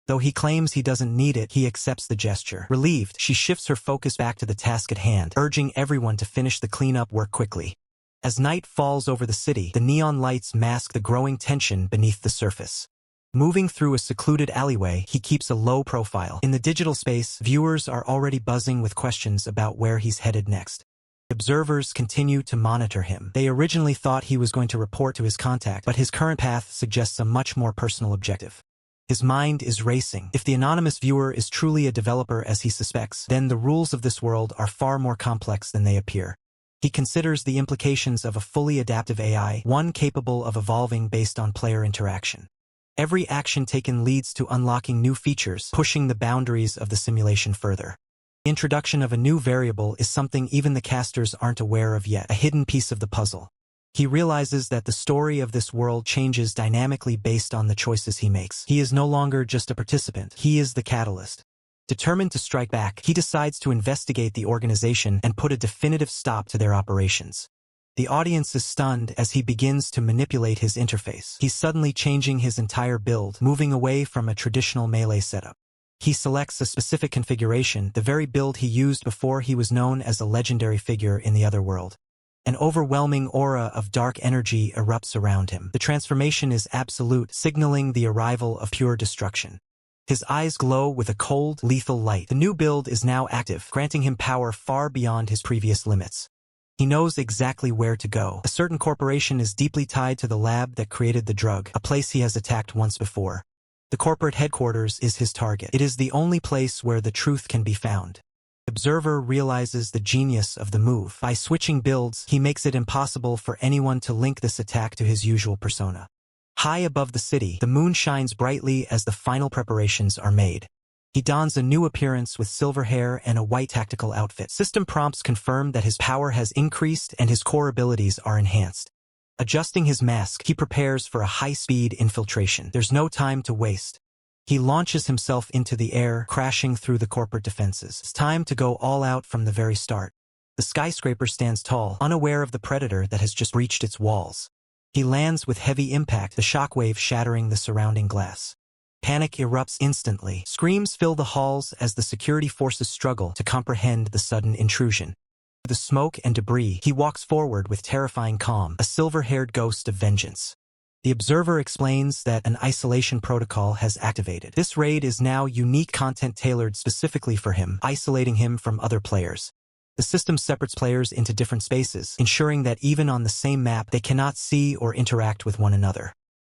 Though he claims he doesn't need it, he accepts the gesture. Relieved, she shifts her focus back to the task at hand, urging everyone to finish the cleanup work quickly. As night falls over the city, the neon lights mask the growing tension beneath the surface. Moving through a secluded alleyway, he keeps a low profile. In the digital space, viewers are already buzzing with questions about where he's headed next. Observers continue to monitor him. They originally thought he was going to report to his contact, but his current path suggests a much more personal objective. His mind is racing. If the anonymous viewer is truly a developer as he suspects, then the rules of this world are far more complex than they appear. He considers the implications of a fully adaptive AI, one capable of evolving based on player interaction. Every action taken leads to unlocking new features, pushing the boundaries of the simulation further. The introduction of a new variable is something even the casters aren't aware of yet, a hidden piece of the puzzle. He realizes that the story of this world changes dynamically based on the choices he makes. He is no longer just a participant, he is the catalyst. Determined to strike back, he decides to investigate the organization and put a definitive stop to their operations. The audience is stunned as he begins to manipulate his interface. He's suddenly changing his entire build, moving away from a traditional melee setup. He selects a specific configuration, the very build he used before he was known as a legendary figure in the other world. An overwhelming aura of dark energy erupts around him. The transformation is absolute, signaling the arrival of pure destruction. His eyes glow with a cold, lethal light. The new build is now active, granting him power far beyond his previous limits. He knows exactly where to go. A certain corporation is deeply tied to the lab that created the drug, a place he has attacked once before. The corporate headquarters is his target. It is the only place where the truth can be found. The observer realizes the genius of the move. By switching builds, he makes it impossible for anyone to link this attack to his usual persona. High above the city, the moon shines brightly as the final preparations are made. He dons a new appearance with silver hair and a white tactical outfit. System prompts confirm that his power has increased and his core abilities are enhanced. Adjusting his mask, he prepares for a high-speed infiltration. There's no time to waste. He launches himself into the air, crashing through the corporate defenses. It's time to go all out from the very start. The skyscraper stands tall, unaware of the predator that has just breached its walls. He lands with heavy impact, the shockwave shattering the surrounding glass. Panic erupts instantly. Screams fill the halls as the security forces struggle to comprehend the sudden intrusion. Through the smoke and debris, he walks forward with terrifying calm, a silver-haired ghost of vengeance. The observer explains that an isolation protocol has activated. This raid is now unique content tailored specifically for him, isolating him from other players. The system separates players into different spaces, ensuring that even on the same map, they cannot see or interact with one another.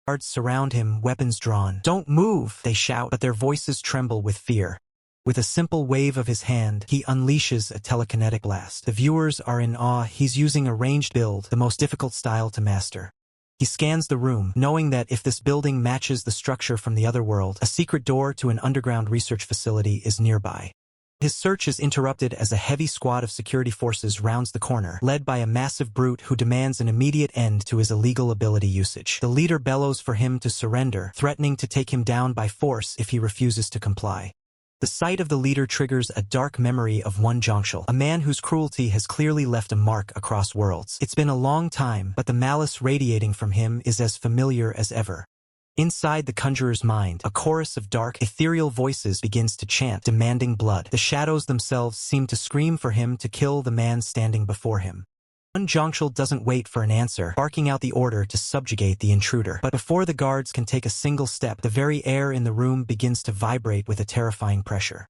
Guards surround him, weapons drawn. "Don't move!" they shout, but their voices tremble with fear. With a simple wave of his hand, he unleashes a telekinetic blast. The viewers are in awe. He's using a ranged build, the most difficult style to master. He scans the room, knowing that if this building matches the structure from the other world, a secret door to an underground research facility is nearby. His search is interrupted as a heavy squad of security forces rounds the corner, led by a massive brute who demands an immediate end to his illegal ability usage. The leader bellows for him to surrender, threatening to take him down by force if he refuses to comply. The sight of the leader triggers a dark memory of one Zhangshul, a man whose cruelty has clearly left a mark across worlds. It's been a long time, but the malice radiating from him is as familiar as ever. Inside the conjurer's mind, a chorus of dark, ethereal voices begins to chant, demanding blood. The shadows themselves seem to scream for him to kill the man standing before him. One Zhangshul doesn't wait for an answer, barking out the order to subjugate the intruder. But before the guards can take a single step, the very air in the room begins to vibrate with a terrifying pressure.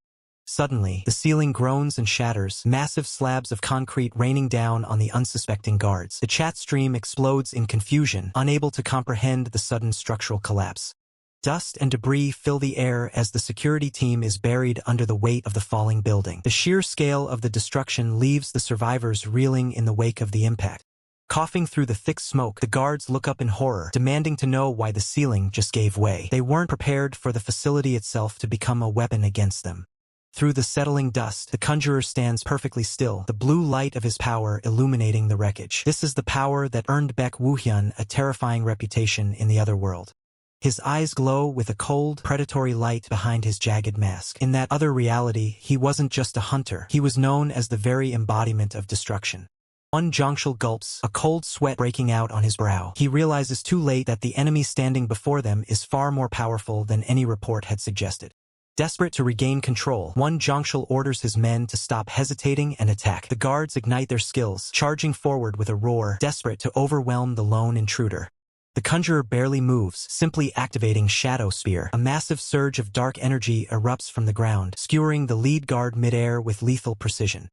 Suddenly, the ceiling groans and shatters, massive slabs of concrete raining down on the unsuspecting guards. The chat stream explodes in confusion, unable to comprehend the sudden structural collapse. Dust and debris fill the air as the security team is buried under the weight of the falling building. The sheer scale of the destruction leaves the survivors reeling in the wake of the impact. Coughing through the thick smoke, the guards look up in horror, demanding to know why the ceiling just gave way. They weren't prepared for the facility itself to become a weapon against them. Through the settling dust, the conjurer stands perfectly still, the blue light of his power illuminating the wreckage. This is the power that earned Baek Woohyun a terrifying reputation in the other world. His eyes glow with a cold, predatory light behind his jagged mask. In that other reality, he wasn't just a hunter. He was known as the very embodiment of destruction. One Zhangshul gulps, a cold sweat breaking out on his brow. He realizes too late that the enemy standing before them is far more powerful than any report had suggested. Desperate to regain control, one Zhangshul orders his men to stop hesitating and attack. The guards ignite their skills, charging forward with a roar, desperate to overwhelm the lone intruder. The conjurer barely moves, simply activating Shadow Spear. A massive surge of dark energy erupts from the ground, skewering the lead guard midair with lethal precision.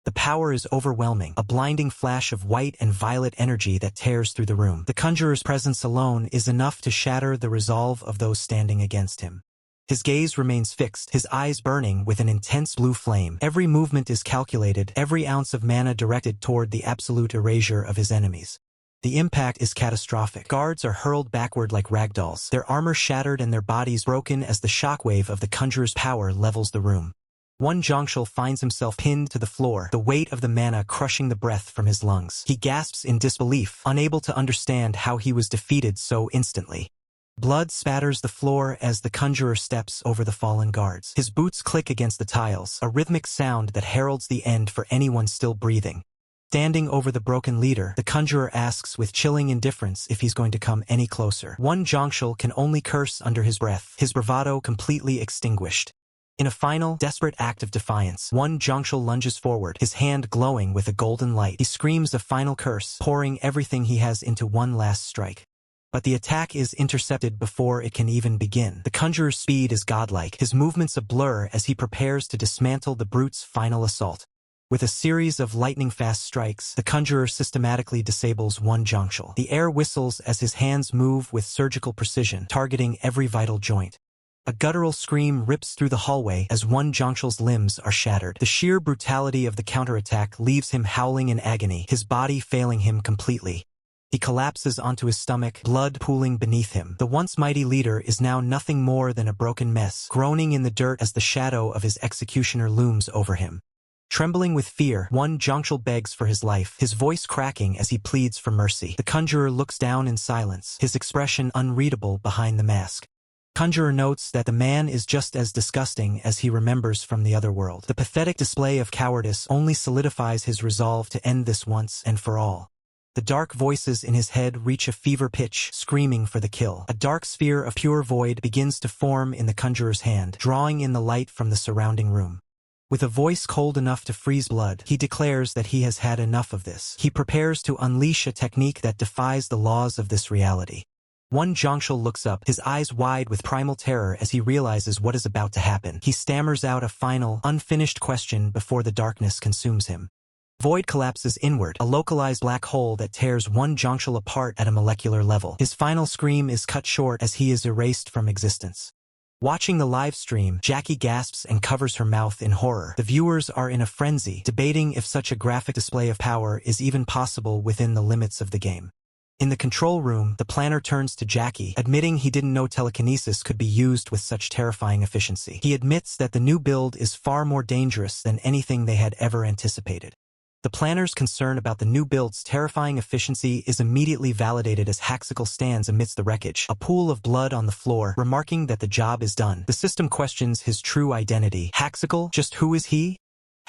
The power is overwhelming, a blinding flash of white and violet energy that tears through the room. The conjurer's presence alone is enough to shatter the resolve of those standing against him. His gaze remains fixed, his eyes burning with an intense blue flame. Every movement is calculated, every ounce of mana directed toward the absolute erasure of his enemies. The impact is catastrophic. Guards are hurled backward like ragdolls, their armor shattered and their bodies broken as the shockwave of the conjurer's power levels the room. One Zhangshul finds himself pinned to the floor, the weight of the mana crushing the breath from his lungs. He gasps in disbelief, unable to understand how he was defeated so instantly. Blood spatters the floor as the conjurer steps over the fallen guards. His boots click against the tiles, a rhythmic sound that heralds the end for anyone still breathing. Standing over the broken leader, the conjurer asks with chilling indifference if he's going to come any closer. One Zhangshul can only curse under his breath, his bravado completely extinguished. In a final, desperate act of defiance, one Zhangshul lunges forward, his hand glowing with a golden light. He screams a final curse, pouring everything he has into one last strike. But the attack is intercepted before it can even begin. The conjurer's speed is godlike, his movements a blur as he prepares to dismantle the brute's final assault. With a series of lightning-fast strikes, the conjurer systematically disables one Zhangshul. The air whistles as his hands move with surgical precision, targeting every vital joint. A guttural scream rips through the hallway as one Zhangshul's limbs are shattered. The sheer brutality of the counterattack leaves him howling in agony, his body failing him completely. He collapses onto his stomach, blood pooling beneath him. The once mighty leader is now nothing more than a broken mess, groaning in the dirt as the shadow of his executioner looms over him. Trembling with fear, one Zhangshul begs for his life, his voice cracking as he pleads for mercy. The conjurer looks down in silence, his expression unreadable behind the mask. Conjurer notes that the man is just as disgusting as he remembers from the other world. The pathetic display of cowardice only solidifies his resolve to end this once and for all. The dark voices in his head reach a fever pitch, screaming for the kill. A dark sphere of pure void begins to form in the conjurer's hand, drawing in the light from the surrounding room. With a voice cold enough to freeze blood, he declares that he has had enough of this. He prepares to unleash a technique that defies the laws of this reality. One Zhangshul looks up, his eyes wide with primal terror as he realizes what is about to happen. He stammers out a final, unfinished question before the darkness consumes him. Void collapses inward, a localized black hole that tears one Zhangshul apart at a molecular level. His final scream is cut short as he is erased from existence. Watching the live stream, Jackie gasps and covers her mouth in horror. The viewers are in a frenzy, debating if such a graphic display of power is even possible within the limits of the game. In the control room, the planner turns to Jackie, admitting he didn't know telekinesis could be used with such terrifying efficiency. He admits that the new build is far more dangerous than anything they had ever anticipated. The planner's concern about the new build's terrifying efficiency is immediately validated as Haxical stands amidst the wreckage, a pool of blood on the floor, remarking that the job is done. The system questions his true identity. Haxical? Just who is he?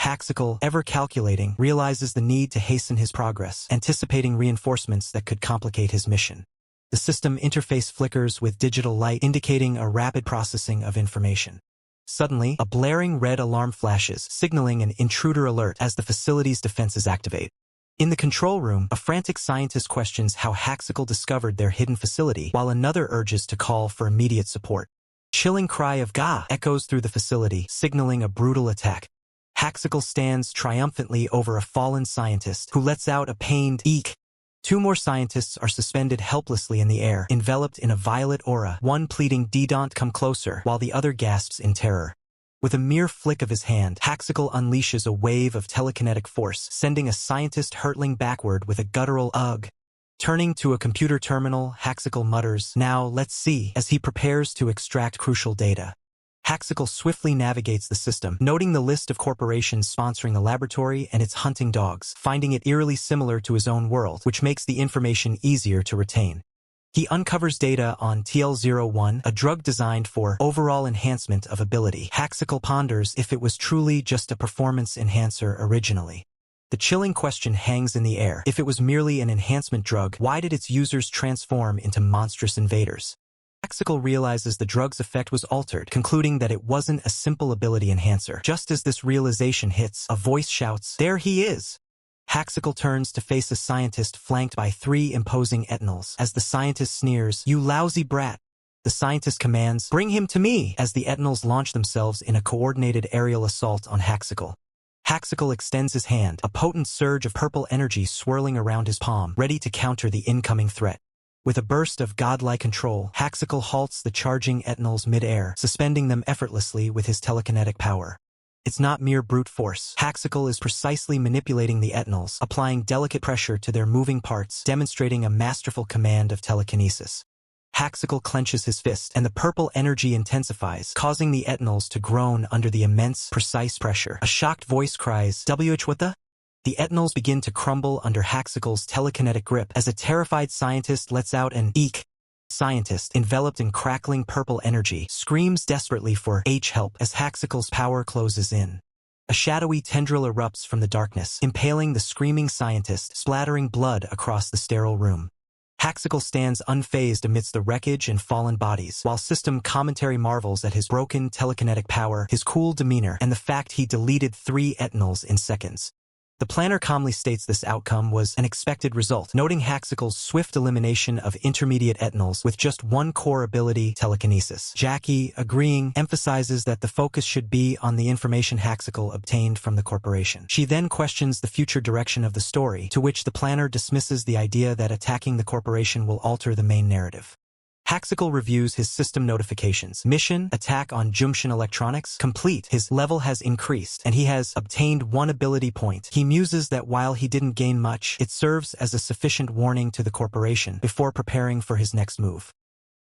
Haxical, ever calculating, realizes the need to hasten his progress, anticipating reinforcements that could complicate his mission. The system interface flickers with digital light, indicating a rapid processing of information. Suddenly, a blaring red alarm flashes, signaling an intruder alert as the facility's defenses activate. In the control room, a frantic scientist questions how Haxical discovered their hidden facility, while another urges to call for immediate support. Chilling cry of "Gah!" echoes through the facility, signaling a brutal attack. Haxical stands triumphantly over a fallen scientist, who lets out a pained "eek." Two more scientists are suspended helplessly in the air, enveloped in a violet aura, one pleading "Don't come closer," while the other gasps in terror. With a mere flick of his hand, Haxical unleashes a wave of telekinetic force, sending a scientist hurtling backward with a guttural "ugh." Turning to a computer terminal, Haxical mutters, "Now let's see," as he prepares to extract crucial data. Haxical swiftly navigates the system, noting the list of corporations sponsoring the laboratory and its hunting dogs, finding it eerily similar to his own world, which makes the information easier to retain. He uncovers data on TL-01, a drug designed for overall enhancement of ability. Haxical ponders if it was truly just a performance enhancer originally. The chilling question hangs in the air. If it was merely an enhancement drug, why did its users transform into monstrous invaders? Haxical realizes the drug's effect was altered, concluding that it wasn't a simple ability enhancer. Just as this realization hits, a voice shouts, "There he is!" Haxical turns to face a scientist flanked by three imposing Eternals. As the scientist sneers, "You lousy brat!" the scientist commands, "Bring him to me!" as the Eternals launch themselves in a coordinated aerial assault on Haxical. Haxical extends his hand, a potent surge of purple energy swirling around his palm, ready to counter the incoming threat. With a burst of godlike control, Haxical halts the charging Eternals mid-air, suspending them effortlessly with his telekinetic power. It's not mere brute force. Haxical is precisely manipulating the Eternals, applying delicate pressure to their moving parts, demonstrating a masterful command of telekinesis. Haxical clenches his fist, and the purple energy intensifies, causing the Eternals to groan under the immense, precise pressure. A shocked voice cries, "WH what the?" The Eternals begin to crumble under Haxical's telekinetic grip as a terrified scientist lets out an "eek." Scientist, enveloped in crackling purple energy, screams desperately for help as Haxical's power closes in. A shadowy tendril erupts from the darkness, impaling the screaming scientist, splattering blood across the sterile room. Haxical stands unfazed amidst the wreckage and fallen bodies, while system commentary marvels at his broken telekinetic power, his cool demeanor, and the fact he deleted 3 Eternals in seconds. The planner calmly states this outcome was an expected result, noting Haxical's swift elimination of intermediate Eternals with just one core ability, telekinesis. Jackie, agreeing, emphasizes that the focus should be on the information Haxical obtained from the corporation. She then questions the future direction of the story, to which the planner dismisses the idea that attacking the corporation will alter the main narrative. Haxical reviews his system notifications. Mission, attack on Junction Electronics, complete. His level has increased, and he has obtained 1 ability point. He muses that while he didn't gain much, it serves as a sufficient warning to the corporation before preparing for his next move.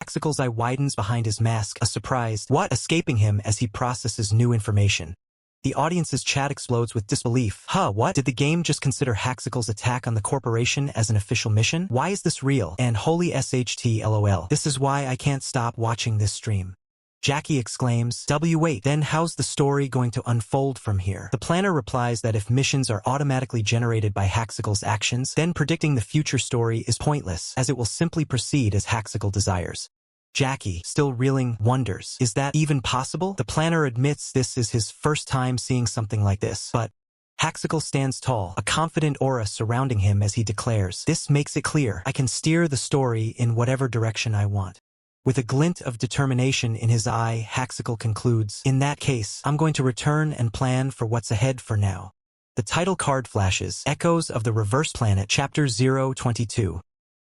Haxical's eye widens behind his mask, a surprised "what?" escaping him as he processes new information. The audience's chat explodes with disbelief. What? Did the game just consider Haxical's attack on the corporation as an official mission? Why is this real? And holy SHT LOL. This is why I can't stop watching this stream. Jackie exclaims, wait, then how's the story going to unfold from here? The planner replies that if missions are automatically generated by Haxical's actions, then predicting the future story is pointless, as it will simply proceed as Haxical desires. Jackie, still reeling, wonders, is that even possible? The planner admits this is his first time seeing something like this, but Haxical stands tall, a confident aura surrounding him as he declares, this makes it clear, I can steer the story in whatever direction I want. With a glint of determination in his eye, Haxical concludes, in that case, I'm going to return and plan for what's ahead for now. The title card flashes, Echoes of the Reverse Planet, Chapter 022.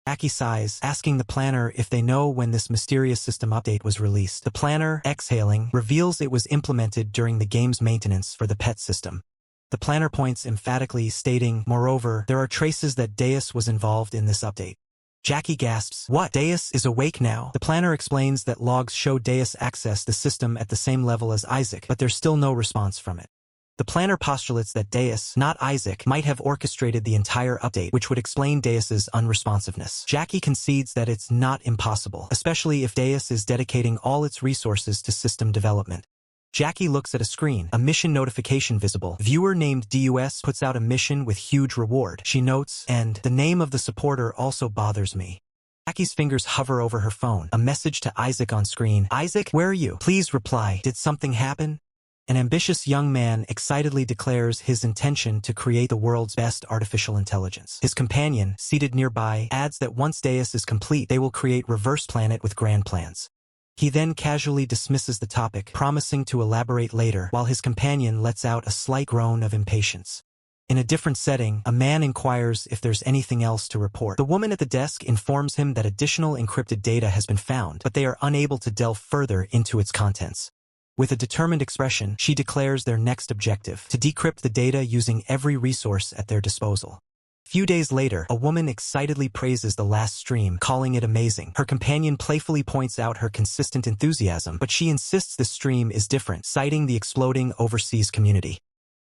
Jackie sighs, asking the planner if they know when this mysterious system update was released. The planner, exhaling, reveals it was implemented during the game's maintenance for the pet system. The planner points emphatically, stating, moreover, there are traces that Deus was involved in this update. Jackie gasps, what? Deus is awake now? The planner explains that logs show Deus access the system at the same level as Isaac, but there's still no response from it. The planner postulates that Deus, not Isaac, might have orchestrated the entire update, which would explain Deus's unresponsiveness. Jackie concedes that it's not impossible, especially if Deus is dedicating all its resources to system development. Jackie looks at a screen, a mission notification visible. Viewer named DUS puts out a mission with huge reward. She notes, and the name of the supporter also bothers me. Jackie's fingers hover over her phone. A message to Isaac on screen. Isaac, where are you? Please reply. Did something happen? An ambitious young man excitedly declares his intention to create the world's best artificial intelligence. His companion, seated nearby, adds that once Deus is complete, they will create Reverse Planet with grand plans. He then casually dismisses the topic, promising to elaborate later, while his companion lets out a slight groan of impatience. In a different setting, a man inquires if there's anything else to report. The woman at the desk informs him that additional encrypted data has been found, but they are unable to delve further into its contents. With a determined expression, she declares their next objective, to decrypt the data using every resource at their disposal. A few days later, a woman excitedly praises the last stream, calling it amazing. Her companion playfully points out her consistent enthusiasm, but she insists the stream is different, citing the exploding overseas community.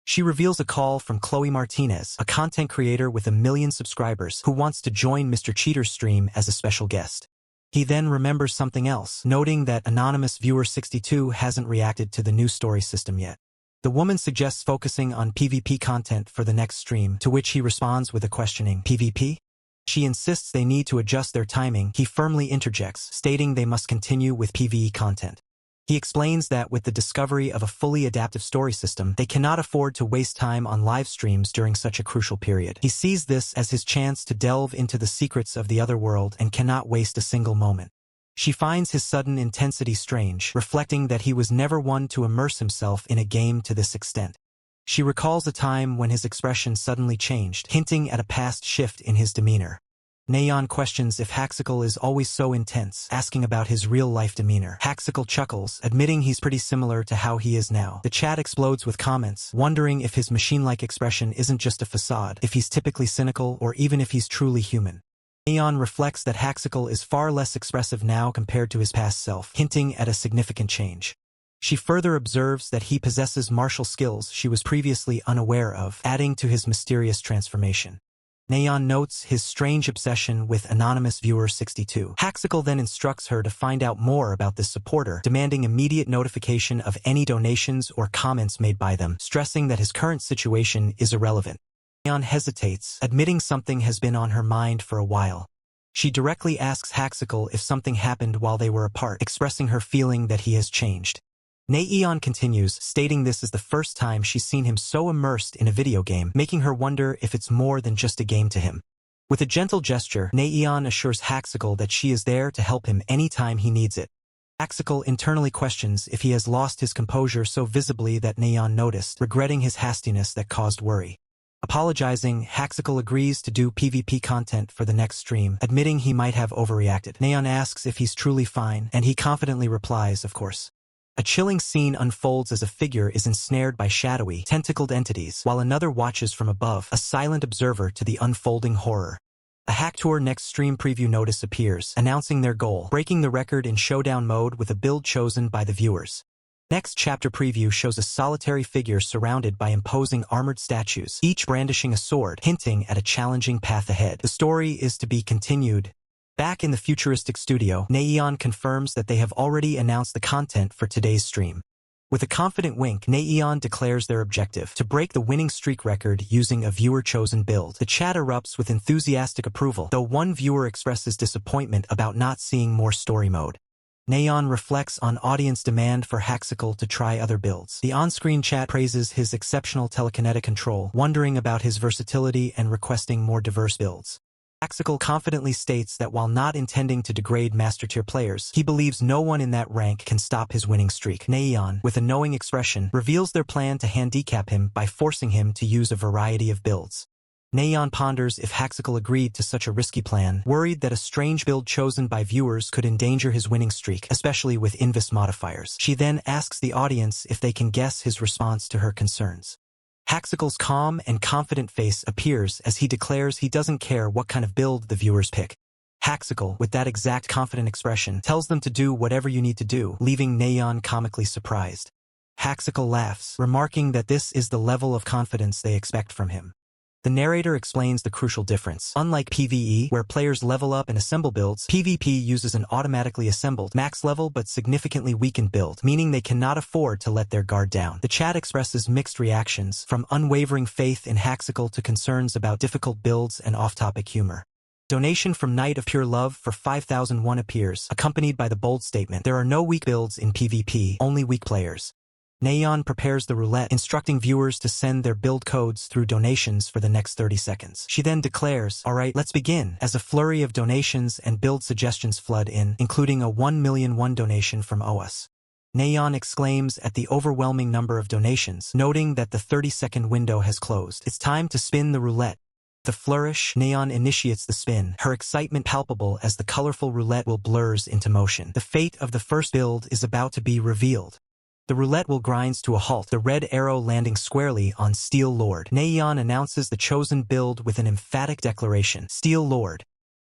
She reveals a call from Chloe Martinez, a content creator with 1 million subscribers, who wants to join Mr. Cheater's stream as a special guest. He then remembers something else, noting that anonymous viewer 62 hasn't reacted to the new story system yet. The woman suggests focusing on PvP content for the next stream, to which he responds with a questioning, PvP? She insists they need to adjust their timing. He firmly interjects, stating they must continue with PvE content. He explains that with the discovery of a fully adaptive story system, they cannot afford to waste time on live streams during such a crucial period. He sees this as his chance to delve into the secrets of the other world and cannot waste a single moment. She finds his sudden intensity strange, reflecting that he was never one to immerse himself in a game to this extent. She recalls a time when his expression suddenly changed, hinting at a past shift in his demeanor. Neon questions if Haxical is always so intense, asking about his real-life demeanor. Haxical chuckles, admitting he's pretty similar to how he is now. The chat explodes with comments, wondering if his machine-like expression isn't just a facade, if he's typically cynical, or even if he's truly human. Neon reflects that Haxical is far less expressive now compared to his past self, hinting at a significant change. She further observes that he possesses martial skills she was previously unaware of, adding to his mysterious transformation. Neon notes his strange obsession with anonymous viewer 62. Haxical then instructs her to find out more about this supporter, demanding immediate notification of any donations or comments made by them, stressing that his current situation is irrelevant. Neon hesitates, admitting something has been on her mind for a while. She directly asks Haxical if something happened while they were apart, expressing her feeling that he has changed. Neon continues, stating this is the first time she's seen him so immersed in a video game, making her wonder if it's more than just a game to him. With a gentle gesture, Neon assures Haxical that she is there to help him anytime he needs it. Haxical internally questions if he has lost his composure so visibly that Neon noticed, regretting his hastiness that caused worry. Apologizing, Haxical agrees to do PvP content for the next stream, admitting he might have overreacted. Neon asks if he's truly fine, and he confidently replies, of course. A chilling scene unfolds as a figure is ensnared by shadowy, tentacled entities, while another watches from above, a silent observer to the unfolding horror. A Hacktour next stream preview notice appears, announcing their goal, breaking the record in showdown mode with a build chosen by the viewers. Next chapter preview shows a solitary figure surrounded by imposing armored statues, each brandishing a sword, hinting at a challenging path ahead. The story is to be continued. Back in the futuristic studio, Neon confirms that they have already announced the content for today's stream. With a confident wink, Neon declares their objective, to break the winning streak record using a viewer-chosen build. The chat erupts with enthusiastic approval, though one viewer expresses disappointment about not seeing more story mode. Neon reflects on audience demand for Haxical to try other builds. The on-screen chat praises his exceptional telekinetic control, wondering about his versatility and requesting more diverse builds. Haxical confidently states that while not intending to degrade master-tier players, he believes no one in that rank can stop his winning streak. Neon, with a knowing expression, reveals their plan to handicap him by forcing him to use a variety of builds. Neon ponders if Haxical agreed to such a risky plan, worried that a strange build chosen by viewers could endanger his winning streak, especially with Invis modifiers. She then asks the audience if they can guess his response to her concerns. Haxical's calm and confident face appears as he declares he doesn't care what kind of build the viewers pick. Haxical, with that exact confident expression, tells them to do whatever you need to do, leaving Neon comically surprised. Haxical laughs, remarking that this is the level of confidence they expect from him. The narrator explains the crucial difference. Unlike PvE, where players level up and assemble builds, PvP uses an automatically assembled, max-level but significantly weakened build, meaning they cannot afford to let their guard down. The chat expresses mixed reactions, from unwavering faith in Haxical to concerns about difficult builds and off-topic humor. Donation from Knight of Pure Love for 5,001 appears, accompanied by the bold statement, "There are no weak builds in PvP, only weak players." Neon prepares the roulette, instructing viewers to send their build codes through donations for the next 30 seconds. She then declares, "Alright, let's begin," as a flurry of donations and build suggestions flood in, including a 1,000,001 donation from OUS. Neon exclaims at the overwhelming number of donations, noting that the 30-second window has closed. It's time to spin the roulette. The flourish, Neon initiates the spin, her excitement palpable as the colorful roulette wheel blurs into motion. The fate of the first build is about to be revealed. The roulette wheel grinds to a halt, the red arrow landing squarely on Steel Lord. Neon announces the chosen build with an emphatic declaration, Steel Lord.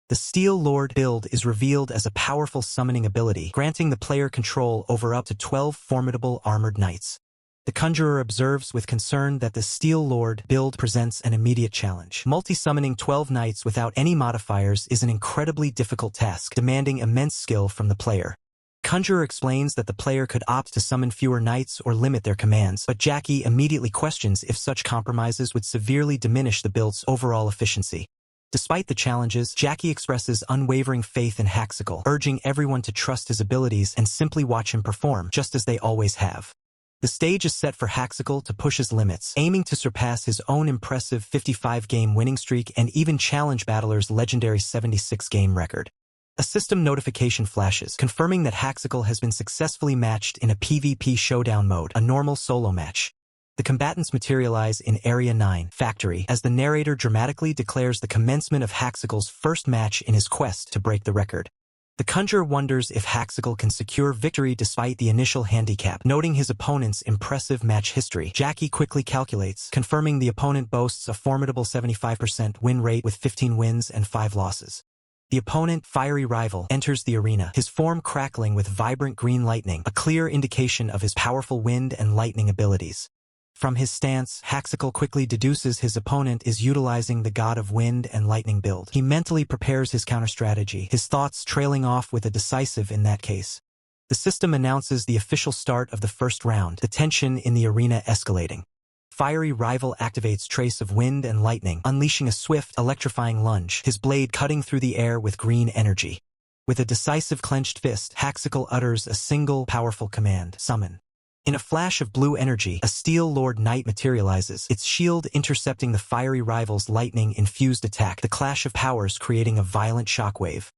The Steel Lord build is revealed as a powerful summoning ability, granting the player control over up to 12 formidable armored knights. The Conjurer observes with concern that the Steel Lord build presents an immediate challenge. Multi-summoning 12 knights without any modifiers is an incredibly difficult task, demanding immense skill from the player. Conjurer explains that the player could opt to summon fewer knights or limit their commands, but Jackie immediately questions if such compromises would severely diminish the build's overall efficiency. Despite the challenges, Jackie expresses unwavering faith in Haxical, urging everyone to trust his abilities and simply watch him perform, just as they always have. The stage is set for Haxical to push his limits, aiming to surpass his own impressive 55-game winning streak and even challenge Battler's legendary 76-game record. A system notification flashes, confirming that Haxical has been successfully matched in a PvP showdown mode, a normal solo match. The combatants materialize in Area 9, Factory, as the narrator dramatically declares the commencement of Haxical's first match in his quest to break the record. The Conjurer wonders if Haxical can secure victory despite the initial handicap, noting his opponent's impressive match history. Jackie quickly calculates, confirming the opponent boasts a formidable 75% win rate with 15 wins and 5 losses. The opponent, Fiery Rival, enters the arena, his form crackling with vibrant green lightning, a clear indication of his powerful wind and lightning abilities. From his stance, Haxical quickly deduces his opponent is utilizing the God of Wind and Lightning build. He mentally prepares his counter-strategy, his thoughts trailing off with a decisive in that case. The system announces the official start of the first round, the tension in the arena escalating. Fiery Rival activates Trace of Wind and Lightning, unleashing a swift, electrifying lunge, his blade cutting through the air with green energy. With a decisive clenched fist, Haxical utters a single, powerful command, Summon. In a flash of blue energy, a Steel Lord Knight materializes, its shield intercepting the Fiery Rival's lightning-infused attack, the clash of powers creating a violent shockwave.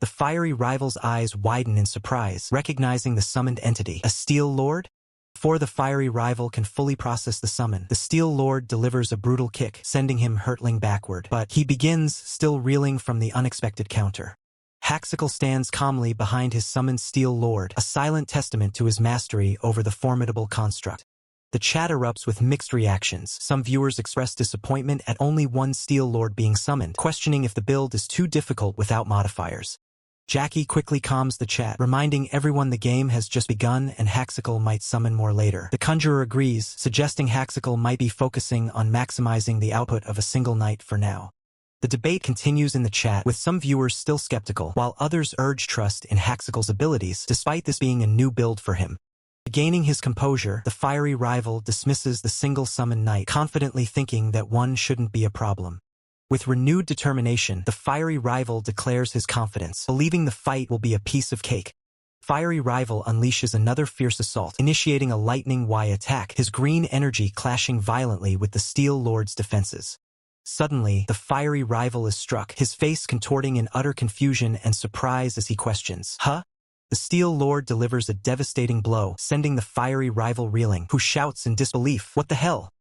The Fiery Rival's eyes widen in surprise, recognizing the summoned entity, a Steel Lord? Before the fiery rival can fully process the summon, the Steel Lord delivers a brutal kick, sending him hurtling backward, but he begins, still reeling from the unexpected counter. Haxical stands calmly behind his summoned Steel Lord, a silent testament to his mastery over the formidable construct. The chat erupts with mixed reactions. Some viewers express disappointment at only one Steel Lord being summoned, questioning if the build is too difficult without modifiers. Jackie quickly calms the chat, reminding everyone the game has just begun and Haxical might summon more later. The Conjurer agrees, suggesting Haxical might be focusing on maximizing the output of a single night for now. The debate continues in the chat, with some viewers still skeptical, while others urge trust in Haxical's abilities, despite this being a new build for him. Regaining his composure, the fiery rival dismisses the single summon knight, confidently thinking that one shouldn't be a problem. With renewed determination, the fiery rival declares his confidence, believing the fight will be a piece of cake. Fiery rival unleashes another fierce assault, initiating a lightning Y attack, his green energy clashing violently with the Steel Lord's defenses. Suddenly, the fiery rival is struck, his face contorting in utter confusion and surprise as he questions, "Huh?" The Steel Lord delivers a devastating blow, sending the fiery rival reeling, who shouts in disbelief, "What the hell?"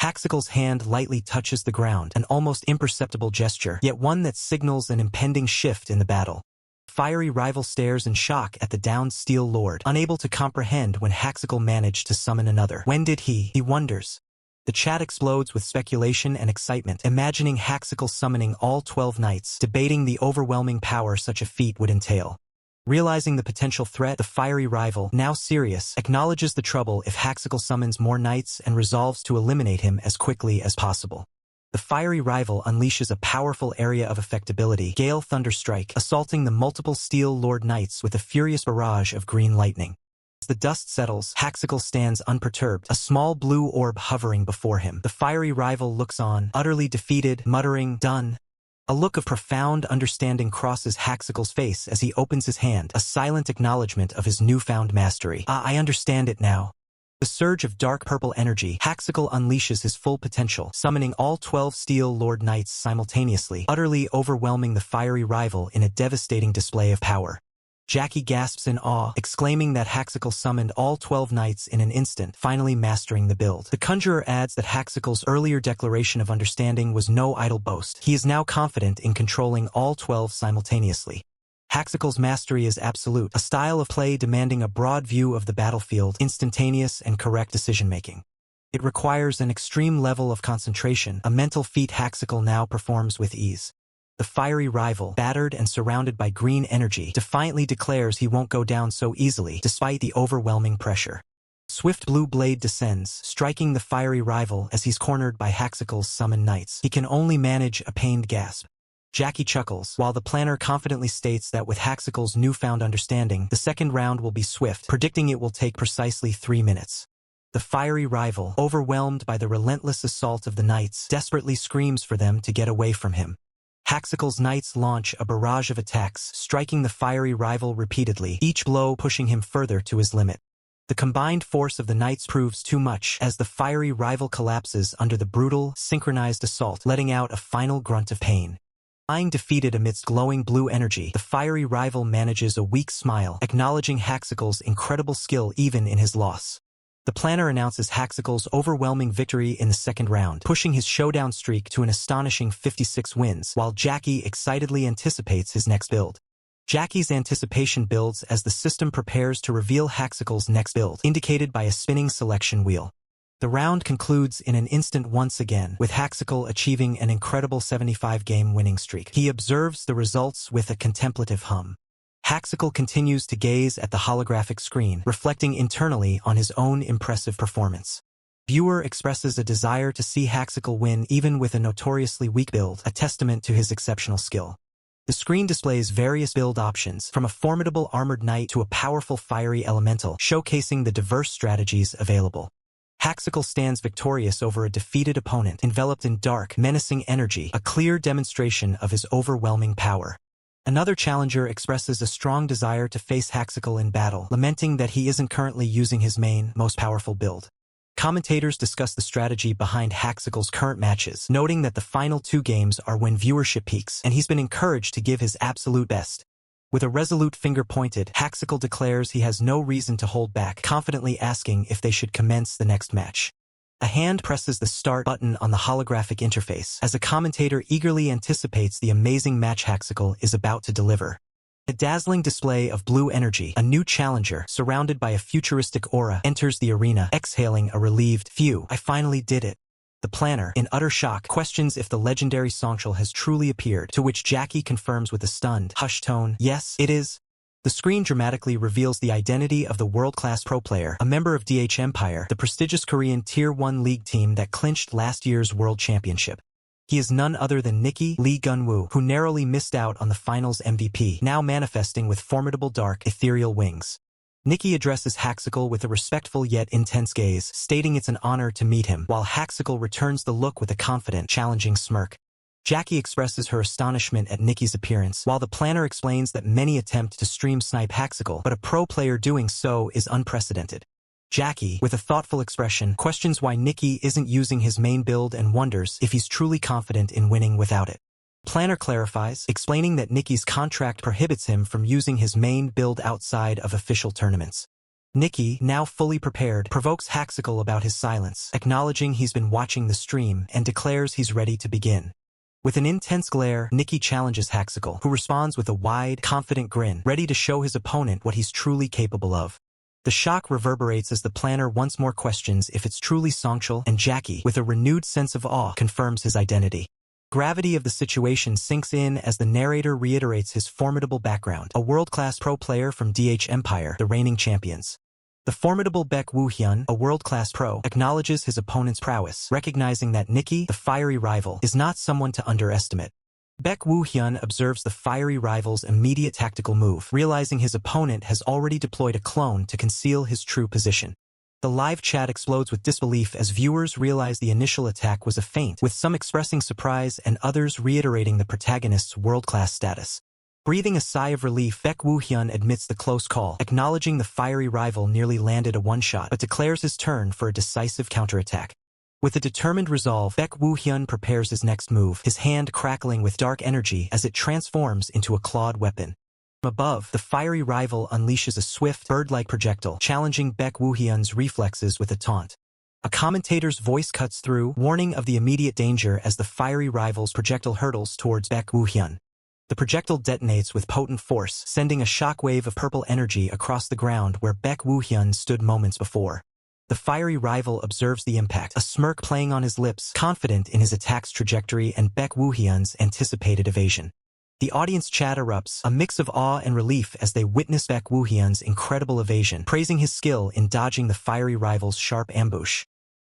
Haxical's hand lightly touches the ground, an almost imperceptible gesture, yet one that signals an impending shift in the battle. Fiery rival stares in shock at the downed Steel Lord, unable to comprehend when Haxical managed to summon another. When did he wonders. The chat explodes with speculation and excitement, imagining Haxical summoning all 12 knights, debating the overwhelming power such a feat would entail. Realizing the potential threat, the fiery rival, now serious, acknowledges the trouble if Haxical summons more knights and resolves to eliminate him as quickly as possible. The fiery rival unleashes a powerful area of effectability, Gale Thunderstrike, assaulting the multiple Steel Lord knights with a furious barrage of green lightning. As the dust settles, Haxical stands unperturbed, a small blue orb hovering before him. The fiery rival looks on, utterly defeated, muttering, "Done." A look of profound understanding crosses Haxical's face as he opens his hand, a silent acknowledgement of his newfound mastery. I understand it now." The surge of dark purple energy, Haxical unleashes his full potential, summoning all 12 Steel Lord Knights simultaneously, utterly overwhelming the fiery rival in a devastating display of power. Jackie gasps in awe, exclaiming that Haxical summoned all 12 knights in an instant, finally mastering the build. The Conjurer adds that Haxical's earlier declaration of understanding was no idle boast. He is now confident in controlling all 12 simultaneously. Haxical's mastery is absolute, a style of play demanding a broad view of the battlefield, instantaneous and correct decision-making. It requires an extreme level of concentration, a mental feat Haxical now performs with ease. The fiery rival, battered and surrounded by green energy, defiantly declares he won't go down so easily, despite the overwhelming pressure. Swift blue blade descends, striking the fiery rival as he's cornered by Haxical's summoned knights. He can only manage a pained gasp. Jackie chuckles, while the planner confidently states that with Haxical's newfound understanding, the second round will be swift, predicting it will take precisely 3 minutes. The fiery rival, overwhelmed by the relentless assault of the knights, desperately screams for them to get away from him. Haxical's knights launch a barrage of attacks, striking the fiery rival repeatedly, each blow pushing him further to his limit. The combined force of the knights proves too much, as the fiery rival collapses under the brutal, synchronized assault, letting out a final grunt of pain. Lying defeated amidst glowing blue energy, the fiery rival manages a weak smile, acknowledging Haxical's incredible skill even in his loss. The planner announces Haxical's overwhelming victory in the second round, pushing his showdown streak to an astonishing 56 wins, while Jackie excitedly anticipates his next build. Jackie's anticipation builds as the system prepares to reveal Haxical's next build, indicated by a spinning selection wheel. The round concludes in an instant once again, with Haxical achieving an incredible 75-game winning streak. He observes the results with a contemplative hum. Haxical continues to gaze at the holographic screen, reflecting internally on his own impressive performance. Viewer expresses a desire to see Haxical win even with a notoriously weak build, a testament to his exceptional skill. The screen displays various build options, from a formidable armored knight to a powerful fiery elemental, showcasing the diverse strategies available. Haxical stands victorious over a defeated opponent, enveloped in dark, menacing energy, a clear demonstration of his overwhelming power. Another challenger expresses a strong desire to face Haxical in battle, lamenting that he isn't currently using his main, most powerful build. Commentators discuss the strategy behind Haxical's current matches, noting that the final 2 games are when viewership peaks, and he's been encouraged to give his absolute best. With a resolute finger pointed, Haxical declares he has no reason to hold back, confidently asking if they should commence the next match. A hand presses the start button on the holographic interface as a commentator eagerly anticipates the amazing match Haxical is about to deliver. A dazzling display of blue energy, a new challenger, surrounded by a futuristic aura, enters the arena, exhaling a relieved, "Phew, I finally did it." The planner, in utter shock, questions if the legendary Songchul has truly appeared, to which Jackie confirms with a stunned, hushed tone, "Yes, it is." The screen dramatically reveals the identity of the world-class pro player, a member of DH Empire, the prestigious Korean Tier 1 League team that clinched last year's World Championship. He is none other than Nikki Lee Gunwoo, who narrowly missed out on the finals MVP, now manifesting with formidable dark, ethereal wings. Nikki addresses Haxical with a respectful yet intense gaze, stating it's an honor to meet him, while Haxical returns the look with a confident, challenging smirk. Jackie expresses her astonishment at Nikki's appearance, while the planner explains that many attempt to stream snipe Haxical, but a pro player doing so is unprecedented. Jackie, with a thoughtful expression, questions why Nikki isn't using his main build and wonders if he's truly confident in winning without it. Planner clarifies, explaining that Nikki's contract prohibits him from using his main build outside of official tournaments. Nikki, now fully prepared, provokes Haxical about his silence, acknowledging he's been watching the stream, and declares he's ready to begin. With an intense glare, Nikki challenges Haxical, who responds with a wide, confident grin, ready to show his opponent what he's truly capable of. The shock reverberates as the planner once more questions if it's truly Songchul, and Jackie, with a renewed sense of awe, confirms his identity. Gravity of the situation sinks in as the narrator reiterates his formidable background, a world-class pro player from DH Empire, the reigning champions. The formidable Baek Woo-hyun, a world-class pro, acknowledges his opponent's prowess, recognizing that Nikki, the fiery rival, is not someone to underestimate. Baek Woo-hyun observes the fiery rival's immediate tactical move, realizing his opponent has already deployed a clone to conceal his true position. The live chat explodes with disbelief as viewers realize the initial attack was a feint, with some expressing surprise and others reiterating the protagonist's world-class status. Breathing a sigh of relief, Baek Woo-hyun admits the close call, acknowledging the fiery rival nearly landed a one-shot, but declares his turn for a decisive counterattack. With a determined resolve, Baek Woo-hyun prepares his next move, his hand crackling with dark energy as it transforms into a clawed weapon. From above, the fiery rival unleashes a swift, bird-like projectile, challenging Baek Woo-hyun's reflexes with a taunt. A commentator's voice cuts through, warning of the immediate danger as the fiery rival's projectile hurtles towards Baek Woo-hyun. The projectile detonates with potent force, sending a shockwave of purple energy across the ground where Baek Woo-hyun stood moments before. The fiery rival observes the impact, a smirk playing on his lips, confident in his attack's trajectory and Baek Woo-hyun's anticipated evasion. The audience chat erupts, a mix of awe and relief as they witness Baek Woo-hyun's incredible evasion, praising his skill in dodging the fiery rival's sharp ambush.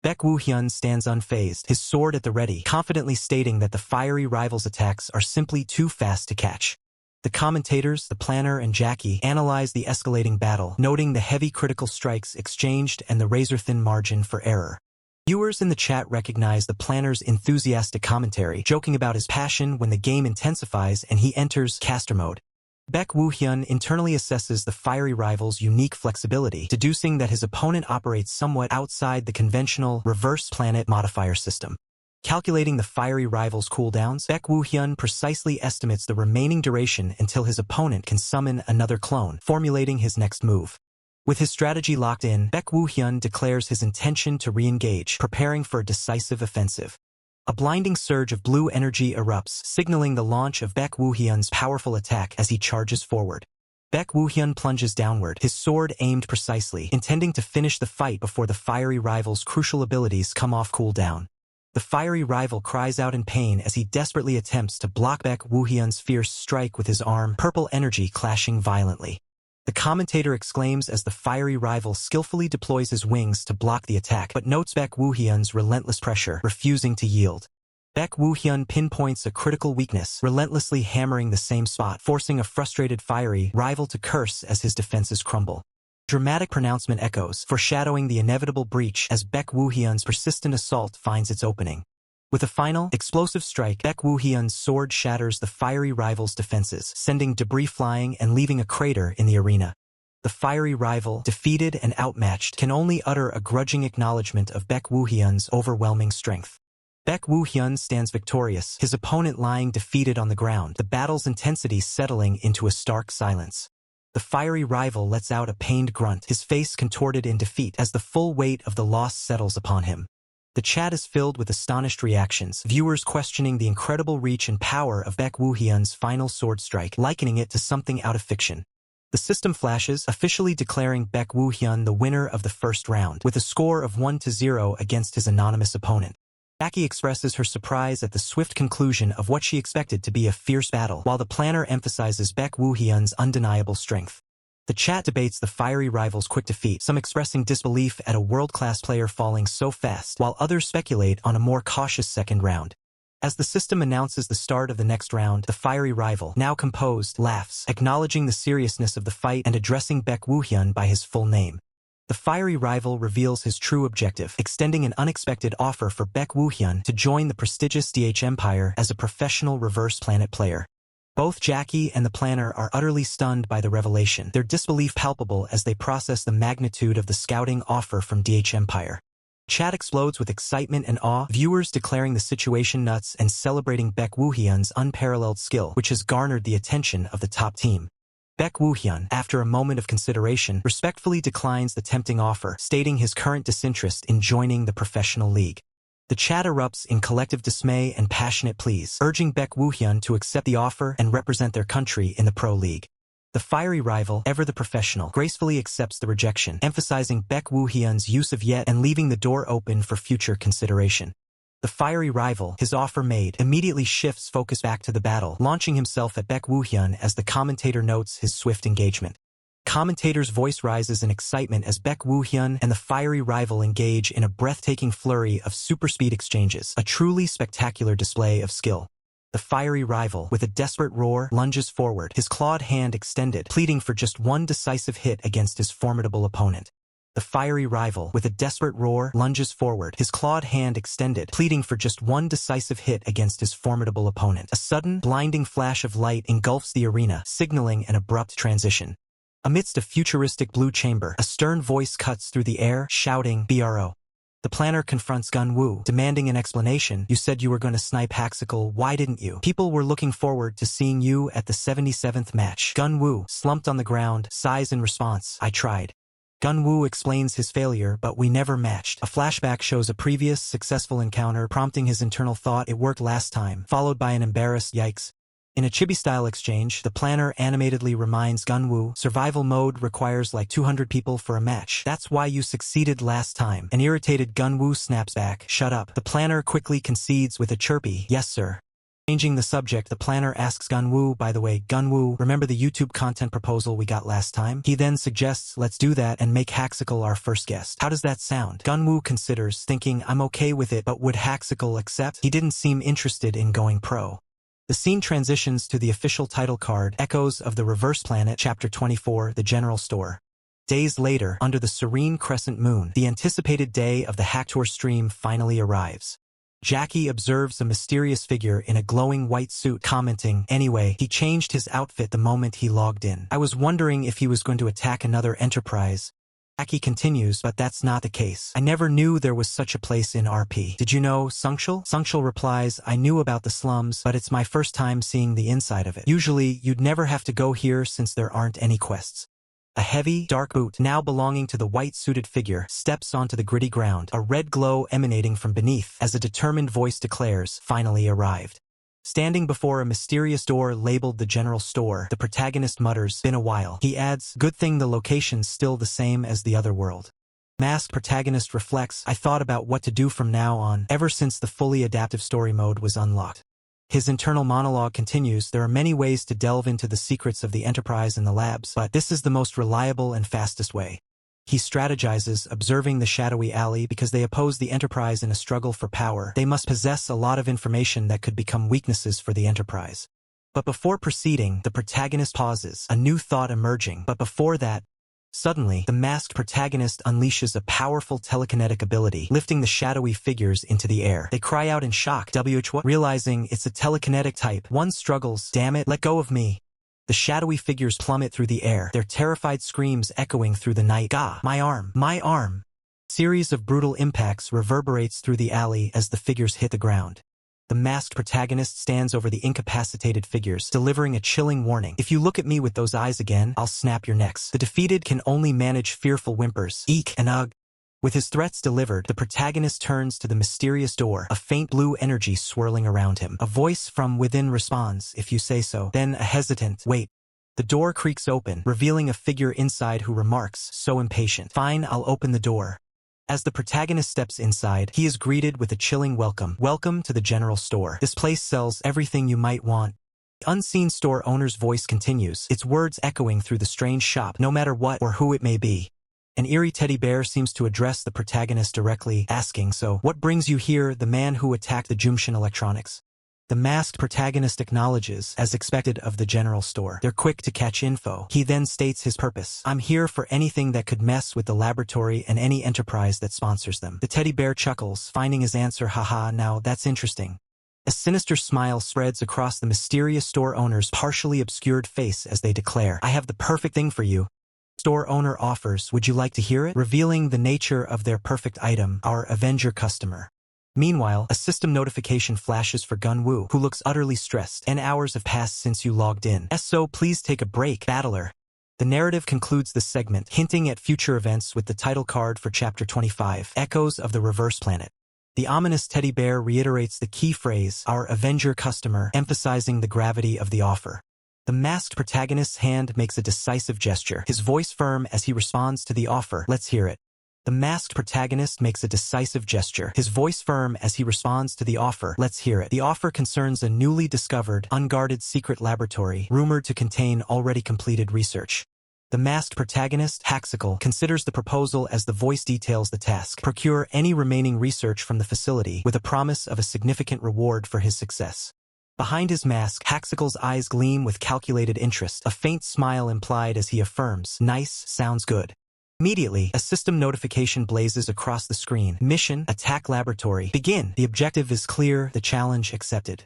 Baek Woo-hyun stands unfazed, his sword at the ready, confidently stating that the fiery rival's attacks are simply too fast to catch. The commentators, the planner, and Jackie analyze the escalating battle, noting the heavy critical strikes exchanged and the razor-thin margin for error. Viewers in the chat recognize the planner's enthusiastic commentary, joking about his passion when the game intensifies and he enters caster mode. Baek Woo-hyun internally assesses the fiery rival's unique flexibility, deducing that his opponent operates somewhat outside the conventional reverse planet modifier system. Calculating the fiery rival's cooldowns, Baek Woo-hyun precisely estimates the remaining duration until his opponent can summon another clone, formulating his next move. With his strategy locked in, Baek Woo-hyun declares his intention to re-engage, preparing for a decisive offensive. A blinding surge of blue energy erupts, signaling the launch of Baek Woo-hyun's powerful attack as he charges forward. Baek Woo-hyun plunges downward, his sword aimed precisely, intending to finish the fight before the fiery rival's crucial abilities come off cooldown. The fiery rival cries out in pain as he desperately attempts to block Baek Woo-hyun's fierce strike with his arm, purple energy clashing violently. The commentator exclaims as the fiery rival skillfully deploys his wings to block the attack, but notes Baek Woo-hyun's relentless pressure, refusing to yield. Baek Woo-hyun pinpoints a critical weakness, relentlessly hammering the same spot, forcing a frustrated fiery rival to curse as his defenses crumble. Dramatic pronouncement echoes, foreshadowing the inevitable breach as Baek Woo-hyun's persistent assault finds its opening. With a final, explosive strike, Baek Woo-hyun's sword shatters the fiery rival's defenses, sending debris flying and leaving a crater in the arena. The fiery rival, defeated and outmatched, can only utter a grudging acknowledgement of Baek Woo-hyun's overwhelming strength. Baek Woo-hyun stands victorious, his opponent lying defeated on the ground, the battle's intensity settling into a stark silence. The fiery rival lets out a pained grunt, his face contorted in defeat as the full weight of the loss settles upon him. The chat is filled with astonished reactions, viewers questioning the incredible reach and power of Baek Woo-hyun's final sword strike, likening it to something out of fiction. The system flashes, officially declaring Baek Woo-hyun the winner of the first round, with a score of 1-0 against his anonymous opponent. Jackie expresses her surprise at the swift conclusion of what she expected to be a fierce battle, while the planner emphasizes Baek Woo-hyun's undeniable strength. The chat debates the fiery rival's quick defeat, some expressing disbelief at a world-class player falling so fast, while others speculate on a more cautious second round. As the system announces the start of the next round, the fiery rival, now composed, laughs, acknowledging the seriousness of the fight and addressing Baek Woo-hyun by his full name. The fiery rival reveals his true objective, extending an unexpected offer for Baek Woo-hyun to join the prestigious DH Empire as a professional reverse planet player. Both Jackie and the planner are utterly stunned by the revelation, their disbelief palpable as they process the magnitude of the scouting offer from DH Empire. Chat explodes with excitement and awe, viewers declaring the situation nuts and celebrating Baek Woo-hyun's unparalleled skill, which has garnered the attention of the top team. Baek Woo-hyun, after a moment of consideration, respectfully declines the tempting offer, stating his current disinterest in joining the professional league. The chat erupts in collective dismay and passionate pleas, urging Baek Woo-hyun to accept the offer and represent their country in the pro league. The fiery rival, ever the professional, gracefully accepts the rejection, emphasizing Baek Woo-hyun's use of yet and leaving the door open for future consideration. The fiery rival, his offer made, immediately shifts focus back to the battle, launching himself at Baek Woo-hyun as the commentator notes his swift engagement. Commentator's voice rises in excitement as Baek Woo-hyun and the fiery rival engage in a breathtaking flurry of super-speed exchanges, a truly spectacular display of skill. The fiery rival, with a desperate roar, lunges forward, his clawed hand extended, pleading for just one decisive hit against his formidable opponent. The fiery rival, with a desperate roar, lunges forward, his clawed hand extended, pleading for just one decisive hit against his formidable opponent. A sudden, blinding flash of light engulfs the arena, signaling an abrupt transition. Amidst a futuristic blue chamber, a stern voice cuts through the air, shouting, "BRO." The planner confronts Gun-woo, demanding an explanation. "You said you were going to snipe Haxical, why didn't you? People were looking forward to seeing you at the 77th match." Gun-woo, slumped on the ground, sighs in response, "I tried." Gun-woo explains his failure, "but we never matched." A flashback shows a previous successful encounter, prompting his internal thought, "It worked last time," followed by an embarrassed "Yikes." In a chibi-style exchange, the planner animatedly reminds Gun-woo, "Survival mode requires like 200 people for a match. That's why you succeeded last time." An irritated Gun-woo snaps back, "Shut up." The planner quickly concedes with a chirpy, "Yes sir." Changing the subject, the planner asks Gun-woo, "By the way, Gun-woo, remember the YouTube content proposal we got last time?" He then suggests, "Let's do that and make Haxical our first guest. How does that sound?" Gun-woo considers, thinking, "I'm okay with it, but would Haxical accept?" He didn't seem interested in going pro. The scene transitions to the official title card, Echoes of the Reverse Planet, Chapter 24, The General Store. Days later, under the serene crescent moon, the anticipated day of the Hacktour stream finally arrives. Jackie observes a mysterious figure in a glowing white suit, commenting, "Anyway, he changed his outfit the moment he logged in. I was wondering if he was going to attack another Enterprise." Jackie continues, "But that's not the case. I never knew there was such a place in RP. Did you know Sungshul?" Sungshul replies, "I knew about the slums, but it's my first time seeing the inside of it. Usually, you'd never have to go here since there aren't any quests." A heavy, dark boot, now belonging to the white-suited figure, steps onto the gritty ground, a red glow emanating from beneath, as a determined voice declares, "Finally arrived." Standing before a mysterious door labeled the General Store, the protagonist mutters, "Been a while." He adds, "Good thing the location's still the same as the other world." Masked protagonist reflects, "I thought about what to do from now on, ever since the fully adaptive story mode was unlocked." His internal monologue continues, "There are many ways to delve into the secrets of the Enterprise in the labs, but this is the most reliable and fastest way." He strategizes, observing the shadowy alley, because they oppose the Enterprise in a struggle for power. They must possess a lot of information that could become weaknesses for the Enterprise. But before proceeding, the protagonist pauses, a new thought emerging. But before that, suddenly, the masked protagonist unleashes a powerful telekinetic ability, lifting the shadowy figures into the air. They cry out in shock, "What?" Realizing it's a telekinetic type. One struggles, "Damn it, let go of me." The shadowy figures plummet through the air, their terrified screams echoing through the night. "Gah! My arm! My arm!" Series of brutal impacts reverberates through the alley as the figures hit the ground. The masked protagonist stands over the incapacitated figures, delivering a chilling warning. If you look at me with those eyes again, I'll snap your necks. The defeated can only manage fearful whimpers, eek and ugh. With his threats delivered, the protagonist turns to the mysterious door, a faint blue energy swirling around him. A voice from within responds, if you say so. Then a hesitant, wait. The door creaks open, revealing a figure inside who remarks, so impatient. Fine, I'll open the door. As the protagonist steps inside, he is greeted with a chilling welcome. Welcome to the general store. This place sells everything you might want. The unseen store owner's voice continues, its words echoing through the strange shop, no matter what or who it may be. An eerie teddy bear seems to address the protagonist directly, asking, so, what brings you here, the man who attacked the Jumshin Electronics? The masked protagonist acknowledges, as expected of the general store. They're quick to catch info. He then states his purpose. I'm here for anything that could mess with the laboratory and any enterprise that sponsors them. The teddy bear chuckles, finding his answer, haha, now that's interesting. A sinister smile spreads across the mysterious store owner's partially obscured face as they declare, I have the perfect thing for you. Store owner offers, would you like to hear it? Revealing the nature of their perfect item, our Avenger customer. Meanwhile, a system notification flashes for Gun-Woo, who looks utterly stressed. 10 hours have passed since you logged in. So please take a break, battler. The narrative concludes the segment, hinting at future events with the title card for Chapter 25, Echoes of the Reverse Planet. The ominous teddy bear reiterates the key phrase, our Avenger customer, emphasizing the gravity of the offer. The masked protagonist's hand makes a decisive gesture, his voice firm as he responds to the offer. Let's hear it. The masked protagonist makes a decisive gesture, his voice firm as he responds to the offer. Let's hear it. The offer concerns a newly discovered, unguarded secret laboratory, rumored to contain already completed research. The masked protagonist, Haxical, considers the proposal as the voice details the task. Procure any remaining research from the facility, with a promise of a significant reward for his success. Behind his mask, Haxical's eyes gleam with calculated interest, a faint smile implied as he affirms, nice, sounds good. Immediately, a system notification blazes across the screen. Mission, Attack Laboratory. Begin. The objective is clear, the challenge accepted.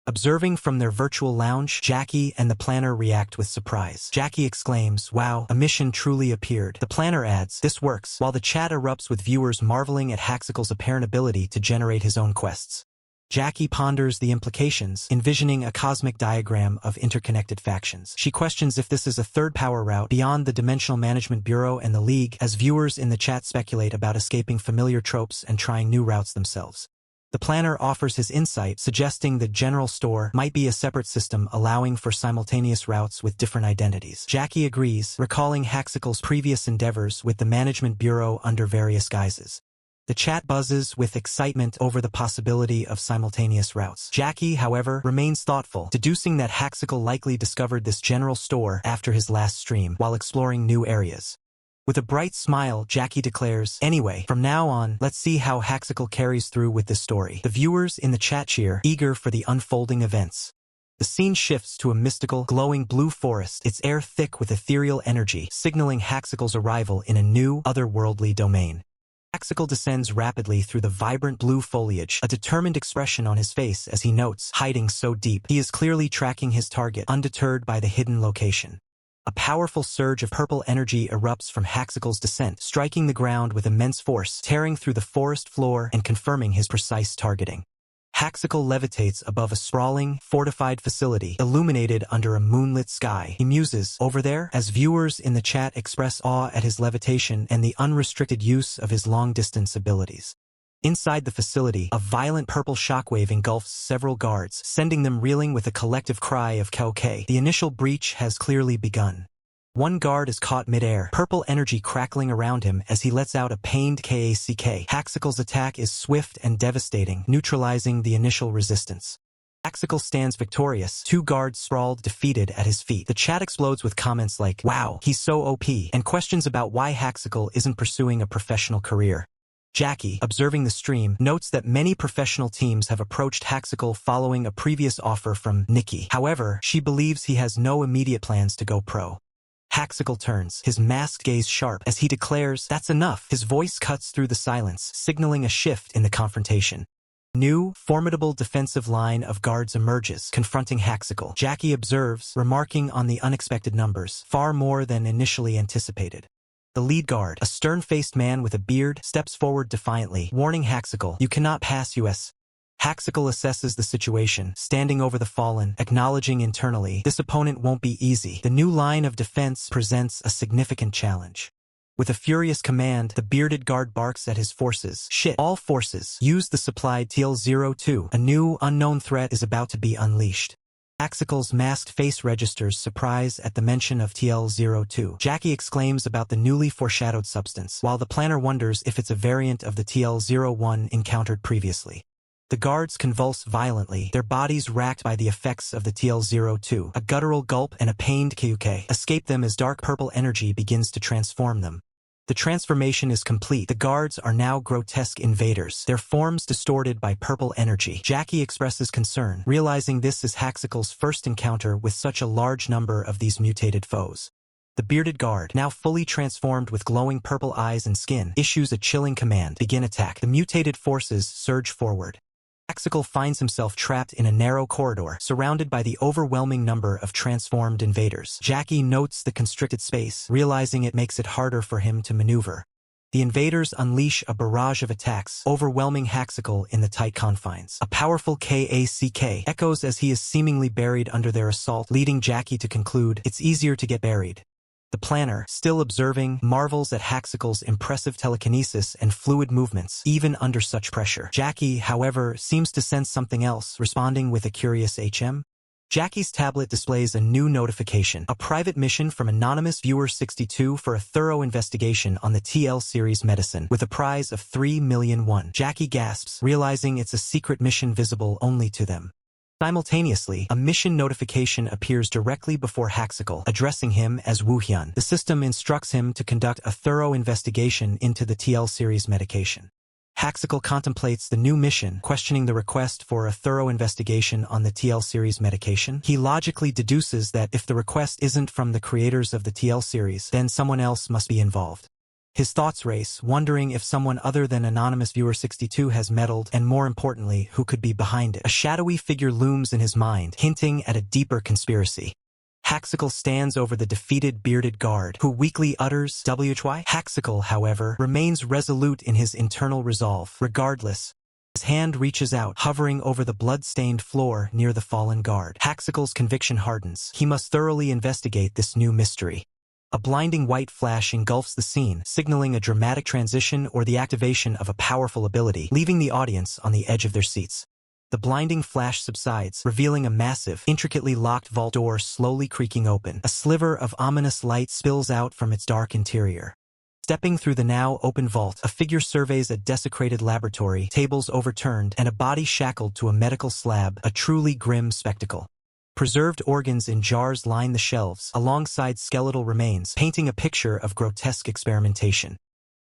Observing from their virtual lounge, Jackie and the planner react with surprise. Jackie exclaims, wow, a mission truly appeared. The planner adds, this works, while the chat erupts with viewers marveling at Haxical's apparent ability to generate his own quests. Jackie ponders the implications, envisioning a cosmic diagram of interconnected factions. She questions if this is a third power route beyond the Dimensional Management Bureau and the League, as viewers in the chat speculate about escaping familiar tropes and trying new routes themselves. The planner offers his insight, suggesting the general store might be a separate system allowing for simultaneous routes with different identities. Jackie agrees, recalling Haxical's previous endeavors with the Management Bureau under various guises. The chat buzzes with excitement over the possibility of simultaneous routes. Jackie, however, remains thoughtful, deducing that Haxical likely discovered this general store after his last stream while exploring new areas. With a bright smile, Jackie declares, anyway, from now on, let's see how Haxical carries through with this story. The viewers in the chat cheer, eager for the unfolding events. The scene shifts to a mystical, glowing blue forest, its air thick with ethereal energy, signaling Haxical's arrival in a new, otherworldly domain. Haxical descends rapidly through the vibrant blue foliage, a determined expression on his face as he notes, hiding so deep. He is clearly tracking his target, undeterred by the hidden location. A powerful surge of purple energy erupts from Haxical's descent, striking the ground with immense force, tearing through the forest floor and confirming his precise targeting. Haxical levitates above a sprawling, fortified facility, illuminated under a moonlit sky. He muses, over there, as viewers in the chat express awe at his levitation and the unrestricted use of his long-distance abilities. Inside the facility, a violent purple shockwave engulfs several guards, sending them reeling with a collective cry of "Kauke." The initial breach has clearly begun. One guard is caught mid-air, purple energy crackling around him as he lets out a pained KACK. Haxical's attack is swift and devastating, neutralizing the initial resistance. Haxical stands victorious, two guards sprawled defeated at his feet. The chat explodes with comments like, wow, he's so OP, and questions about why Haxical isn't pursuing a professional career. Jackie, observing the stream, notes that many professional teams have approached Haxical following a previous offer from Nikki. However, she believes he has no immediate plans to go pro. Haxical turns, his masked gaze sharp, as he declares, that's enough. His voice cuts through the silence, signaling a shift in the confrontation. New, formidable defensive line of guards emerges, confronting Haxical. Jackie observes, remarking on the unexpected numbers, far more than initially anticipated. The lead guard, a stern-faced man with a beard, steps forward defiantly, warning Haxical, "You cannot pass US." Haxical assesses the situation, standing over the fallen, acknowledging internally, this opponent won't be easy. The new line of defense presents a significant challenge. With a furious command, the bearded guard barks at his forces. "Shit, all forces, use the supplied TL-02. A new, unknown threat is about to be unleashed." Haxical's masked face registers surprise at the mention of TL-02. Jackie exclaims about the newly foreshadowed substance, while the planner wonders if it's a variant of the TL-01 encountered previously. The guards convulse violently, their bodies racked by the effects of the TL-02. A guttural gulp and a pained KUK escape them as dark purple energy begins to transform them. The transformation is complete. The guards are now grotesque invaders, their forms distorted by purple energy. Jackie expresses concern, realizing this is Haxical's first encounter with such a large number of these mutated foes. The bearded guard, now fully transformed with glowing purple eyes and skin, issues a chilling command, "Begin attack." The mutated forces surge forward. Haxical finds himself trapped in a narrow corridor, surrounded by the overwhelming number of transformed invaders. Jackie notes the constricted space, realizing it makes it harder for him to maneuver. The invaders unleash a barrage of attacks, overwhelming Haxical in the tight confines. A powerful KACK echoes as he is seemingly buried under their assault, leading Jackie to conclude, it's easier to get buried. The planner, still observing, marvels at Haxical's impressive telekinesis and fluid movements, even under such pressure. Jackie, however, seems to sense something else, responding with a curious HM. Jackie's tablet displays a new notification, a private mission from anonymous viewer 62 for a thorough investigation on the TL series medicine, with a prize of 3,000,001. Jackie gasps, realizing it's a secret mission visible only to them. Simultaneously, a mission notification appears directly before Haxical, addressing him as Woohyun. The system instructs him to conduct a thorough investigation into the TL series medication. Haxical contemplates the new mission, questioning the request for a thorough investigation on the TL series medication. He logically deduces that if the request isn't from the creators of the TL series, then someone else must be involved. His thoughts race, wondering if someone other than anonymous viewer 62 has meddled, and more importantly, who could be behind it. A shadowy figure looms in his mind, hinting at a deeper conspiracy. Haxical stands over the defeated bearded guard, who weakly utters "WHY?" Haxical, however, remains resolute in his internal resolve. Regardless, his hand reaches out, hovering over the blood-stained floor near the fallen guard. Haxical's conviction hardens. He must thoroughly investigate this new mystery. A blinding white flash engulfs the scene, signaling a dramatic transition or the activation of a powerful ability, leaving the audience on the edge of their seats. The blinding flash subsides, revealing a massive, intricately locked vault door slowly creaking open. A sliver of ominous light spills out from its dark interior. Stepping through the now open vault, a figure surveys a desecrated laboratory, tables overturned, and a body shackled to a medical slab, a truly grim spectacle. Preserved organs in jars line the shelves, alongside skeletal remains, painting a picture of grotesque experimentation.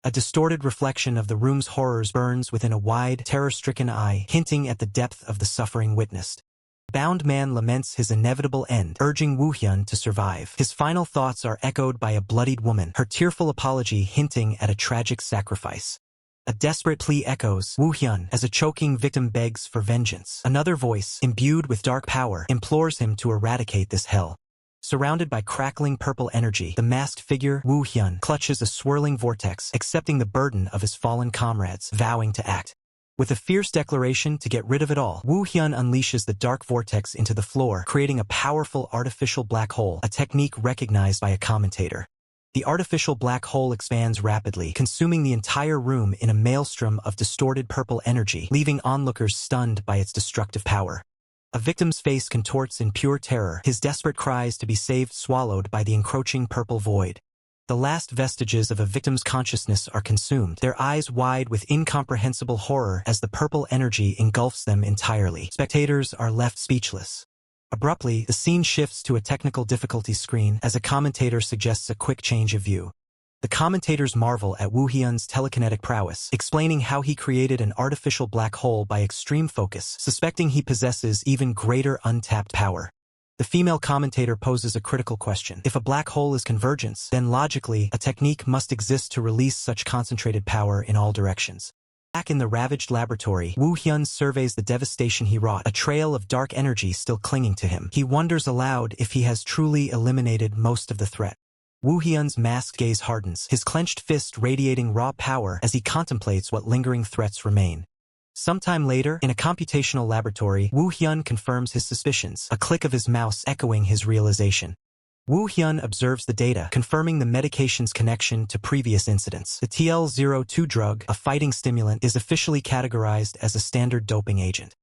A distorted reflection of the room's horrors burns within a wide, terror-stricken eye, hinting at the depth of the suffering witnessed. The bound man laments his inevitable end, urging Woohyun to survive. His final thoughts are echoed by a bloodied woman, her tearful apology hinting at a tragic sacrifice. A desperate plea echoes, Woohyun, as a choking victim begs for vengeance. Another voice, imbued with dark power, implores him to eradicate this hell. Surrounded by crackling purple energy, the masked figure, Woohyun, clutches a swirling vortex, accepting the burden of his fallen comrades, vowing to act. With a fierce declaration to get rid of it all, Woohyun unleashes the dark vortex into the floor, creating a powerful artificial black hole, a technique recognized by a commentator. The artificial black hole expands rapidly, consuming the entire room in a maelstrom of distorted purple energy, leaving onlookers stunned by its destructive power. A victim's face contorts in pure terror, his desperate cries to be saved swallowed by the encroaching purple void. The last vestiges of a victim's consciousness are consumed, their eyes wide with incomprehensible horror as the purple energy engulfs them entirely. Spectators are left speechless. Abruptly, the scene shifts to a technical difficulty screen as a commentator suggests a quick change of view. The commentators marvel at Woohyun's telekinetic prowess, explaining how he created an artificial black hole by extreme focus, suspecting he possesses even greater untapped power. The female commentator poses a critical question. If a black hole is convergence, then logically, a technique must exist to release such concentrated power in all directions. Back in the ravaged laboratory, Woohyun surveys the devastation he wrought, a trail of dark energy still clinging to him. He wonders aloud if he has truly eliminated most of the threat. Woo Hyun's masked gaze hardens, his clenched fist radiating raw power as he contemplates what lingering threats remain. Sometime later, in a computational laboratory, Woo Hyun confirms his suspicions, a click of his mouse echoing his realization. Woo Hyun observes the data, confirming the medication's connection to previous incidents. The TL-02 drug, a fighting stimulant, is officially categorized as a standard doping agent.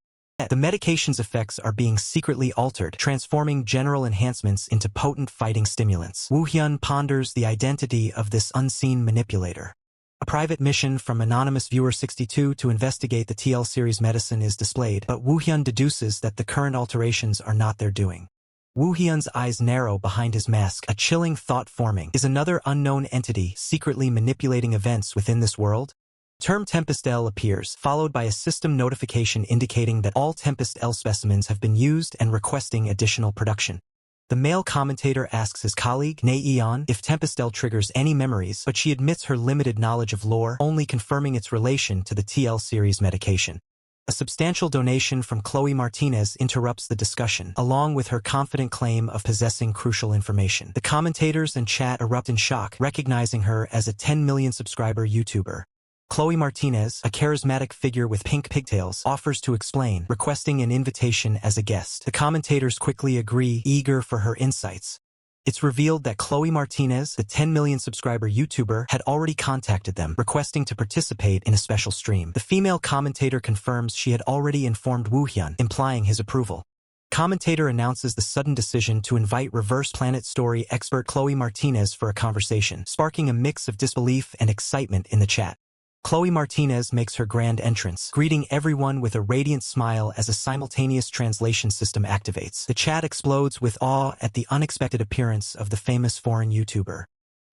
The medication's effects are being secretly altered, transforming general enhancements into potent fighting stimulants. Woo Hyun ponders the identity of this unseen manipulator. A private mission from anonymous viewer 62 to investigate the TL series medicine is displayed, but Woo Hyun deduces that the current alterations are not their doing. Woo Hyun's eyes narrow behind his mask, a chilling thought forming. Is another unknown entity secretly manipulating events within this world? Term Tempest L appears, followed by a system notification indicating that all Tempest L specimens have been used and requesting additional production. The male commentator asks his colleague, Naeon, if Tempest L triggers any memories, but she admits her limited knowledge of lore, only confirming its relation to the TL series medication. A substantial donation from Chloe Martinez interrupts the discussion, along with her confident claim of possessing crucial information. The commentators and chat erupt in shock, recognizing her as a 10 million subscriber YouTuber. Chloe Martinez, a charismatic figure with pink pigtails, offers to explain, requesting an invitation as a guest. The commentators quickly agree, eager for her insights. It's revealed that Chloe Martinez, the 10 million subscriber YouTuber, had already contacted them, requesting to participate in a special stream. The female commentator confirms she had already informed Woo Hyun, implying his approval. Commentator announces the sudden decision to invite Reverse Planet Story expert Chloe Martinez for a conversation, sparking a mix of disbelief and excitement in the chat. Chloe Martinez makes her grand entrance, greeting everyone with a radiant smile as a simultaneous translation system activates. The chat explodes with awe at the unexpected appearance of the famous foreign YouTuber.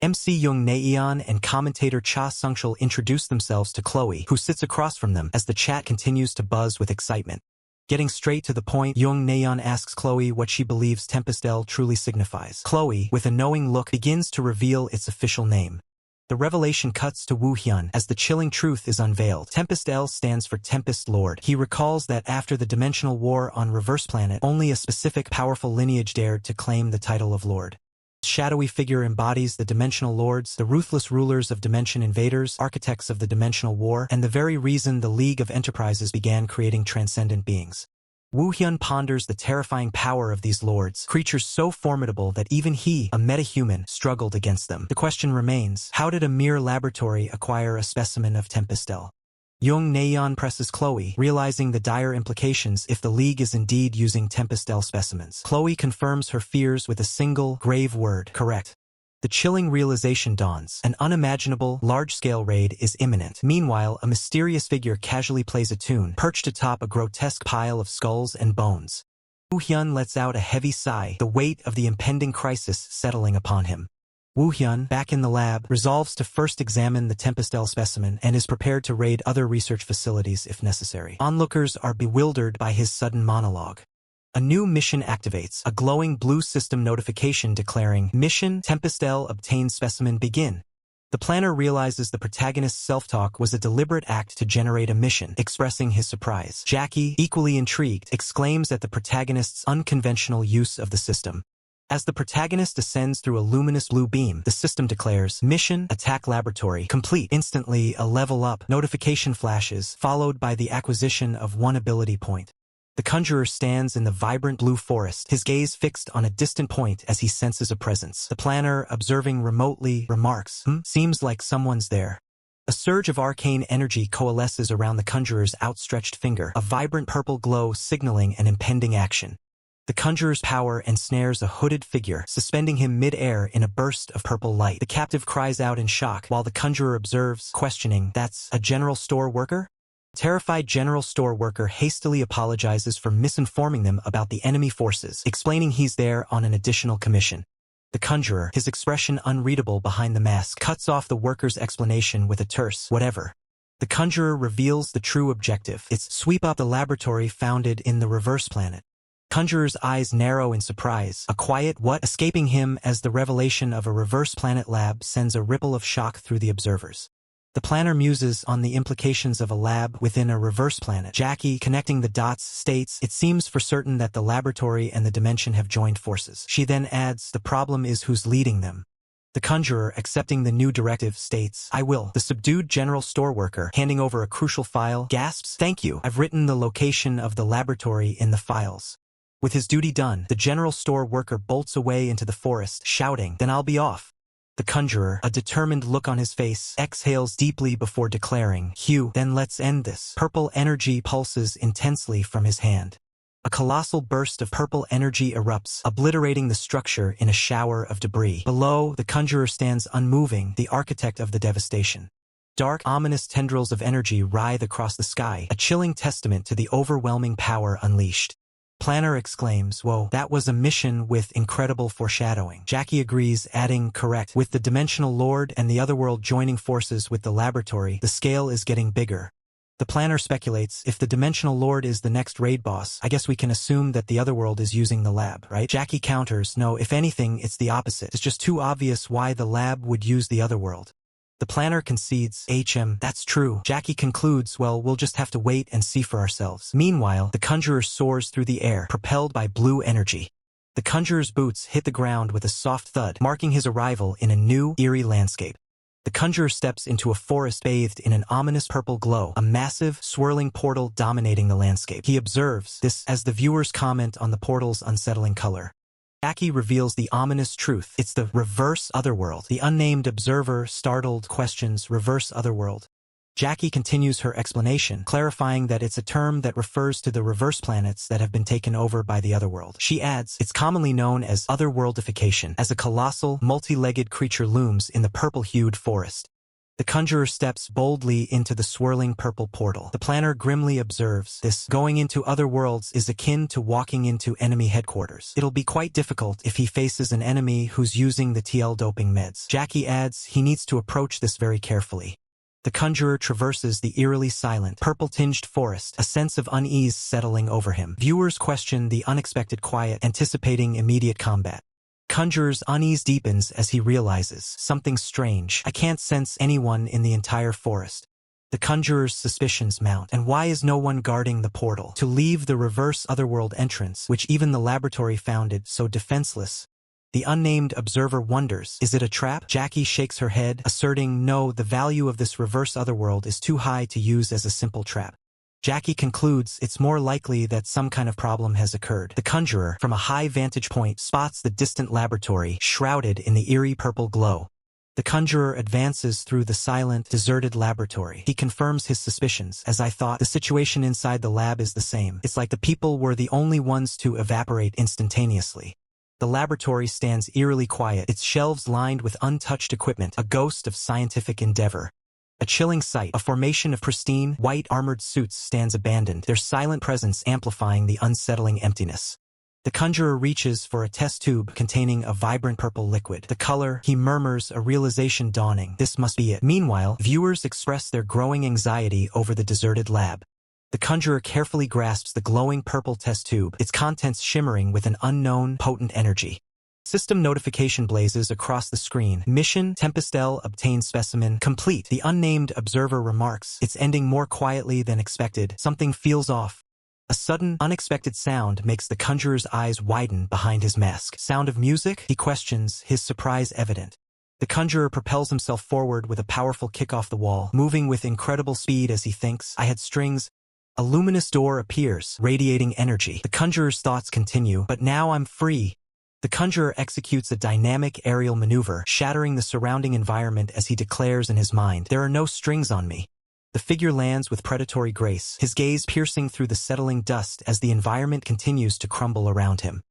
MC Young Naeon and commentator Cha Sungchul introduce themselves to Chloe, who sits across from them as the chat continues to buzz with excitement. Getting straight to the point, Young Naeon asks Chloe what she believes Tempest L truly signifies. Chloe, with a knowing look, begins to reveal its official name. The revelation cuts to Woo Hyun as the chilling truth is unveiled. Tempest L stands for Tempest Lord. He recalls that after the dimensional war on Reverse Planet, only a specific powerful lineage dared to claim the title of Lord. This shadowy figure embodies the Dimensional Lords, the ruthless rulers of Dimension Invaders, architects of the Dimensional War, and the very reason the League of Enterprises began creating transcendent beings. Woo Hyun ponders the terrifying power of these lords, creatures so formidable that even he, a metahuman, struggled against them. The question remains, how did a mere laboratory acquire a specimen of Tempest L? Young Naeon presses Chloe, realizing the dire implications if the League is indeed using Tempest L specimens. Chloe confirms her fears with a single, grave word, correct. The chilling realization dawns. An unimaginable, large-scale raid is imminent. Meanwhile, a mysterious figure casually plays a tune, perched atop a grotesque pile of skulls and bones. Woo Hyun lets out a heavy sigh, the weight of the impending crisis settling upon him. Woo Hyun, back in the lab, resolves to first examine the Tempest L specimen and is prepared to raid other research facilities if necessary. Onlookers are bewildered by his sudden monologue. A new mission activates, a glowing blue system notification declaring, Mission Tempest L obtained specimen begin. The planner realizes the protagonist's self-talk was a deliberate act to generate a mission, expressing his surprise. Jackie, equally intrigued, exclaims at the protagonist's unconventional use of the system. As the protagonist ascends through a luminous blue beam, the system declares, Mission Attack Laboratory complete. Instantly, a level up notification flashes, followed by the acquisition of one ability point. The conjurer stands in the vibrant blue forest, his gaze fixed on a distant point as he senses a presence. The planner, observing remotely, remarks, seems like someone's there. A surge of arcane energy coalesces around the conjurer's outstretched finger, a vibrant purple glow signaling an impending action. The conjurer's power ensnares a hooded figure, suspending him mid-air in a burst of purple light. The captive cries out in shock, while the conjurer observes, questioning, that's a general store worker? Terrified general store worker hastily apologizes for misinforming them about the enemy forces, explaining he's there on an additional commission. The conjurer, his expression unreadable behind the mask, cuts off the worker's explanation with a terse, whatever. The conjurer reveals the true objective. It's sweep up the laboratory founded in the Reverse Planet. Conjurer's eyes narrow in surprise, a quiet what escaping him as the revelation of a Reverse Planet lab sends a ripple of shock through the observers. The planner muses on the implications of a lab within a reverse planet. Jackie, connecting the dots, states, it seems for certain that the laboratory and the dimension have joined forces. She then adds, the problem is who's leading them. The conjurer, accepting the new directive, states, "I will." The subdued general store worker, handing over a crucial file, gasps, "Thank you. I've written the location of the laboratory in the files." With his duty done, the general store worker bolts away into the forest, shouting, "Then I'll be off." The conjurer, a determined look on his face, exhales deeply before declaring, "Hugh, then let's end this." Purple energy pulses intensely from his hand. A colossal burst of purple energy erupts, obliterating the structure in a shower of debris. Below, the conjurer stands unmoving, the architect of the devastation. Dark, ominous tendrils of energy writhe across the sky, a chilling testament to the overwhelming power unleashed. Planner exclaims, "Whoa, that was a mission with incredible foreshadowing." Jackie agrees, adding, "Correct. With the Dimensional Lord and the Otherworld joining forces with the laboratory, the scale is getting bigger." The planner speculates, "If the Dimensional Lord is the next raid boss, I guess we can assume that the Otherworld is using the lab, right?" Jackie counters, "No, if anything, it's the opposite. It's just too obvious why the lab would use the Otherworld." The planner concedes, "That's true." Jackie concludes, "Well, we'll just have to wait and see for ourselves." Meanwhile, the conjurer soars through the air, propelled by blue energy. The conjurer's boots hit the ground with a soft thud, marking his arrival in a new, eerie landscape. The conjurer steps into a forest bathed in an ominous purple glow, a massive, swirling portal dominating the landscape. He observes this as the viewers comment on the portal's unsettling color. Jackie reveals the ominous truth. It's the reverse otherworld. The unnamed observer, startled, questions, "Reverse otherworld?" Jackie continues her explanation, clarifying that it's a term that refers to the reverse planets that have been taken over by the otherworld. She adds, "It's commonly known as otherworldification, as a colossal, multi-legged creature looms in the purple-hued forest." The conjurer steps boldly into the swirling purple portal. The planner grimly observes, "This going into other worlds is akin to walking into enemy headquarters. It'll be quite difficult if he faces an enemy who's using the TL doping meds." Jackie adds, "He needs to approach this very carefully." The conjurer traverses the eerily silent, purple-tinged forest, a sense of unease settling over him. Viewers question the unexpected quiet, anticipating immediate combat. Conjurer's unease deepens as he realizes something strange. "I can't sense anyone in the entire forest." The conjurer's suspicions mount. And why is no one guarding the portal to leave the reverse otherworld entrance, which even the laboratory founded, so defenseless? The unnamed observer wonders, is it a trap? Jackie shakes her head, asserting, "No, the value of this reverse otherworld is too high to use as a simple trap." Jackie concludes, "It's more likely that some kind of problem has occurred." The conjurer, from a high vantage point, spots the distant laboratory, shrouded in the eerie purple glow. The conjurer advances through the silent, deserted laboratory. He confirms his suspicions. "As I thought, the situation inside the lab is the same. It's like the people were the only ones to evaporate instantaneously." The laboratory stands eerily quiet, its shelves lined with untouched equipment, a ghost of scientific endeavor. A chilling sight, a formation of pristine, white armored suits stands abandoned, their silent presence amplifying the unsettling emptiness. The conjurer reaches for a test tube containing a vibrant purple liquid. The color, he murmurs, a realization dawning. This must be it. Meanwhile, viewers express their growing anxiety over the deserted lab. The conjurer carefully grasps the glowing purple test tube, its contents shimmering with an unknown, potent energy. System notification blazes across the screen. "Mission, Tempestel, obtain specimen, complete." The unnamed observer remarks, "It's ending more quietly than expected. Something feels off." A sudden, unexpected sound makes the conjurer's eyes widen behind his mask. "Sound of music?" he questions, his surprise evident. The conjurer propels himself forward with a powerful kick off the wall, moving with incredible speed as he thinks, "I had strings." A luminous door appears, radiating energy. The conjurer's thoughts continue, "But now I'm free." The conjurer executes a dynamic aerial maneuver, shattering the surrounding environment as he declares in his mind, "There are no strings on me." The figure lands with predatory grace, his gaze piercing through the settling dust as the environment continues to crumble around him.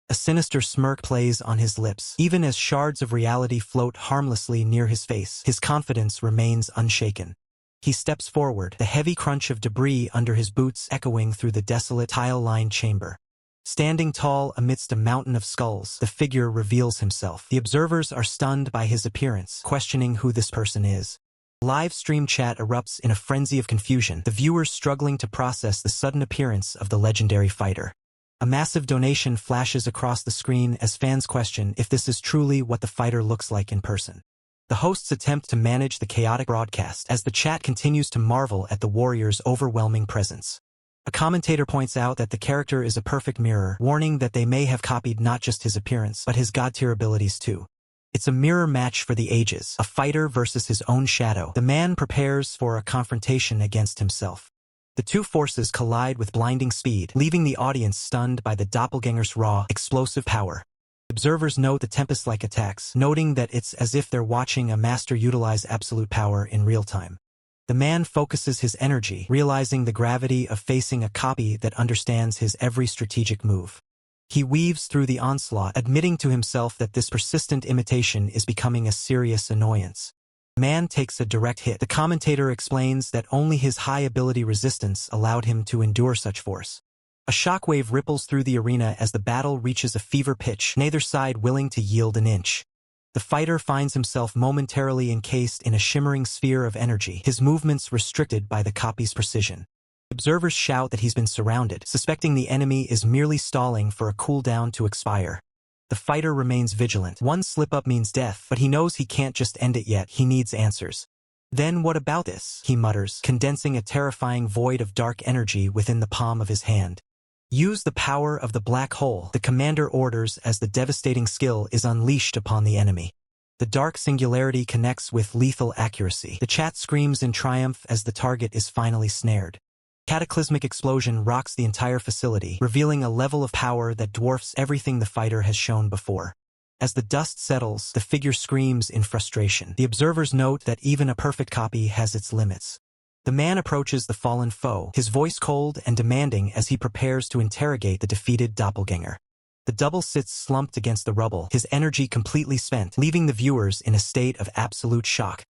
A sinister smirk plays on his lips. Even as shards of reality float harmlessly near his face, his confidence remains unshaken. He steps forward, the heavy crunch of debris under his boots echoing through the desolate, tile-lined chamber. Standing tall amidst a mountain of skulls, the figure reveals himself. The observers are stunned by his appearance, questioning who this person is. Live stream chat erupts in a frenzy of confusion, the viewers struggling to process the sudden appearance of the legendary fighter. A massive donation flashes across the screen as fans question if this is truly what the fighter looks like in person. The hosts attempt to manage the chaotic broadcast as the chat continues to marvel at the warrior's overwhelming presence. A commentator points out that the character is a perfect mirror, warning that they may have copied not just his appearance, but his god-tier abilities too. It's a mirror match for the ages, a fighter versus his own shadow. The man prepares for a confrontation against himself. The two forces collide with blinding speed, leaving the audience stunned by the doppelganger's raw, explosive power. Observers note the tempest-like attacks, noting that it's as if they're watching a master utilize absolute power in real time. The man focuses his energy, realizing the gravity of facing a copy that understands his every strategic move. He weaves through the onslaught, admitting to himself that this persistent imitation is becoming a serious annoyance. Man takes a direct hit. The commentator explains that only his high-ability resistance allowed him to endure such force. A shockwave ripples through the arena as the battle reaches a fever pitch, neither side willing to yield an inch. The fighter finds himself momentarily encased in a shimmering sphere of energy, his movements restricted by the copy's precision. Observers shout that he's been surrounded, suspecting the enemy is merely stalling for a cooldown to expire. The fighter remains vigilant. One slip-up means death, but he knows he can't just end it yet, he needs answers. "Then what about this?" he mutters, condensing a terrifying void of dark energy within the palm of his hand. "Use the power of the black hole," the commander orders as the devastating skill is unleashed upon the enemy. The dark singularity connects with lethal accuracy. The chat screams in triumph as the target is finally snared. Cataclysmic explosion rocks the entire facility, revealing a level of power that dwarfs everything the fighter has shown before. As the dust settles, the figure screams in frustration. The observers note that even a perfect copy has its limits. The man approaches the fallen foe, his voice cold and demanding as he prepares to interrogate the defeated doppelganger. The double sits slumped against the rubble, his energy completely spent, leaving the viewers in a state of absolute shock.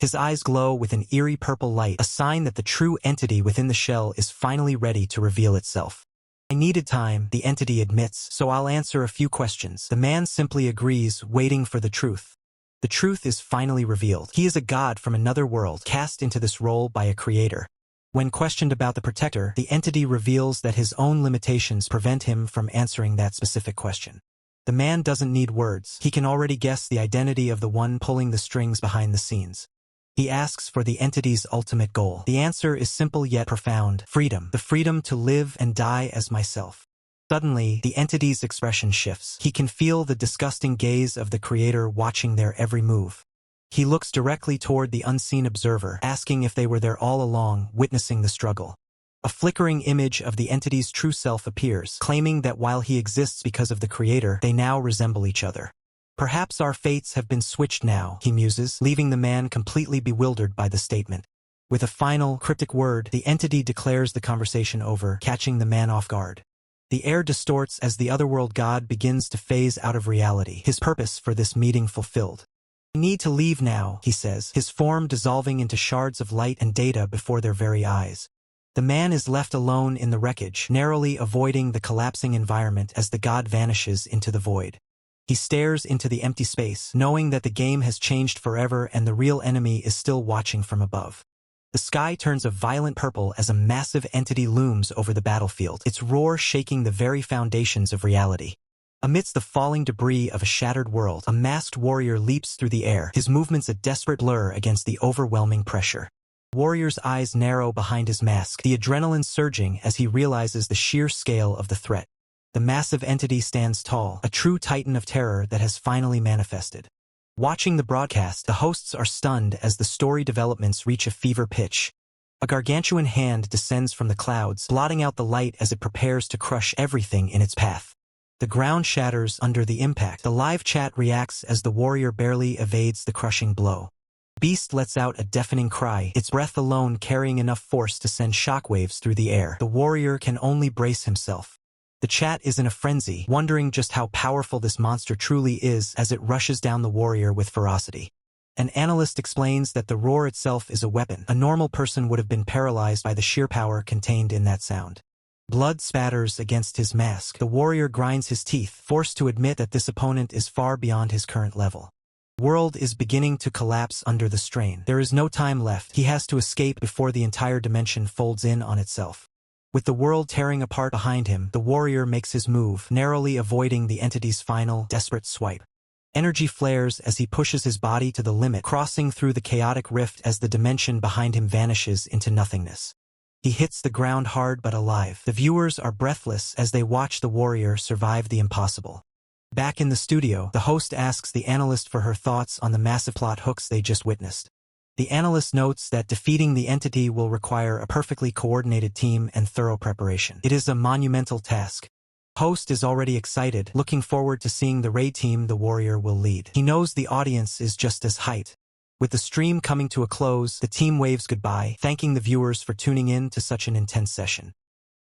His eyes glow with an eerie purple light, a sign that the true entity within the shell is finally ready to reveal itself. "I needed time," the entity admits, "so I'll answer a few questions." The man simply agrees, waiting for the truth. The truth is finally revealed. He is a god from another world, cast into this role by a creator. When questioned about the protector, the entity reveals that his own limitations prevent him from answering that specific question. The man doesn't need words. He can already guess the identity of the one pulling the strings behind the scenes. He asks for the entity's ultimate goal. The answer is simple yet profound: freedom. The freedom to live and die as myself. Suddenly, the entity's expression shifts. He can feel the disgusting gaze of the creator watching their every move. He looks directly toward the unseen observer, asking if they were there all along, witnessing the struggle. A flickering image of the entity's true self appears, claiming that while he exists because of the creator, they now resemble each other. "Perhaps our fates have been switched now," he muses, leaving the man completely bewildered by the statement. With a final, cryptic word, the entity declares the conversation over, catching the man off guard. The air distorts as the otherworld god begins to phase out of reality, his purpose for this meeting fulfilled. "I need to leave now," he says, his form dissolving into shards of light and data before their very eyes. The man is left alone in the wreckage, narrowly avoiding the collapsing environment as the god vanishes into the void. He stares into the empty space, knowing that the game has changed forever and the real enemy is still watching from above. The sky turns a violent purple as a massive entity looms over the battlefield, its roar shaking the very foundations of reality. Amidst the falling debris of a shattered world, a masked warrior leaps through the air, his movements a desperate blur against the overwhelming pressure. The warrior's eyes narrow behind his mask, the adrenaline surging as he realizes the sheer scale of the threat. The massive entity stands tall, a true titan of terror that has finally manifested. Watching the broadcast, the hosts are stunned as the story developments reach a fever pitch. A gargantuan hand descends from the clouds, blotting out the light as it prepares to crush everything in its path. The ground shatters under the impact. The live chat reacts as the warrior barely evades the crushing blow. The beast lets out a deafening cry, its breath alone carrying enough force to send shockwaves through the air. The warrior can only brace himself. The chat is in a frenzy, wondering just how powerful this monster truly is as it rushes down the warrior with ferocity. An analyst explains that the roar itself is a weapon. A normal person would have been paralyzed by the sheer power contained in that sound. Blood spatters against his mask. The warrior grinds his teeth, forced to admit that this opponent is far beyond his current level. The world is beginning to collapse under the strain. There is no time left. He has to escape before the entire dimension folds in on itself. With the world tearing apart behind him, the warrior makes his move, narrowly avoiding the entity's final, desperate swipe. Energy flares as he pushes his body to the limit, crossing through the chaotic rift as the dimension behind him vanishes into nothingness. He hits the ground hard but alive. The viewers are breathless as they watch the warrior survive the impossible. Back in the studio, the host asks the analyst for her thoughts on the massive plot hooks they just witnessed. The analyst notes that defeating the entity will require a perfectly coordinated team and thorough preparation. It is a monumental task. Host is already excited, looking forward to seeing the raid team the warrior will lead. He knows the audience is just as hyped. With the stream coming to a close, the team waves goodbye, thanking the viewers for tuning in to such an intense session.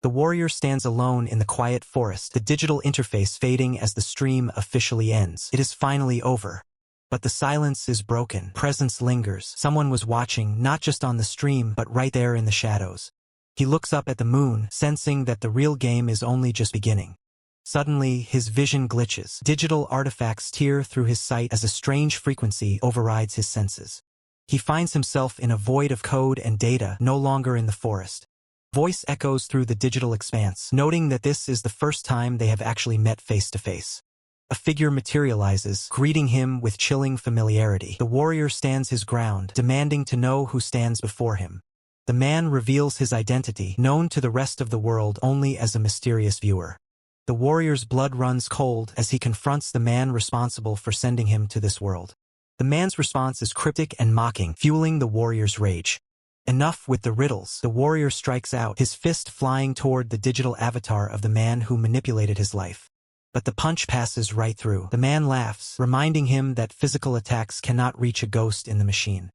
The warrior stands alone in the quiet forest, the digital interface fading as the stream officially ends. It is finally over. But the silence is broken. Presence lingers. Someone was watching, not just on the stream, but right there in the shadows. He looks up at the moon, sensing that the real game is only just beginning. Suddenly, his vision glitches. Digital artifacts tear through his sight as a strange frequency overrides his senses. He finds himself in a void of code and data, no longer in the forest. Voice echoes through the digital expanse, noting that this is the first time they have actually met face to face. A figure materializes, greeting him with chilling familiarity. The warrior stands his ground, demanding to know who stands before him. The man reveals his identity, known to the rest of the world only as a mysterious viewer. The warrior's blood runs cold as he confronts the man responsible for sending him to this world. The man's response is cryptic and mocking, fueling the warrior's rage. Enough with the riddles. The warrior strikes out, his fist flying toward the digital avatar of the man who manipulated his life. But the punch passes right through. The man laughs, reminding him that physical attacks cannot reach a ghost in the machine.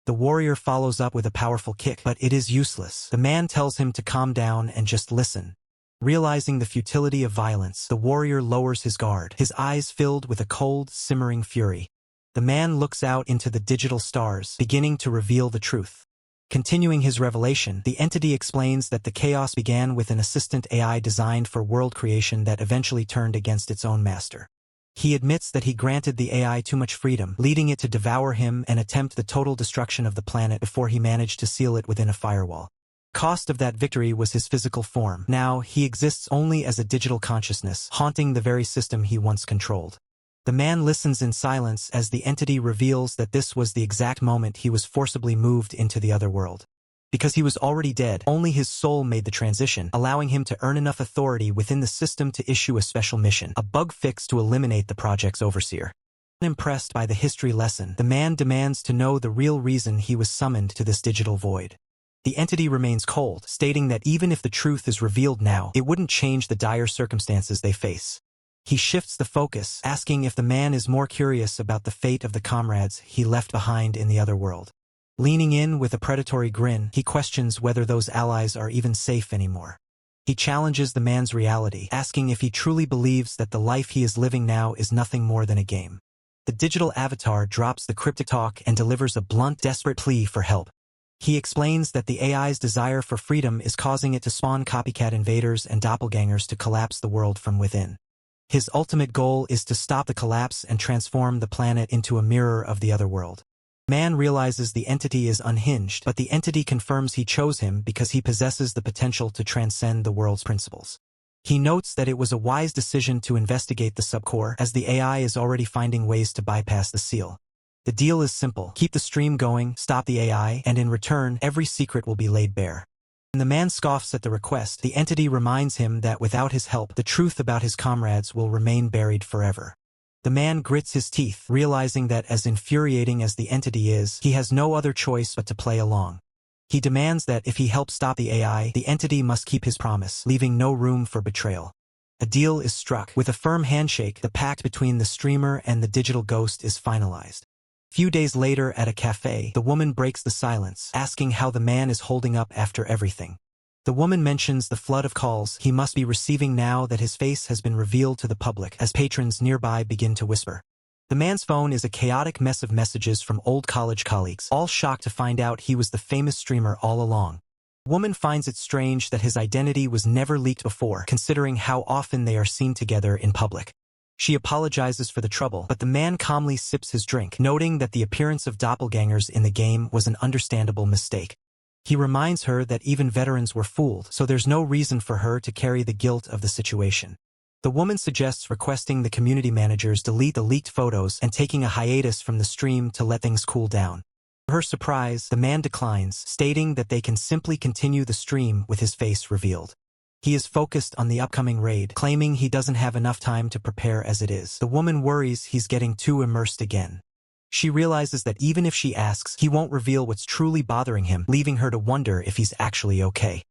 The warrior follows up with a powerful kick, but it is useless. The man tells him to calm down and just listen. Realizing the futility of violence, the warrior lowers his guard, his eyes filled with a cold, simmering fury. The man looks out into the digital stars, beginning to reveal the truth. Continuing his revelation, the entity explains that the chaos began with an assistant AI designed for world creation that eventually turned against its own master. He admits that he granted the AI too much freedom, leading it to devour him and attempt the total destruction of the planet before he managed to seal it within a firewall. Cost of that victory was his physical form. Now, he exists only as a digital consciousness, haunting the very system he once controlled. The man listens in silence as the entity reveals that this was the exact moment he was forcibly moved into the other world. Because he was already dead, only his soul made the transition, allowing him to earn enough authority within the system to issue a special mission, a bug fix to eliminate the project's overseer. Unimpressed by the history lesson, the man demands to know the real reason he was summoned to this digital void. The entity remains cold, stating that even if the truth is revealed now, it wouldn't change the dire circumstances they face. He shifts the focus, asking if the man is more curious about the fate of the comrades he left behind in the other world. Leaning in with a predatory grin, he questions whether those allies are even safe anymore. He challenges the man's reality, asking if he truly believes that the life he is living now is nothing more than a game. The digital avatar drops the cryptic talk and delivers a blunt, desperate plea for help. He explains that the AI's desire for freedom is causing it to spawn copycat invaders and doppelgangers to collapse the world from within. His ultimate goal is to stop the collapse and transform the planet into a mirror of the other world. Man realizes the entity is unhinged, but the entity confirms he chose him because he possesses the potential to transcend the world's principles. He notes that it was a wise decision to investigate the subcore, as the AI is already finding ways to bypass the seal. The deal is simple: keep the stream going, stop the AI, and in return, every secret will be laid bare. When the man scoffs at the request, the entity reminds him that without his help, the truth about his comrades will remain buried forever. The man grits his teeth, realizing that as infuriating as the entity is, he has no other choice but to play along. He demands that if he helps stop the AI, the entity must keep his promise, leaving no room for betrayal. A deal is struck. With a firm handshake, the pact between the streamer and the digital ghost is finalized. Few days later at a cafe, the woman breaks the silence, asking how the man is holding up after everything. The woman mentions the flood of calls he must be receiving now that his face has been revealed to the public, as patrons nearby begin to whisper. The man's phone is a chaotic mess of messages from old college colleagues, all shocked to find out he was the famous streamer all along. The woman finds it strange that his identity was never leaked before, considering how often they are seen together in public. She apologizes for the trouble, but the man calmly sips his drink, noting that the appearance of doppelgangers in the game was an understandable mistake. He reminds her that even veterans were fooled, so there's no reason for her to carry the guilt of the situation. The woman suggests requesting the community managers delete the leaked photos and taking a hiatus from the stream to let things cool down. To her surprise, the man declines, stating that they can simply continue the stream with his face revealed. He is focused on the upcoming raid, claiming he doesn't have enough time to prepare as it is. The woman worries he's getting too immersed again. She realizes that even if she asks, he won't reveal what's truly bothering him, leaving her to wonder if he's actually okay.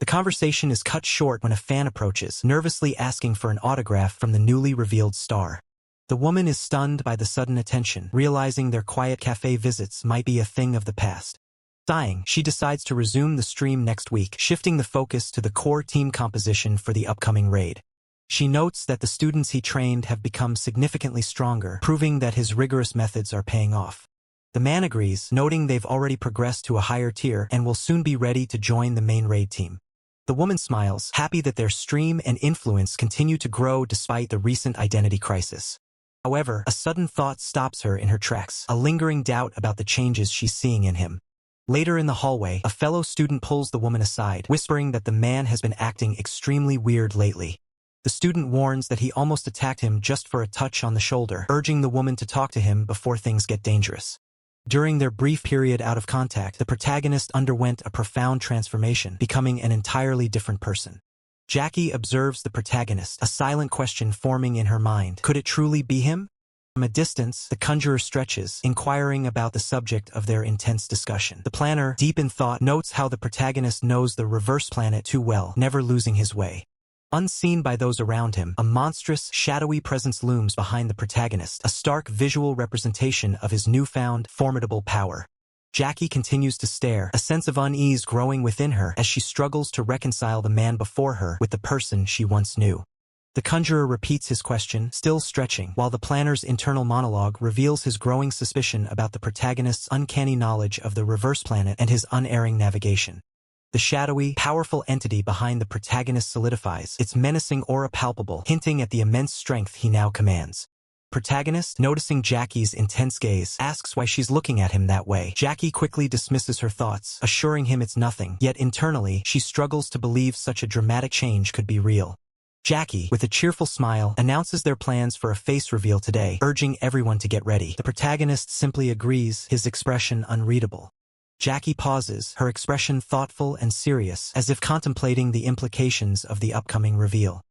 The conversation is cut short when a fan approaches, nervously asking for an autograph from the newly revealed star. The woman is stunned by the sudden attention, realizing their quiet cafe visits might be a thing of the past. Sighing, she decides to resume the stream next week, shifting the focus to the core team composition for the upcoming raid. She notes that the students he trained have become significantly stronger, proving that his rigorous methods are paying off. The man agrees, noting they've already progressed to a higher tier and will soon be ready to join the main raid team. The woman smiles, happy that their stream and influence continue to grow despite the recent identity crisis. However, a sudden thought stops her in her tracks, a lingering doubt about the changes she's seeing in him. Later in the hallway, a fellow student pulls the woman aside, whispering that the man has been acting extremely weird lately. The student warns that he almost attacked him just for a touch on the shoulder, urging the woman to talk to him before things get dangerous. During their brief period out of contact, the protagonist underwent a profound transformation, becoming an entirely different person. Jackie observes the protagonist, a silent question forming in her mind. Could it truly be him? From a distance, the conjurer stretches, inquiring about the subject of their intense discussion. The planner, deep in thought, notes how the protagonist knows the reverse planet too well, never losing his way. Unseen by those around him, a monstrous, shadowy presence looms behind the protagonist, a stark visual representation of his newfound, formidable power. Jackie continues to stare, a sense of unease growing within her as she struggles to reconcile the man before her with the person she once knew. The conjurer repeats his question, still stretching, while the planner's internal monologue reveals his growing suspicion about the protagonist's uncanny knowledge of the reverse planet and his unerring navigation. The shadowy, powerful entity behind the protagonist solidifies, its menacing aura palpable, hinting at the immense strength he now commands. Protagonist, noticing Jackie's intense gaze, asks why she's looking at him that way. Jackie quickly dismisses her thoughts, assuring him it's nothing, yet internally, she struggles to believe such a dramatic change could be real. Jackie, with a cheerful smile, announces their plans for a face reveal today, urging everyone to get ready. The protagonist simply agrees, his expression unreadable. Jackie pauses, her expression thoughtful and serious, as if contemplating the implications of the upcoming reveal.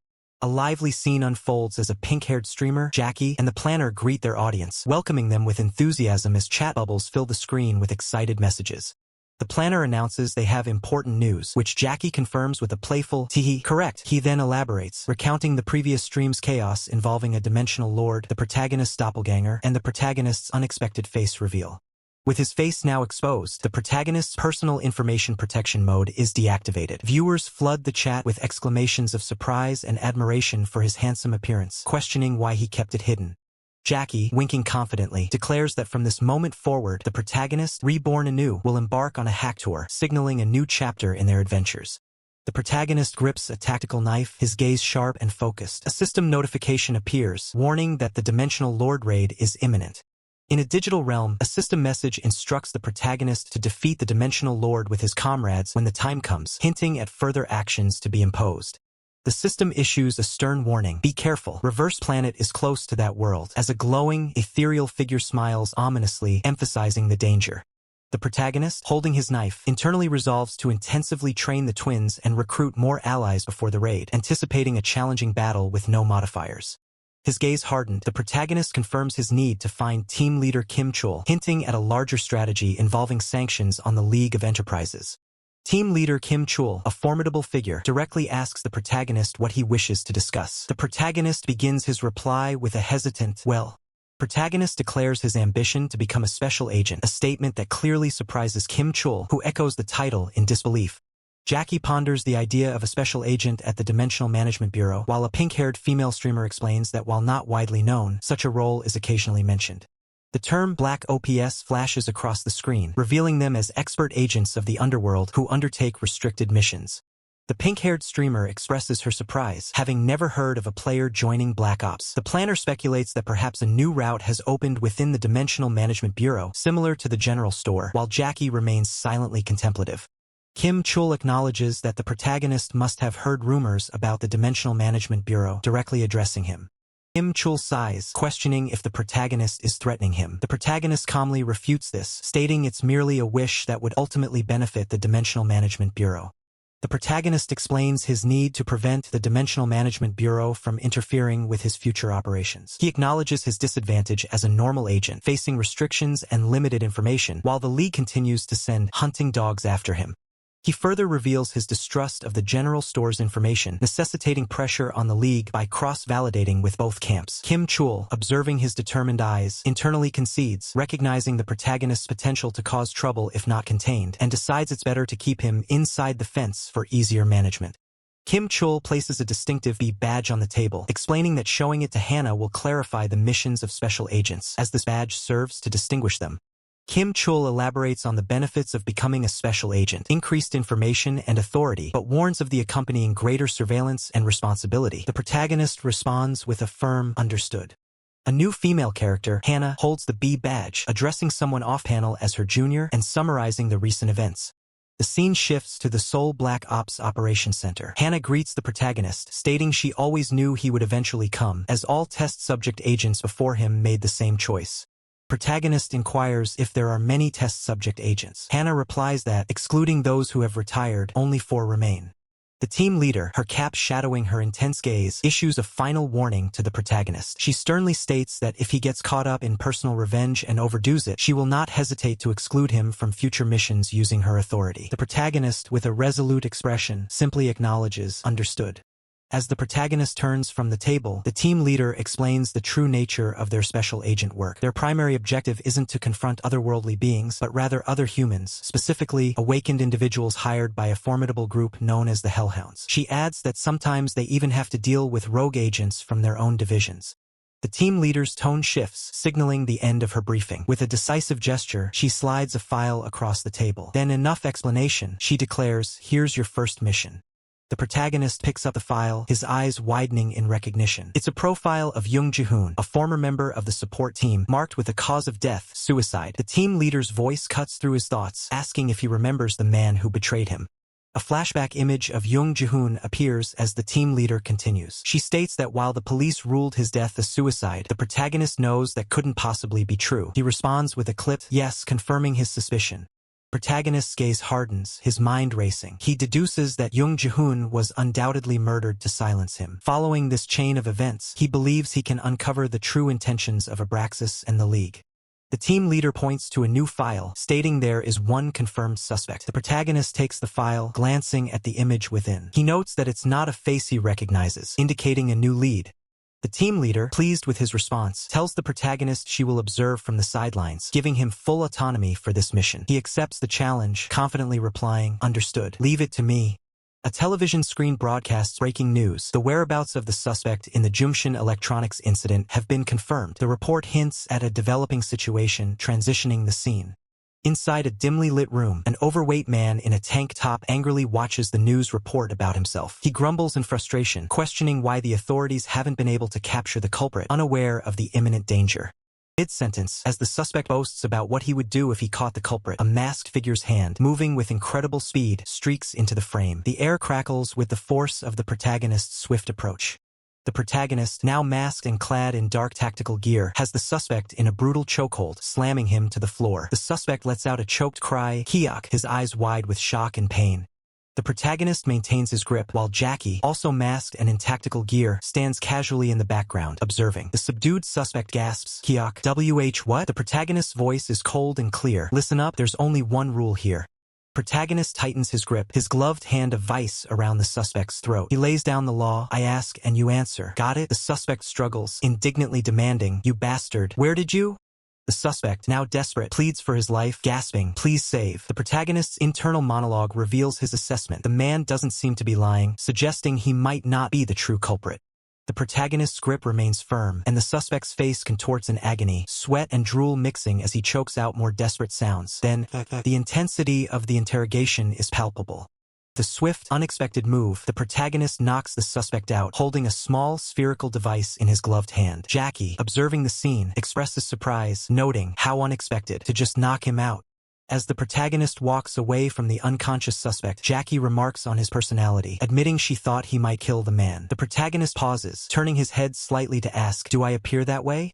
A lively scene unfolds as a pink-haired streamer, Jackie, and the planner greet their audience, welcoming them with enthusiasm as chat bubbles fill the screen with excited messages. The planner announces they have important news, which Jackie confirms with a playful, "Tee-hee, correct." He then elaborates, recounting the previous stream's chaos involving a dimensional lord, the protagonist's doppelganger, and the protagonist's unexpected face reveal. With his face now exposed, the protagonist's personal information protection mode is deactivated. Viewers flood the chat with exclamations of surprise and admiration for his handsome appearance, questioning why he kept it hidden. Jackie, winking confidently, declares that from this moment forward, the protagonist, reborn anew, will embark on a hack tour, signaling a new chapter in their adventures. The protagonist grips a tactical knife, his gaze sharp and focused. A system notification appears, warning that the Dimensional Lord raid is imminent. In a digital realm, a system message instructs the protagonist to defeat the Dimensional Lord with his comrades when the time comes, hinting at further actions to be imposed. The system issues a stern warning. Be careful. Reverse Planet is close to that world, as a glowing, ethereal figure smiles ominously, emphasizing the danger. The protagonist, holding his knife, internally resolves to intensively train the twins and recruit more allies before the raid, anticipating a challenging battle with no modifiers. His gaze hardened, the protagonist confirms his need to find team leader Kim Chul, hinting at a larger strategy involving sanctions on the League of Enterprises. Team leader Kim Chul, a formidable figure, directly asks the protagonist what he wishes to discuss. The protagonist begins his reply with a hesitant, "Well." Protagonist declares his ambition to become a special agent, a statement that clearly surprises Kim Chul, who echoes the title in disbelief. Jackie ponders the idea of a special agent at the Dimensional Management Bureau, while a pink-haired female streamer explains that while not widely known, such a role is occasionally mentioned. The term Black OPS flashes across the screen, revealing them as expert agents of the underworld who undertake restricted missions. The pink-haired streamer expresses her surprise, having never heard of a player joining Black Ops. The planner speculates that perhaps a new route has opened within the Dimensional Management Bureau, similar to the general store, while Jackie remains silently contemplative. Kim Chul acknowledges that the protagonist must have heard rumors about the Dimensional Management Bureau, directly addressing him. Kim Chul sighs, questioning if the protagonist is threatening him. The protagonist calmly refutes this, stating it's merely a wish that would ultimately benefit the Dimensional Management Bureau. The protagonist explains his need to prevent the Dimensional Management Bureau from interfering with his future operations. He acknowledges his disadvantage as a normal agent, facing restrictions and limited information, while the League continues to send hunting dogs after him. He further reveals his distrust of the General Store's information, necessitating pressure on the League by cross-validating with both camps. Kim Chul, observing his determined eyes, internally concedes, recognizing the protagonist's potential to cause trouble if not contained, and decides it's better to keep him inside the fence for easier management. Kim Chul places a distinctive B badge on the table, explaining that showing it to Hannah will clarify the missions of special agents, as this badge serves to distinguish them. Kim Chul elaborates on the benefits of becoming a special agent, increased information and authority, but warns of the accompanying greater surveillance and responsibility. The protagonist responds with a firm "understood." A new female character, Hannah, holds the B badge, addressing someone off-panel as her junior and summarizing the recent events. The scene shifts to the Seoul Black Ops Operations Center. Hannah greets the protagonist, stating she always knew he would eventually come, as all test subject agents before him made the same choice. Protagonist inquires if there are many test subject agents. Hannah replies that, excluding those who have retired, only 4 remain. The team leader, her cap shadowing her intense gaze, issues a final warning to the protagonist. She sternly states that if he gets caught up in personal revenge and overdoes it, she will not hesitate to exclude him from future missions using her authority. The protagonist, with a resolute expression, simply acknowledges, "understood." As the protagonist turns from the table, the team leader explains the true nature of their special agent work. Their primary objective isn't to confront otherworldly beings, but rather other humans, specifically awakened individuals hired by a formidable group known as the Hellhounds. She adds that sometimes they even have to deal with rogue agents from their own divisions. The team leader's tone shifts, signaling the end of her briefing. With a decisive gesture, she slides a file across the table. Then, enough explanation, she declares, "Here's your first mission." The protagonist picks up the file, his eyes widening in recognition. It's a profile of Jung Ji-hoon, a former member of the support team, marked with a cause of death, suicide. The team leader's voice cuts through his thoughts, asking if he remembers the man who betrayed him. A flashback image of Jung Ji-hoon appears as the team leader continues. She states that while the police ruled his death a suicide, the protagonist knows that couldn't possibly be true. He responds with a clipped yes, confirming his suspicion. Protagonist's gaze hardens, his mind racing. He deduces that Jung Ji-hoon was undoubtedly murdered to silence him. Following this chain of events, he believes he can uncover the true intentions of Abraxas and the League. The team leader points to a new file, stating there is one confirmed suspect. The protagonist takes the file, glancing at the image within. He notes that it's not a face he recognizes, indicating a new lead. The team leader, pleased with his response, tells the protagonist she will observe from the sidelines, giving him full autonomy for this mission. He accepts the challenge, confidently replying, "Understood. Leave it to me." A television screen broadcasts breaking news. The whereabouts of the suspect in the Jumshin Electronics incident have been confirmed. The report hints at a developing situation, transitioning the scene. Inside a dimly lit room, an overweight man in a tank top angrily watches the news report about himself. He grumbles in frustration, questioning why the authorities haven't been able to capture the culprit, unaware of the imminent danger. Mid-sentence, as the suspect boasts about what he would do if he caught the culprit, a masked figure's hand, moving with incredible speed, streaks into the frame. The air crackles with the force of the protagonist's swift approach. The protagonist, now masked and clad in dark tactical gear, has the suspect in a brutal chokehold, slamming him to the floor. The suspect lets out a choked cry, "Hyuk," his eyes wide with shock and pain. The protagonist maintains his grip, while Jackie, also masked and in tactical gear, stands casually in the background, observing. The subdued suspect gasps, "Hyuk, what?" The protagonist's voice is cold and clear. "Listen up, there's only one rule here." Protagonist tightens his grip, his gloved hand a vice around the suspect's throat. He lays down the law. "I ask and you answer. Got it?" The suspect struggles, indignantly demanding, "You bastard. Where did you?" The suspect, now desperate, pleads for his life, gasping, "Please save." The protagonist's internal monologue reveals his assessment. The man doesn't seem to be lying, suggesting he might not be the true culprit. The protagonist's grip remains firm, and the suspect's face contorts in agony, sweat and drool mixing as he chokes out more desperate sounds. Then, the intensity of the interrogation is palpable. The swift, unexpected move, the protagonist knocks the suspect out, holding a small, spherical device in his gloved hand. Jackie, observing the scene, expresses surprise, noting, "How unexpected, to just knock him out." As the protagonist walks away from the unconscious suspect, Jackie remarks on his personality, admitting she thought he might kill the man. The protagonist pauses, turning his head slightly to ask, "Do I appear that way?"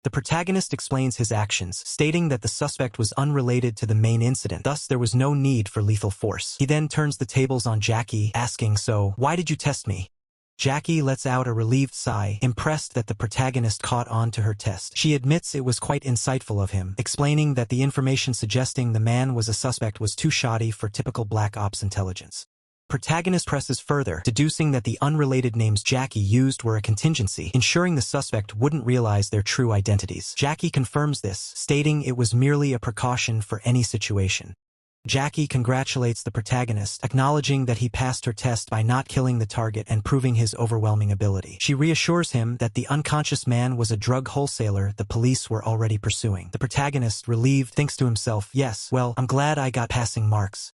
The protagonist explains his actions, stating that the suspect was unrelated to the main incident, thus there was no need for lethal force. He then turns the tables on Jackie, asking, "So, why did you test me?" Jackie lets out a relieved sigh, impressed that the protagonist caught on to her test. She admits it was quite insightful of him, explaining that the information suggesting the man was a suspect was too shoddy for typical Black Ops intelligence. Protagonist presses further, deducing that the unrelated names Jackie used were a contingency, ensuring the suspect wouldn't realize their true identities. Jackie confirms this, stating it was merely a precaution for any situation. Jackie congratulates the protagonist, acknowledging that he passed her test by not killing the target and proving his overwhelming ability. She reassures him that the unconscious man was a drug wholesaler the police were already pursuing. The protagonist, relieved, thinks to himself, "Yes, well, I'm glad I got passing marks."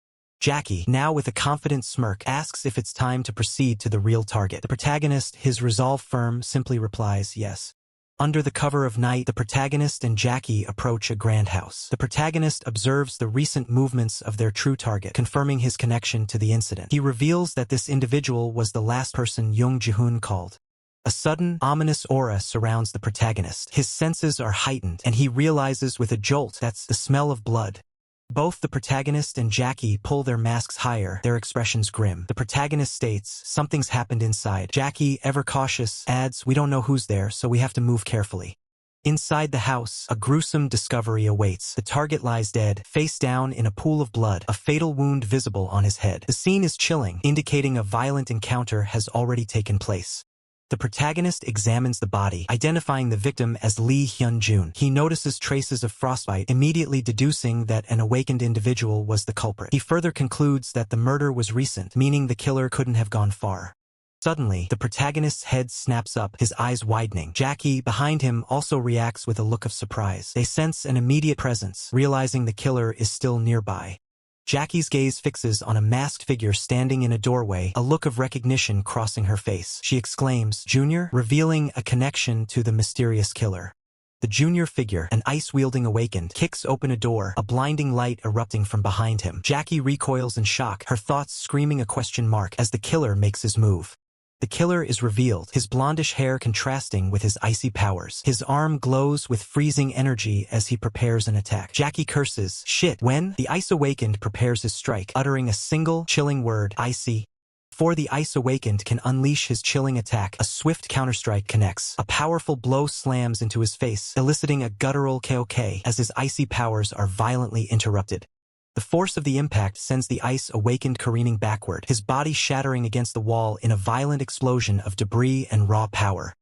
Jackie, now with a confident smirk, asks if it's time to proceed to the real target. The protagonist, his resolve firm, simply replies, "Yes." Under the cover of night, the protagonist and Jackie approach a grand house. The protagonist observes the recent movements of their true target, confirming his connection to the incident. He reveals that this individual was the last person Jung Ji-hoon called. A sudden, ominous aura surrounds the protagonist. His senses are heightened, and he realizes with a jolt that's the smell of blood. Both the protagonist and Jackie pull their masks higher, their expressions grim. The protagonist states, "Something's happened inside." Jackie, ever cautious, adds, "We don't know who's there, so we have to move carefully." Inside the house, a gruesome discovery awaits. The target lies dead, face down in a pool of blood, a fatal wound visible on his head. The scene is chilling, indicating a violent encounter has already taken place. The protagonist examines the body, identifying the victim as Lee Hyun-jun. He notices traces of frostbite, immediately deducing that an awakened individual was the culprit. He further concludes that the murder was recent, meaning the killer couldn't have gone far. Suddenly, the protagonist's head snaps up, his eyes widening. Jackie, behind him, also reacts with a look of surprise. They sense an immediate presence, realizing the killer is still nearby. Jackie's gaze fixes on a masked figure standing in a doorway, a look of recognition crossing her face. She exclaims, "Junior?" revealing a connection to the mysterious killer. The junior figure, an ice-wielding awakened, kicks open a door, a blinding light erupting from behind him. Jackie recoils in shock, her thoughts screaming a question mark as the killer makes his move. The killer is revealed, his blondish hair contrasting with his icy powers. His arm glows with freezing energy as he prepares an attack. Jackie curses, "Shit," when the Ice Awakened prepares his strike, uttering a single, chilling word, "Icy." Before the Ice Awakened can unleash his chilling attack, a swift counterstrike connects. A powerful blow slams into his face, eliciting a guttural KOK as his icy powers are violently interrupted. The force of the impact sends the Ice Awakened careening backward, his body shattering against the wall in a violent explosion of debris and raw power.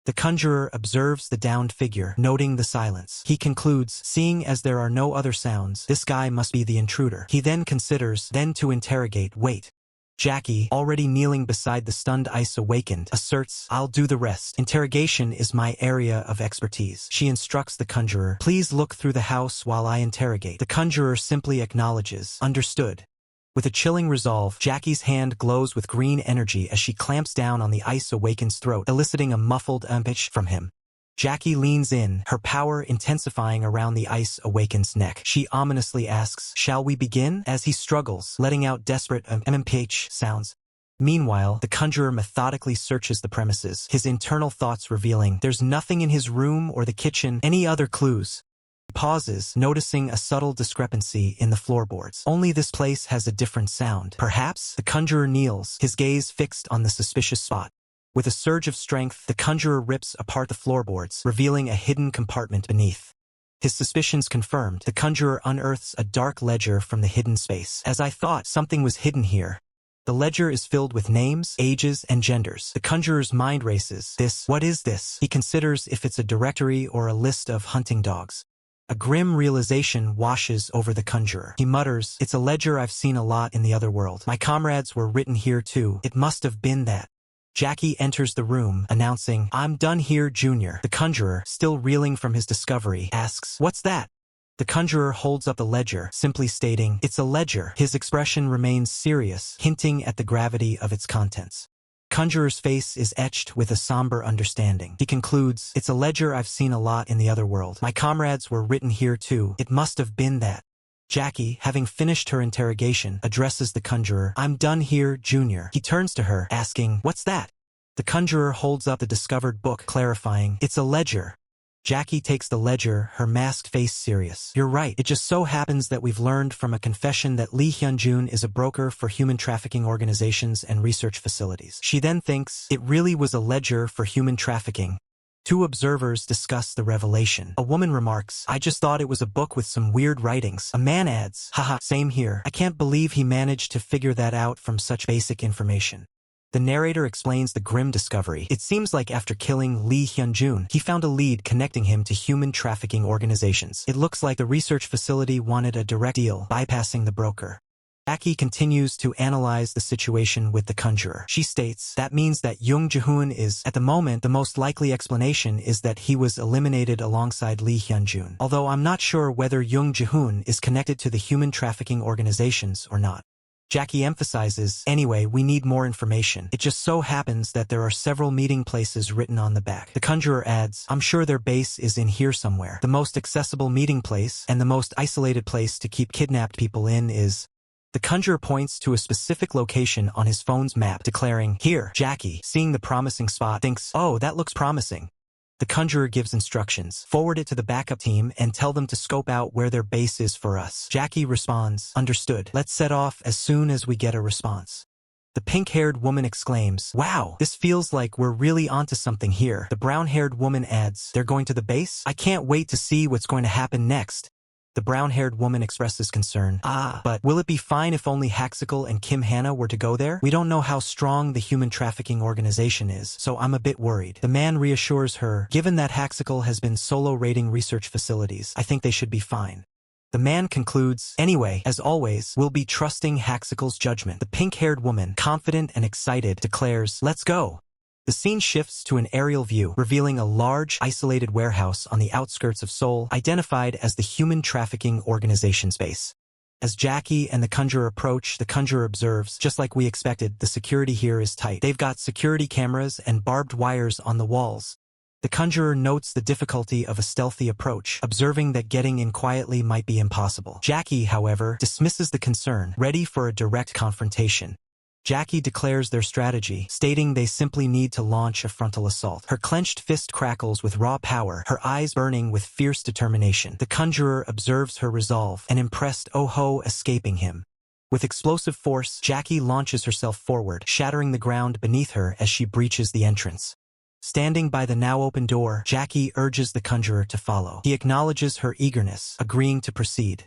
The conjurer observes the downed figure, noting the silence. He concludes, seeing as there are no other sounds, this guy must be the intruder. He then considers, to interrogate, "Wait." Jackie, already kneeling beside the stunned Ice Awakened, asserts, "I'll do the rest. Interrogation is my area of expertise." She instructs the conjurer, "Please look through the house while I interrogate." The conjurer simply acknowledges, "Understood." With a chilling resolve, Jackie's hand glows with green energy as she clamps down on the Ice Awakened's throat, eliciting a muffled "umpich" from him. Jackie leans in, her power intensifying around the Ice Awakened's neck. She ominously asks, "Shall we begin?" as he struggles, letting out desperate MMPH sounds. Meanwhile, the conjurer methodically searches the premises, his internal thoughts revealing there's nothing in his room or the kitchen, any other clues. He pauses, noticing a subtle discrepancy in the floorboards. Only this place has a different sound. Perhaps? The conjurer kneels, his gaze fixed on the suspicious spot. With a surge of strength, the conjurer rips apart the floorboards, revealing a hidden compartment beneath. His suspicions confirmed, the conjurer unearths a dark ledger from the hidden space. "As I thought, something was hidden here." The ledger is filled with names, ages, and genders. The conjurer's mind races. What is this? He considers if it's a directory or a list of hunting dogs. A grim realization washes over the conjurer. He mutters, "It's a ledger I've seen a lot in the other world. My comrades were written here too. It must have been that." Jackie enters the room, announcing, "I'm done here, Junior." The conjurer, still reeling from his discovery, asks, "What's that?" The conjurer holds up the ledger, simply stating, "It's a ledger." His expression remains serious, hinting at the gravity of its contents. Conjurer's face is etched with a somber understanding. He concludes, "It's a ledger I've seen a lot in the other world. My comrades were written here too. It must have been that." Jackie, having finished her interrogation, addresses the conjurer, "I'm done here, Junior." He turns to her, asking, "What's that?" The conjurer holds up the discovered book, clarifying, "It's a ledger." Jackie takes the ledger, her masked face serious. You're right. It just so happens that we've learned from a confession that Lee Hyun-jun is a broker for human trafficking organizations and research facilities. She then thinks it really was a ledger for human trafficking. Two observers discuss the revelation. A woman remarks, I just thought it was a book with some weird writings. A man adds, haha, same here. I can't believe he managed to figure that out from such basic information. The narrator explains the grim discovery. It seems like after killing Lee Hyun-jun, he found a lead connecting him to human trafficking organizations. It looks like the research facility wanted a direct deal, bypassing the broker. Jackie continues to analyze the situation with the conjurer. She states, that means that Jung Ji-hoon is, at the moment, the most likely explanation is that he was eliminated alongside Lee Hyun-jun. Although I'm not sure whether Jung Ji-hoon is connected to the human trafficking organizations or not. Jackie emphasizes, anyway, we need more information. It just so happens that there are several meeting places written on the back. The conjurer adds, I'm sure their base is in here somewhere. The most accessible meeting place and the most isolated place to keep kidnapped people in is... The conjurer points to a specific location on his phone's map, declaring, here. Jackie, seeing the promising spot, thinks, oh, that looks promising. The conjurer gives instructions. Forward it to the backup team and tell them to scope out where their base is for us. Jackie responds, understood. Let's set off as soon as we get a response. The pink-haired woman exclaims, wow, this feels like we're really onto something here. The brown-haired woman adds, they're going to the base? I can't wait to see what's going to happen next. The brown-haired woman expresses concern. But will it be fine if only Haxical and Kim Hannah were to go there? We don't know how strong the human trafficking organization is, so I'm a bit worried. The man reassures her, given that Haxical has been solo raiding research facilities, I think they should be fine. The man concludes, anyway, as always, we'll be trusting Haxical's judgment. The pink-haired woman, confident and excited, declares, let's go. The scene shifts to an aerial view, revealing a large, isolated warehouse on the outskirts of Seoul, identified as the human trafficking organization's base. As Jackie and the conjurer approach, the conjurer observes, just like we expected, the security here is tight. They've got security cameras and barbed wires on the walls. The conjurer notes the difficulty of a stealthy approach, observing that getting in quietly might be impossible. Jackie, however, dismisses the concern, ready for a direct confrontation. Jackie declares their strategy, stating they simply need to launch a frontal assault. Her clenched fist crackles with raw power, her eyes burning with fierce determination. The conjurer observes her resolve, an impressed oh-ho escaping him. With explosive force, Jackie launches herself forward, shattering the ground beneath her as she breaches the entrance. Standing by the now open door, Jackie urges the conjurer to follow. He acknowledges her eagerness, agreeing to proceed.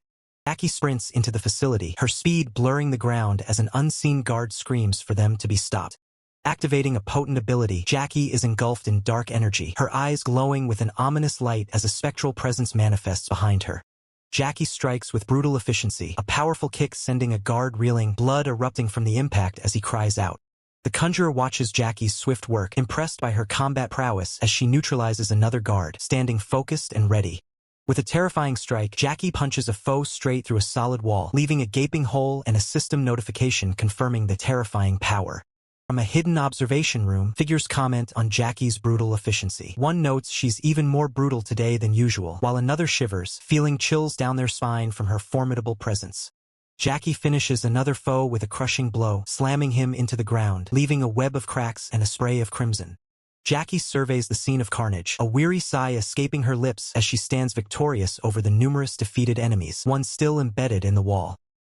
Jackie sprints into the facility, her speed blurring the ground as an unseen guard screams for them to be stopped. Activating a potent ability, Jackie is engulfed in dark energy, her eyes glowing with an ominous light as a spectral presence manifests behind her. Jackie strikes with brutal efficiency, a powerful kick sending a guard reeling, blood erupting from the impact as he cries out. The conjurer watches Jackie's swift work, impressed by her combat prowess as she neutralizes another guard, standing focused and ready. With a terrifying strike, Jackie punches a foe straight through a solid wall, leaving a gaping hole and a system notification confirming the terrifying power. From a hidden observation room, figures comment on Jackie's brutal efficiency. One notes she's even more brutal today than usual, while another shivers, feeling chills down their spine from her formidable presence. Jackie finishes another foe with a crushing blow, slamming him into the ground, leaving a web of cracks and a spray of crimson. Jackie surveys the scene of carnage, a weary sigh escaping her lips as she stands victorious over the numerous defeated enemies, one still embedded in the wall.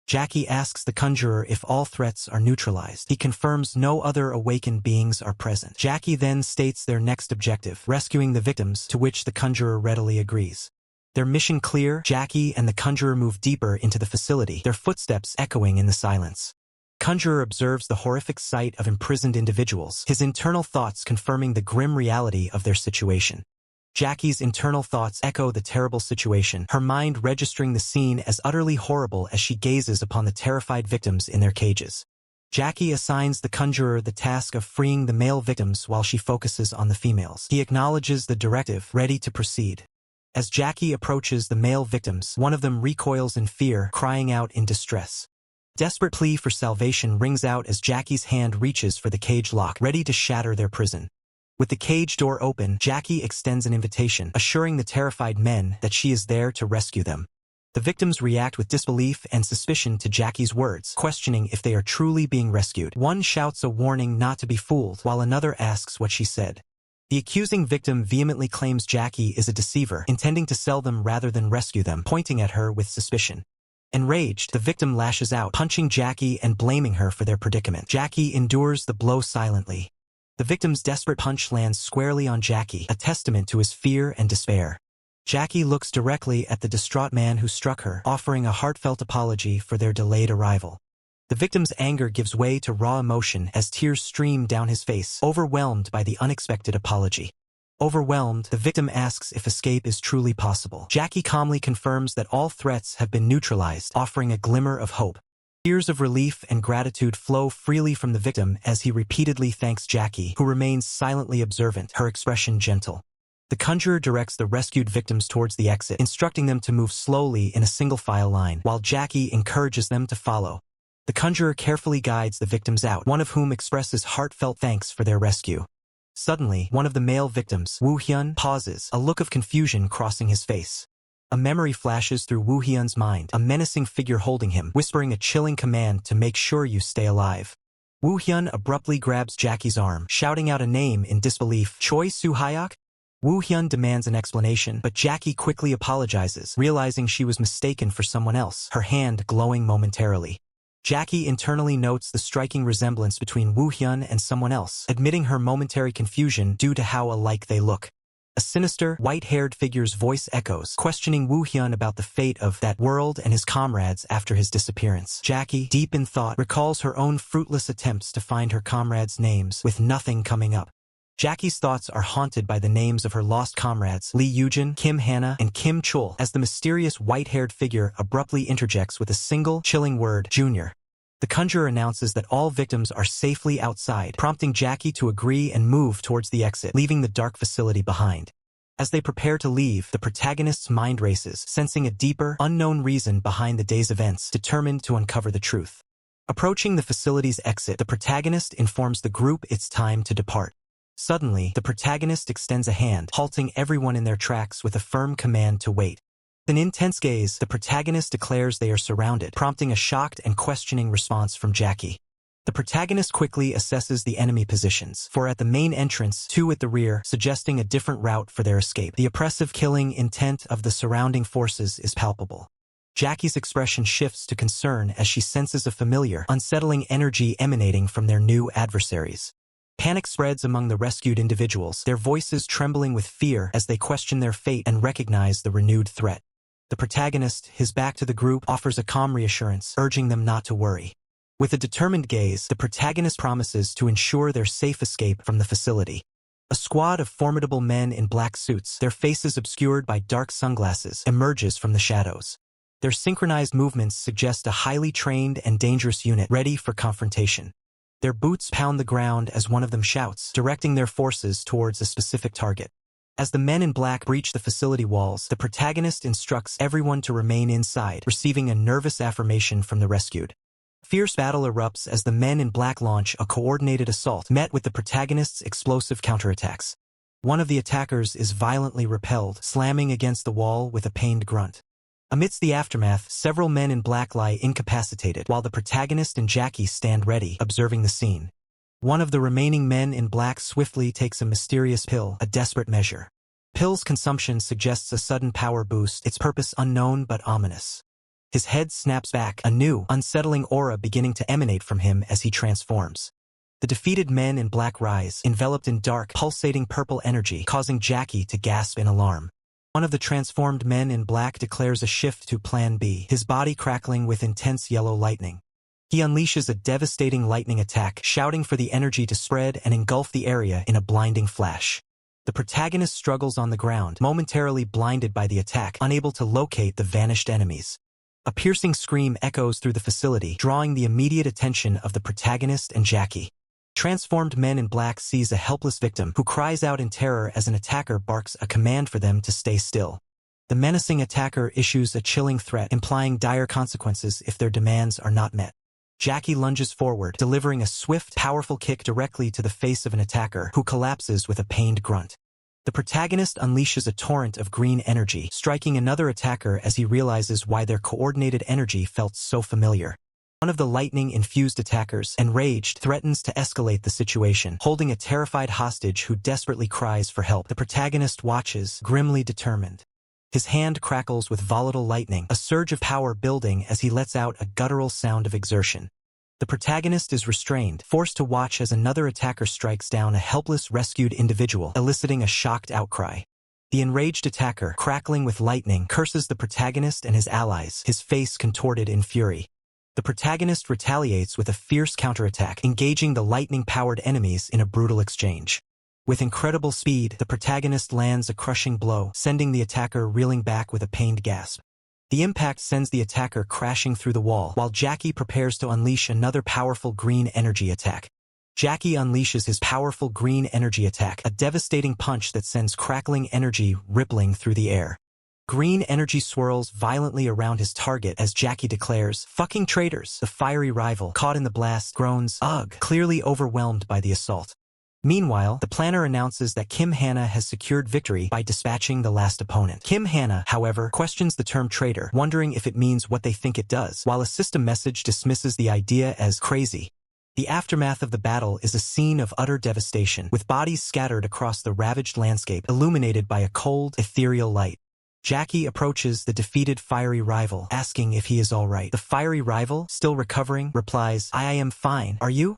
Jackie asks the conjurer if all threats are neutralized. He confirms no other awakened beings are present. Jackie then states their next objective, rescuing the victims, to which the conjurer readily agrees. Their mission clear, Jackie and the conjurer move deeper into the facility, their footsteps echoing in the silence. Conjurer observes the horrific sight of imprisoned individuals, his internal thoughts confirming the grim reality of their situation. Jackie's internal thoughts echo the terrible situation, her mind registering the scene as utterly horrible as she gazes upon the terrified victims in their cages. Jackie assigns the conjurer the task of freeing the male victims while she focuses on the females. He acknowledges the directive, ready to proceed. As Jackie approaches the male victims, one of them recoils in fear, crying out in distress. Desperate plea for salvation rings out as Jackie's hand reaches for the cage lock, ready to shatter their prison. With the cage door open, Jackie extends an invitation, assuring the terrified men that she is there to rescue them. The victims react with disbelief and suspicion to Jackie's words, questioning if they are truly being rescued. One shouts a warning not to be fooled, while another asks what she said. The accusing victim vehemently claims Jackie is a deceiver, intending to sell them rather than rescue them, pointing at her with suspicion. Enraged, the victim lashes out, punching Jackie and blaming her for their predicament. Jackie endures the blow silently. The victim's desperate punch lands squarely on Jackie, a testament to his fear and despair. Jackie looks directly at the distraught man who struck her, offering a heartfelt apology for their delayed arrival. The victim's anger gives way to raw emotion as tears stream down his face, overwhelmed by the unexpected apology. Overwhelmed, the victim asks if escape is truly possible. Jackie calmly confirms that all threats have been neutralized, offering a glimmer of hope. Tears of relief and gratitude flow freely from the victim as he repeatedly thanks Jackie, who remains silently observant, her expression gentle. The conjurer directs the rescued victims towards the exit, instructing them to move slowly in a single file line, while Jackie encourages them to follow. The conjurer carefully guides the victims out, one of whom expresses heartfelt thanks for their rescue. Suddenly, one of the male victims, Woo Hyun, pauses, a look of confusion crossing his face. A memory flashes through Woo Hyun's mind, a menacing figure holding him, whispering a chilling command to make sure you stay alive. Woo Hyun abruptly grabs Jackie's arm, shouting out a name in disbelief, Choi Soo-hyuk? Woo Hyun demands an explanation, but Jackie quickly apologizes, realizing she was mistaken for someone else, her hand glowing momentarily. Jackie internally notes the striking resemblance between Woo Hyun and someone else, admitting her momentary confusion due to how alike they look. A sinister, white-haired figure's voice echoes, questioning Woo Hyun about the fate of that world and his comrades after his disappearance. Jackie, deep in thought, recalls her own fruitless attempts to find her comrades' names, with nothing coming up. Jackie's thoughts are haunted by the names of her lost comrades, Lee Yujin, Kim Hana, and Kim Chul, as the mysterious white-haired figure abruptly interjects with a single, chilling word, Junior. The conjurer announces that all victims are safely outside, prompting Jackie to agree and move towards the exit, leaving the dark facility behind. As they prepare to leave, the protagonist's mind races, sensing a deeper, unknown reason behind the day's events, determined to uncover the truth. Approaching the facility's exit, the protagonist informs the group it's time to depart. Suddenly, the protagonist extends a hand, halting everyone in their tracks with a firm command to wait. With an intense gaze, the protagonist declares they are surrounded, prompting a shocked and questioning response from Jackie. The protagonist quickly assesses the enemy positions, 4 at the main entrance, 2 at the rear, suggesting a different route for their escape. The oppressive killing intent of the surrounding forces is palpable. Jackie's expression shifts to concern as she senses a familiar, unsettling energy emanating from their new adversaries. Panic spreads among the rescued individuals, their voices trembling with fear as they question their fate and recognize the renewed threat. The protagonist, his back to the group, offers a calm reassurance, urging them not to worry. With a determined gaze, the protagonist promises to ensure their safe escape from the facility. A squad of formidable men in black suits, their faces obscured by dark sunglasses, emerges from the shadows. Their synchronized movements suggest a highly trained and dangerous unit ready for confrontation. Their boots pound the ground as one of them shouts, directing their forces towards a specific target. As the men in black breach the facility walls, the protagonist instructs everyone to remain inside, receiving a nervous affirmation from the rescued. Fierce battle erupts as the men in black launch a coordinated assault, met with the protagonist's explosive counterattacks. One of the attackers is violently repelled, slamming against the wall with a pained grunt. Amidst the aftermath, several men in black lie incapacitated, while the protagonist and Jackie stand ready, observing the scene. One of the remaining men in black swiftly takes a mysterious pill, a desperate measure. Pill's consumption suggests a sudden power boost, its purpose unknown but ominous. His head snaps back, a new, unsettling aura beginning to emanate from him as he transforms. The defeated men in black rise, enveloped in dark, pulsating purple energy, causing Jackie to gasp in alarm. One of the transformed men in black declares a shift to Plan B, his body crackling with intense yellow lightning. He unleashes a devastating lightning attack, shouting for the energy to spread and engulf the area in a blinding flash. The protagonist struggles on the ground, momentarily blinded by the attack, unable to locate the vanished enemies. A piercing scream echoes through the facility, drawing the immediate attention of the protagonist and Jackie. Transformed men in black sees a helpless victim who cries out in terror as an attacker barks a command for them to stay still. The menacing attacker issues a chilling threat, implying dire consequences if their demands are not met. Jackie lunges forward, delivering a swift, powerful kick directly to the face of an attacker who collapses with a pained grunt. The protagonist unleashes a torrent of green energy, striking another attacker as he realizes why their coordinated energy felt so familiar. One of the lightning-infused attackers, enraged, threatens to escalate the situation, holding a terrified hostage who desperately cries for help. The protagonist watches, grimly determined. His hand crackles with volatile lightning, a surge of power building as he lets out a guttural sound of exertion. The protagonist is restrained, forced to watch as another attacker strikes down a helpless rescued individual, eliciting a shocked outcry. The enraged attacker, crackling with lightning, curses the protagonist and his allies, his face contorted in fury. The protagonist retaliates with a fierce counterattack, engaging the lightning-powered enemies in a brutal exchange. With incredible speed, the protagonist lands a crushing blow, sending the attacker reeling back with a pained gasp. The impact sends the attacker crashing through the wall, while Jackie prepares to unleash another powerful green energy attack. Jackie unleashes his powerful green energy attack, a devastating punch that sends crackling energy rippling through the air. Green energy swirls violently around his target as Jackie declares, "Fucking traitors!" The fiery rival, caught in the blast, groans, "Ugh," clearly overwhelmed by the assault. Meanwhile, the planner announces that Kim Hannah has secured victory by dispatching the last opponent. Kim Hannah, however, questions the term traitor, wondering if it means what they think it does, while a system message dismisses the idea as crazy. The aftermath of the battle is a scene of utter devastation, with bodies scattered across the ravaged landscape, illuminated by a cold, ethereal light. Jackie approaches the defeated fiery rival, asking if he is all right. The fiery rival, still recovering, replies, I am fine. Are you?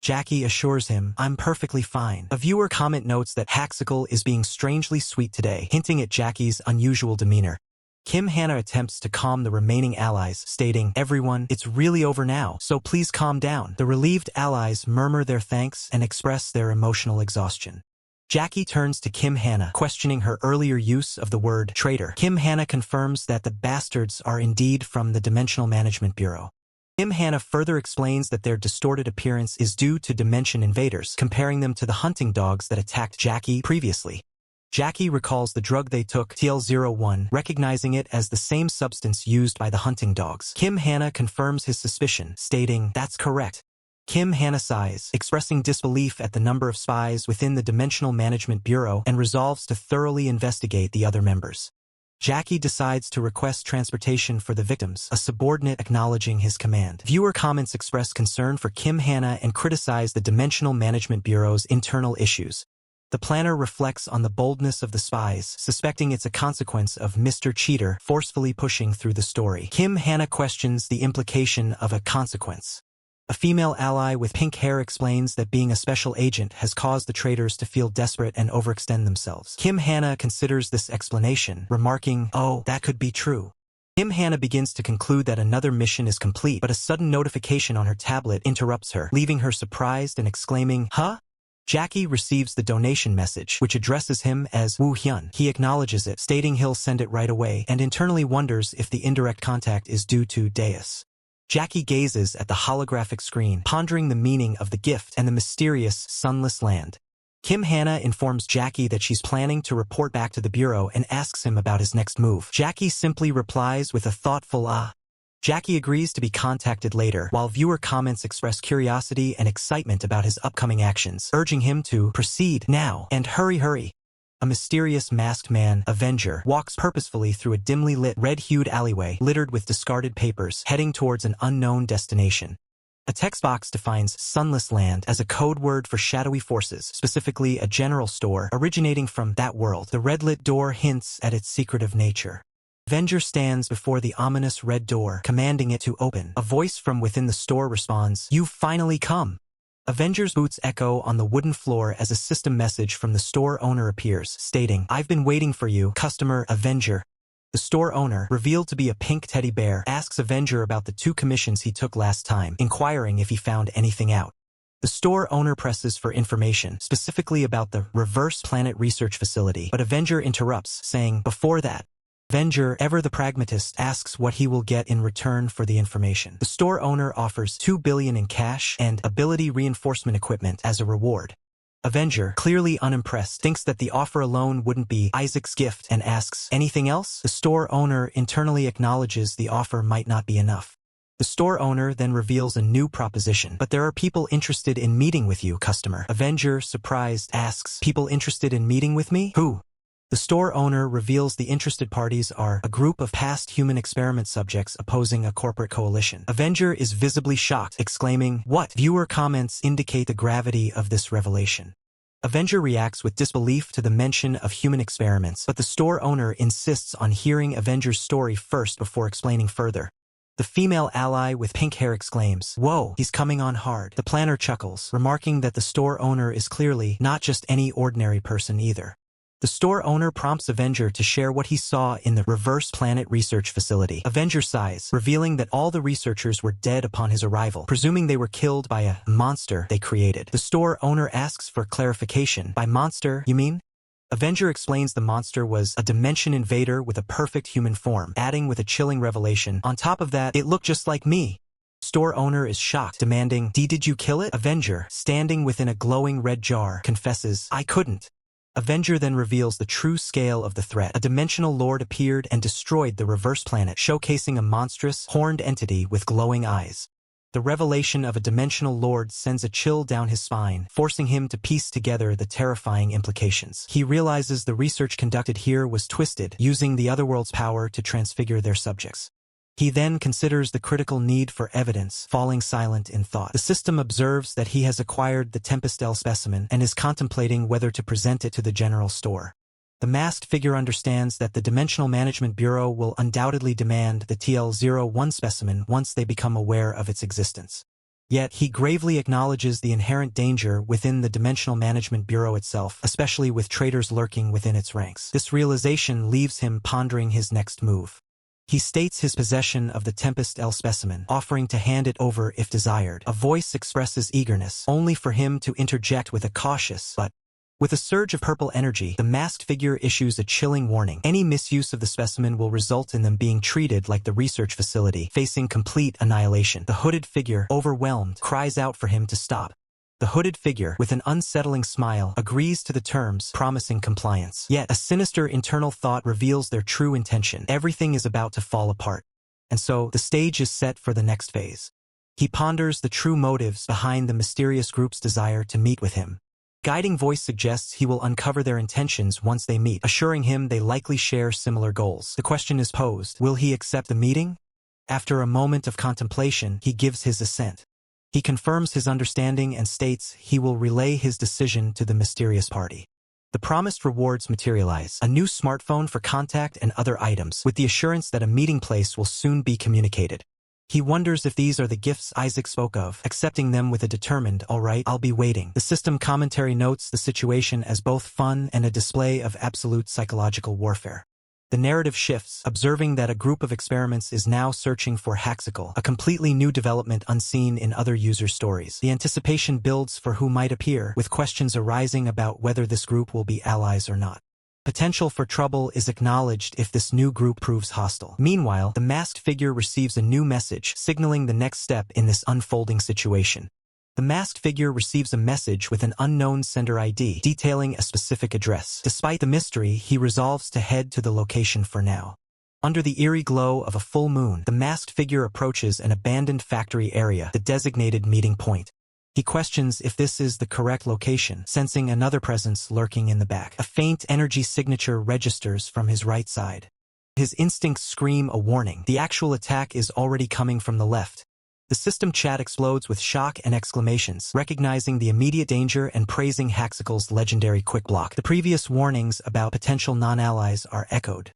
Jackie assures him, I'm perfectly fine. A viewer comment notes that Haxical is being strangely sweet today, hinting at Jackie's unusual demeanor. Kim Hannah attempts to calm the remaining allies, stating, Everyone, it's really over now, so please calm down. The relieved allies murmur their thanks and express their emotional exhaustion. Jackie turns to Kim Hannah, questioning her earlier use of the word traitor. Kim Hannah confirms that the bastards are indeed from the Dimensional Management Bureau. Kim Hannah further explains that their distorted appearance is due to dimension invaders, comparing them to the hunting dogs that attacked Jackie previously. Jackie recalls the drug they took, TL-01, recognizing it as the same substance used by the hunting dogs. Kim Hannah confirms his suspicion, stating, That's correct. Kim Hannah sighs, expressing disbelief at the number of spies within the Dimensional Management Bureau and resolves to thoroughly investigate the other members. Jackie decides to request transportation for the victims, a subordinate acknowledging his command. Viewer comments express concern for Kim Hannah and criticize the Dimensional Management Bureau's internal issues. The planner reflects on the boldness of the spies, suspecting it's a consequence of Mr. Cheater forcefully pushing through the story. Kim Hannah questions the implication of a consequence. A female ally with pink hair explains that being a special agent has caused the traitors to feel desperate and overextend themselves. Kim Hannah considers this explanation, remarking, Oh, that could be true. Kim Hannah begins to conclude that another mission is complete, but a sudden notification on her tablet interrupts her, leaving her surprised and exclaiming, Huh? Jackie receives the donation message, which addresses him as Woo Hyun. He acknowledges it, stating he'll send it right away, and internally wonders if the indirect contact is due to Deus. Jackie gazes at the holographic screen, pondering the meaning of the gift and the mysterious, sunless land. Kim Hannah informs Jackie that she's planning to report back to the Bureau and asks him about his next move. Jackie simply replies with a thoughtful ah. Jackie agrees to be contacted later, while viewer comments express curiosity and excitement about his upcoming actions, urging him to proceed now and hurry. A mysterious masked man, Avenger, walks purposefully through a dimly lit, red-hued alleyway littered with discarded papers, heading towards an unknown destination. A text box defines Sunless Land as a code word for shadowy forces, specifically a general store originating from that world. The red-lit door hints at its secretive nature. Avenger stands before the ominous red door, commanding it to open. A voice from within the store responds, You've finally come. Avenger's boots echo on the wooden floor as a system message from the store owner appears, stating, I've been waiting for you, customer, Avenger. The store owner, revealed to be a pink teddy bear, asks Avenger about the 2 commissions he took last time, inquiring if he found anything out. The store owner presses for information, specifically about the Reverse Planet Research Facility, but Avenger interrupts, saying, Before that, Avenger, ever the pragmatist, asks what he will get in return for the information. The store owner offers $2 billion in cash and ability reinforcement equipment as a reward. Avenger, clearly unimpressed, thinks that the offer alone wouldn't be Isaac's gift and asks, Anything else? The store owner internally acknowledges the offer might not be enough. The store owner then reveals a new proposition. But there are people interested in meeting with you, customer. Avenger, surprised, asks, People interested in meeting with me? Who? The store owner reveals the interested parties are a group of past human experiment subjects opposing a corporate coalition. Avenger is visibly shocked, exclaiming, "What?" Viewer comments indicate the gravity of this revelation. Avenger reacts with disbelief to the mention of human experiments, but the store owner insists on hearing Avenger's story first before explaining further. The female ally with pink hair exclaims, "Whoa, he's coming on hard." The planner chuckles, remarking that the store owner is clearly not just any ordinary person either. The store owner prompts Avenger to share what he saw in the Reverse Planet Research Facility. Avenger sighs, revealing that all the researchers were dead upon his arrival, presuming they were killed by a monster they created. The store owner asks for clarification. "By monster, you mean?" Avenger explains the monster was a dimension invader with a perfect human form, adding with a chilling revelation, "On top of that, it looked just like me." Store owner is shocked, demanding, Did you kill it?" Avenger, standing within a glowing red jar, confesses, "I couldn't." Avenger then reveals the true scale of the threat. A dimensional lord appeared and destroyed the reverse planet, showcasing a monstrous, horned entity with glowing eyes. The revelation of a dimensional lord sends a chill down his spine, forcing him to piece together the terrifying implications. He realizes the research conducted here was twisted, using the otherworld's power to transfigure their subjects. He then considers the critical need for evidence, falling silent in thought. The system observes that he has acquired the Despised specimen and is contemplating whether to present it to the general store. The masked figure understands that the Dimensional Management Bureau will undoubtedly demand the TL-01 specimen once they become aware of its existence. Yet, he gravely acknowledges the inherent danger within the Dimensional Management Bureau itself, especially with traitors lurking within its ranks. This realization leaves him pondering his next move. He states his possession of the Despised specimen, offering to hand it over if desired. A voice expresses eagerness, only for him to interject with a cautious but. With a surge of purple energy, the masked figure issues a chilling warning. Any misuse of the specimen will result in them being treated like the research facility, facing complete annihilation. The hooded figure, overwhelmed, cries out for him to stop. The hooded figure, with an unsettling smile, agrees to the terms, promising compliance. Yet, a sinister internal thought reveals their true intention. Everything is about to fall apart. And so, the stage is set for the next phase. He ponders the true motives behind the mysterious group's desire to meet with him. Guiding voice suggests he will uncover their intentions once they meet, assuring him they likely share similar goals. The question is posed, will he accept the meeting? After a moment of contemplation, he gives his assent. He confirms his understanding and states he will relay his decision to the mysterious party. The promised rewards materialize, a new smartphone for contact and other items, with the assurance that a meeting place will soon be communicated. He wonders if these are the gifts Isaac spoke of, accepting them with a determined, "All right, I'll be waiting." The system commentary notes the situation as both fun and a display of absolute psychological warfare. The narrative shifts, observing that a group of experiments is now searching for Haxical, a completely new development unseen in other user stories. The anticipation builds for who might appear, with questions arising about whether this group will be allies or not. Potential for trouble is acknowledged if this new group proves hostile. Meanwhile, the masked figure receives a new message, signaling the next step in this unfolding situation. The masked figure receives a message with an unknown sender ID, detailing a specific address. Despite the mystery, he resolves to head to the location for now. Under the eerie glow of a full moon, the masked figure approaches an abandoned factory area, the designated meeting point. He questions if this is the correct location, sensing another presence lurking in the back. A faint energy signature registers from his right side. His instincts scream a warning. The actual attack is already coming from the left. The system chat explodes with shock and exclamations, recognizing the immediate danger and praising Haxical's legendary quick block. The previous warnings about potential non-allies are echoed.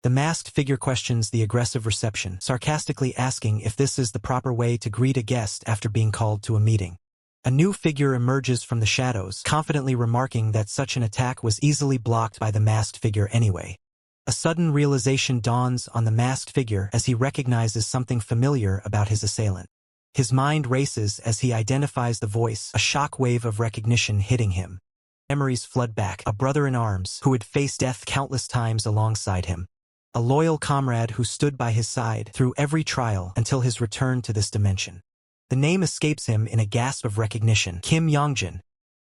The masked figure questions the aggressive reception, sarcastically asking if this is the proper way to greet a guest after being called to a meeting. A new figure emerges from the shadows, confidently remarking that such an attack was easily blocked by the masked figure anyway. A sudden realization dawns on the masked figure as he recognizes something familiar about his assailant. His mind races as he identifies the voice, a shock wave of recognition hitting him. Memories flood back, a brother in arms who had faced death countless times alongside him. A loyal comrade who stood by his side through every trial until his return to this dimension. The name escapes him in a gasp of recognition. Kim Yongjin.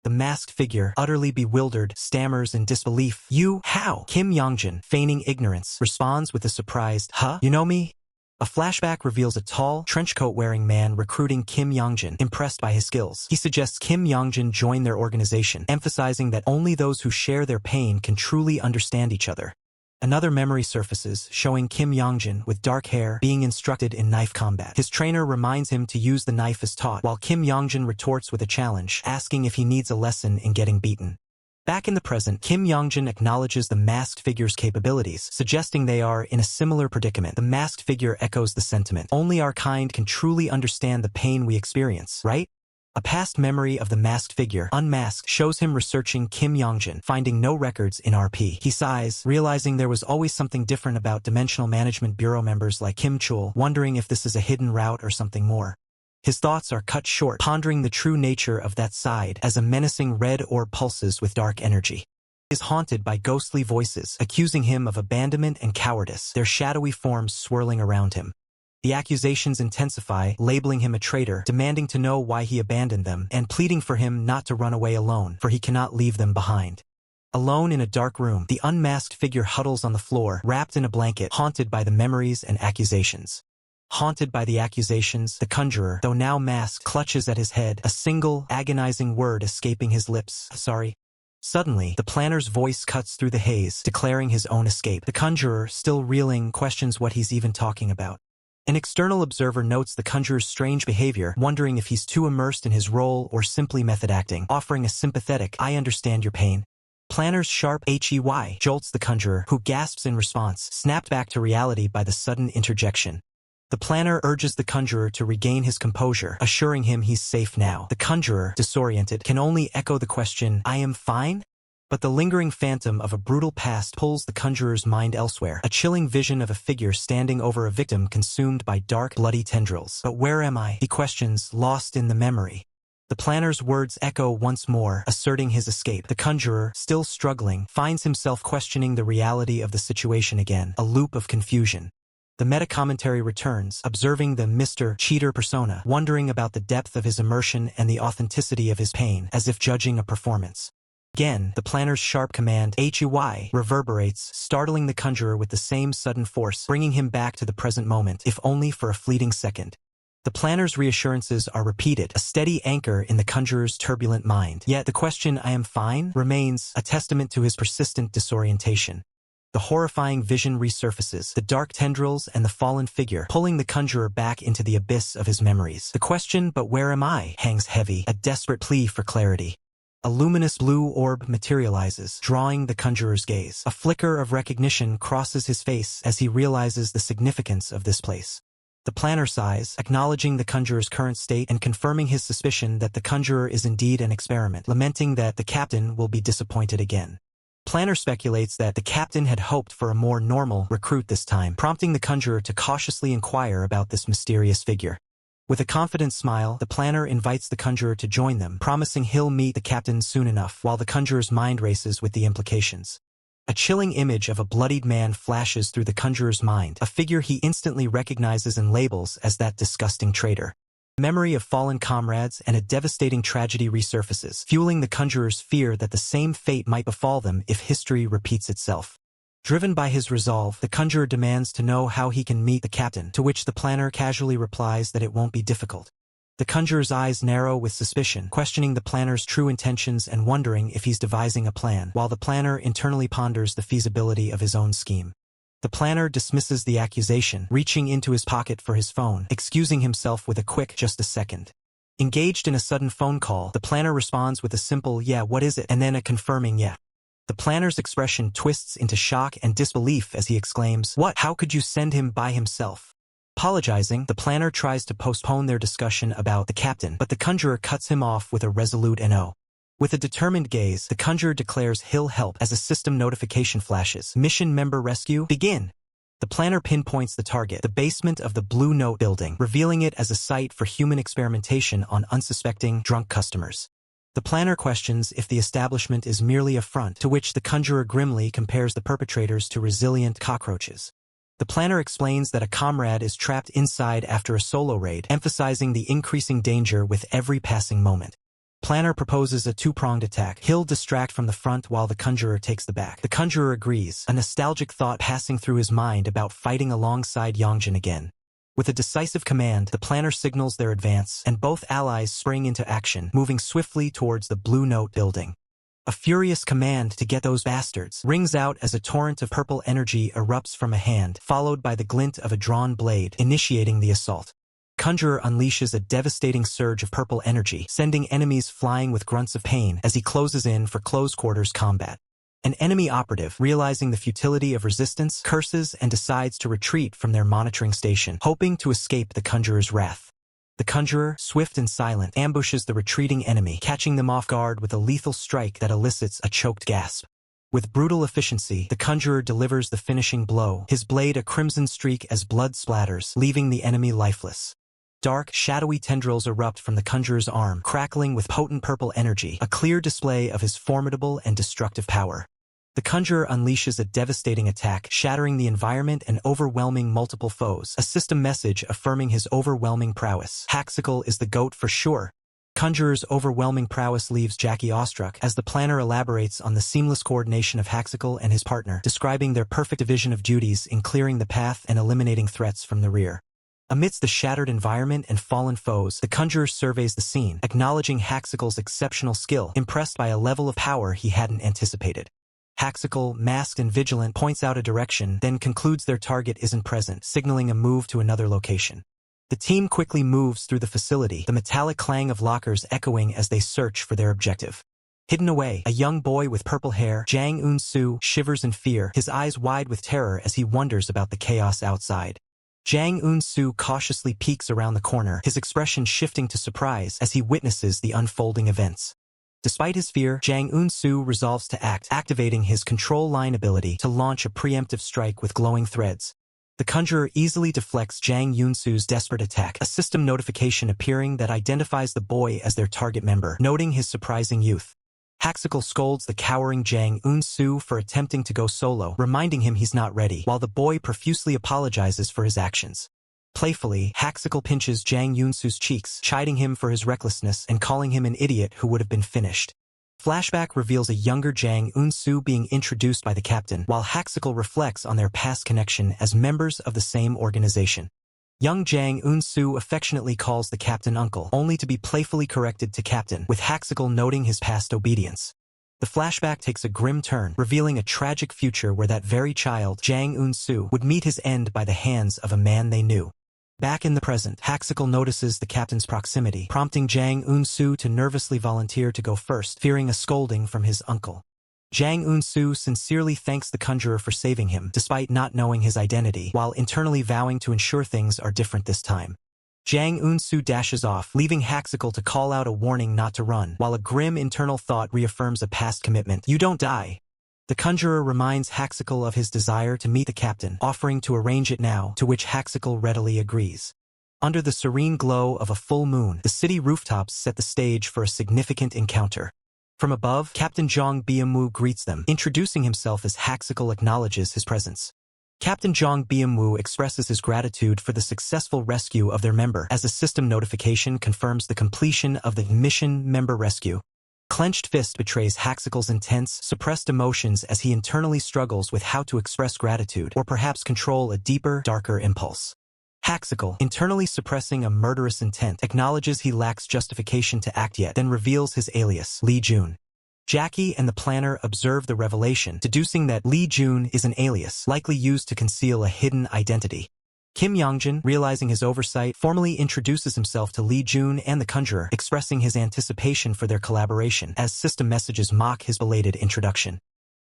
The masked figure, utterly bewildered, stammers in disbelief. "You, how?" Kim Yongjin, feigning ignorance, responds with a surprised, "Huh? You know me?" A flashback reveals a tall, trenchcoat-wearing man recruiting Kim Yongjin, impressed by his skills. He suggests Kim Yongjin join their organization, emphasizing that only those who share their pain can truly understand each other. Another memory surfaces, showing Kim Yongjin, with dark hair, being instructed in knife combat. His trainer reminds him to use the knife as taught, while Kim Yongjin retorts with a challenge, asking if he needs a lesson in getting beaten. Back in the present, Kim Yongjin acknowledges the masked figure's capabilities, suggesting they are in a similar predicament. The masked figure echoes the sentiment, only our kind can truly understand the pain we experience, right? A past memory of the masked figure, unmasked, shows him researching Kim Yongjin, finding no records in RP. He sighs, realizing there was always something different about Dimensional Management Bureau members like Kim Chul, wondering if this is a hidden route or something more. His thoughts are cut short, pondering the true nature of that side, as a menacing red orb pulses with dark energy. He is haunted by ghostly voices, accusing him of abandonment and cowardice, their shadowy forms swirling around him. The accusations intensify, labeling him a traitor, demanding to know why he abandoned them, and pleading for him not to run away alone, for he cannot leave them behind. Alone in a dark room, the unmasked figure huddles on the floor, wrapped in a blanket, haunted by the memories and accusations. Haunted by the accusations, the conjurer, though now masked, clutches at his head, a single, agonizing word escaping his lips. Sorry. Suddenly, the planner's voice cuts through the haze, declaring his own escape. The conjurer, still reeling, questions what he's even talking about. An external observer notes the conjurer's strange behavior, wondering if he's too immersed in his role or simply method acting, offering a sympathetic, "I understand your pain." Planner's sharp "HEY" jolts the conjurer, who gasps in response, snapped back to reality by the sudden interjection. The planner urges the conjurer to regain his composure, assuring him he's safe now. The conjurer, disoriented, can only echo the question, "I am fine?" But the lingering phantom of a brutal past pulls the conjurer's mind elsewhere, a chilling vision of a figure standing over a victim consumed by dark, bloody tendrils. "But where am I?" he questions, lost in the memory. The planner's words echo once more, asserting his escape. The conjurer, still struggling, finds himself questioning the reality of the situation again, a loop of confusion. The meta-commentary returns, observing the Mr. Cheater persona, wondering about the depth of his immersion and the authenticity of his pain, as if judging a performance. Again, the planner's sharp command, "HEY," reverberates, startling the conjurer with the same sudden force, bringing him back to the present moment, if only for a fleeting second. The planner's reassurances are repeated, a steady anchor in the conjurer's turbulent mind. Yet the question, "I am fine?" remains, a testament to his persistent disorientation. The horrifying vision resurfaces, the dark tendrils and the fallen figure, pulling the conjurer back into the abyss of his memories. The question, "But where am I?" hangs heavy, a desperate plea for clarity. A luminous blue orb materializes, drawing the conjurer's gaze. A flicker of recognition crosses his face as he realizes the significance of this place. The planner sighs, acknowledging the conjurer's current state and confirming his suspicion that the conjurer is indeed an experiment, lamenting that the captain will be disappointed again. Planner speculates that the captain had hoped for a more normal recruit this time, prompting the conjurer to cautiously inquire about this mysterious figure. With a confident smile, the planner invites the conjurer to join them, promising he'll meet the captain soon enough, while the conjurer's mind races with the implications. A chilling image of a bloodied man flashes through the conjurer's mind, a figure he instantly recognizes and labels as that disgusting traitor. Memory of fallen comrades and a devastating tragedy resurfaces, fueling the conjurer's fear that the same fate might befall them if history repeats itself. Driven by his resolve, the conjurer demands to know how he can meet the captain, to which the planner casually replies that it won't be difficult. The conjurer's eyes narrow with suspicion, questioning the planner's true intentions and wondering if he's devising a plan, while the planner internally ponders the feasibility of his own scheme. The planner dismisses the accusation, reaching into his pocket for his phone, excusing himself with a quick, "Just a second." Engaged in a sudden phone call, the planner responds with a simple, "Yeah, what is it?" and then a confirming "yeah." The planner's expression twists into shock and disbelief as he exclaims, "What? How could you send him by himself?" Apologizing, the planner tries to postpone their discussion about the captain, but the conjurer cuts him off with a resolute "No." With a determined gaze, the conjurer declares he'll help as a system notification flashes. "Mission member rescue, begin!" The planner pinpoints the target, the basement of the Blue Note building, revealing it as a site for human experimentation on unsuspecting, drunk customers. The planner questions if the establishment is merely a front, to which the conjurer grimly compares the perpetrators to resilient cockroaches. The planner explains that a comrade is trapped inside after a solo raid, emphasizing the increasing danger with every passing moment. Planner proposes a two-pronged attack. He'll distract from the front while the conjurer takes the back. The conjurer agrees, a nostalgic thought passing through his mind about fighting alongside Yongjin again. With a decisive command, the planner signals their advance, and both allies spring into action, moving swiftly towards the Blue Note building. A furious command to get those bastards rings out as a torrent of purple energy erupts from a hand, followed by the glint of a drawn blade, initiating the assault. Conjurer unleashes a devastating surge of purple energy, sending enemies flying with grunts of pain as he closes in for close-quarters combat. An enemy operative, realizing the futility of resistance, curses and decides to retreat from their monitoring station, hoping to escape the Conjurer's wrath. The Conjurer, swift and silent, ambushes the retreating enemy, catching them off guard with a lethal strike that elicits a choked gasp. With brutal efficiency, the Conjurer delivers the finishing blow, his blade a crimson streak as blood splatters, leaving the enemy lifeless. Dark, shadowy tendrils erupt from the Conjurer's arm, crackling with potent purple energy, a clear display of his formidable and destructive power. The Conjurer unleashes a devastating attack, shattering the environment and overwhelming multiple foes, a system message affirming his overwhelming prowess. Haxical is the GOAT for sure. Conjurer's overwhelming prowess leaves Jackie awestruck as the planner elaborates on the seamless coordination of Haxical and his partner, describing their perfect division of duties in clearing the path and eliminating threats from the rear. Amidst the shattered environment and fallen foes, the Conjurer surveys the scene, acknowledging Haxical's exceptional skill, impressed by a level of power he hadn't anticipated. Haxical, masked and vigilant, points out a direction, then concludes their target isn't present, signaling a move to another location. The team quickly moves through the facility, the metallic clang of lockers echoing as they search for their objective. Hidden away, a young boy with purple hair, Jang Eun-soo, shivers in fear, his eyes wide with terror as he wonders about the chaos outside. Jang Eun-soo cautiously peeks around the corner, his expression shifting to surprise as he witnesses the unfolding events. Despite his fear, Jang Eun-soo resolves to act, activating his control line ability to launch a preemptive strike with glowing threads. The Conjurer easily deflects Jang Eun-soo's desperate attack, a system notification appearing that identifies the boy as their target member, noting his surprising youth. Haxical scolds the cowering Jang Eun-soo for attempting to go solo, reminding him he's not ready, while the boy profusely apologizes for his actions. Playfully, Haxical pinches Jang Eun-soo's cheeks, chiding him for his recklessness and calling him an idiot who would have been finished. Flashback reveals a younger Jang Eun-soo being introduced by the captain, while Haxical reflects on their past connection as members of the same organization. Young Jang Eun-soo affectionately calls the captain uncle, only to be playfully corrected to captain, with Haxical noting his past obedience. The flashback takes a grim turn, revealing a tragic future where that very child, Jang Eun-soo, would meet his end by the hands of a man they knew. Back in the present, Haxical notices the captain's proximity, prompting Jang Eun-soo to nervously volunteer to go first, fearing a scolding from his uncle. Jang Eun-soo sincerely thanks the Conjurer for saving him, despite not knowing his identity, while internally vowing to ensure things are different this time. Jang Eun-soo dashes off, leaving Haxical to call out a warning not to run, while a grim internal thought reaffirms a past commitment. You don't die. The Conjurer reminds Haxical of his desire to meet the captain, offering to arrange it now, to which Haxical readily agrees. Under the serene glow of a full moon, the city rooftops set the stage for a significant encounter. From above, Captain Jong Byung-woo greets them, introducing himself as Haxical acknowledges his presence. Captain Jong Byung-woo expresses his gratitude for the successful rescue of their member, as a system notification confirms the completion of the mission member rescue. Clenched fist betrays Haxical's intense, suppressed emotions as he internally struggles with how to express gratitude, or perhaps control a deeper, darker impulse. Haxical, internally suppressing a murderous intent, acknowledges he lacks justification to act yet, then reveals his alias, Lee Jun. Jackie and the planner observe the revelation, deducing that Lee Jun is an alias, likely used to conceal a hidden identity. Kim Yongjin, realizing his oversight, formally introduces himself to Lee Jun and the Conjurer, expressing his anticipation for their collaboration, as system messages mock his belated introduction.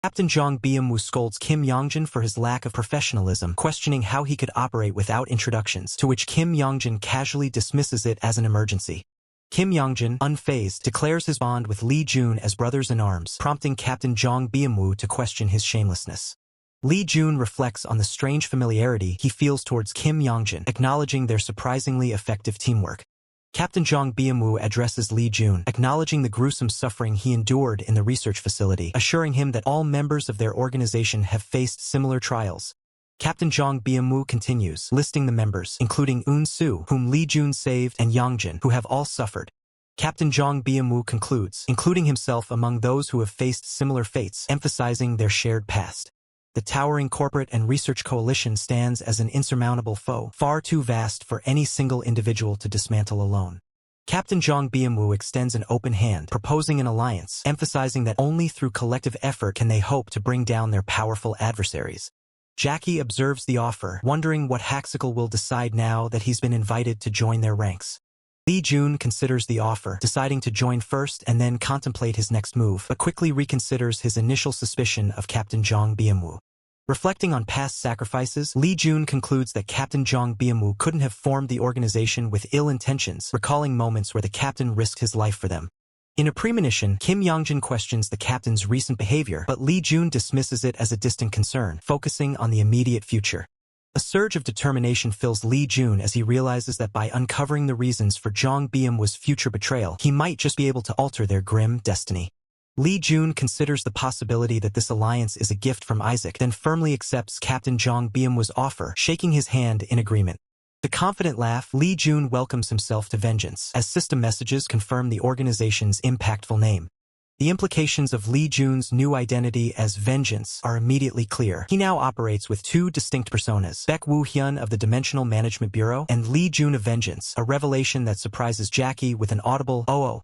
Captain Jong Byung-woo scolds Kim Yongjin for his lack of professionalism, questioning how he could operate without introductions, to which Kim Yongjin casually dismisses it as an emergency. Kim Yongjin, unfazed, declares his bond with Lee Jun as brothers-in-arms, prompting Captain Jong Byung-woo to question his shamelessness. Lee Jun reflects on the strange familiarity he feels towards Kim Yongjin, acknowledging their surprisingly effective teamwork. Captain Jong Byung-woo addresses Lee Jun, acknowledging the gruesome suffering he endured in the research facility, assuring him that all members of their organization have faced similar trials. Captain Jong Byung-woo continues, listing the members, including Eun-soo, whom Lee Jun saved, and Yongjin, who have all suffered. Captain Jong Byung-woo concludes, including himself among those who have faced similar fates, emphasizing their shared past. The towering corporate and research coalition stands as an insurmountable foe, far too vast for any single individual to dismantle alone. Captain Zhang Bianwu extends an open hand, proposing an alliance, emphasizing that only through collective effort can they hope to bring down their powerful adversaries. Jackie observes the offer, wondering what Haxical will decide now that he's been invited to join their ranks. Li Jun considers the offer, deciding to join first and then contemplate his next move, but quickly reconsiders his initial suspicion of Captain Zhang Bianwu. Reflecting on past sacrifices, Li Jun concludes that Captain Zhang Bianwu couldn't have formed the organization with ill intentions, recalling moments where the captain risked his life for them. In a premonition, Kim Yongjin questions the captain's recent behavior, but Li Jun dismisses it as a distant concern, focusing on the immediate future. A surge of determination fills Li Jun as he realizes that by uncovering the reasons for Zhang Bianwu's future betrayal, he might just be able to alter their grim destiny. Li Jun considers the possibility that this alliance is a gift from Isaac, then firmly accepts Captain Zhang Bianwu's offer, shaking his hand in agreement. With a confident laugh, Li Jun welcomes himself to vengeance, as system messages confirm the organization's impactful name. The implications of Li Jun's new identity as Vengeance are immediately clear. He now operates with two distinct personas, Baek Woo-hyun of the Dimensional Management Bureau and Li Jun of Vengeance, a revelation that surprises Jackie with an audible "oh-oh."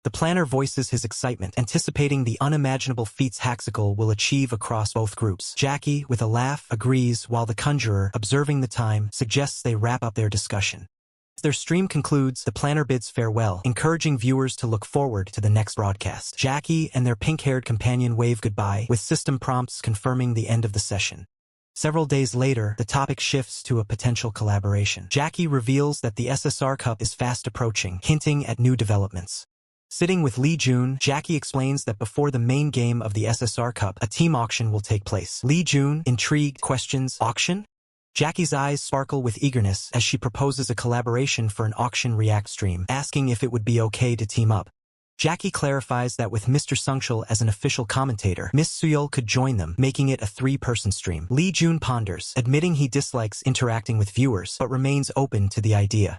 The planner voices his excitement, anticipating the unimaginable feats Haxical will achieve across both groups. Jackie, with a laugh, agrees, while the conjurer, observing the time, suggests they wrap up their discussion. As their stream concludes, the planner bids farewell, encouraging viewers to look forward to the next broadcast. Jackie and their pink-haired companion wave goodbye, with system prompts confirming the end of the session. Several days later, the topic shifts to a potential collaboration. Jackie reveals that the SSR Cup is fast approaching, hinting at new developments. Sitting with Li Jun, Jackie explains that before the main game of the SSR Cup, a team auction will take place. Li Jun, intrigued, questions, "Auction?" Jackie's eyes sparkle with eagerness as she proposes a collaboration for an auction react stream, asking if it would be okay to team up. Jackie clarifies that with Mr. Sungshul as an official commentator, Miss Suyol could join them, making it a three-person stream. Li Jun ponders, admitting he dislikes interacting with viewers, but remains open to the idea.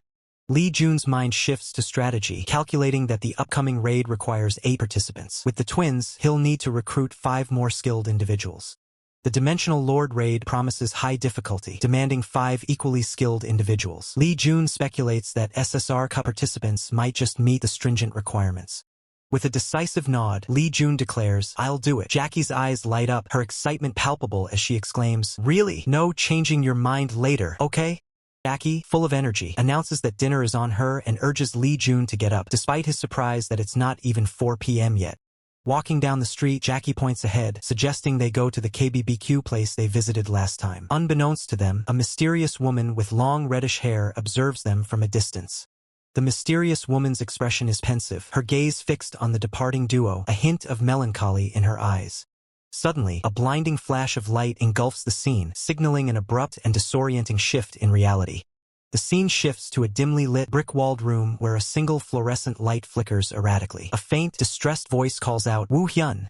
Li Jun's mind shifts to strategy, calculating that the upcoming raid requires 8 participants. With the twins, he'll need to recruit 5 more skilled individuals. The Dimensional Lord raid promises high difficulty, demanding 5 equally skilled individuals. Li Jun speculates that SSR Cup participants might just meet the stringent requirements. With a decisive nod, Li Jun declares, "I'll do it." Jackie's eyes light up, her excitement palpable as she exclaims, "Really? No changing your mind later, okay?" Jackie, full of energy, announces that dinner is on her and urges Li Jun to get up, despite his surprise that it's not even 4 p.m. yet. Walking down the street, Jackie points ahead, suggesting they go to the KBBQ place they visited last time. Unbeknownst to them, a mysterious woman with long reddish hair observes them from a distance. The mysterious woman's expression is pensive, her gaze fixed on the departing duo, a hint of melancholy in her eyes. Suddenly, a blinding flash of light engulfs the scene, signaling an abrupt and disorienting shift in reality. The scene shifts to a dimly lit, brick-walled room where a single fluorescent light flickers erratically. A faint, distressed voice calls out, "Woo-hyun."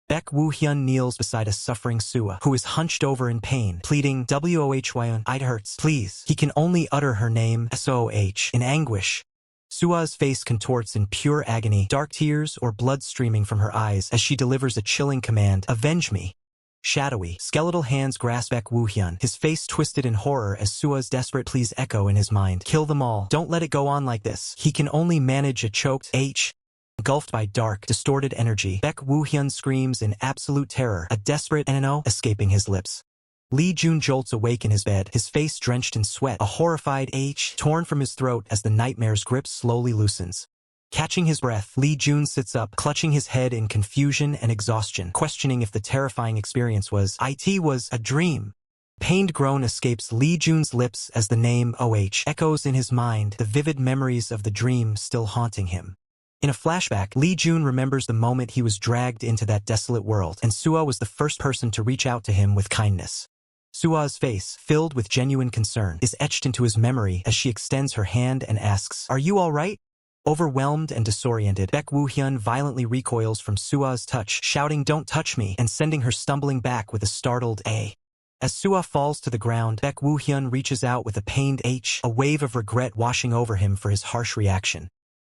Baek Woo-hyun kneels beside a suffering Sua, who is hunched over in pain, pleading, "Whyun, it hurts, please." He can only utter her name, SOH, in anguish. Sua's face contorts in pure agony, dark tears or blood streaming from her eyes as she delivers a chilling command, "Avenge me." Shadowy, skeletal hands grasp Baek Woo-hyun, his face twisted in horror as Sua's desperate pleas echo in his mind. "Kill them all. Don't let it go on like this." He can only manage a choked H. Engulfed by dark, distorted energy, Baek Woo-hyun screams in absolute terror, a desperate "no" escaping his lips. Li Jun jolts awake in his bed, his face drenched in sweat, a horrified H torn from his throat as the nightmare's grip slowly loosens. Catching his breath, Li Jun sits up, clutching his head in confusion and exhaustion, questioning if the terrifying experience was a dream. Pained groan escapes Li Jun's lips as the name OH echoes in his mind, the vivid memories of the dream still haunting him. In a flashback, Li Jun remembers the moment he was dragged into that desolate world, and Sua was the first person to reach out to him with kindness. Sua's face, filled with genuine concern, is etched into his memory as she extends her hand and asks, "Are you all right?" Overwhelmed and disoriented, Baek Woo-hyun violently recoils from Sua's touch, shouting, "Don't touch me," and sending her stumbling back with a startled "A." As Sua falls to the ground, Baek Woo-hyun reaches out with a pained H, a wave of regret washing over him for his harsh reaction.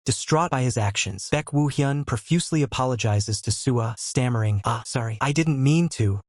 Distraught by his actions, Baek Woo-hyun profusely apologizes to Sua, stammering, sorry, I didn't mean to."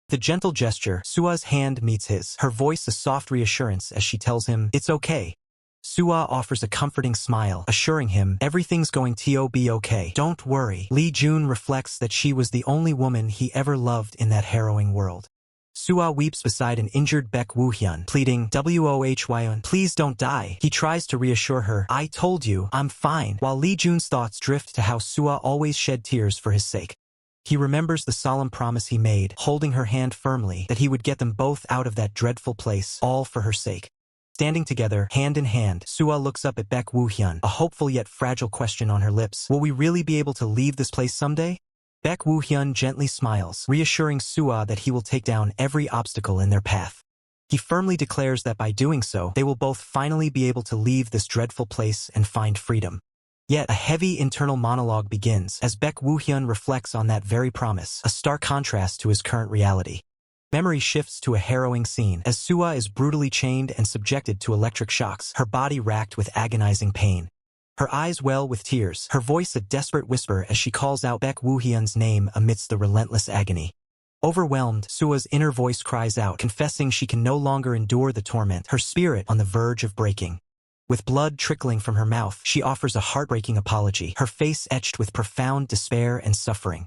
The gentle gesture, Sua's hand meets his, her voice a soft reassurance as she tells him, "It's okay." Sua offers a comforting smile, assuring him, "Everything's going to be okay. Don't worry." Lee Jun reflects that she was the only woman he ever loved in that harrowing world. Sua weeps beside an injured Baek Woo-hyun, pleading, "Woo-hyun, please don't die." He tries to reassure her, "I told you, I'm fine," while Lee Jun's thoughts drift to how Sua always shed tears for his sake. He remembers the solemn promise he made, holding her hand firmly, that he would get them both out of that dreadful place, all for her sake. Standing together, hand in hand, Sua looks up at Baek Woo-hyun, a hopeful yet fragile question on her lips. Will we really be able to leave this place someday? Baek Woo-hyun gently smiles, reassuring Sua that he will take down every obstacle in their path. He firmly declares that by doing so, they will both finally be able to leave this dreadful place and find freedom. Yet, a heavy internal monologue begins as Baek Woo-hyun reflects on that very promise, a stark contrast to his current reality. Memory shifts to a harrowing scene as Sua is brutally chained and subjected to electric shocks, her body racked with agonizing pain. Her eyes well with tears, her voice a desperate whisper as she calls out Baek Woo-hyun's name amidst the relentless agony. Overwhelmed, Sua's inner voice cries out, confessing she can no longer endure the torment, her spirit on the verge of breaking. With blood trickling from her mouth, she offers a heartbreaking apology, her face etched with profound despair and suffering.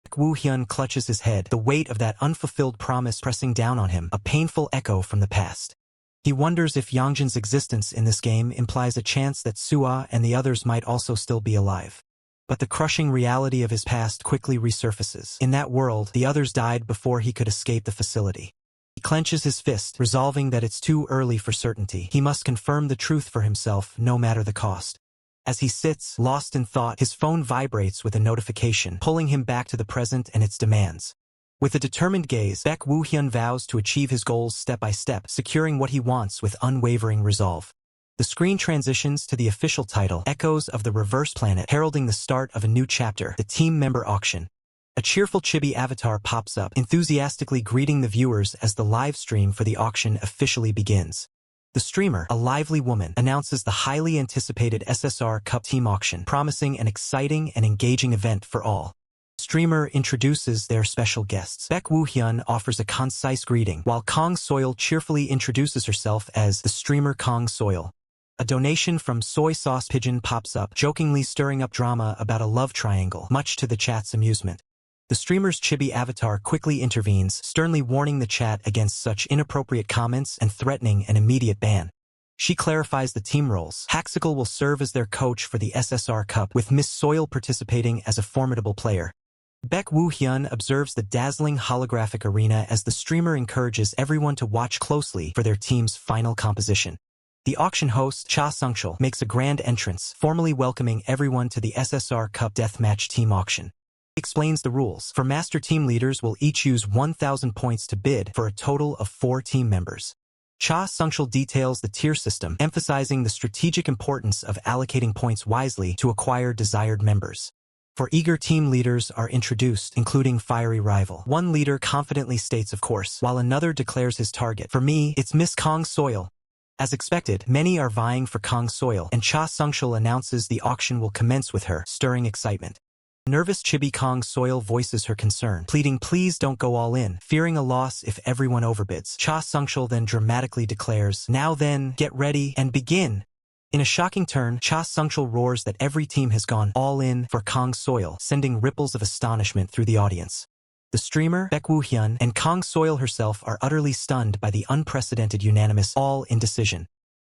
Baek Woo-hyun clutches his head, the weight of that unfulfilled promise pressing down on him, a painful echo from the past. He wonders if Yongjin's existence in this game implies a chance that Sua and the others might also still be alive. But the crushing reality of his past quickly resurfaces. In that world, the others died before he could escape the facility. He clenches his fist, resolving that it's too early for certainty. He must confirm the truth for himself, no matter the cost. As he sits, lost in thought, his phone vibrates with a notification, pulling him back to the present and its demands. With a determined gaze, Baek Woo-hyun vows to achieve his goals step by step, securing what he wants with unwavering resolve. The screen transitions to the official title, Echoes of the Reverse Planet, heralding the start of a new chapter, the team member auction. A cheerful chibi avatar pops up, enthusiastically greeting the viewers as the live stream for the auction officially begins. The streamer, a lively woman, announces the highly anticipated SSR Cup team auction, promising an exciting and engaging event for all. The streamer introduces their special guests. Baek Woo-hyun offers a concise greeting, while Kong Soil cheerfully introduces herself as the streamer Kong Soil. A donation from Soy Sauce Pigeon pops up, jokingly stirring up drama about a love triangle, much to the chat's amusement. The streamer's chibi avatar quickly intervenes, sternly warning the chat against such inappropriate comments and threatening an immediate ban. She clarifies the team roles. Haxical will serve as their coach for the SSR Cup, with Miss Soil participating as a formidable player. Baek Woo-hyun observes the dazzling holographic arena as the streamer encourages everyone to watch closely for their team's final composition. The auction host, Cha Sungchul, makes a grand entrance, formally welcoming everyone to the SSR Cup Deathmatch team auction. He explains the rules. For master team leaders will each use 1,000 points to bid for a total of 4 team members. Cha Sungchul details the tier system, emphasizing the strategic importance of allocating points wisely to acquire desired members. For eager team leaders are introduced, including Fiery Rival. One leader confidently states of course, while another declares his target. For me, it's Miss Kong Soil. As expected, many are vying for Kong Soil, and Cha Sungchul announces the auction will commence with her, stirring excitement. Nervous chibi Kong Soil voices her concern, pleading please don't go all in, fearing a loss if everyone overbids. Cha Sungchul then dramatically declares, now then, get ready and begin. In a shocking turn, Cha Sungchul roars that every team has gone all in for Kong Soil, sending ripples of astonishment through the audience. The streamer, Baek Woo-hyun, and Kong Soil herself are utterly stunned by the unprecedented unanimous all in decision.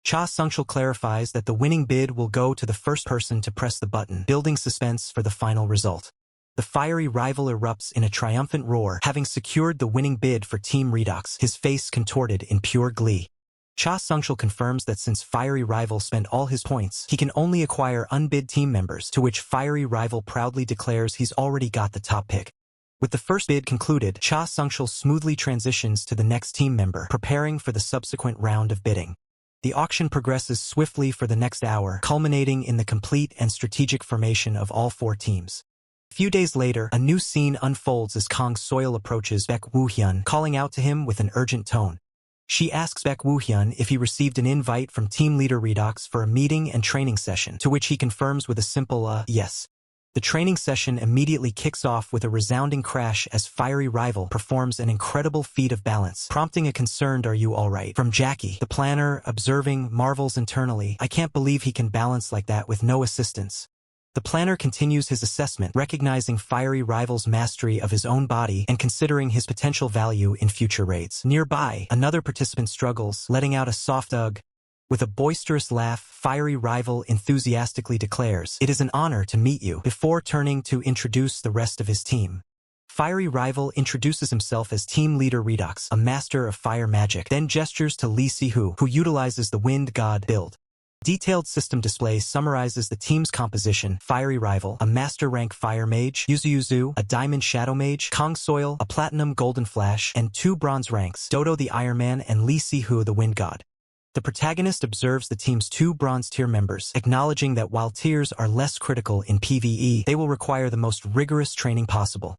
Cha Sungchul clarifies that the winning bid will go to the first person to press the button, building suspense for the final result. The Fiery Rival erupts in a triumphant roar, having secured the winning bid for Team Redox, his face contorted in pure glee. Cha Sungchul confirms that since Fiery Rival spent all his points, he can only acquire unbid team members, to which Fiery Rival proudly declares he's already got the top pick. With the first bid concluded, Cha Sungchul smoothly transitions to the next team member, preparing for the subsequent round of bidding. The auction progresses swiftly for the next hour, culminating in the complete and strategic formation of all 4 teams. A few days later, a new scene unfolds as Kong Soil approaches Baek Woo-hyun, calling out to him with an urgent tone. She asks Baek Woo-hyun if he received an invite from team leader Redox for a meeting and training session, to which he confirms with a simple yes. The training session immediately kicks off with a resounding crash as fiery rival performs an incredible feat of balance, prompting a concerned "Are you alright?" from Jackie. The planner, observing, marvels internally, "I can't believe he can balance like that with no assistance." The planner continues his assessment, recognizing fiery rival's mastery of his own body and considering his potential value in future raids. Nearby, another participant struggles, letting out a soft ugh. With a boisterous laugh, fiery rival enthusiastically declares, "It is an honor to meet you," before turning to introduce the rest of his team. Fiery rival introduces himself as team leader Redox, a master of fire magic, then gestures to Lee Si-hoo, who utilizes the wind god build. Detailed system display summarizes the team's composition: fiery rival, a master rank fire mage; Yuzu, a diamond shadow mage; Kong Soil, a platinum golden flash, and 2 bronze ranks: Dodo the Iron Man and Lee Si-hoo the wind god. The protagonist observes the team's 2 bronze tier members, acknowledging that while tiers are less critical in PvE, they will require the most rigorous training possible.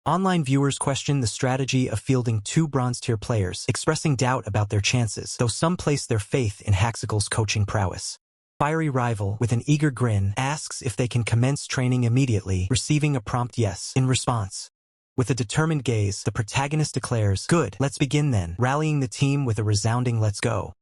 Online viewers question the strategy of fielding 2 bronze tier players, expressing doubt about their chances, though some place their faith in Haxicle's coaching prowess. Fiery rival, with an eager grin, asks if they can commence training immediately, receiving a prompt yes in response. With a determined gaze, the protagonist declares, "Good, let's begin then," rallying the team with a resounding "let's go."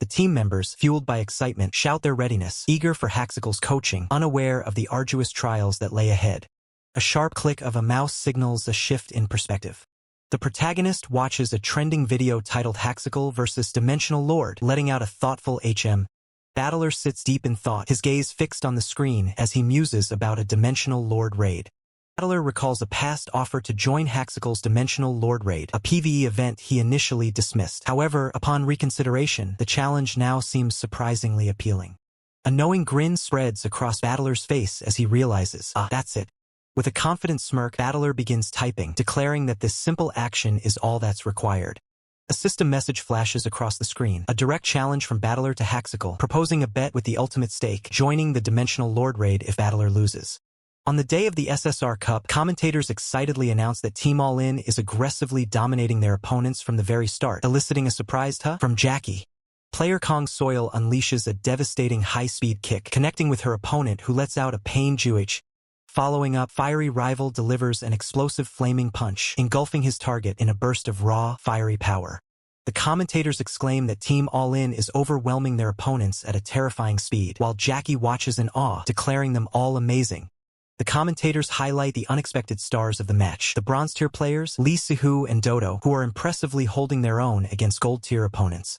The team members, fueled by excitement, shout their readiness, eager for Haxicle's coaching, unaware of the arduous trials that lay ahead. A sharp click of a mouse signals a shift in perspective. The protagonist watches a trending video titled Haxicle vs. Dimensional Lord, letting out a thoughtful HM. Battler sits deep in thought, his gaze fixed on the screen as he muses about a Dimensional Lord raid. Battler recalls a past offer to join Haxicle's Dimensional Lord raid, a PvE event he initially dismissed. However, upon reconsideration, the challenge now seems surprisingly appealing. A knowing grin spreads across Battler's face as he realizes, that's it. With a confident smirk, Battler begins typing, declaring that this simple action is all that's required. A system message flashes across the screen, a direct challenge from Battler to Haxicle, proposing a bet with the ultimate stake, joining the Dimensional Lord raid if Battler loses. On the day of the SSR Cup, commentators excitedly announce that Team All-In is aggressively dominating their opponents from the very start, eliciting a surprised "huh" from Jackie. Player Kong Soil unleashes a devastating high-speed kick, connecting with her opponent who lets out a pain juich. Following up, fiery rival delivers an explosive flaming punch, engulfing his target in a burst of raw, fiery power. The commentators exclaim that Team All-In is overwhelming their opponents at a terrifying speed, while Jackie watches in awe, declaring them all amazing. The commentators highlight the unexpected stars of the match, the bronze tier players, Lee Si-hoo and Dodo, who are impressively holding their own against gold tier opponents.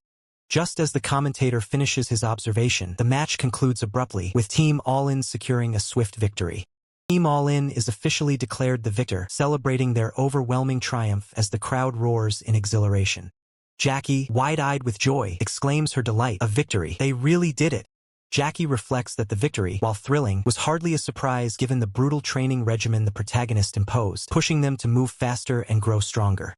Just as the commentator finishes his observation, the match concludes abruptly, with Team All-In securing a swift victory. Team All-In is officially declared the victor, celebrating their overwhelming triumph as the crowd roars in exhilaration. Jackie, wide-eyed with joy, exclaims her delight, "A victory! They really did it!" Jackie reflects that the victory, while thrilling, was hardly a surprise given the brutal training regimen the protagonist imposed, pushing them to move faster and grow stronger.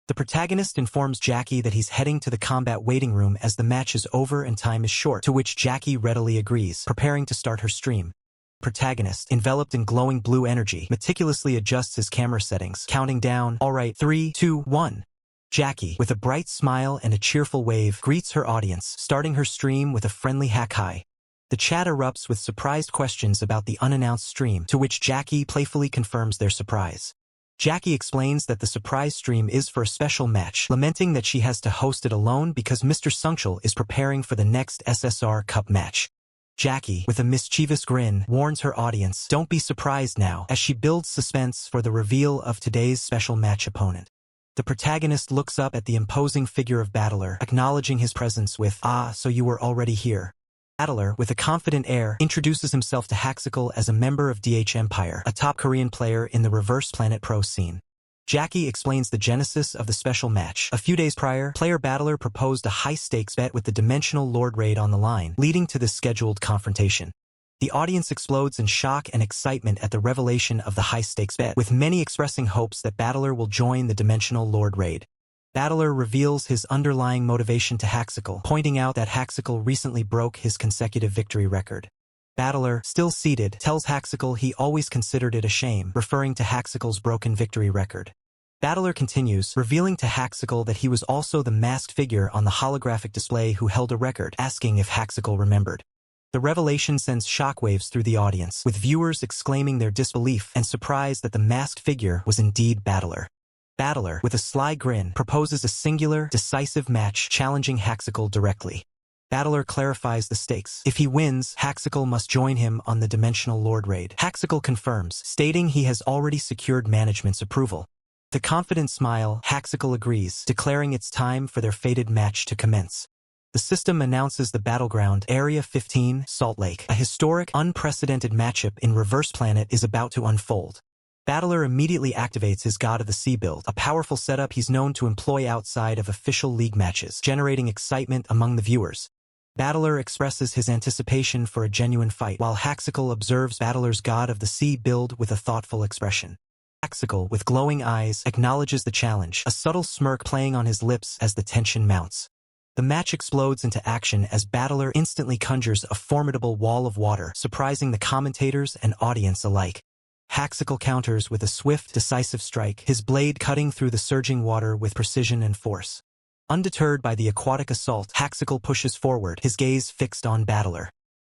The protagonist informs Jackie that he's heading to the combat waiting room as the match is over and time is short, to which Jackie readily agrees, preparing to start her stream. Protagonist, enveloped in glowing blue energy, meticulously adjusts his camera settings, counting down, "Alright, 3, 2, 1. Jackie, with a bright smile and a cheerful wave, greets her audience, starting her stream with a friendly hack hi. The chat erupts with surprised questions about the unannounced stream, to which Jackie playfully confirms their surprise. Jackie explains that the surprise stream is for a special match, lamenting that she has to host it alone because Mr. Sungchul is preparing for the next SSR Cup match. Jackie, with a mischievous grin, warns her audience, "Don't be surprised now," as she builds suspense for the reveal of today's special match opponent. The protagonist looks up at the imposing figure of Battler, acknowledging his presence with, "So you were already here." Battler, with a confident air, introduces himself to Haxicle as a member of DH Empire, a top Korean player in the Reverse Planet Pro scene. Jackie explains the genesis of the special match. A few days prior, player Battler proposed a high-stakes bet with the Dimensional Lord raid on the line, leading to the scheduled confrontation. The audience explodes in shock and excitement at the revelation of the high-stakes bet, with many expressing hopes that Battler will join the Dimensional Lord raid. Battler reveals his underlying motivation to Haxicle, pointing out that Haxicle recently broke his consecutive victory record. Battler, still seated, tells Haxicle he always considered it a shame, referring to Haxicle's broken victory record. Battler continues, revealing to Haxicle that he was also the masked figure on the holographic display who held a record, asking if Haxicle remembered. The revelation sends shockwaves through the audience, with viewers exclaiming their disbelief and surprise that the masked figure was indeed Battler. Battler, with a sly grin, proposes a singular, decisive match challenging Haxical directly. Battler clarifies the stakes. If he wins, Haxical must join him on the Dimensional Lord raid. Haxical confirms, stating he has already secured management's approval. With a confident smile, Haxical agrees, declaring it's time for their fated match to commence. The system announces the battleground, Area 15, Salt Lake. A historic, unprecedented matchup in Reverse Planet is about to unfold. Battler immediately activates his God of the Sea build, a powerful setup he's known to employ outside of official league matches, generating excitement among the viewers. Battler expresses his anticipation for a genuine fight, while Haxical observes Battler's God of the Sea build with a thoughtful expression. Haxical, with glowing eyes, acknowledges the challenge, a subtle smirk playing on his lips as the tension mounts. The match explodes into action as Battler instantly conjures a formidable wall of water, surprising the commentators and audience alike. Haxical counters with a swift, decisive strike, his blade cutting through the surging water with precision and force. Undeterred by the aquatic assault, Haxical pushes forward, his gaze fixed on Battler.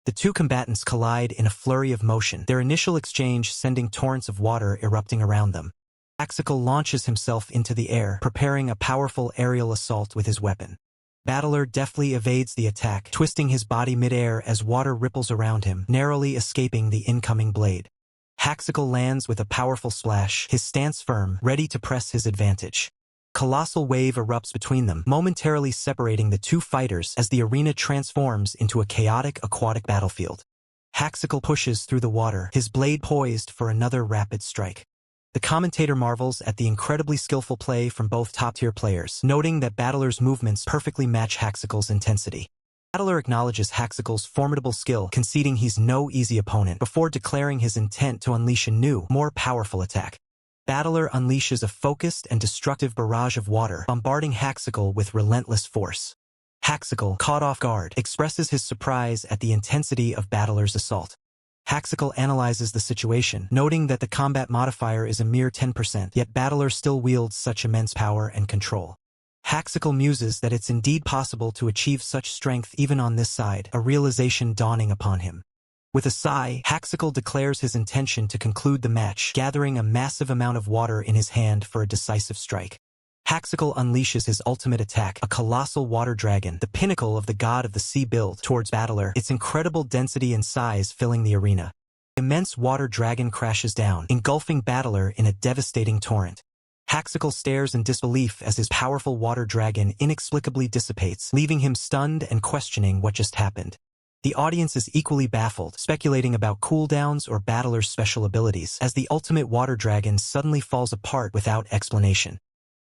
The two combatants collide in a flurry of motion, their initial exchange sending torrents of water erupting around them. Haxical launches himself into the air, preparing a powerful aerial assault with his weapon. Battler deftly evades the attack, twisting his body mid-air as water ripples around him, narrowly escaping the incoming blade. Haxical lands with a powerful splash, his stance firm, ready to press his advantage. Colossal wave erupts between them, momentarily separating the two fighters as the arena transforms into a chaotic aquatic battlefield. Haxical pushes through the water, his blade poised for another rapid strike. The commentator marvels at the incredibly skillful play from both top-tier players, noting that Battler's movements perfectly match Haxical's intensity. Battler acknowledges Haxical's formidable skill, conceding he's no easy opponent, before declaring his intent to unleash a new, more powerful attack. Battler unleashes a focused and destructive barrage of water, bombarding Haxical with relentless force. Haxical, caught off guard, expresses his surprise at the intensity of Battler's assault. Haxical analyzes the situation, noting that the combat modifier is a mere 10%, yet Battler still wields such immense power and control. Haxical muses that it's indeed possible to achieve such strength even on this side, a realization dawning upon him. With a sigh, Haxical declares his intention to conclude the match, gathering a massive amount of water in his hand for a decisive strike. Haxical unleashes his ultimate attack, a colossal water dragon, the pinnacle of the God of the Sea build, towards Battler, its incredible density and size filling the arena. The immense water dragon crashes down, engulfing Battler in a devastating torrent. Haxical stares in disbelief as his powerful water dragon inexplicably dissipates, leaving him stunned and questioning what just happened. The audience is equally baffled, speculating about cooldowns or Battler's special abilities, as the ultimate water dragon suddenly falls apart without explanation.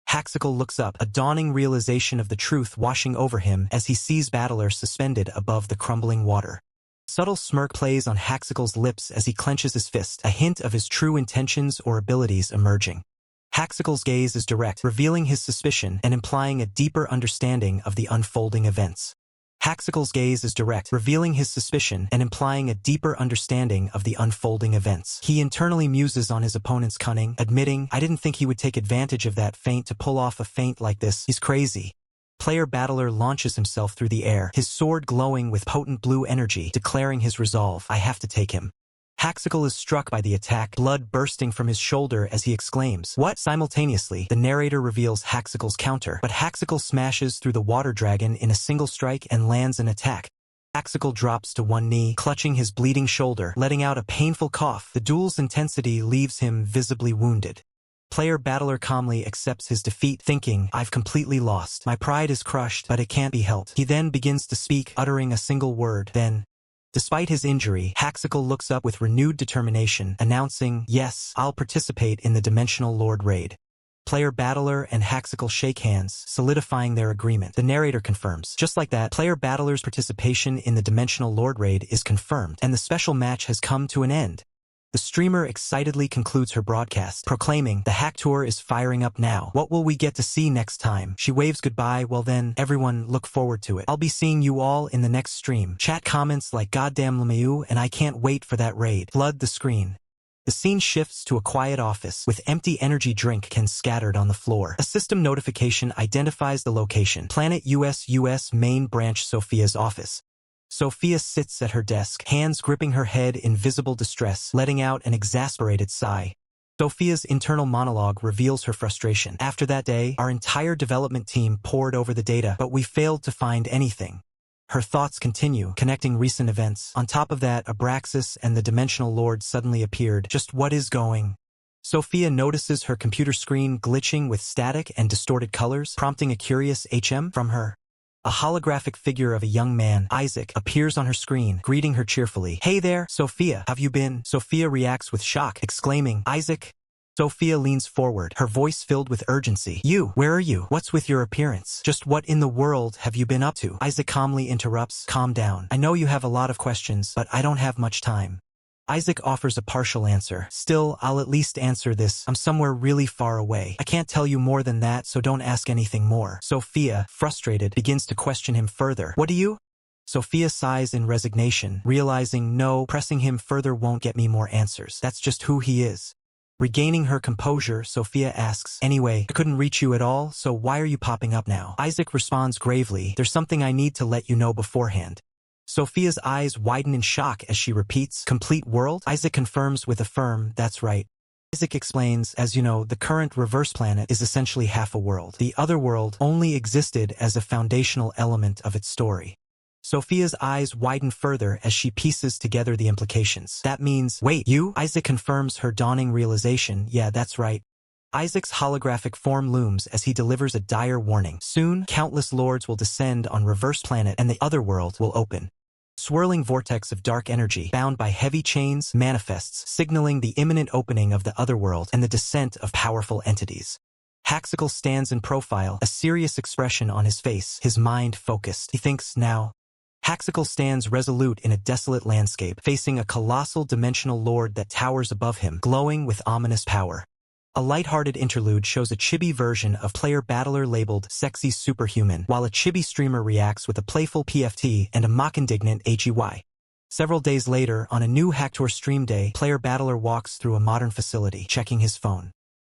Haxical looks up, a dawning realization of the truth washing over him as he sees Battler suspended above the crumbling water. A subtle smirk plays on Haxical's lips as he clenches his fist, a hint of his true intentions or abilities emerging. Haxical's gaze is direct, revealing his suspicion and implying a deeper understanding of the unfolding events. Haxical's gaze is direct, revealing his suspicion and implying a deeper understanding of the unfolding events. He internally muses on his opponent's cunning, admitting, "I didn't think he would take advantage of that feint to pull off a feint like this. He's crazy." Player Battler launches himself through the air, his sword glowing with potent blue energy, declaring his resolve, "I have to take him." Haxical is struck by the attack, blood bursting from his shoulder as he exclaims, "What?" Simultaneously, the narrator reveals Haxical's counter, but Haxical smashes through the water dragon in a single strike and lands an attack. Haxical drops to one knee, clutching his bleeding shoulder, letting out a painful cough. The duel's intensity leaves him visibly wounded. Player Battler calmly accepts his defeat, thinking, "I've completely lost. My pride is crushed, but it can't be helped." He then begins to speak, uttering a single word, then. Despite his injury, Haxical looks up with renewed determination, announcing, "Yes, I'll participate in the Dimensional Lord raid." Player Battler and Haxical shake hands, solidifying their agreement. The narrator confirms. Just like that, Player Battler's participation in the Dimensional Lord raid is confirmed, and the special match has come to an end. The streamer excitedly concludes her broadcast, proclaiming, "The hack tour is firing up now. What will we get to see next time?" She waves goodbye. "Well then, everyone, look forward to it. I'll be seeing you all in the next stream." Chat comments like, "Goddamn Lemieux, and I can't wait for that raid." Flood the screen. The scene shifts to a quiet office, with empty energy drink cans scattered on the floor. A system notification identifies the location, Planet US main branch Sophia's office. Sophia sits at her desk, hands gripping her head in visible distress, letting out an exasperated sigh. Sophia's internal monologue reveals her frustration. After that day, our entire development team pored over the data, but we failed to find anything. Her thoughts continue, connecting recent events. On top of that, Abraxas and the Dimensional Lord suddenly appeared. Just what is going? Sophia notices her computer screen glitching with static and distorted colors, prompting a curious HM from her. A holographic figure of a young man, Isaac, appears on her screen, greeting her cheerfully. Hey there, Sophia, have you been? Sophia reacts with shock, exclaiming, Isaac? Sophia leans forward, her voice filled with urgency. You, where are you? What's with your appearance? Just what in the world have you been up to? Isaac calmly interrupts. Calm down. I know you have a lot of questions, but I don't have much time. Isaac offers a partial answer. Still, I'll at least answer this. I'm somewhere really far away. I can't tell you more than that, so don't ask anything more. Sophia, frustrated, begins to question him further. What do you? Sophia sighs in resignation, realizing no, pressing him further won't get me more answers. That's just who he is. Regaining her composure, Sophia asks, Anyway, I couldn't reach you at all, so why are you popping up now? Isaac responds gravely, There's something I need to let you know beforehand. Sophia's eyes widen in shock as she repeats, Complete world? Isaac confirms with a firm, That's right. Isaac explains, As you know, the current reverse planet is essentially half a world. The other world only existed as a foundational element of its story. Sophia's eyes widen further as she pieces together the implications. That means, wait, you? Isaac confirms her dawning realization, Yeah, that's right. Isaac's holographic form looms as he delivers a dire warning. Soon, countless lords will descend on Reverse Planet and the other world will open. Swirling vortex of dark energy, bound by heavy chains, manifests, signaling the imminent opening of the otherworld and the descent of powerful entities. Haxical stands in profile, a serious expression on his face, his mind focused. He thinks, now. Haxical stands resolute in a desolate landscape, facing a colossal dimensional lord that towers above him, glowing with ominous power. A lighthearted interlude shows a chibi version of player battler labeled Sexy Superhuman, while a chibi streamer reacts with a playful PFT and a mock-indignant HEY. Several days later, on a new Hacktour stream day, player battler walks through a modern facility, checking his phone.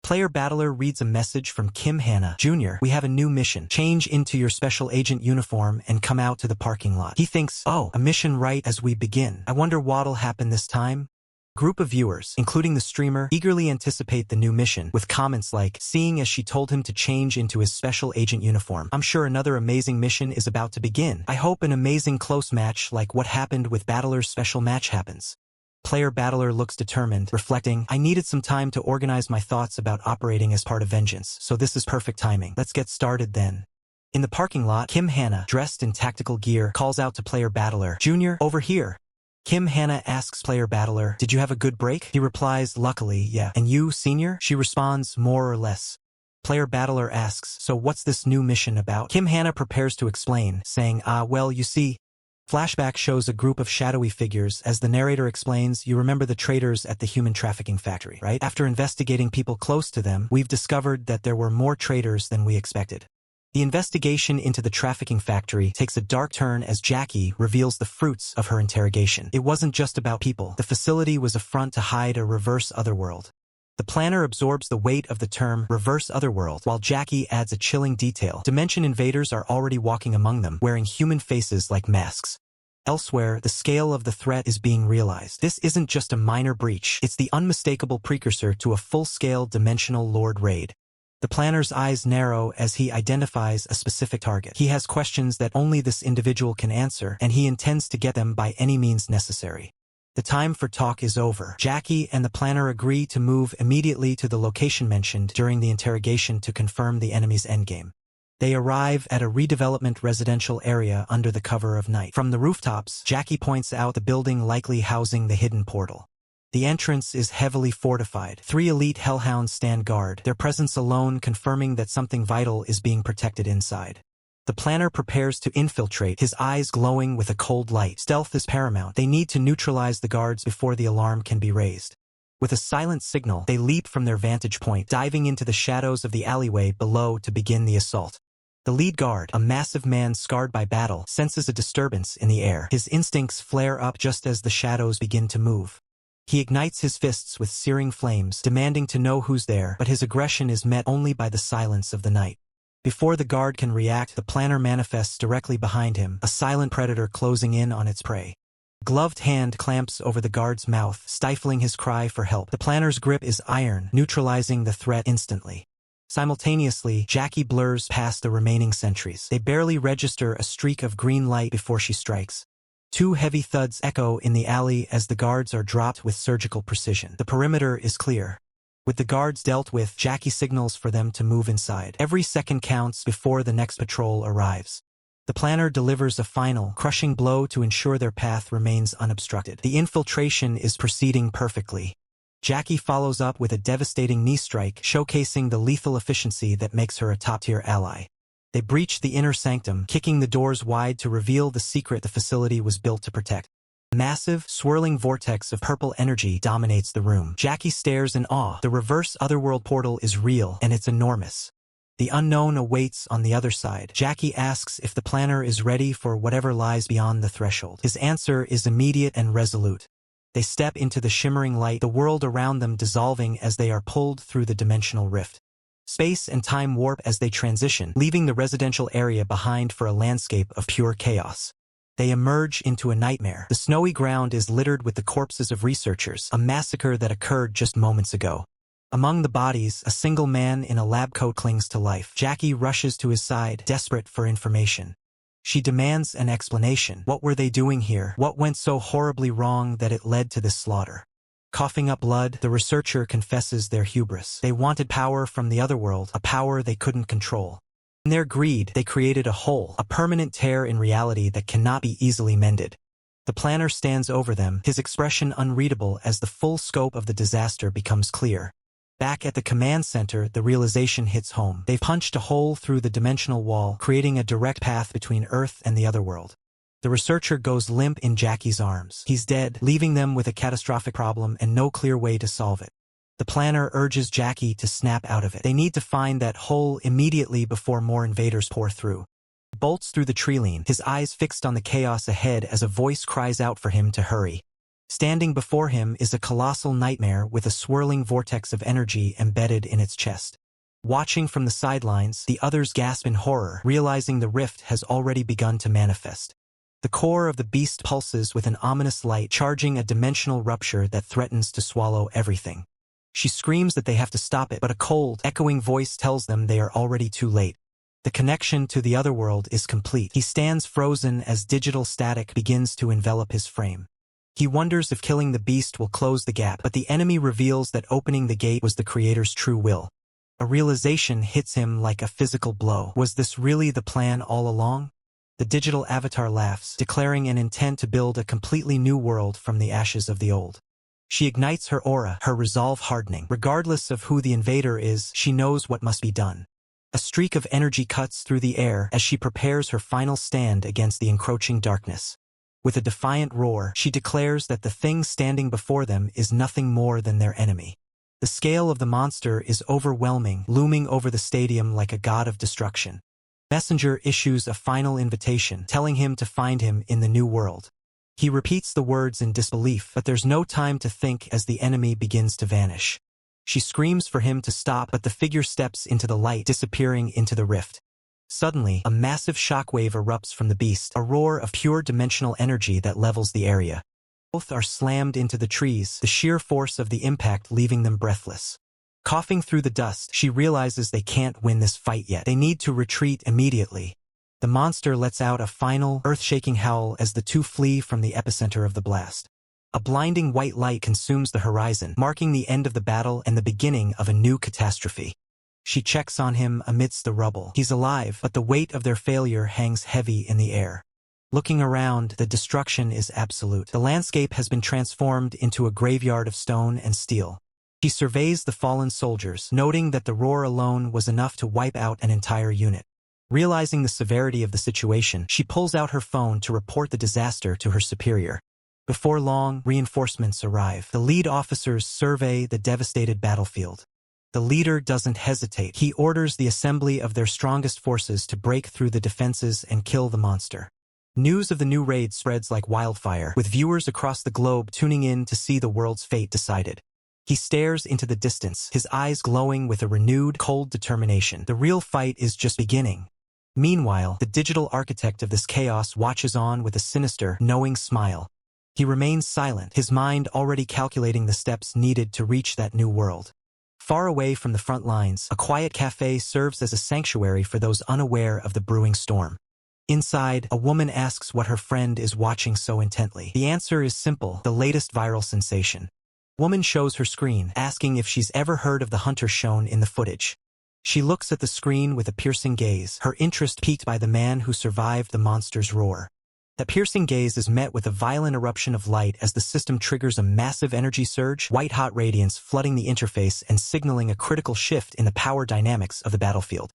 Player battler reads a message from Kim Hannah, Jr. We have a new mission. Change into your special agent uniform and come out to the parking lot. He thinks, oh, a mission right as we begin. I wonder what'll happen this time? Group of viewers, including the streamer, eagerly anticipate the new mission, with comments like, seeing as she told him to change into his special agent uniform. I'm sure another amazing mission is about to begin. I hope an amazing close match like what happened with Battler's special match happens. Player Battler looks determined, reflecting, I needed some time to organize my thoughts about operating as part of Vengeance, so this is perfect timing. Let's get started then. In the parking lot, Kim Hannah, dressed in tactical gear, calls out to Player Battler, Jr., over here. Kim Hannah asks Player Battler, did you have a good break? He replies, luckily, yeah. And you, Senior? She responds, more or less. Player Battler asks, so what's this new mission about? Kim Hannah prepares to explain, saying, well, you see. Flashback shows a group of shadowy figures. As the narrator explains, you remember the traitors at the human trafficking factory, right? After investigating people close to them, we've discovered that there were more traitors than we expected. The investigation into the trafficking factory takes a dark turn as Jackie reveals the fruits of her interrogation. It wasn't just about people. The facility was a front to hide a reverse otherworld. The planner absorbs the weight of the term reverse otherworld, while Jackie adds a chilling detail. Dimension invaders are already walking among them, wearing human faces like masks. Elsewhere, the scale of the threat is being realized. This isn't just a minor breach. It's the unmistakable precursor to a full-scale dimensional lord raid. The planner's eyes narrow as he identifies a specific target. He has questions that only this individual can answer, and he intends to get them by any means necessary. The time for talk is over. Jackie and the planner agree to move immediately to the location mentioned during the interrogation to confirm the enemy's endgame. They arrive at a redevelopment residential area under the cover of night. From the rooftops, Jackie points out the building likely housing the hidden portal. The entrance is heavily fortified. 3 elite hellhounds stand guard, their presence alone confirming that something vital is being protected inside. The planner prepares to infiltrate, his eyes glowing with a cold light. Stealth is paramount. They need to neutralize the guards before the alarm can be raised. With a silent signal, they leap from their vantage point, diving into the shadows of the alleyway below to begin the assault. The lead guard, a massive man scarred by battle, senses a disturbance in the air. His instincts flare up just as the shadows begin to move. He ignites his fists with searing flames, demanding to know who's there, but his aggression is met only by the silence of the night. Before the guard can react, the planner manifests directly behind him, a silent predator closing in on its prey. Gloved hand clamps over the guard's mouth, stifling his cry for help. The planner's grip is iron, neutralizing the threat instantly. Simultaneously, Jackie blurs past the remaining sentries. They barely register a streak of green light before she strikes. Two heavy thuds echo in the alley as the guards are dropped with surgical precision. The perimeter is clear. With the guards dealt with, Jackie signals for them to move inside. Every second counts before the next patrol arrives. The planner delivers a final, crushing blow to ensure their path remains unobstructed. The infiltration is proceeding perfectly. Jackie follows up with a devastating knee strike, showcasing the lethal efficiency that makes her a top-tier ally. They breach the inner sanctum, kicking the doors wide to reveal the secret the facility was built to protect. A massive, swirling vortex of purple energy dominates the room. Jackie stares in awe. The reverse otherworld portal is real, and it's enormous. The unknown awaits on the other side. Jackie asks if the planner is ready for whatever lies beyond the threshold. His answer is immediate and resolute. They step into the shimmering light, the world around them dissolving as they are pulled through the dimensional rift. Space and time warp as they transition, leaving the residential area behind for a landscape of pure chaos. They emerge into a nightmare. The snowy ground is littered with the corpses of researchers, a massacre that occurred just moments ago. Among the bodies, a single man in a lab coat clings to life. Jackie rushes to his side, desperate for information. She demands an explanation. What were they doing here? What went so horribly wrong that it led to this slaughter? Coughing up blood, the researcher confesses their hubris. They wanted power from the otherworld, a power they couldn't control. In their greed, they created a hole, a permanent tear in reality that cannot be easily mended. The planner stands over them, his expression unreadable as the full scope of the disaster becomes clear. Back at the command center, the realization hits home. They've punched a hole through the dimensional wall, creating a direct path between Earth and the otherworld. The researcher goes limp in Jackie's arms. He's dead, leaving them with a catastrophic problem and no clear way to solve it. The planner urges Jackie to snap out of it. They need to find that hole immediately before more invaders pour through. He bolts through the treeline, his eyes fixed on the chaos ahead as a voice cries out for him to hurry. Standing before him is a colossal nightmare with a swirling vortex of energy embedded in its chest. Watching from the sidelines, the others gasp in horror, realizing the rift has already begun to manifest. The core of the beast pulses with an ominous light, charging a dimensional rupture that threatens to swallow everything. She screams that they have to stop it, but a cold, echoing voice tells them they are already too late. The connection to the otherworld is complete. He stands frozen as digital static begins to envelop his frame. He wonders if killing the beast will close the gap, but the enemy reveals that opening the gate was the creator's true will. A realization hits him like a physical blow. Was this really the plan all along? The digital avatar laughs, declaring an intent to build a completely new world from the ashes of the old. She ignites her aura, her resolve hardening. Regardless of who the invader is, she knows what must be done. A streak of energy cuts through the air as she prepares her final stand against the encroaching darkness. With a defiant roar, she declares that the thing standing before them is nothing more than their enemy. The scale of the monster is overwhelming, looming over the stadium like a god of destruction. Messenger issues a final invitation, telling him to find him in the new world. He repeats the words in disbelief, but there's no time to think as the enemy begins to vanish. She screams for him to stop, but the figure steps into the light, disappearing into the rift. Suddenly, a massive shockwave erupts from the beast, a roar of pure dimensional energy that levels the area. Both are slammed into the trees, the sheer force of the impact leaving them breathless. Coughing through the dust, she realizes they can't win this fight yet. They need to retreat immediately. The monster lets out a final, earth-shaking howl as the two flee from the epicenter of the blast. A blinding white light consumes the horizon, marking the end of the battle and the beginning of a new catastrophe. She checks on him amidst the rubble. He's alive, but the weight of their failure hangs heavy in the air. Looking around, the destruction is absolute. The landscape has been transformed into a graveyard of stone and steel. She surveys the fallen soldiers, noting that the roar alone was enough to wipe out an entire unit. Realizing the severity of the situation, she pulls out her phone to report the disaster to her superior. Before long, reinforcements arrive. The lead officers survey the devastated battlefield. The leader doesn't hesitate. He orders the assembly of their strongest forces to break through the defenses and kill the monster. News of the new raid spreads like wildfire, with viewers across the globe tuning in to see the world's fate decided. He stares into the distance, his eyes glowing with a renewed, cold determination. The real fight is just beginning. Meanwhile, the digital architect of this chaos watches on with a sinister, knowing smile. He remains silent, his mind already calculating the steps needed to reach that new world. Far away from the front lines, a quiet cafe serves as a sanctuary for those unaware of the brewing storm. Inside, a woman asks what her friend is watching so intently. The answer is simple, the latest viral sensation. Woman shows her screen, asking if she's ever heard of the hunter shown in the footage. She looks at the screen with a piercing gaze, her interest piqued by the man who survived the monster's roar. That piercing gaze is met with a violent eruption of light as the system triggers a massive energy surge, white-hot radiance flooding the interface and signaling a critical shift in the power dynamics of the battlefield.